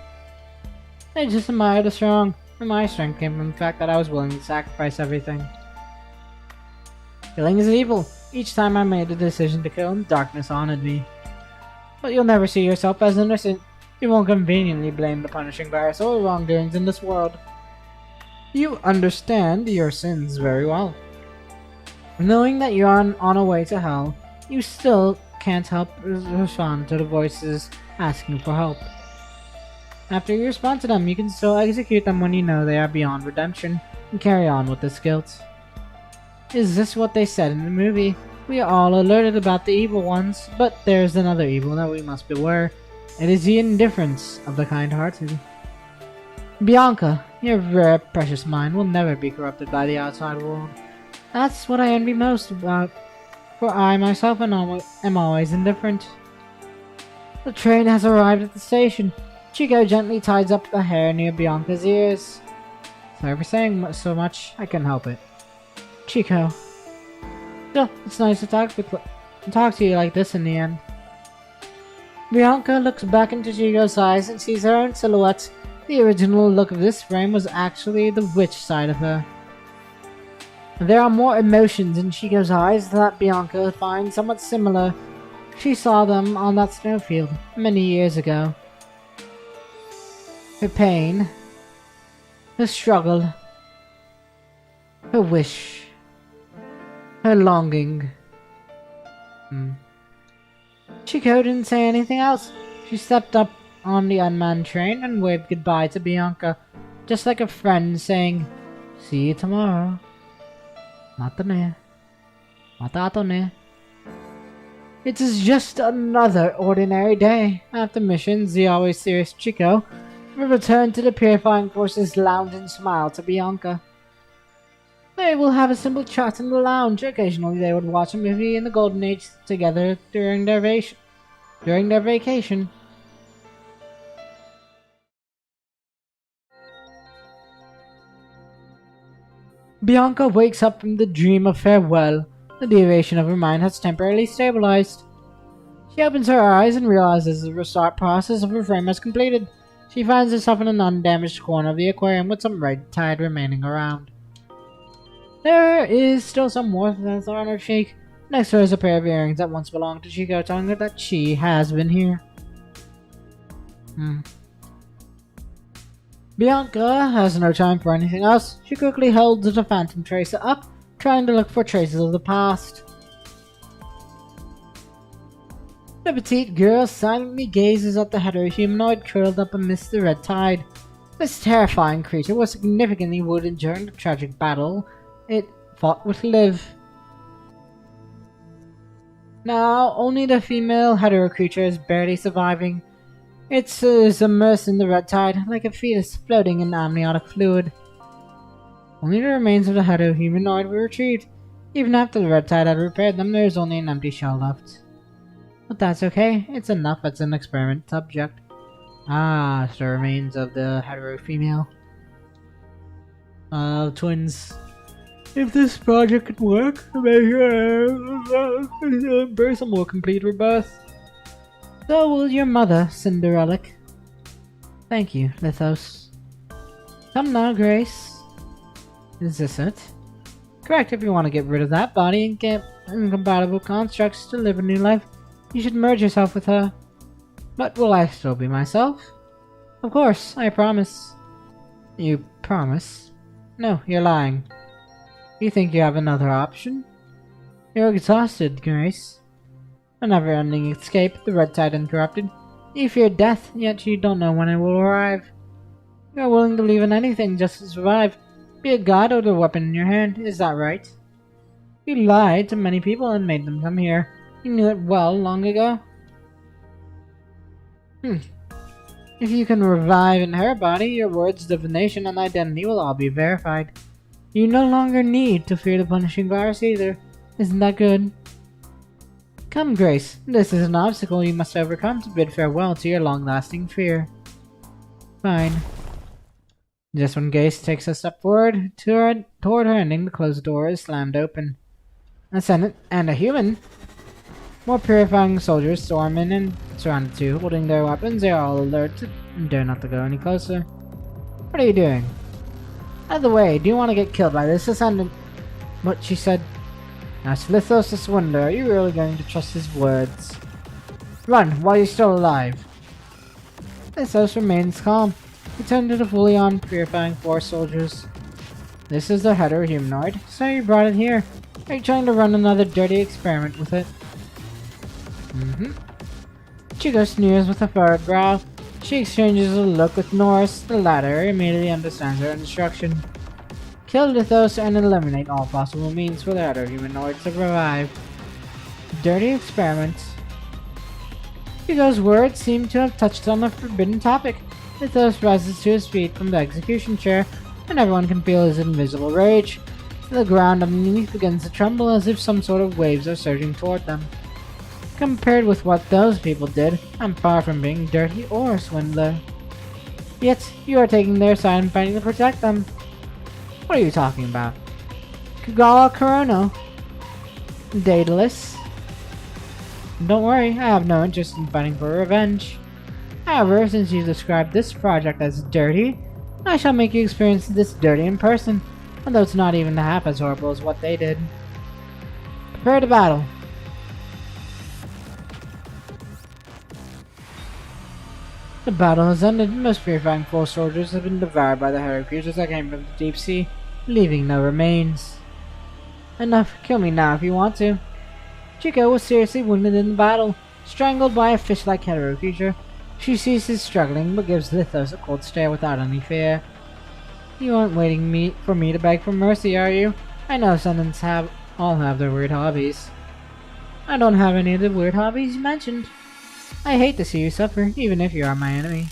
They just admire the strong, and my strength came from the fact that I was willing to sacrifice everything. Killing is evil. Each time I made the decision to kill him, darkness honored me. But you'll never see yourself as innocent. You won't conveniently blame the punishing virus or wrongdoings in this world. You understand your sins very well. Knowing that you are on a way to hell, you still can't help respond to the voices asking for help. After you respond to them, you can still execute them when you know they are beyond redemption and carry on with this guilt. Is this what they said in the movie? We are all alerted about the evil ones, but there is another evil that we must beware. It is the indifference of the kind-hearted. Bianca, your rare, precious mind will never be corrupted by the outside world. That's what I envy most about, for I myself am always indifferent. The train has arrived at the station. Chico gently ties up the hair near Bianca's ears. Sorry for saying so much, I couldn't help it. Chico. Still, it's nice to talk to you like this in the end. Bianca looks back into Chico's eyes and sees her own silhouette. The original look of this frame was actually the witch side of her. There are more emotions in Chico's eyes that Bianca finds somewhat similar. She saw them on that snowfield many years ago. Her pain, her struggle, her wish, her longing. Chico didn't say anything else. She stepped up on the unmanned train and waved goodbye to Bianca, just like a friend saying, "See you tomorrow." Matane. Matatone. It is just another ordinary day. After missions, the always serious Chico will return to the Purifying Forces lounge and smile to Bianca. They will have a simple chat in the lounge. Occasionally they would watch a movie in the Golden Age together during their vacation. Bianca wakes up from the dream of farewell. The deviation of her mind has temporarily stabilized. She opens her eyes and realizes the restart process of her frame has completed. She finds herself in an undamaged corner of the aquarium with some red tide remaining around. There is still some warmth on her cheek. Next to her is a pair of earrings that once belonged to Chico, telling her that she has been here. Bianca has no time for anything else. She quickly holds the Phantom Tracer up, trying to look for traces of the past. The petite girl silently gazes at the hetero-humanoid curled up amidst the red tide. This terrifying creature was significantly wounded during the tragic battle it fought with Liv. Now, only the female hetero creature is barely surviving. It is immersed in the red tide, like a fetus floating in amniotic fluid. Only the remains of the hetero-humanoid were retrieved. Even after the red tide had repaired them, there is only an empty shell left. But that's okay, it's enough as an experiment subject. Ah, it's the remains of the hetero-female twins. If this project could work, maybe embrace a more complete rebirth. So will your mother, Cinderelic. Thank you, Lithos. Come now, Grace. Is this it? Correct, if you want to get rid of that body and get incompatible constructs to live a new life, you should merge yourself with her. But will I still be myself? Of course, I promise. You promise? No, you're lying. You think you have another option? You're exhausted, Grace. A never-ending escape, the red tide interrupted. You fear death, yet you don't know when it will arrive. You are willing to believe in anything just to survive, be it God or the weapon in your hand, is that right? You lied to many people and made them come here. You knew it well long ago. If you can revive in her body, your words, divination, and identity will all be verified. You no longer need to fear the punishing virus either. Isn't that good? Come, Grace. This is an obstacle you must overcome to bid farewell to your long-lasting fear. Fine. Just when Grace takes a step forward toward her ending, the closed door is slammed open. A Senate and a human. More purifying soldiers storm in and surround the two, holding their weapons. They are all alert and dare not to go any closer. What are you doing? Out of the way, do you want to get killed by this ascendant? What she said. As Lithos' wonder, are you really going to trust his words? Run, while you're still alive. Lithos remains calm. He turned to the fully armed purifying force soldiers. This is the hetero-humanoid, so you brought it here. Are you trying to run another dirty experiment with it? Chico sneers with a furrowed brow. She exchanges a look with Norris. The latter immediately understands her instruction. Kill Lithos and eliminate all possible means for the other humanoids to revive. Dirty experiment. Chico's words seem to have touched on a forbidden topic. Lithos rises to his feet from the execution chair, and everyone can feel his invisible rage. The ground underneath begins to tremble as if some sort of waves are surging toward them. Compared with what those people did, I'm far from being dirty or a swindler. Yet, you are taking their side and fighting to protect them. What are you talking about? Kugala Korono. Daedalus. Don't worry, I have no interest in fighting for revenge. However, since you described this project as dirty, I shall make you experience this dirty in person, although it's not even half as horrible as what they did. Prepare to battle. The battle has ended. Most purifying force soldiers have been devoured by the hero creatures that came from the deep sea, leaving no remains. Enough, kill me now if you want to. Chico was seriously wounded in the battle, strangled by a fish-like hetero creature. She ceases struggling, but gives Lithos a cold stare without any fear. You aren't waiting for me to beg for mercy, are you? I know ascendants all have their weird hobbies. I don't have any of the weird hobbies you mentioned. I hate to see you suffer, even if you are my enemy.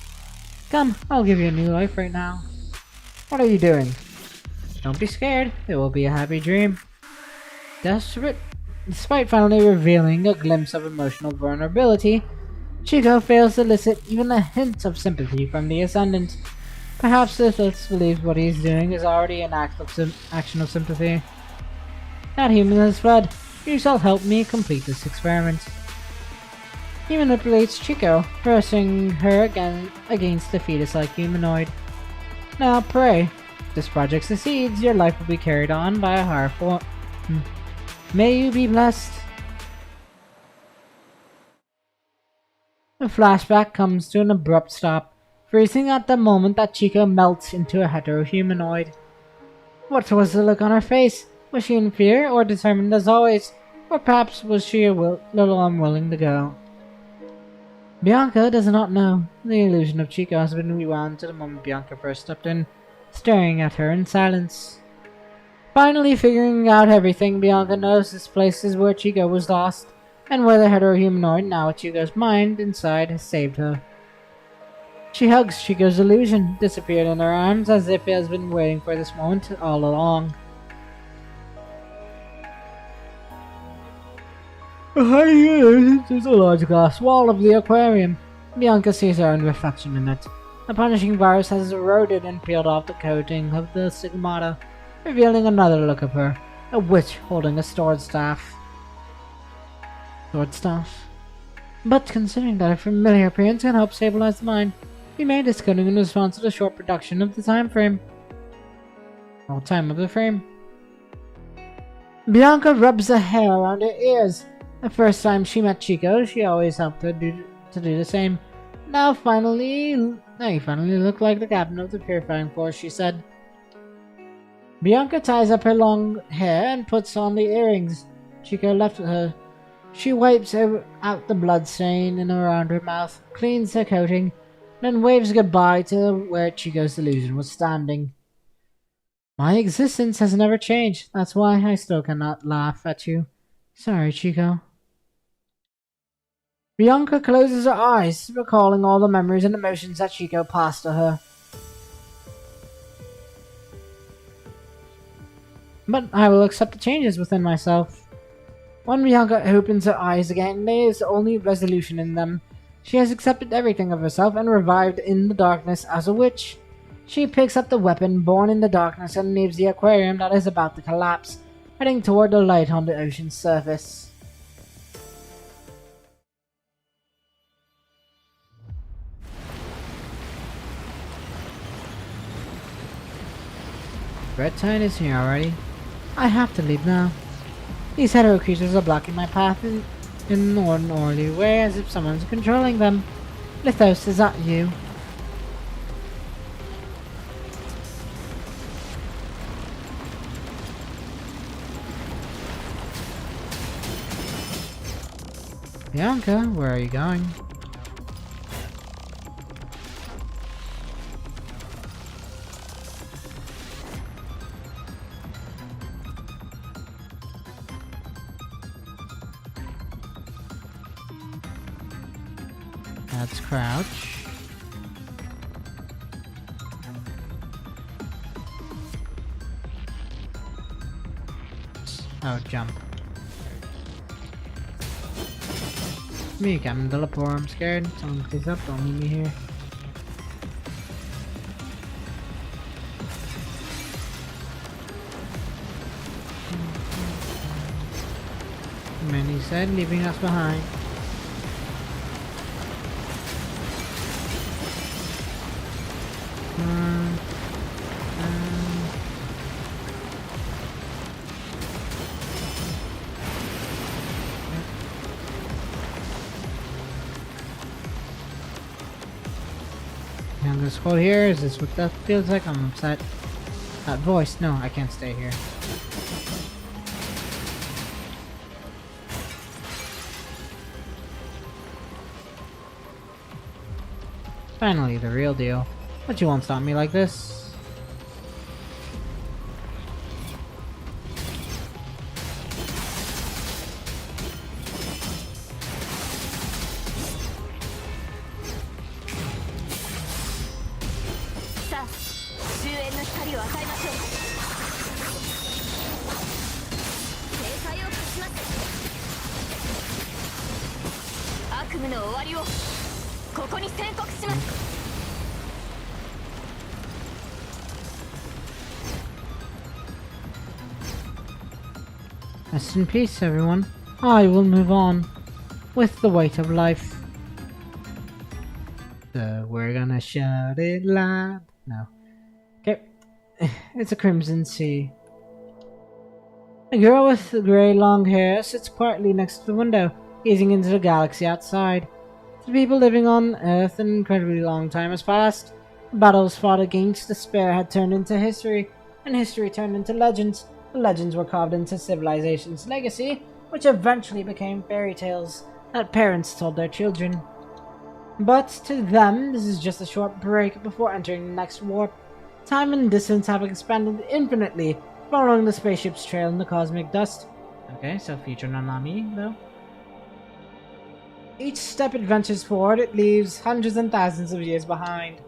Come, I'll give you a new life right now. What are you doing? Don't be scared, it will be a happy dream. Desperate. Despite finally revealing a glimpse of emotional vulnerability, Chico fails to elicit even a hint of sympathy from the Ascendant. Perhaps Lithos believes what he is doing is already an action of sympathy. That human has fled. You shall help me complete this experiment. He manipulates Chico, pressing her against the fetus-like humanoid. Now pray. If this project succeeds, your life will be carried on by a higher form. May you be blessed. The flashback comes to an abrupt stop, freezing at the moment that Chico melts into a hetero-humanoid. What was the look on her face? Was she in fear or determined as always? Or perhaps was she a little unwilling to go? Bianca does not know. The illusion of Chico has been rewound to the moment Bianca first stepped in, staring at her in silence. Finally figuring out everything, Bianca knows this place is where Chico was lost, and where the hetero-humanoid, now with Chico's mind inside, has saved her. She hugs Chico's illusion, disappeared in her arms as if it has been waiting for this moment all along. Behind you, there's a large glass wall of the aquarium. Bianca sees her own reflection in it. The punishing virus has eroded and peeled off the coating of the stigmata, revealing another look of her, a witch holding a sword staff. Sword staff? But considering that a familiar appearance can help stabilize the mind, we made this coding in response to the short production of the time frame. Or time of the frame. Bianca rubs the hair around her ears. The first time she met Chico, she always helped her to do the same. Now you finally look like the captain of the purifying force, she said. Bianca ties up her long hair and puts on the earrings Chico left her. She wipes out the blood stain in around her mouth, cleans her coating, then waves goodbye to where Chico's illusion was standing. My existence has never changed. That's why I still cannot laugh at you. Sorry, Chico. Bianca closes her eyes, recalling all the memories and emotions that Chico passed to her. But I will accept the changes within myself. When Bianca opens her eyes again, there is only resolution in them. She has accepted everything of herself and revived in the darkness as a witch. She picks up the weapon born in the darkness and leaves the aquarium that is about to collapse, heading toward the light on the ocean's surface. Red tide is here already. I have to leave now. These hetero creatures are blocking my path in an orderly way, as if someone's controlling them. Lithos, is that you? Bianca, where are you going? That's crouch. Oh, jump. Me, Captain Teleport. I'm scared. Someone please up. Don't leave me here. Many said, leaving us behind. This hole here, is this what that feels like? I'm upset. That voice, no, I can't stay here. Finally, the real deal. But you won't stop me like this. Rest in peace, everyone. I will move on with the weight of life. So we're gonna shut it loud. No. Okay. It's a crimson sea. A girl with grey long hair sits quietly next to the window, gazing into the galaxy outside. The people living on Earth an incredibly long time has passed. The battles fought against despair had turned into history, and history turned into legends. The legends were carved into civilization's legacy, which eventually became fairy tales that parents told their children. But to them, this is just a short break before entering the next warp. Time and distance have expanded infinitely, following the spaceship's trail in the cosmic dust. Okay, so future Nanami, though. Each step it ventures forward, it leaves hundreds and thousands of years behind.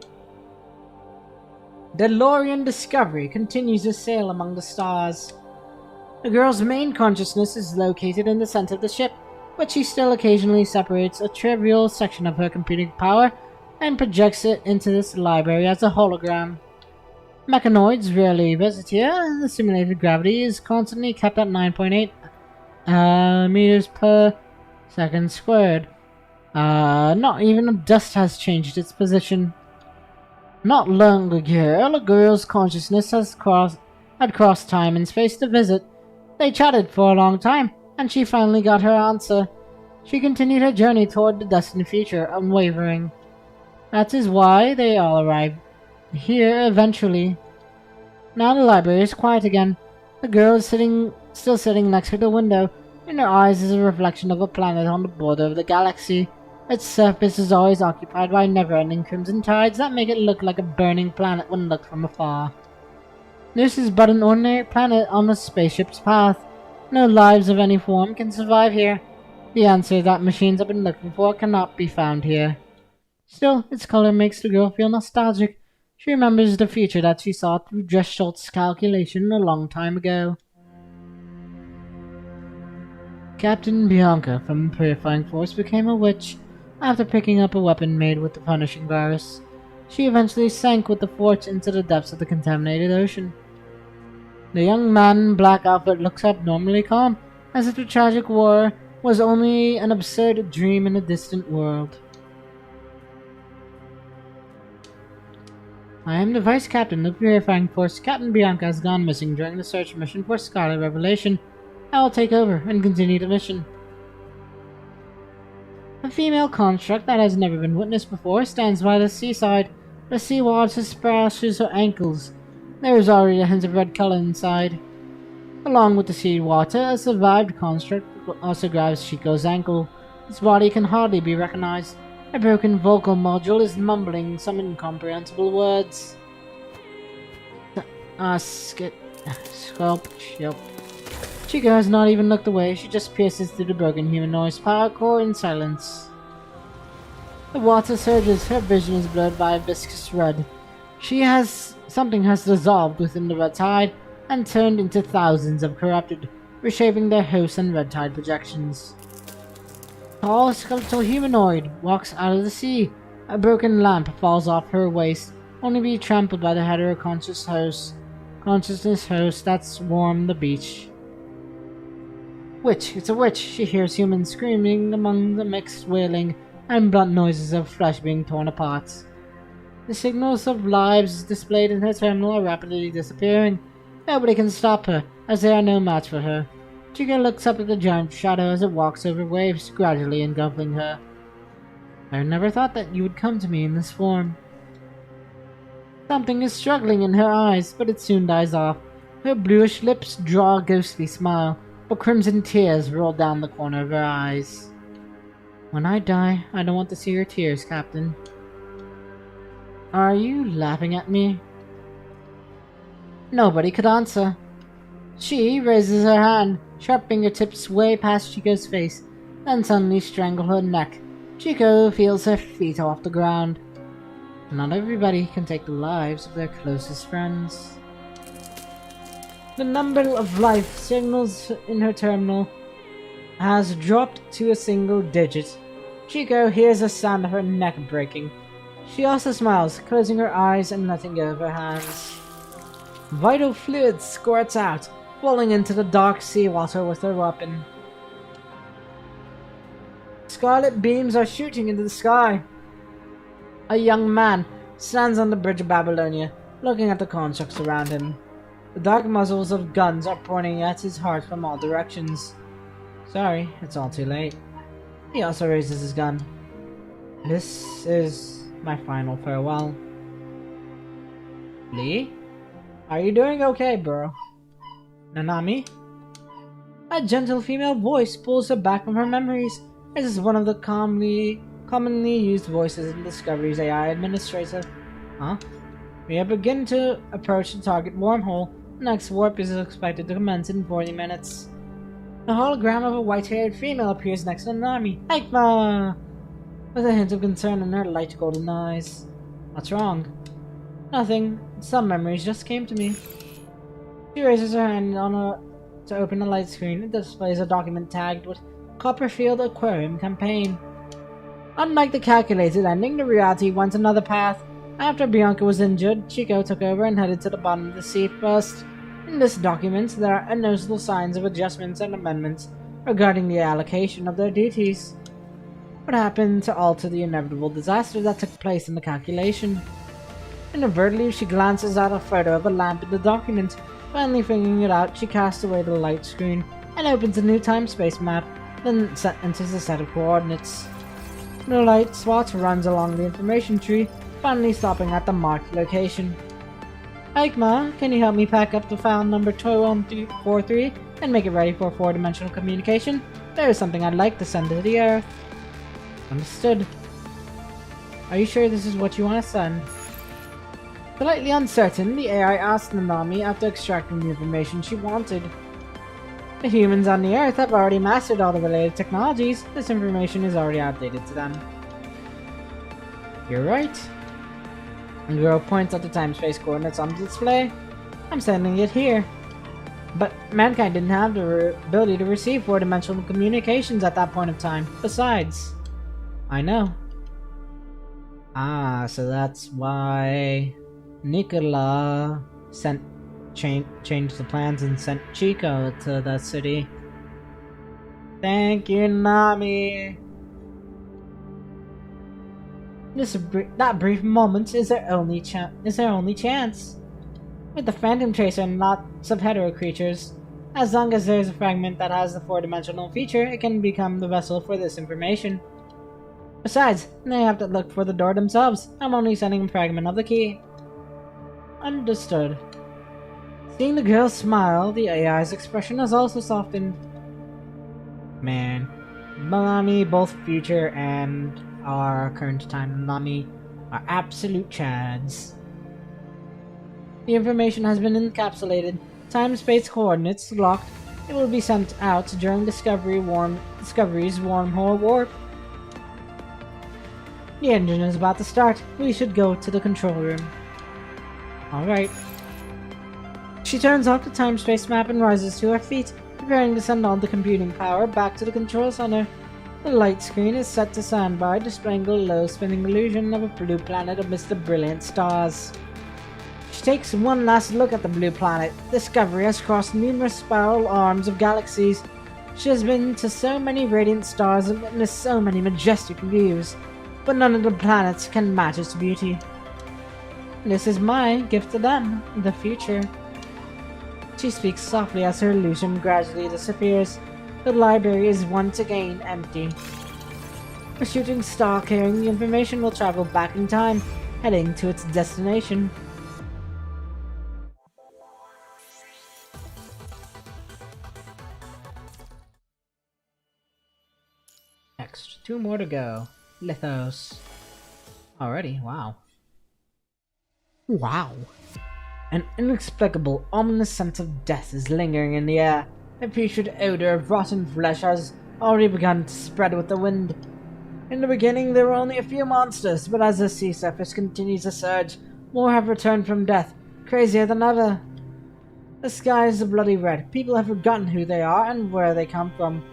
DeLorean Discovery continues to sail among the stars. The girl's main consciousness is located in the center of the ship, but she still occasionally separates a trivial section of her computing power and projects it into this library as a hologram. Mechanoids rarely visit here. The simulated gravity is constantly kept at 9.8 meters per second squared. Not even a dust has changed its position. Not long ago, a girl's consciousness had crossed time and space to visit. They chatted for a long time, and she finally got her answer. She continued her journey toward the destined future, unwavering. That is why they all arrived here eventually. Now the library is quiet again. The girl is still sitting next to the window. In her eyes is a reflection of a planet on the border of the galaxy. Its surface is always occupied by never-ending crimson tides that make it look like a burning planet when looked from afar. This is but an ordinary planet on a spaceship's path. No lives of any form can survive here. The answer that machines have been looking for cannot be found here. Still, its color makes the girl feel nostalgic. She remembers the future that she saw through Dresscholt's calculation a long time ago. Captain Bianca from the Purifying Force became a witch after picking up a weapon made with the punishing virus. She eventually sank with the force into the depths of the contaminated ocean. The young man in black outfit looks abnormally calm, as if the tragic war was only an absurd dream in a distant world. I am the Vice Captain of the Purifying Force. Captain Bianca has gone missing during the search mission for Scarlet Revelation. I will take over and continue the mission. A female construct that has never been witnessed before stands by the seaside. The seawater splashes her ankles. There is already a hint of red color inside. Along with the seawater, a survived construct also grabs Chico's ankle. Its body can hardly be recognized. A broken vocal module is mumbling some incomprehensible words. Chico has not even looked away. She just pierces through the broken humanoid's power core in silence. The water surges. Her vision is blurred by a viscous red. Something has dissolved within the red tide and turned into thousands of corrupted, reshaping their hosts and red tide projections. Tall skeletal humanoid walks out of the sea. A broken lamp falls off her waist, only to be trampled by the heteroconscious consciousness host that swarm the beach. Witch! It's a witch! She hears humans screaming among the mixed wailing and blunt noises of flesh being torn apart. The signals of lives displayed in her terminal are rapidly disappearing. Nobody can stop her, as they are no match for her. Chica looks up at the giant shadow as it walks over waves, gradually engulfing her. I never thought that you would come to me in this form. Something is struggling in her eyes, but it soon dies off. Her bluish lips draw a ghostly smile, but crimson tears roll down the corner of her eyes. When I die, I don't want to see your tears, Captain. Are you laughing at me? Nobody could answer. She raises her hand, sharp fingertips way past Chico's face, then suddenly strangle her neck. Chico feels her feet off the ground. Not everybody can take the lives of their closest friends. The number of life signals in her terminal has dropped to a single digit. Chico hears the sound of her neck breaking. She also smiles, closing her eyes and letting go of her hands. Vital fluid squirts out, falling into the dark seawater with her weapon. Scarlet beams are shooting into the sky. A young man stands on the bridge of Babylonia, looking at the constructs around him. The dark muzzles of guns are pointing at his heart from all directions. Sorry, it's all too late. He also raises his gun. This is my final farewell. Lee? Are you doing okay, bro? Nanami? A gentle female voice pulls her back from her memories. This is one of the commonly used voices in Discovery's AI administrator. Huh? We are beginning to approach the target wormhole. The next warp is expected to commence in 40 minutes. A hologram of a white-haired female appears next to Nanami. Aikma! With a hint of concern in her light golden eyes. What's wrong? Nothing. Some memories just came to me. She raises her hand to open a light screen. It displays a document tagged with Copperfield Aquarium campaign. Unlike the calculated ending, the reality went another path. After Bianca was injured, Chico took over and headed to the bottom of the sea first. In this document, there are unnoticeable signs of adjustments and amendments regarding the allocation of their duties. What happened to alter the inevitable disaster that took place in the calculation? Inadvertently, she glances at a photo of a lamp in the document. Finally figuring it out, she casts away the light screen and opens a new time-space map, then enters a set of coordinates. The light swat runs along the information tree, finally stopping at the marked location. Aikma, can you help me pack up the file number 2143 and make it ready for 4-dimensional communication? There is something I'd like to send to the Earth. Understood. Are you sure this is what you want to send? Slightly uncertain, the AI asked Nanami after extracting the information she wanted. The humans on the Earth have already mastered all the related technologies. This information is already outdated to them. You're right. The girl points at the time-space coordinates on display. I'm sending it here. But mankind didn't have the ability to receive 4-dimensional communications at that point of time. Besides, I know. Ah, so that's why Nicola changed the plans and sent Chico to the city. Thank you, Nami. That brief moment is their only chance. With the Phantom Tracer and lots of hetero creatures, as long as there's a fragment that has the 4-dimensional feature, it can become the vessel for this information. Besides, they have to look for the door themselves. I'm only sending a fragment of the key. Understood. Seeing the girl smile, the AI's expression has also softened. Man, Nami, both future and our current time Nami, are absolute chads. The information has been encapsulated. Time-space coordinates locked. It will be sent out during Discovery's wormhole warp. The engine is about to start. We should go to the control room. Alright. She turns off the time-space map and rises to her feet, preparing to send all the computing power back to the control center. The light screen is set to standby, displaying a low-spinning illusion of a blue planet amidst the brilliant stars. She takes one last look at the blue planet. Discovery has crossed numerous spiral arms of galaxies. She has been to so many radiant stars and witnessed so many majestic views, but none of the planets can match its beauty. This is my gift to them, the future. She speaks softly as her illusion gradually disappears. The library is once again empty. A shooting star carrying the information will travel back in time, heading to its destination. Next, 2 more to go. Lithos. Already, wow. Wow. An inexplicable, ominous sense of death is lingering in the air. The putrid odor of rotten flesh has already begun to spread with the wind. In the beginning, there were only a few monsters, but as the sea surface continues to surge, more have returned from death, crazier than ever. The sky is a bloody red. People have forgotten who they are and where they come from.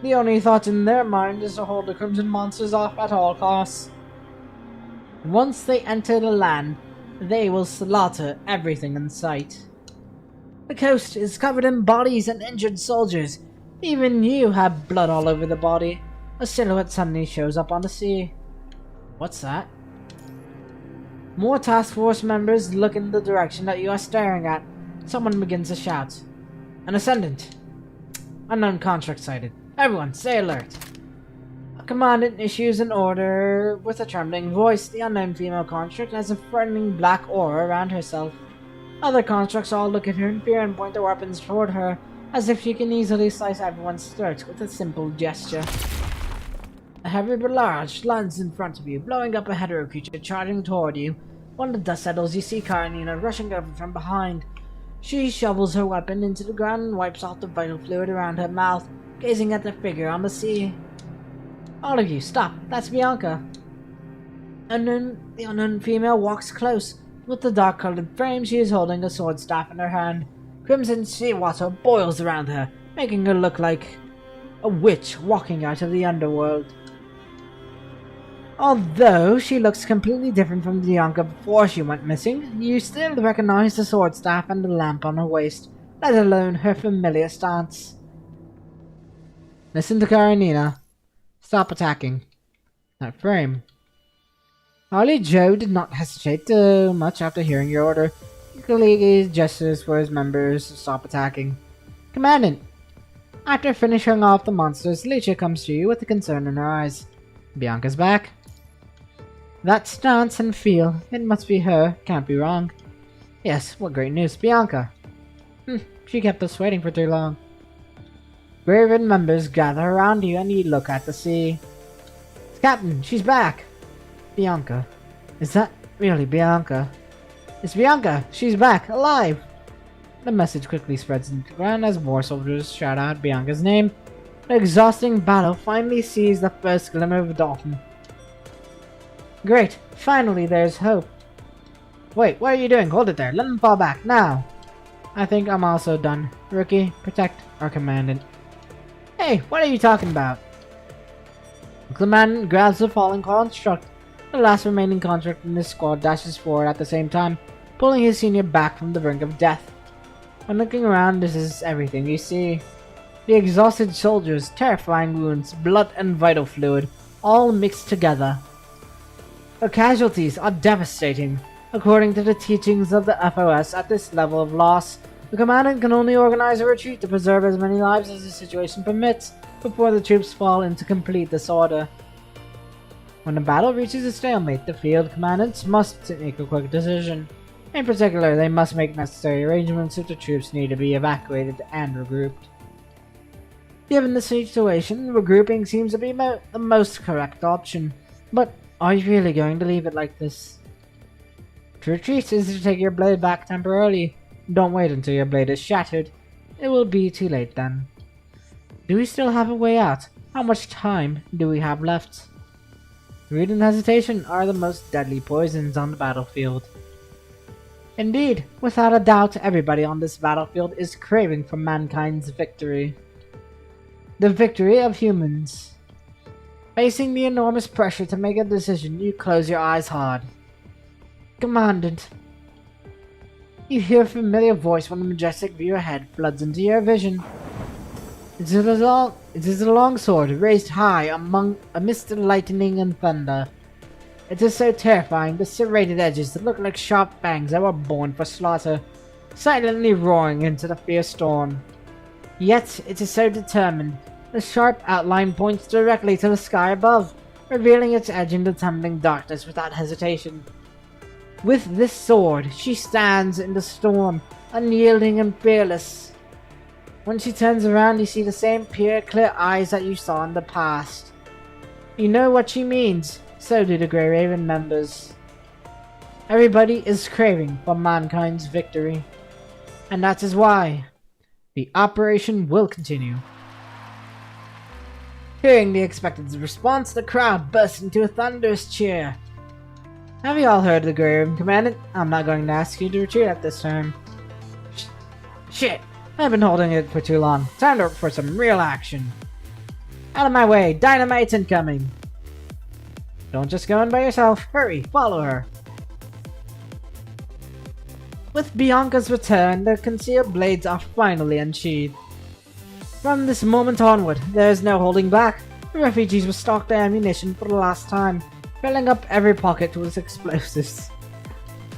The only thought in their mind is to hold the crimson monsters off at all costs. Once they enter the land, they will slaughter everything in sight. The coast is covered in bodies and injured soldiers. Even you have blood all over the body. A silhouette suddenly shows up on the sea. What's that? More task force members look in the direction that you are staring at. Someone begins to shout. An ascendant. Unknown construct sighted. Everyone, stay alert. A commandant issues an order with a trembling voice. The unknown female construct has a threatening black aura around herself. Other constructs all look at her in fear and point their weapons toward her, as if she can easily slice everyone's throats with a simple gesture. A heavy barrage lands in front of you, blowing up a hetero creature charging toward you. When the dust settles, you see Karenina rushing over from behind. She shovels her weapon into the ground and wipes off the vital fluid around her mouth, gazing at the figure on the sea. All of you, stop. That's Bianca. The unknown female walks close. With the dark-colored frame, she is holding a sword staff in her hand. Crimson sea water boils around her, making her look like a witch walking out of the underworld. Although she looks completely different from Bianca before she went missing, you still recognize the sword staff and the lamp on her waist, let alone her familiar stance. Listen to Karenina. Stop attacking. That frame. Harley Joe did not hesitate too much after hearing your order. He gestures for his members to stop attacking. Commandant! After finishing off the monsters, Licia comes to you with a concern in her eyes. Bianca's back. That stance and feel, it must be her, can't be wrong. Yes, what great news, Bianca. She kept us waiting for too long. Raven members gather around you and you look at the sea. Captain, she's back! Bianca. Is that really Bianca? It's Bianca! She's back, alive! The message quickly spreads into the ground as more soldiers shout out Bianca's name. The exhausting battle finally sees the first glimmer of dawn. Great, finally there's hope. Wait, what are you doing? Hold it there, let him fall back, now! I think I'm also done. Rookie, protect our commandant. Hey, what are you talking about? The commandant grabs the fallen construct. The last remaining construct in this squad dashes forward at the same time, pulling his senior back from the brink of death. When looking around, this is everything you see. The exhausted soldiers, terrifying wounds, blood and vital fluid, all mixed together. The casualties are devastating. According to the teachings of the FOS, at this level of loss, the commandant can only organize a retreat to preserve as many lives as the situation permits before the troops fall into complete disorder. When the battle reaches a stalemate, the field commandants must make a quick decision. In particular, they must make necessary arrangements if the troops need to be evacuated and regrouped. Given the situation, regrouping seems to be the most correct option. But are you really going to leave it like this? To retreat is to take your blade back temporarily. Don't wait until your blade is shattered. It will be too late then. Do we still have a way out? How much time do we have left? Greed and hesitation are the most deadly poisons on the battlefield. Indeed, without a doubt, everybody on this battlefield is craving for mankind's victory. The victory of humans. Facing the enormous pressure to make a decision, you close your eyes hard. Commandant. You hear a familiar voice when the majestic view ahead floods into your vision. It is a long sword raised high amidst the lightning and thunder. It is so terrifying, the serrated edges that look like sharp fangs that were born for slaughter, silently roaring into the fierce storm. Yet it is so determined, the sharp outline points directly to the sky above, revealing its edge in the tumbling darkness without hesitation. With this sword, she stands in the storm, unyielding and fearless. When she turns around, you see the same pure, clear eyes that you saw in the past. You know what she means, so do the Grey Raven members. Everybody is craving for mankind's victory. And that is why the operation will continue. Hearing the expected response, the crowd bursts into a thunderous cheer. Have you all heard of the Grey Raven Commandant? I'm not going to ask you to retreat at this time. Shit! I've been holding it for too long. Time for some real action. Out of my way! Dynamite's incoming! Don't just go in by yourself. Hurry, follow her. With Bianca's return, the concealed blades are finally unsheathed. From this moment onward, there is no holding back. The refugees will stock their ammunition for the last time, filling up every pocket with explosives.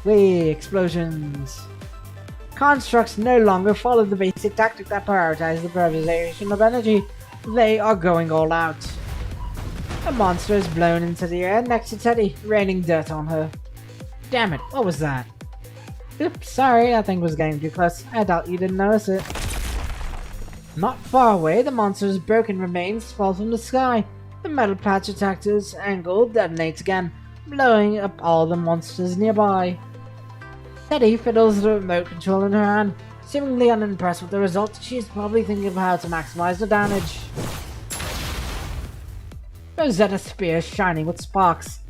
Whee! Explosions! Constructs no longer follow the basic tactic that prioritizes the preservation of energy. They are going all out. A monster is blown into the air next to Teddy, raining dirt on her. Damn it, what was that? Oops, sorry, that thing was getting too close. I doubt you didn't notice it. Not far away, the monster's broken remains fall from the sky. The metal patch attacked its angle detonates again, blowing up all the monsters nearby. Teddy fiddles the remote control in her hand. Seemingly unimpressed with the result, she is probably thinking of how to maximize the damage. Rosetta's spear is shining with sparks.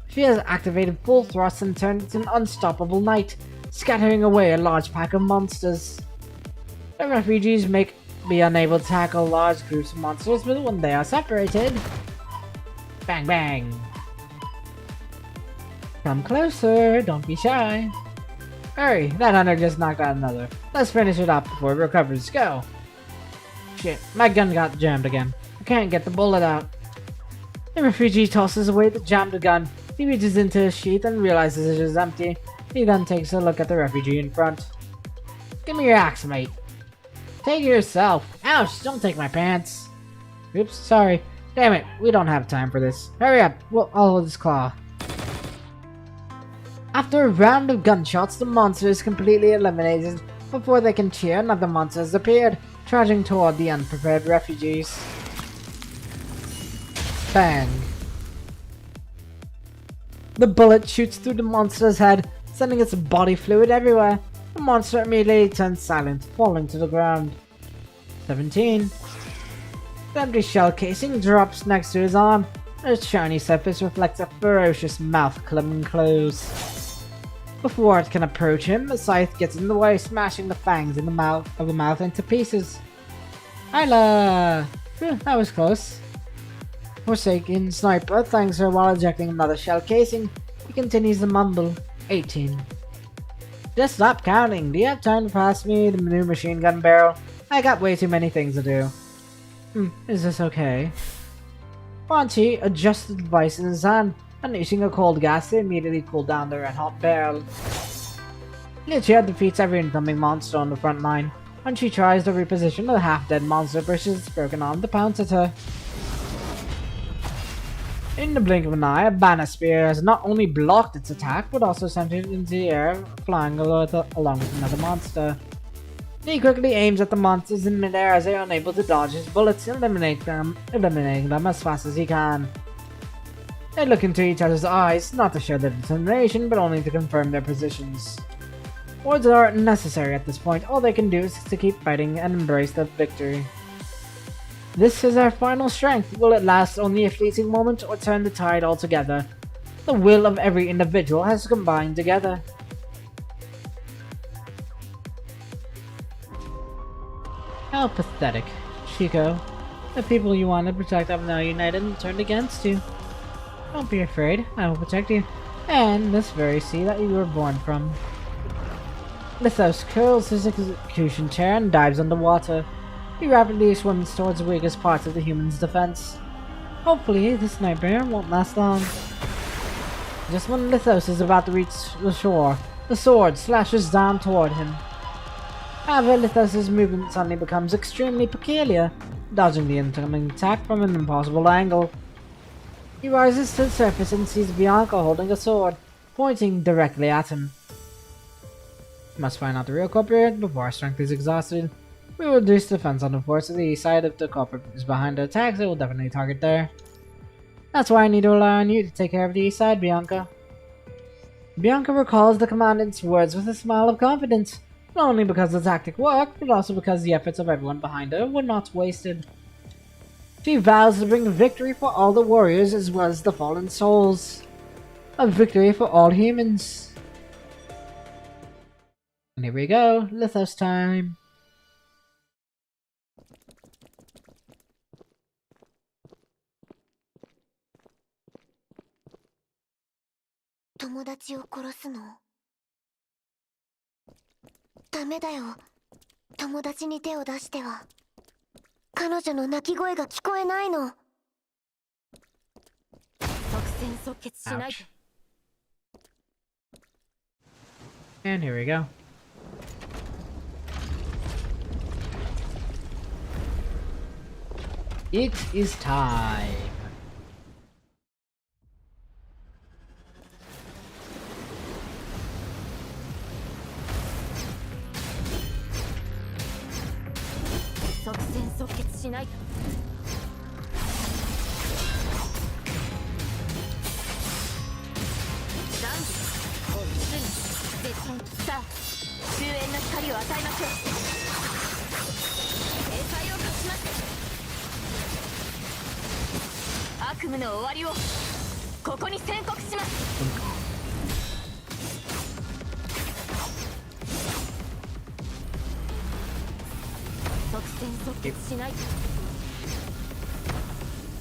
She has activated full thrust and turned it into an unstoppable knight, scattering away a large pack of monsters. The refugees make be unable to tackle large groups of monsters, but when they are separated... Bang bang! Come closer, don't be shy. Hurry, that hunter just knocked out another. Let's finish it up before it recovers. Go! Shit, my gun got jammed again. I can't get the bullet out. The refugee tosses away the jammed gun. He reaches into his sheath and realizes it is empty. He then takes a look at the refugee in front. Give me your axe, mate. Take it yourself. Ouch, don't take my pants. Oops, sorry. Damn it, we don't have time for this. Hurry up, I'll hold his claw. After a round of gunshots, the monster is completely eliminated. Before they can cheer, another monster has appeared, charging toward the unprepared refugees. Bang. The bullet shoots through the monster's head, sending its body fluid everywhere. The monster immediately turns silent, falling to the ground. 17. The empty shell casing drops next to his arm. Its shiny surface reflects a ferocious mouth clubbing close. Before it can approach him, the scythe gets in the way, smashing the fangs in the mouth into pieces. Hyla! Phew, that was close. Forsaken Sniper thanks her while ejecting another shell casing. He continues to mumble. 18. Just stop counting. Do you have time to pass me the new machine gun barrel? I got way too many things to do. Is this okay? Fonchi adjusts the device in his hand, unleashing a cold gas to immediately cool down the red-hot barrel. Lichia defeats every incoming monster on the front line. When she tries to reposition, the half-dead monster pushes its broken arm to pounce at her. In the blink of an eye, a banner spear has not only blocked its attack, but also sent it into the air, flying along with another monster. He quickly aims at the monsters in midair as they are unable to dodge his bullets, eliminating them as fast as he can. They look into each other's eyes, not to show their determination, but only to confirm their positions. Words aren't necessary at this point, all they can do is to keep fighting and embrace the victory. This is our final strength. Will it last only a fleeting moment or turn the tide altogether? The will of every individual has combined together. How pathetic. Chico, the people you want to protect have now united and turned against you. Don't be afraid, I will protect you, and this very sea that you were born from. Lithos curls his execution chair and dives underwater. He rapidly swims towards the weakest parts of the human's defense. Hopefully, this nightmare won't last long. Just when Lithos is about to reach the shore, the sword slashes down toward him. However, Lithos' movement suddenly becomes extremely peculiar, dodging the incoming attack from an impossible angle. He rises to the surface and sees Bianca holding a sword, pointing directly at him. We must find out the real culprit before our strength is exhausted. We will reduce defense on the force to the east side. If the culprit is behind the attacks, it will definitely target there. That's why I need to rely on you to take care of the east side, Bianca. Bianca recalls the commandant's words with a smile of confidence, not only because the tactic worked, but also because the efforts of everyone behind her were not wasted. She vows to bring victory for all the warriors as well as the fallen souls. A victory for all humans. And here we go, Lithos time. Ouch. And here we go. It is time.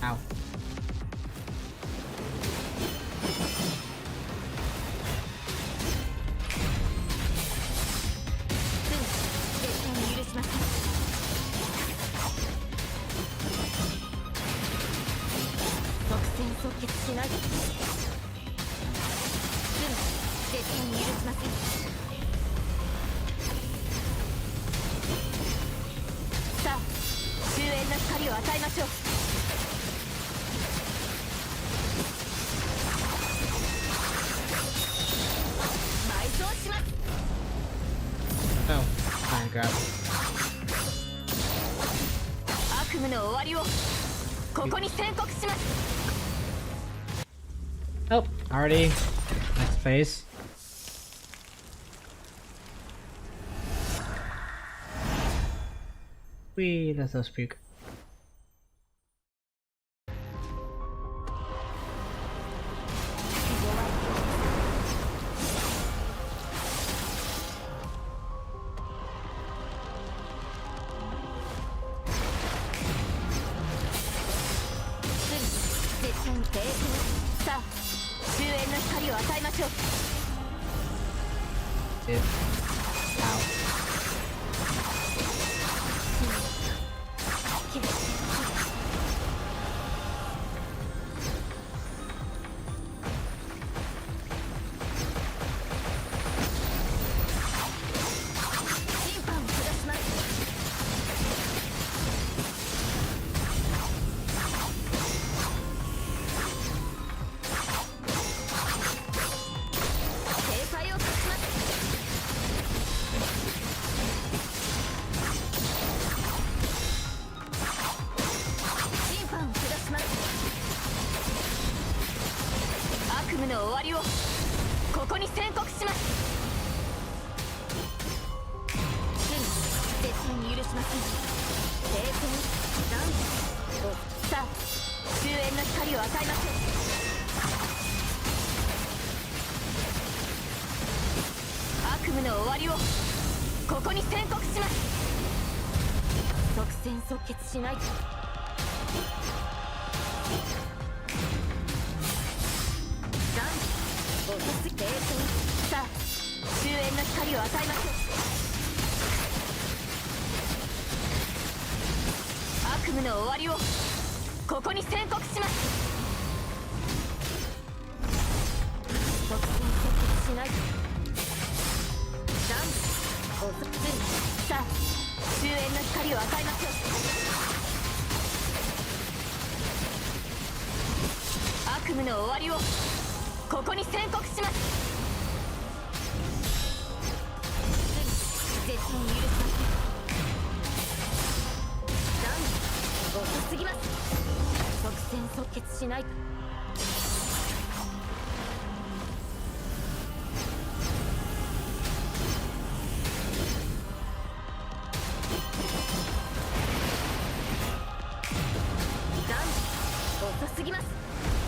Ow. Oh, fine, grab. Oh, already. Next phase. Whee, that's so spook. It. Ow.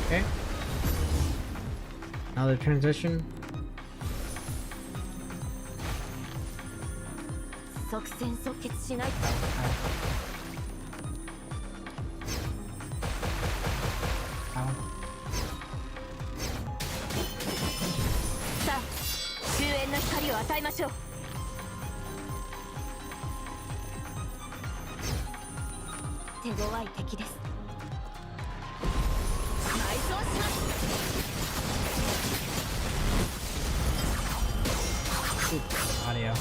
Okay. Another transition. Ow. Audio.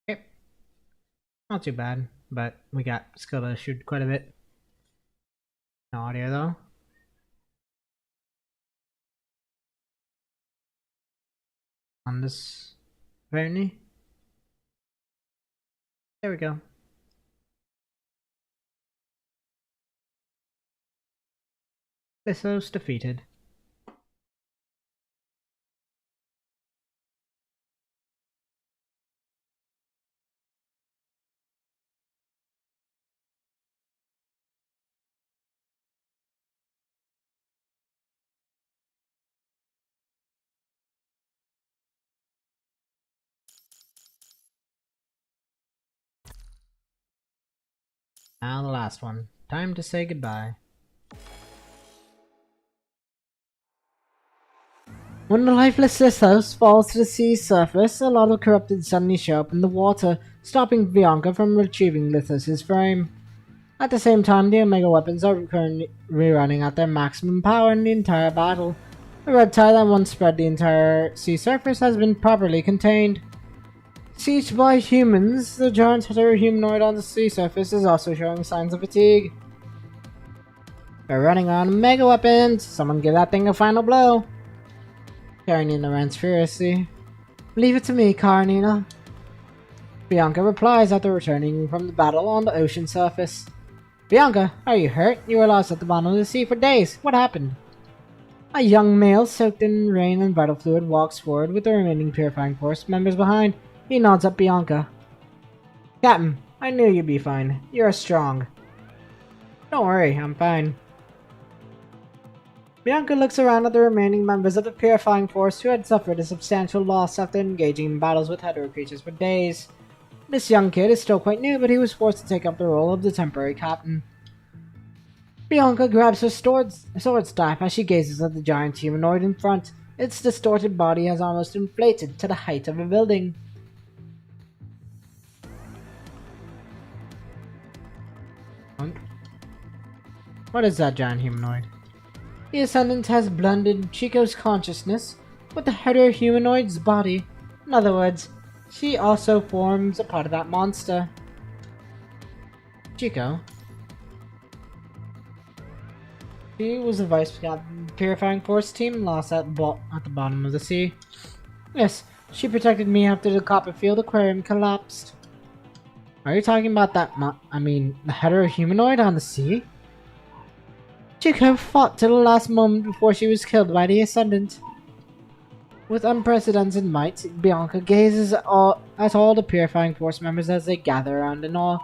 Okay. Not too bad, but we got skill to shoot quite a bit. No audio though. On this apparently. There we go. Lissos defeated. Now the last one. Time to say goodbye. When the lifeless Lissos falls to the sea surface, a lot of corrupted suddenly show up in the water, stopping Bianca from retrieving Lithos' frame. At the same time, the Omega weapons are currently rerunning at their maximum power in the entire battle. The red tide that once spread the entire sea surface has been properly contained. Sieged by humans, the giant heterohumanoid on the sea surface is also showing signs of fatigue. They're running on Omega weapons! Someone give that thing a final blow! Karenina runs furiously. Leave it to me, Karenina. Bianca replies after returning from the battle on the ocean surface. Bianca, are you hurt? You were lost at the bottom of the sea for days. What happened? A young male soaked in rain and vital fluid walks forward with the remaining Purifying Force members behind. He nods at Bianca. Captain, I knew you'd be fine. You're strong. Don't worry, I'm fine. Bianca looks around at the remaining members of the Purifying Force who had suffered a substantial loss after engaging in battles with hetero creatures for days. This young kid is still quite new, but he was forced to take up the role of the temporary captain. Bianca grabs her sword staff as she gazes at the giant humanoid in front. Its distorted body has almost inflated to the height of a building. What is that giant humanoid? The Ascendant has blended Chico's consciousness with the heterohumanoid's body. In other words, she also forms a part of that monster. Chico. She was the vice captain of the Purifying Force team and lost at the bottom of the sea. Yes, she protected me after the Copperfield Aquarium collapsed. Are you talking about that the heterohumanoid on the sea? Chico fought to the last moment before she was killed by the Ascendant. With unprecedented might, Bianca gazes at all the Purifying Force members as they gather around in awe.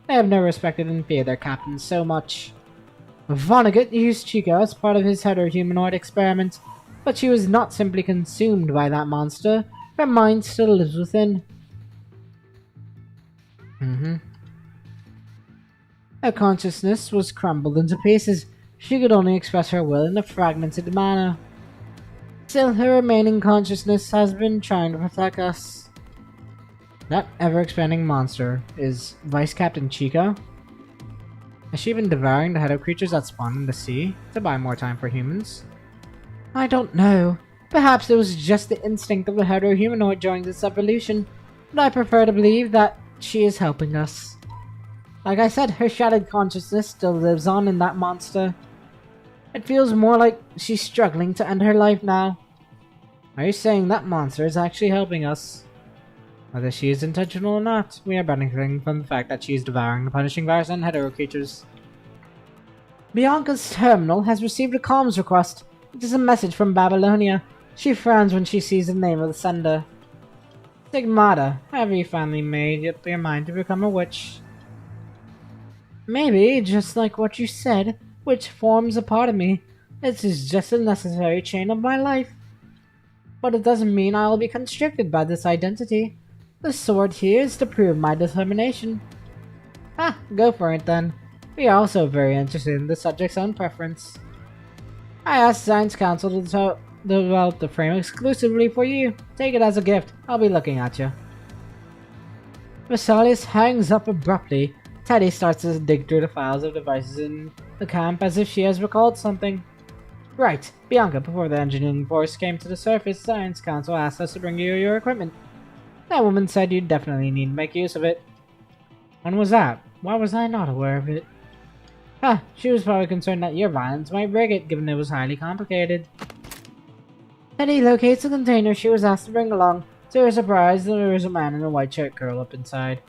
They have never respected and feared their captain so much. Vonnegut used Chico as part of his heterohumanoid experiment, but she was not simply consumed by that monster. Her mind still lives within. Her consciousness was crumbled into pieces. She could only express her will in a fragmented manner. Still, her remaining consciousness has been trying to protect us. That ever-expanding monster is Vice Captain Chico? Has she been devouring the hetero creatures that spawn in the sea to buy more time for humans? I don't know. Perhaps it was just the instinct of the heterohumanoid during this evolution, but I prefer to believe that she is helping us. Like I said, her shattered consciousness still lives on in that monster. It feels more like she's struggling to end her life now. Are you saying that monster is actually helping us? Whether she is intentional or not, we are benefiting from the fact that she is devouring the punishing virus and hetero creatures. Bianca's terminal has received a comms request. It is a message from Babylonia. She frowns when she sees the name of the sender. Stigmata, have you finally made up your mind to become a witch? Maybe, just like what you said, which forms a part of me. This is just a necessary chain of my life. But it doesn't mean I will be constricted by this identity. The sword here is to prove my determination. Ah, go for it then. We are also very interested in the subject's own preference. I asked Science Council to develop the frame exclusively for you. Take it as a gift. I'll be looking at you. Vesalius hangs up abruptly. Teddy starts to dig through the files of devices in the camp as if she has recalled something. Right, Bianca, before the engineering force came to the surface, Science Council asked us to bring you your equipment. That woman said you definitely need to make use of it. When was that? Why was I not aware of it? Huh, she was probably concerned that your violence might break it, given it was highly complicated. Teddy locates the container she was asked to bring along. To her surprise, there is a man in a white shirt curled up inside.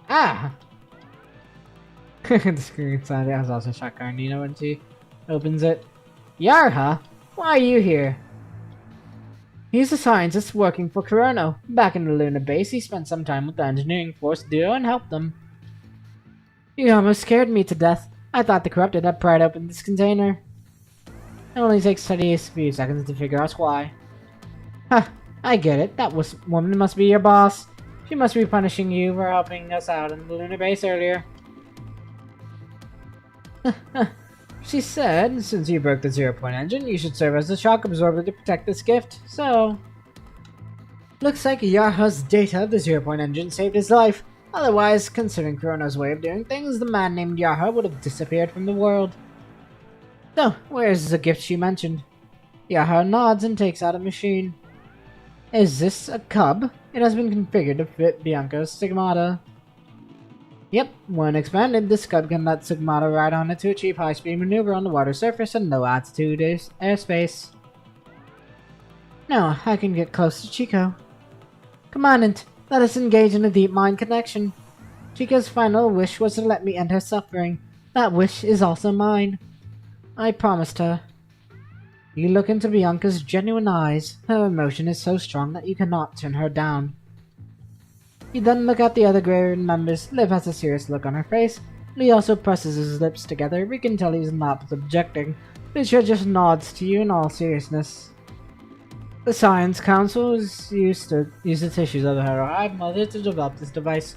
Ah! The screen inside it has also shocked Nina when she opens it. Yarha? Why are you here? He's a scientist working for Kurono. Back in the lunar base, he spent some time with the engineering force duo and helped them. You almost scared me to death. I thought the corrupted had pried open this container. It only takes Teddy a few seconds to figure out why. Huh, I get it. That woman must be your boss. She must be punishing you for helping us out in the lunar base earlier. She said, since you broke the 0-point engine, you should serve as a shock absorber to protect this gift, so... Looks like Yarha's data, the 0-point engine, saved his life. Otherwise, considering Kurono's way of doing things, the man named Yarha would have disappeared from the world. So, where's the gift she mentioned? Yarha nods and takes out a machine. Is this a cub? It has been configured to fit Bianca Stigmata. Yep, when expanded, this cub can let Stigmata ride on it to achieve high-speed maneuver on the water surface and low altitude airspace. Now, I can get close to Chico. Commandant, let us engage in a deep mind connection. Chico's final wish was to let me end her suffering. That wish is also mine. I promised her. You look into Bianca's genuine eyes. Her emotion is so strong that you cannot turn her down. You then look at the other Grey members. Liv has a serious look on her face. Lee also presses his lips together. We can tell he's not objecting. Lucia just nods to you in all seriousness. The Science Council is used the tissues of her alive mother to develop this device.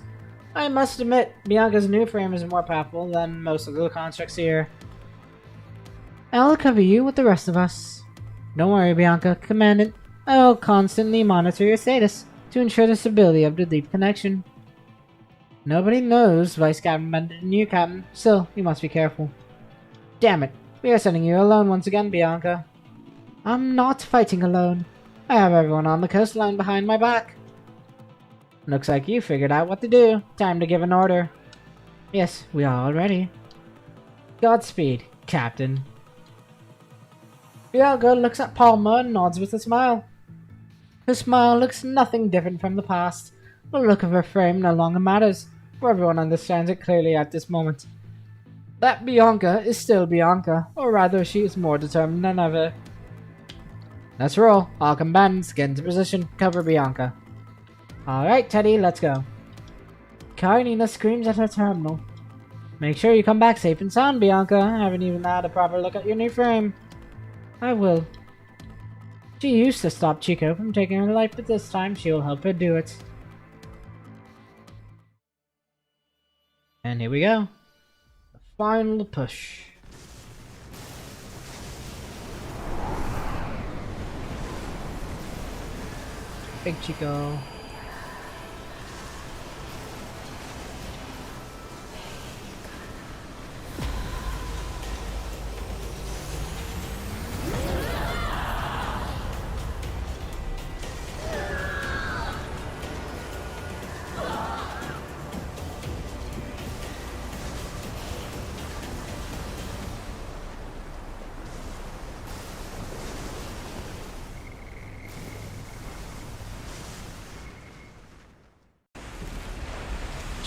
I must admit, Bianca's new frame is more powerful than most of the constructs here. I'll cover you with the rest of us. Don't worry, Bianca. Commandant, I will constantly monitor your status to ensure the stability of the deep connection. Nobody knows Vice Captain Bennett and you, Captain. Still, you must be careful. Damn it. We are sending you alone once again, Bianca. I'm not fighting alone. I have everyone on the coastline behind my back. Looks like you figured out what to do. Time to give an order. Yes, we are all ready. Godspeed, Captain. Bianca looks at Palmer and nods with a smile. Her smile looks nothing different from the past. The look of her frame no longer matters, for everyone understands it clearly at this moment. That Bianca is still Bianca, or rather she is more determined than ever. Let's roll. All combatants get into position. Cover Bianca. Alright, Teddy, let's go. Karenina screams at her terminal. Make sure you come back safe and sound, Bianca. I haven't even had a proper look at your new frame. I will. She used to stop Chico from taking her life, but this time she will help her do it. And here we go. The final push. Big Chico.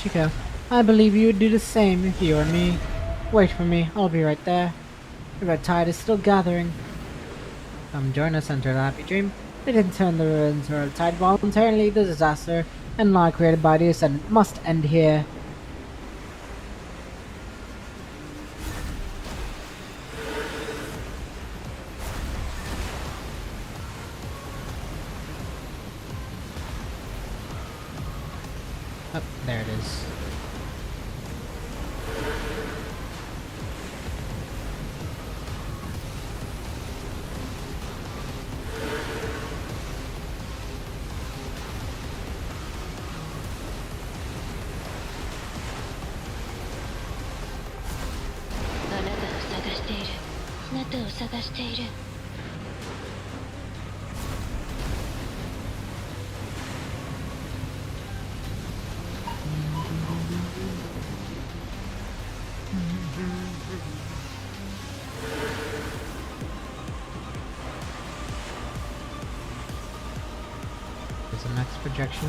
Chico, I believe you would do the same if you were me. Wait for me, I'll be right there. The red tide is still gathering. Come join us, enter the happy dream. They didn't turn the ruins red tide voluntarily. The disaster and law created by the Ascendant must end here. Oh, there it is. projection.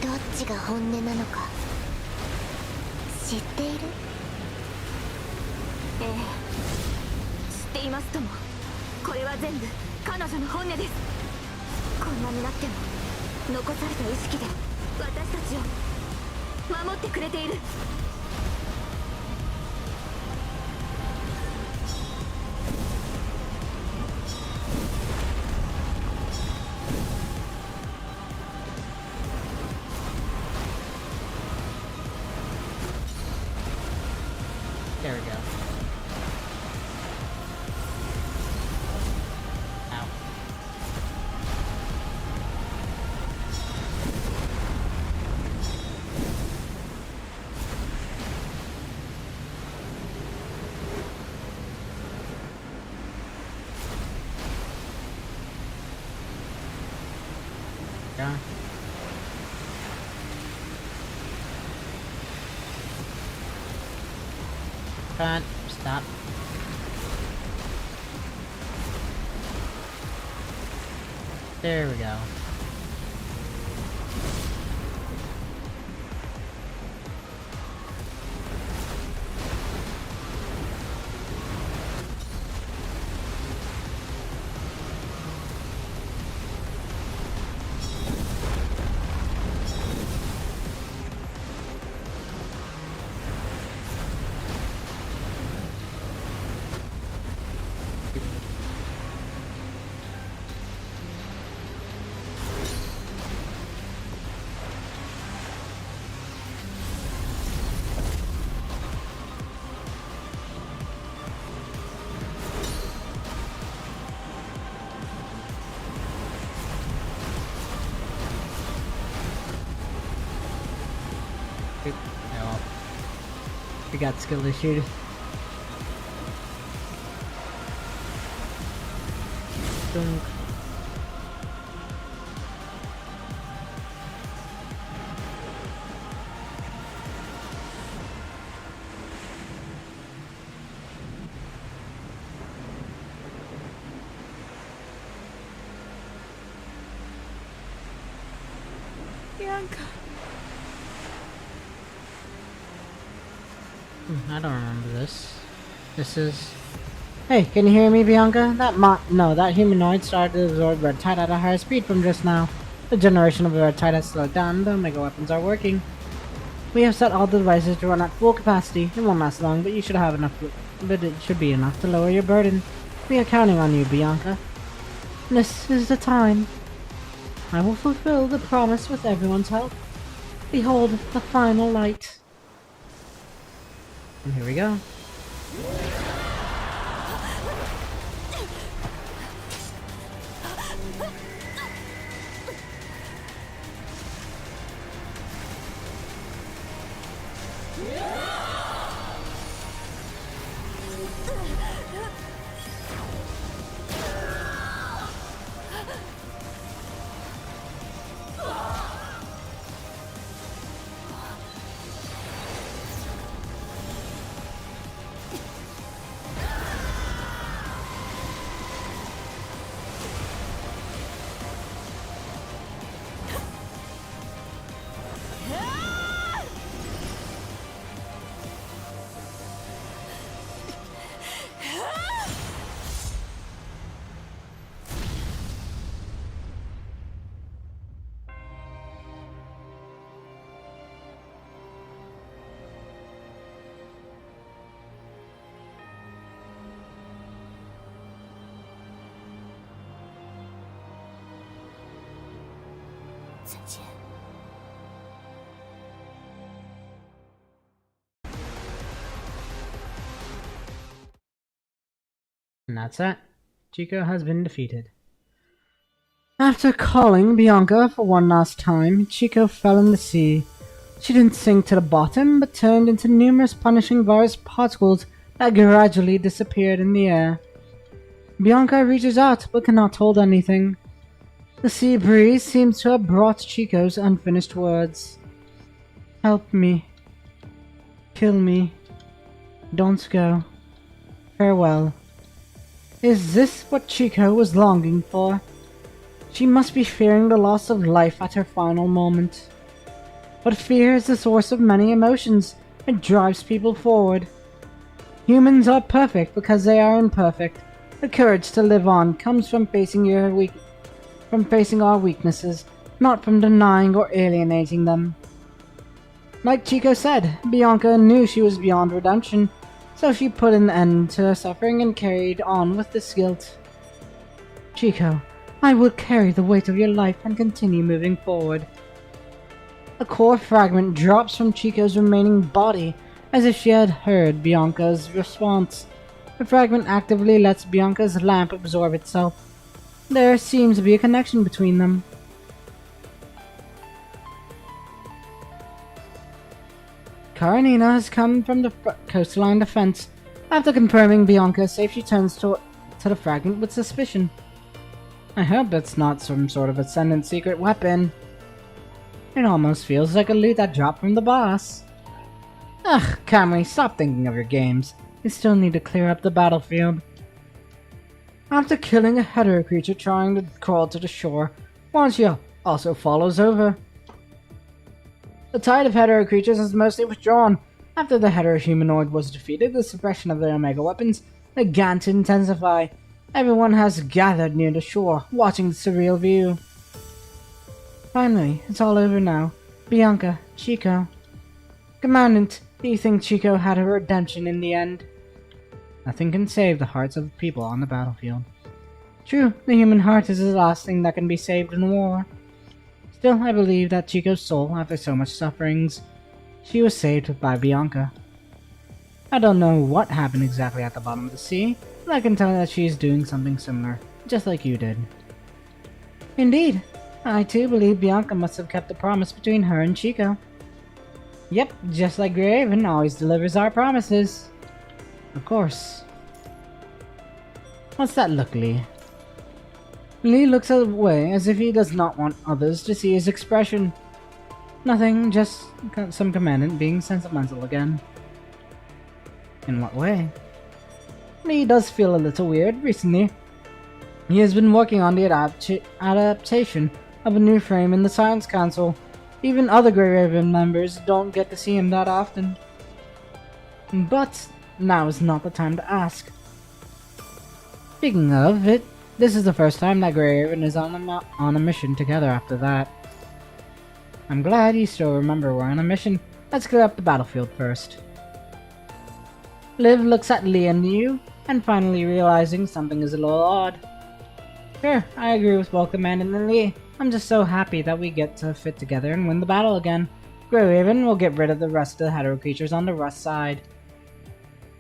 どっちが本音なのか知っている？ええ、知っていますとも。これは全部彼女の本音です。こんなになっても残された意識で私たちを守ってくれている。There we go. Ow. Yeah. Can't stop. There we go. No. We got skill issues. Dunk. Bianca. I don't remember this. This is... Hey, can you hear me, Bianca? That humanoid started to absorb red tide at a higher speed from just now. The generation of red tide has slowed down, the mega weapons are working. We have set all the devices to run at full capacity. It won't last long, but you should have enough, but it should be enough to lower your burden. We are counting on you, Bianca. This is the time. I will fulfill the promise with everyone's help. Behold the final light. And here we go. 再见。And that's it. Chico has been defeated. After calling Bianca for one last time, Chico fell in the sea. She didn't sink to the bottom, but turned into numerous punishing virus particles that gradually disappeared in the air. Bianca reaches out, but cannot hold anything. The sea breeze seems to have brought Chico's unfinished words. Help me. Kill me. Don't go. Farewell. Is this what Chico was longing for? She must be fearing the loss of life at her final moment. But fear is the source of many emotions. It drives people forward. Humans are perfect because they are imperfect. The courage to live on comes from facing our weaknesses, not from denying or alienating them. Like Chico said, Bianca knew she was beyond redemption, so she put an end to her suffering and carried on with this guilt. Chico, I will carry the weight of your life and continue moving forward. A core fragment drops from Chico's remaining body, as if she had heard Bianca's response. The fragment actively lets Bianca's lamp absorb itself. There seems to be a connection between them. Karenina has come from the coastline defense. After confirming Bianca's safe, she turns to the fragment with suspicion. I hope it's not some sort of Ascendant secret weapon. It almost feels like a loot that dropped from the boss. Ugh, Camry, stop thinking of your games. You still need to clear up the battlefield. After killing a hetero creature trying to crawl to the shore, Wanxia also follows over. The tide of hetero creatures has mostly withdrawn. After the hetero humanoid was defeated, the suppression of the Omega weapons began to intensify. Everyone has gathered near the shore, watching the surreal view. Finally, it's all over now. Bianca, Chico. Commandant, do you think Chico had her redemption in the end? Nothing can save the hearts of people on the battlefield. True, the human heart is the last thing that can be saved in war. Still, I believe that Chico's soul, after so much sufferings, she was saved by Bianca. I don't know what happened exactly at the bottom of the sea, but I can tell that she is doing something similar, just like you did. Indeed, I too believe Bianca must have kept the promise between her and Chico. Yep, just like Graven always delivers our promises. Of course. What's that look, Lee? Lee looks away as if he does not want others to see his expression. Nothing, just some commandant being sentimental again. In what way? Lee does feel a little weird recently. He has been working on the adaptation of a new frame in the Science Council. Even other Grey Raven members don't get to see him that often. But now is not the time to ask. Speaking of it, this is the first time that Grey Raven is on a mission together after that. I'm glad you still remember we're on a mission. Let's clear up the battlefield first. Liv looks at Lee and you, and finally realizing something is a little odd. Sure, I agree with both Commandant and Lee. I'm just so happy that we get to fit together and win the battle again. Grey Raven will get rid of the rest of the hetero creatures on the Rust side.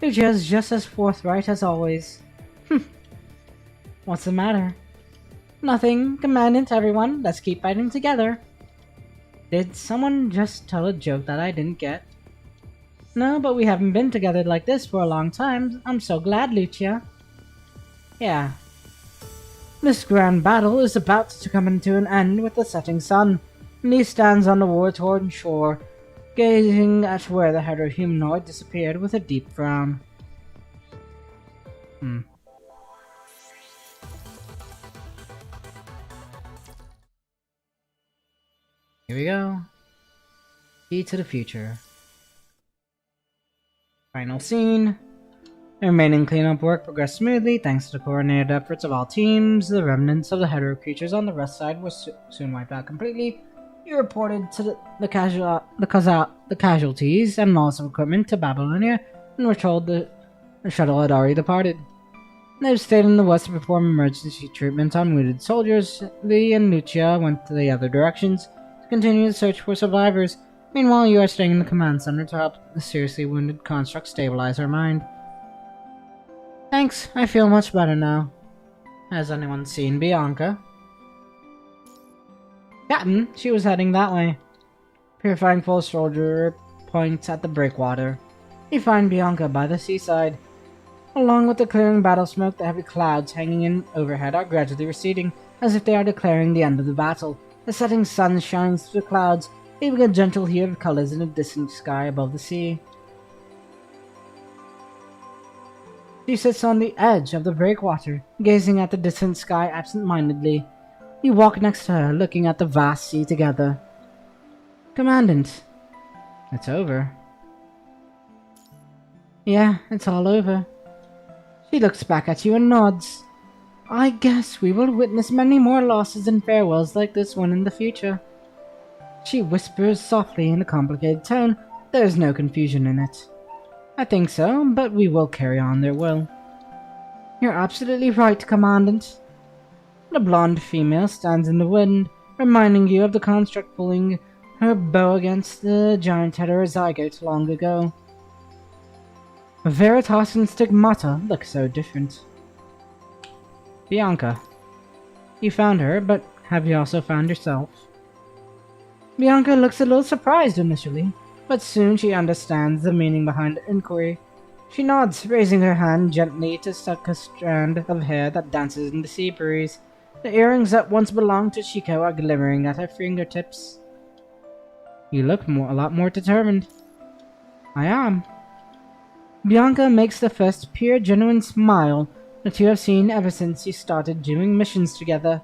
Lucia is just as forthright as always. What's the matter? Nothing, Commandant, everyone. Let's keep fighting together. Did someone just tell a joke that I didn't get? No, but we haven't been together like this for a long time. I'm so glad, Lucia. Yeah. This grand battle is about to come to an end with the setting sun. Lee stands on the war-torn shore, gazing at where the hetero-humanoid disappeared with a deep frown. Here we go. Key to the future. Final scene. The remaining cleanup work progressed smoothly thanks to the coordinated efforts of all teams. The remnants of the hetero creatures on the Rust side were soon wiped out completely. You reported to the casualties and loss of equipment to Babylonia and were told the shuttle had already departed. They stayed in the west to perform emergency treatment on wounded soldiers. Lee and Lucia went to the other directions. to continue the search for survivors. Meanwhile, you are staying in the command center to help the seriously wounded construct stabilize her mind. Thanks, I feel much better now. Has anyone seen Bianca? Captain, she was heading that way. Purifying Full Soldier points at the breakwater. You find Bianca by the seaside. Along with the clearing battle smoke, the heavy clouds hanging in overhead are gradually receding, as if they are declaring the end of the battle. The setting sun shines through the clouds, leaving a gentle hue of colors in the distant sky above the sea. She sits on the edge of the breakwater, gazing at the distant sky absent-mindedly. You walk next to her, looking at the vast sea together. Commandant, it's over. Yeah, it's all over. She looks back at you and nods. I guess we will witness many more losses and farewells like this one in the future. She whispers softly in a complicated tone. There is no confusion in it. I think so, but we will carry on their will. You're absolutely right, Commandant. The blonde female stands in the wind, reminding you of the construct pulling her bow against the giant heterozygote long ago. Veritas and Stigmata look so different. Bianca. You found her, but have you also found yourself? Bianca looks a little surprised initially, but soon she understands the meaning behind the inquiry. She nods, raising her hand gently to suck a strand of hair that dances in the sea breeze. The earrings that once belonged to Chico are glimmering at her fingertips. You look a lot more determined. I am. Bianca makes the first pure, genuine smile that you have seen ever since you started doing missions together.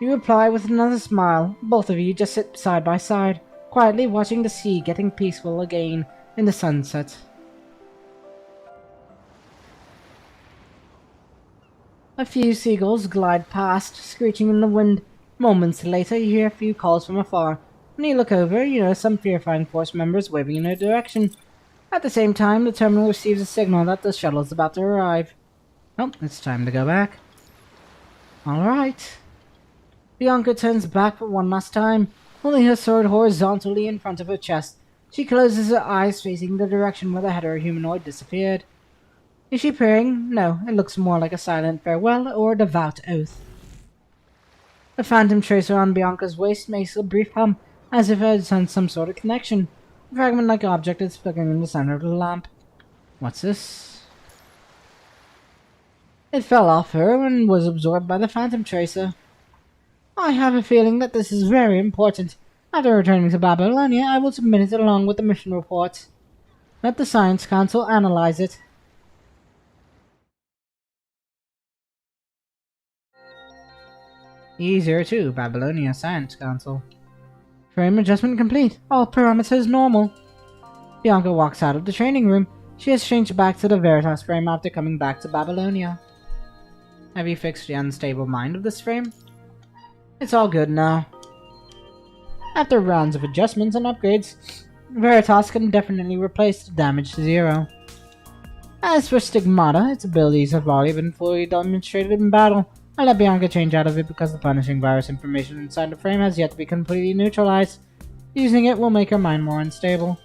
You reply with another smile. Both of you just sit side by side, quietly watching the sea getting peaceful again in the sunset. A few seagulls glide past, screeching in the wind. Moments later, you hear a few calls from afar. When you look over, you notice some Purifying Force members waving in your direction. At the same time, the terminal receives a signal that the shuttle is about to arrive. Oh, it's time to go back. Alright. Bianca turns back for one last time, holding her sword horizontally in front of her chest. She closes her eyes, facing the direction where the hetero-humanoid disappeared. Is she praying? No, it looks more like a silent farewell or a devout oath. The phantom tracer on Bianca's waist makes a brief hum, as if it had sensed some sort of connection. A fragment-like object is flickering in the center of the lamp. What's this? It fell off her and was absorbed by the phantom tracer. I have a feeling that this is very important. After returning to Babylonia, I will submit it along with the mission report. Let the Science Council analyze it. E02, Babylonia Science Council. Frame adjustment complete. All parameters normal. Bianca walks out of the training room. She has changed back to the Veritas frame after coming back to Babylonia. Have you fixed the unstable mind of this frame? It's all good now. After rounds of adjustments and upgrades, Veritas can definitely replace the damage to 0. As for Stigmata, its abilities have already been fully demonstrated in battle. I let Bianca change out of it because the punishing virus information inside the frame has yet to be completely neutralized. Using it will make her mind more unstable.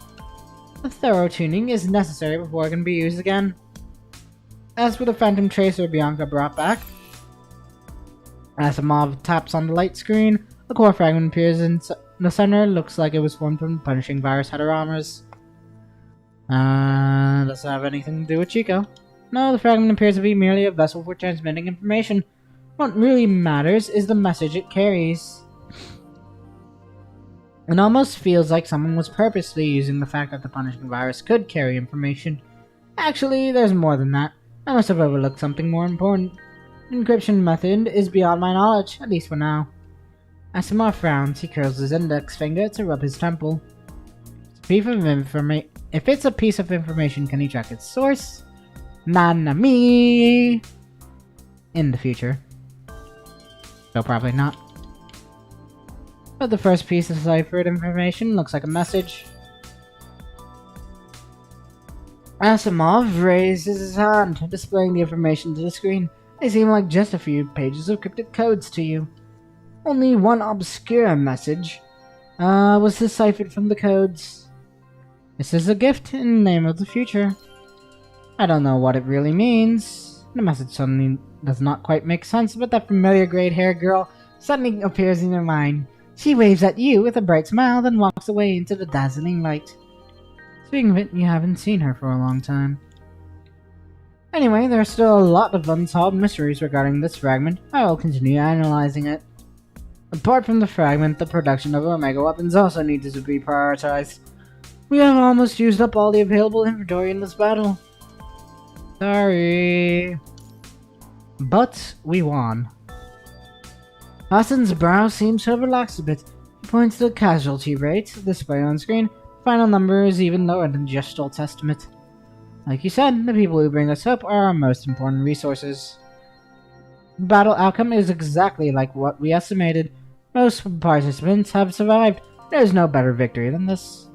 A thorough tuning is necessary before it can be used again. As for the Phantom Tracer Bianca brought back, Asimov taps on the light screen. A core fragment appears in the center. Looks like it was formed from punishing virus heterometers. Doesn't have anything to do with Chico. No, the fragment appears to be merely a vessel for transmitting information. What really matters is the message it carries. It almost feels like someone was purposely using the fact that the punishing virus could carry information. Actually, there's more than that. I must have overlooked something more important. The encryption method is beyond my knowledge, at least for now. Asimov frowns. He curls his index finger to rub his temple. If it's a piece of information, can he track its source? Nanami! In the future. So probably not. But the first piece of ciphered information looks like a message. Asimov raises his hand, displaying the information to the screen. They seem like just a few pages of cryptic codes to you. Only one obscure message was deciphered from the codes. This is a gift in the name of the future. I don't know what it really means. The message suddenly does not quite make sense, but that familiar great-haired girl suddenly appears in your mind. She waves at you with a bright smile, then walks away into the dazzling light. Speaking of it, you haven't seen her for a long time. Anyway, there are still a lot of unsolved mysteries regarding this fragment. I will continue analyzing it. Apart from the fragment, the production of Omega weapons also needs to be prioritized. We have almost used up all the available inventory in this battle. Sorry. But we won. Hassan's brow seems to have relaxed a bit. He points to the casualty rate displayed on screen. Final number is even lower than the Gestalt estimate. Like you said, the people who bring us hope are our most important resources. The battle outcome is exactly like what we estimated. Most participants have survived. There is no better victory than this.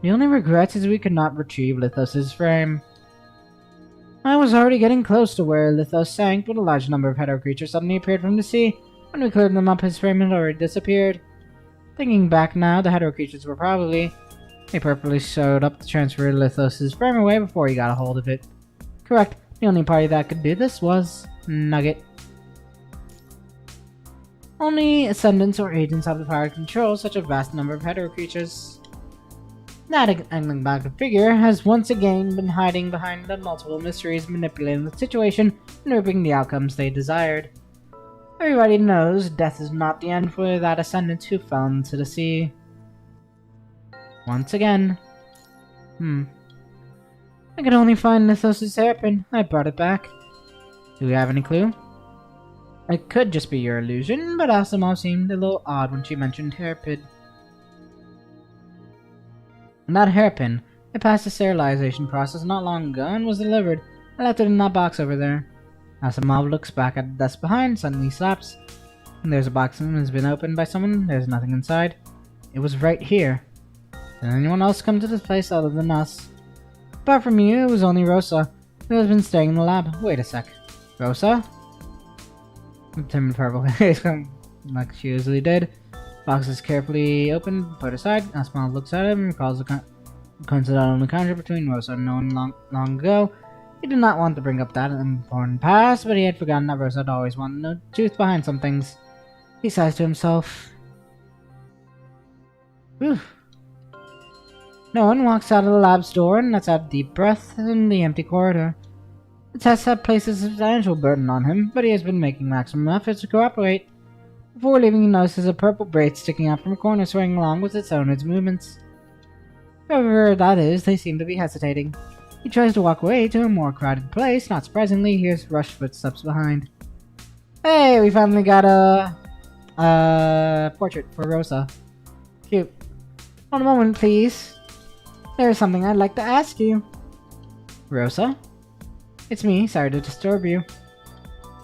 The only regret is we could not retrieve Lithos' frame. I was already getting close to where Lithos sank, but a large number of hetero creatures suddenly appeared from the sea. When we cleared them up, his frame had already disappeared. Thinking back now, the hetero creatures were probably... They purposely showed up to transfer Lithos' frame away before he got a hold of it. Correct. The only party that could do this was... Nugget. Only ascendants or agents have the power to control such a vast number of hetero creatures. That enigmatic figure has once again been hiding behind the multiple mysteries, manipulating the situation and reaping the outcomes they desired. Everybody knows death is not the end for that ascendant who fell into the sea. Once again. I could only find Lithos' hairpin. I brought it back. Do we have any clue? It could just be your illusion, but Asimov seemed a little odd when she mentioned hairpin. And that hairpin, it passed the sterilization process not long ago and was delivered. I left it in that box over there. Asimov looks back at the desk behind, suddenly slaps. And there's a box that has been opened by someone. There's nothing inside. It was right here. Did anyone else come to this place other than us? Apart from you, it was only Rosa, who has been staying in the lab. Wait a sec. Rosa? The timid purple face come like she usually did. Box is carefully opened, put aside. Asimov looks at him and recalls the coincidental encounter between Rosa and no one long ago. He did not want to bring up that important past, but he had forgotten that Rosa had always wanted to know the truth behind some things. He sighs to himself. Whew. No one walks out of the lab's door and lets out a deep breath in the empty corridor. The test have placed a substantial burden on him, but he has been making maximum efforts to cooperate. Before leaving, he notices a purple braid sticking out from a corner, swaying along with its owner's movements. Whoever that is, they seem to be hesitating. He tries to walk away to a more crowded place. Not surprisingly, he hears rushed footsteps behind. Hey, we finally got a portrait for Rosa. Cute. One moment, please. There is something I'd like to ask you. Rosa? It's me, sorry to disturb you.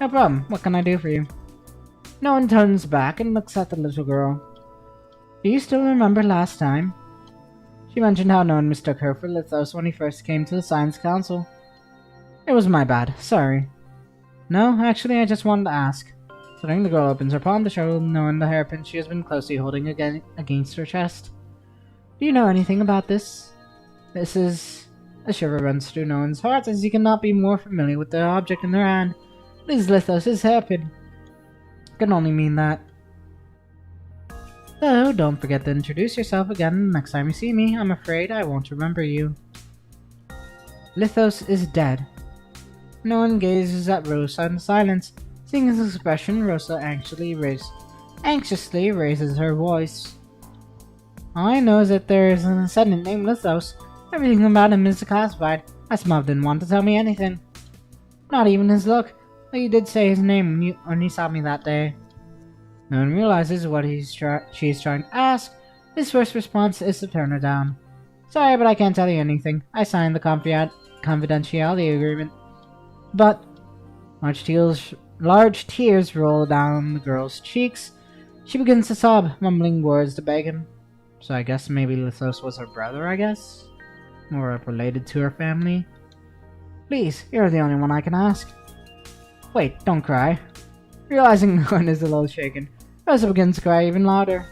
No problem, what can I do for you? No one turns back and looks at the little girl. Do you still remember last time? She mentioned how no one mistook her for Lithos when he first came to the Science Council. It was my bad, sorry. No, actually I just wanted to ask. Suddenly the girl opens her palm to show no one the hairpin she has been closely holding against her chest. Do you know anything about this? This is... A shiver runs through no one's heart as he cannot be more familiar with the object in their hand. It is Lithos' hairpin. Can only mean that. So, don't forget to introduce yourself again next time you see me. I'm afraid I won't remember you. Lithos is dead. No one gazes at Rosa in silence. Seeing his expression, Rosa anxiously raises her voice. All I know is that there is an ascendant named Lithos. Everything about him is classified. Asimov didn't want to tell me anything. Not even his look. But he did say his name when he saw me that day. No one realizes what she is trying to ask. His first response is to turn her down. Sorry, but I can't tell you anything. I signed the confidentiality agreement. But large tears roll down the girl's cheeks. She begins to sob, mumbling words to beg him. So I guess maybe Lithos was her brother, I guess? Or related to her family? Please, you're the only one I can ask. Wait, don't cry. Realizing no one is a little shaken, Rosa begins to cry even louder.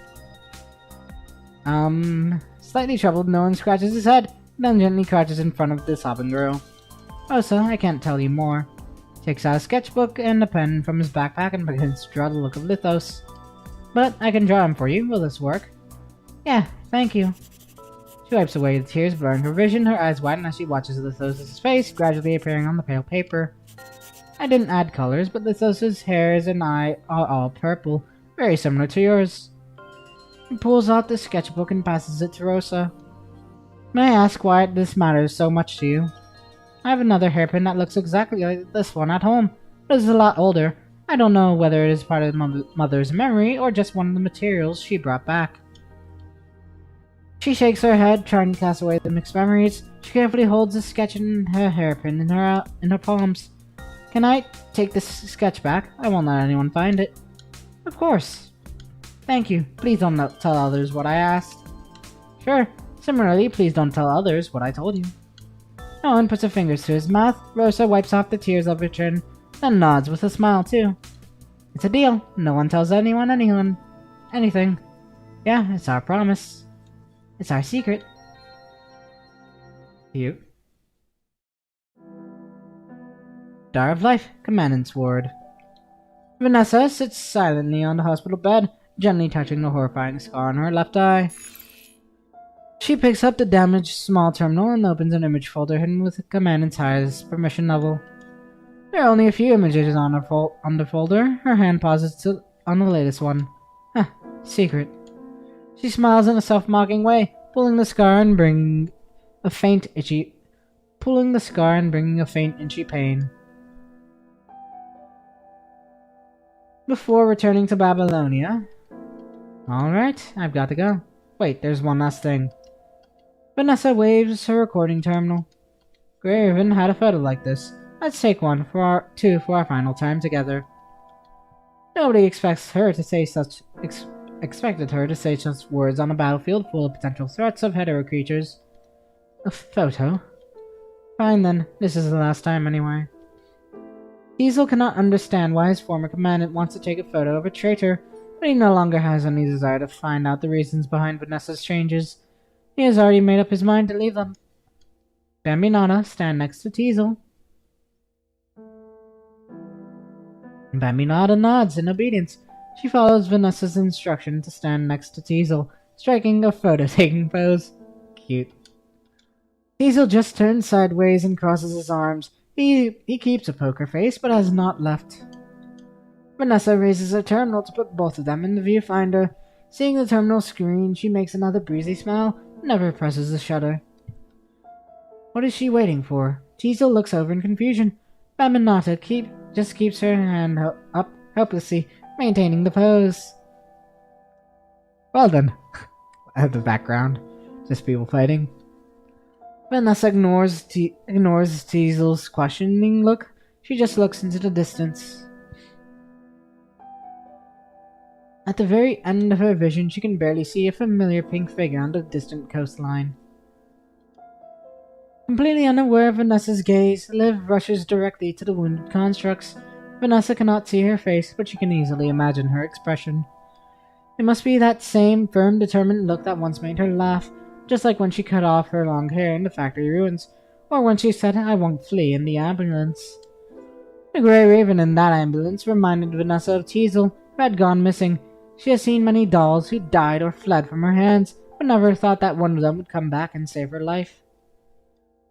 Slightly troubled, Nolan scratches his head, then gently crouches in front of the sobbing girl. Rosa, I can't tell you more. Takes out a sketchbook and a pen from his backpack and begins to draw the look of Lithos. But I can draw him for you. Will this work? Yeah, thank you. She wipes away the tears, blurring her vision, her eyes widen as she watches Lithos' face gradually appearing on the pale paper. I didn't add colors, but Lithos' hairs and eye are all purple, very similar to yours. He pulls out the sketchbook and passes it to Rosa. May I ask why this matters so much to you? I have another hairpin that looks exactly like this one at home, but is a lot older. I don't know whether it is part of Mother's memory or just one of the materials she brought back. She shakes her head, trying to cast away the mixed memories. She carefully holds the sketch and her hairpin in her palms. Can I take this sketch back? I won't let anyone find it. Of course. Thank you. Please don't tell others what I asked. Sure. Similarly, please don't tell others what I told you. Owen puts her fingers to his mouth. Rosa wipes off the tears of her chin, then nods with a smile too. It's a deal. No one tells anyone anything. Yeah, it's our promise. It's our secret. Cute. Star of Life, Commandant's Ward. Vanessa sits silently on the hospital bed, gently touching the horrifying scar on her left eye. She picks up the damaged small terminal and opens an image folder hidden with the Commandant's highest permission level. There are only a few images on the folder. Her hand pauses on the latest one. Secret. She smiles in a self-mocking way, pulling the scar and bringing a faint itchy pain. Before returning to Babylonia. Alright, I've got to go. Wait, there's one last thing. Vanessa waves her recording terminal. Graven had a photo like this. Let's take two for our final time together. Nobody expected her to say such words on a battlefield full of potential threats of hetero creatures. A photo? Fine then, this is the last time anyway. Diesel cannot understand why his former commandant wants to take a photo of a traitor, but he no longer has any desire to find out the reasons behind Vanessa's changes. He has already made up his mind to leave them. Bambinata stand next to Teasel. Bambinata nods in obedience. She follows Vanessa's instruction to stand next to Teasel, striking a photo-taking pose. Cute. Teasel just turns sideways and crosses his arms. He keeps a poker face, but has not left. Vanessa raises her terminal to put both of them in the viewfinder. Seeing the terminal screen, she makes another breezy smile and never presses the shutter. What is she waiting for? Teasel looks over in confusion. Bambinata just keeps her hand up helplessly, maintaining the pose. Well done. At the background, just people fighting. Vanessa ignores Teasel's questioning look. She just looks into the distance. At the very end of her vision, she can barely see a familiar pink figure on the distant coastline. Completely unaware of Vanessa's gaze, Liv rushes directly to the wounded constructs. Vanessa cannot see her face, but she can easily imagine her expression. It must be that same firm, determined look that once made her laugh, just like when she cut off her long hair in the factory ruins, or when she said, "I won't flee" in the ambulance. The Grey Raven in that ambulance reminded Vanessa of Teasel, who had gone missing. She has seen many dolls who died or fled from her hands, but never thought that one of them would come back and save her life.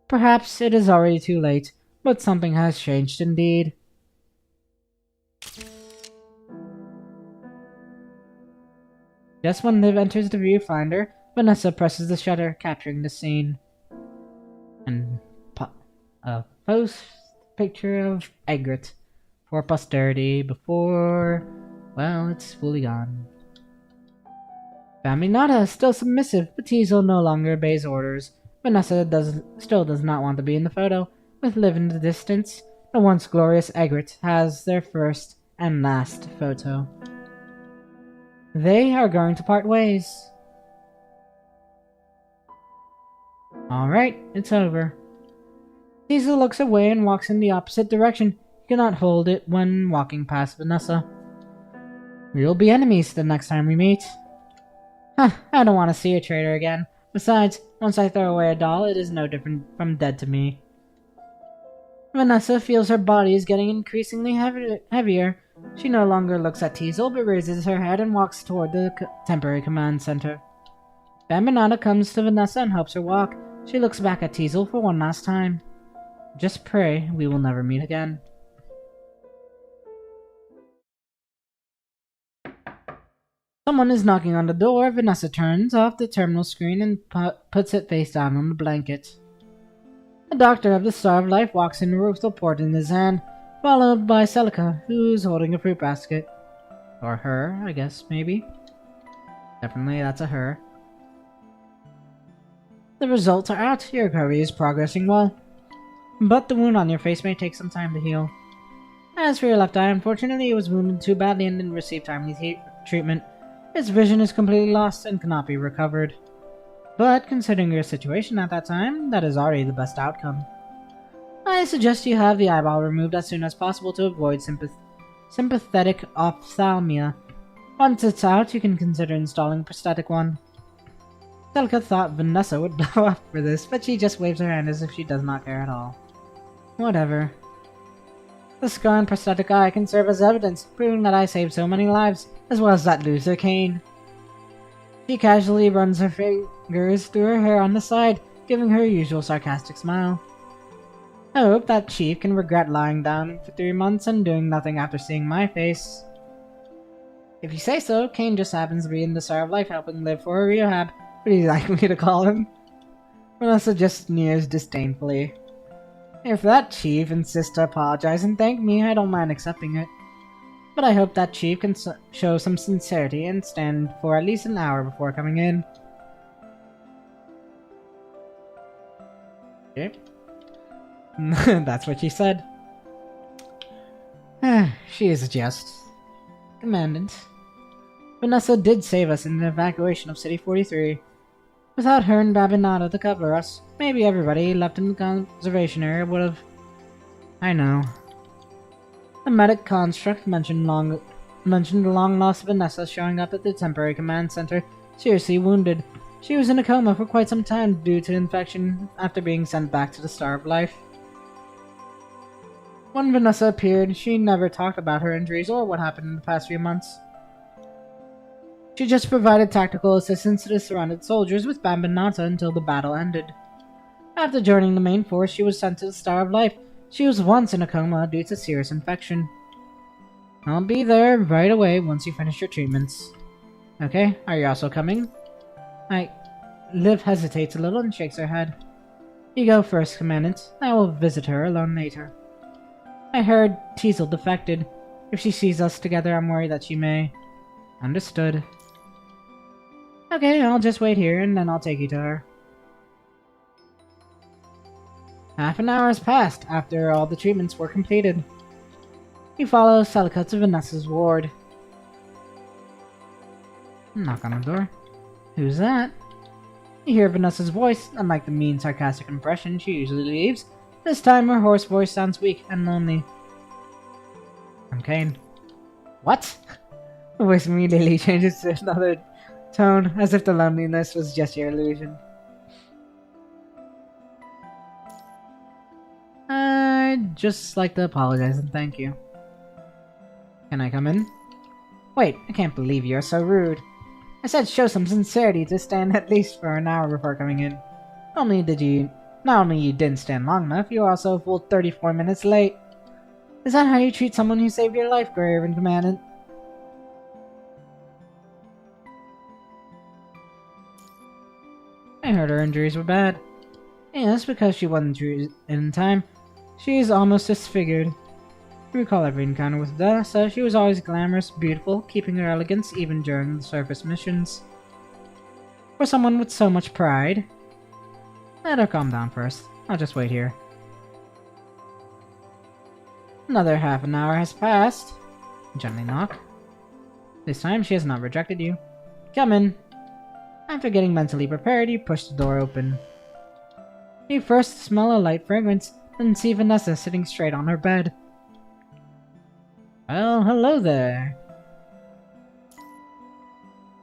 Perhaps it is already too late, but something has changed indeed. Just when Liv enters the viewfinder, Vanessa presses the shutter, capturing the scene. And a post picture of Egret for posterity before, well, it's fully gone. Bambinata is still submissive, but Teasel no longer obeys orders. Vanessa still does not want to be in the photo. With Liv in the distance, the once glorious Egret has their first and last photo. They are going to part ways. Alright, it's over. Teasel looks away and walks in the opposite direction. He cannot hold it when walking past Vanessa. We will be enemies the next time we meet. Huh, I don't want to see a traitor again. Besides, once I throw away a doll, it is no different from dead to me. Vanessa feels her body is getting increasingly heavier. She no longer looks at Teasel, but raises her head and walks toward the temporary command center. Bambinata comes to Vanessa and helps her walk. She looks back at Teasel for one last time. Just pray we will never meet again. Someone is knocking on the door. Vanessa turns off the terminal screen and puts it face down on the blanket. The doctor of the Star of Life walks in with a port in his hand, followed by Celica, who's holding a fruit basket. Or her, I guess, maybe. Definitely, that's a her. The results are out. Your recovery is progressing well. But the wound on your face may take some time to heal. As for your left eye, unfortunately it was wounded too badly and didn't receive timely treatment. Its vision is completely lost and cannot be recovered. But considering your situation at that time, that is already the best outcome. I suggest you have the eyeball removed as soon as possible to avoid sympathetic ophthalmia. Once it's out, you can consider installing a prosthetic one. Celica thought Vanessa would blow up for this, but she just waves her hand as if she does not care at all. Whatever. The scar and prosthetic eye can serve as evidence, proving that I saved so many lives, as well as that loser Kane. She casually runs her fingers through her hair on the side, giving her usual sarcastic smile. I hope that chief can regret lying down for 3 months and doing nothing after seeing my face. If you say so, Kane just happens to be in the Star of Life helping live for a rehab. What do you like me to call him? Vanessa just sneers disdainfully. If that chief insists to apologize and thank me, I don't mind accepting it. But I hope that chief can show some sincerity and stand for at least an hour before coming in. Okay. That's what she said. She is a jest. Commandant. Vanessa did save us in the evacuation of City 43. Without her and Babinata to cover us, maybe everybody left in the conservation area would have... I know. The medic construct mentioned the long-lost Vanessa showing up at the temporary command center, seriously wounded. She was in a coma for quite some time due to infection after being sent back to the Star of Life. When Vanessa appeared, she never talked about her injuries or what happened in the past few months. She just provided tactical assistance to the surrounded soldiers with Bambinata until the battle ended. After joining the main force, she was sent to the Star of Life. She was once in a coma due to serious infection. I'll be there right away once you finish your treatments. Okay, are you also coming? Liv hesitates a little and shakes her head. You go first, Commandant. I will visit her alone later. I heard Teasel defected. If she sees us together, I'm worried that she may. Understood. Okay, I'll just wait here and then I'll take you to her. Half an hour has passed after all the treatments were completed. You follow Celica to Vanessa's ward. Knock on the door. Who's that? You hear Vanessa's voice, unlike the mean, sarcastic impression she usually leaves. This time her hoarse voice sounds weak and lonely. I'm Kane. What? The voice immediately changes to another tone, as if the loneliness was just your illusion. I'd just like to apologize and thank you. Can I come in? Wait, I can't believe you're so rude. I said show some sincerity to stand at least for an hour before coming in. Not only you didn't stand long enough, you were also a full 34 minutes late. Is that how you treat someone who saved your life, Grey Raven Commandant? I heard her injuries were bad. Yes, because she wasn't treated in time. She is almost disfigured. I recall every encounter with Vanessa. She was always glamorous, beautiful, keeping her elegance even during the surface missions. For someone with so much pride. Let her calm down first. I'll just wait here. Another half an hour has passed. Gently knock. This time she has not rejected you. Come in. After getting mentally prepared, you push the door open. You first smell a light fragrance, then see Vanessa sitting straight on her bed. Well, hello there.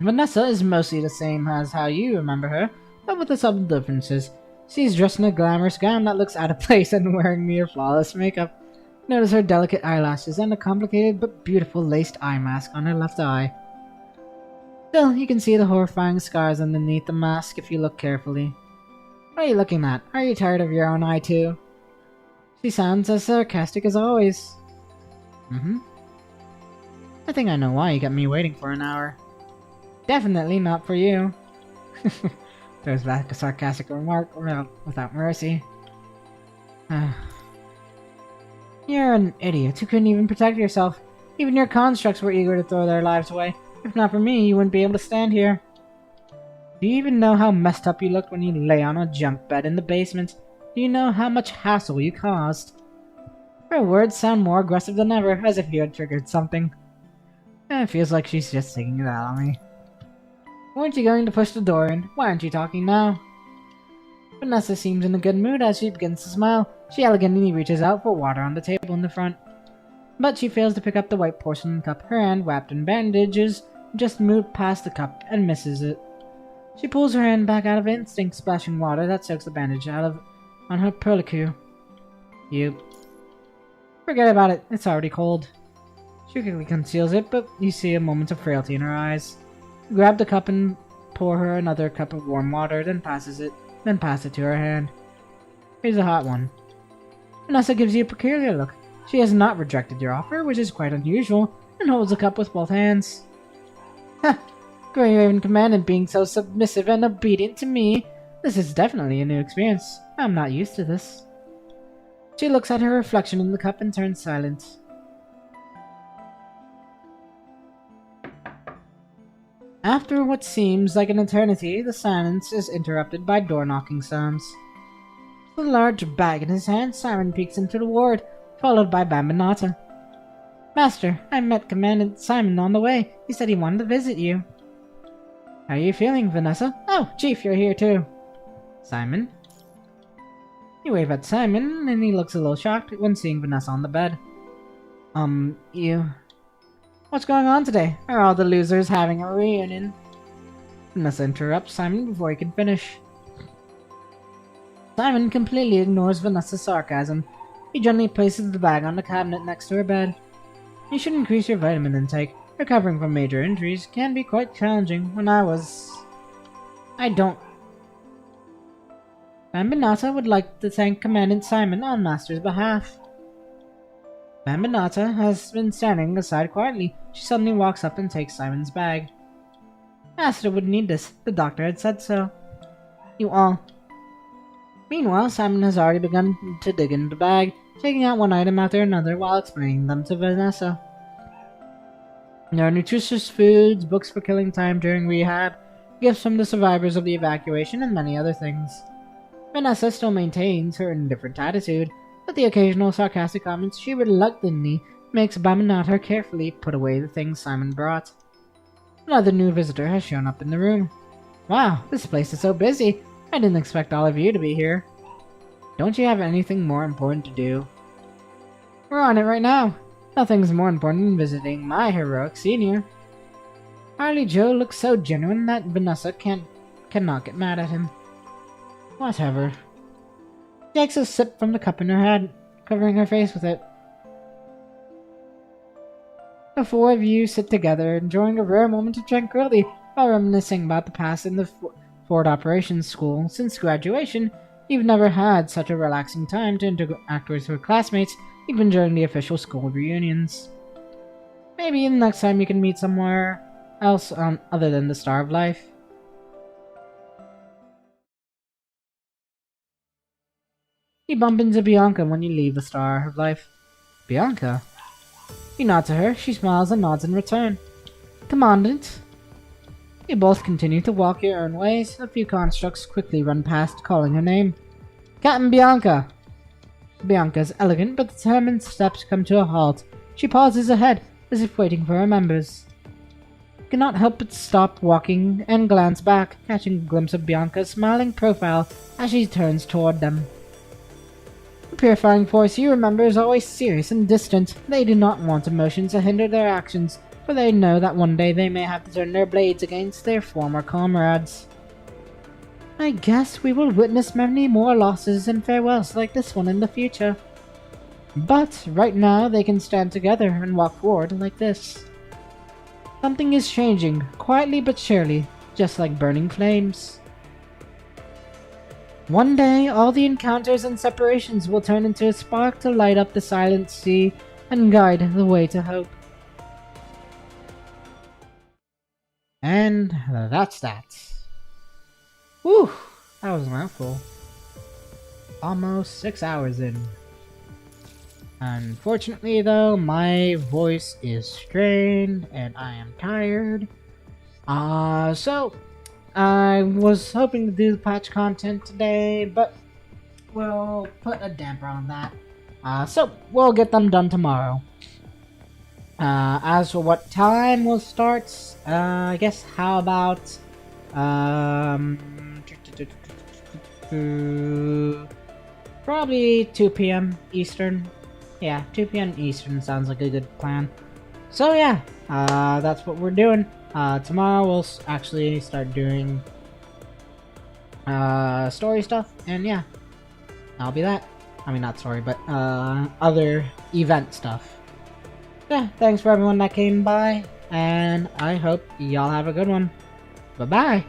Vanessa is mostly the same as how you remember her, but with the subtle differences. She's dressed in a glamorous gown that looks out of place and wearing near flawless makeup. Notice her delicate eyelashes and a complicated but beautiful laced eye mask on her left eye. Still, you can see the horrifying scars underneath the mask if you look carefully. What are you looking at? Are you tired of your own eye too? She sounds as sarcastic as always. I think I know why you kept me waiting for an hour. Definitely not for you. Throws back a sarcastic remark without mercy. You're an idiot who couldn't even protect yourself. Even your constructs were eager to throw their lives away. If not for me, you wouldn't be able to stand here. Do you even know how messed up you looked when you lay on a junk bed in the basement? Do you know how much hassle you caused? Her words sound more aggressive than ever, as if you had triggered something. It feels like she's just taking it out on me. Weren't you going to push the door in? Why aren't you talking now? Vanessa seems in a good mood as she begins to smile. She elegantly reaches out for water on the table in the front. But she fails to pick up the white porcelain cup. Her hand, wrapped in bandages, just moved past the cup and misses it. She pulls her hand back out of instinct, splashing water that soaks the bandage on her perlicue. You. Forget about it. It's already cold. She quickly conceals it, but you see a moment of frailty in her eyes. You grab the cup and pour her another cup of warm water, then pass it to her hand. Here's a hot one. Vanessa gives you a peculiar look. She has not rejected your offer, which is quite unusual, and holds the cup with both hands. Ha! Grey Raven Commandant being so submissive and obedient to me. This is definitely a new experience. I'm not used to this. She looks at her reflection in the cup and turns silent. After what seems like an eternity, the silence is interrupted by door-knocking sounds. With a large bag in his hand, Simon peeks into the ward, followed by Bambinata. Master, I met Commandant Simon on the way. He said he wanted to visit you. How are you feeling, Vanessa? Oh, Chief, you're here too. Simon? You wave at Simon, and he looks a little shocked when seeing Vanessa on the bed. You... What's going on today? Are all the losers having a reunion? Vanessa interrupts Simon before he can finish. Simon completely ignores Vanessa's sarcasm. He gently places the bag on the cabinet next to her bed. You should increase your vitamin intake. Recovering from major injuries can be quite challenging. I don't... Bambinata would like to thank Commandant Simon on Master's behalf. Bambinata has been standing aside quietly. She suddenly walks up and takes Simon's bag. Master would need this. The doctor had said so. You all. Meanwhile, Simon has already begun to dig into the bag, taking out one item after another while explaining them to Vanessa. There are nutritious foods, books for killing time during rehab, gifts from the survivors of the evacuation, and many other things. Vanessa still maintains her indifferent attitude, but the occasional sarcastic comments she reluctantly makes Bambinata carefully put away the things Simon brought. Another new visitor has shown up in the room. Wow, this place is so busy. I didn't expect all of you to be here. Don't you have anything more important to do? We're on it right now. Nothing's more important than visiting my heroic senior. Harley Joe looks so genuine that Vanessa cannot get mad at him. Whatever. She takes a sip from the cup in her hand, covering her face with it. The four of you sit together, enjoying a rare moment of tranquility while reminiscing about the past in the Forward Operations School. Since graduation, you've never had such a relaxing time to interact with your classmates, even during the official school reunions. Maybe the next time you can meet somewhere else other than the Star of Life. You bump into Bianca when you leave the Star of Life. Bianca? You nod to her, she smiles and nods in return. Commandant? You both continue to walk your own ways. A few constructs quickly run past, calling her name. Captain Bianca! Bianca's elegant but determined steps come to a halt. She pauses ahead, as if waiting for her members. You cannot help but stop walking and glance back, catching a glimpse of Bianca's smiling profile as she turns toward them. The purifying force you remember is always serious and distant. They do not want emotions to hinder their actions, for they know that one day they may have to turn their blades against their former comrades. I guess we will witness many more losses and farewells like this one in the future. But right now they can stand together and walk forward like this. Something is changing, quietly but surely, just like burning flames. One day, all the encounters and separations will turn into a spark to light up the silent sea and guide the way to hope. And that's that. Whew, that was a mouthful. Almost 6 hours in. Unfortunately though, my voice is strained and I am tired. So I was hoping to do the patch content today, but we'll put a damper on that. So we'll get them done tomorrow. As for what time we'll start, I guess how about probably 2 p.m. Eastern. Yeah, 2 p.m. Eastern sounds like a good plan. So yeah, that's what we're doing. Tomorrow we'll actually start doing story stuff, and yeah, that'll be that. I mean, not story, but other event stuff. Yeah, thanks for everyone that came by, and I hope y'all have a good one. Bye-bye!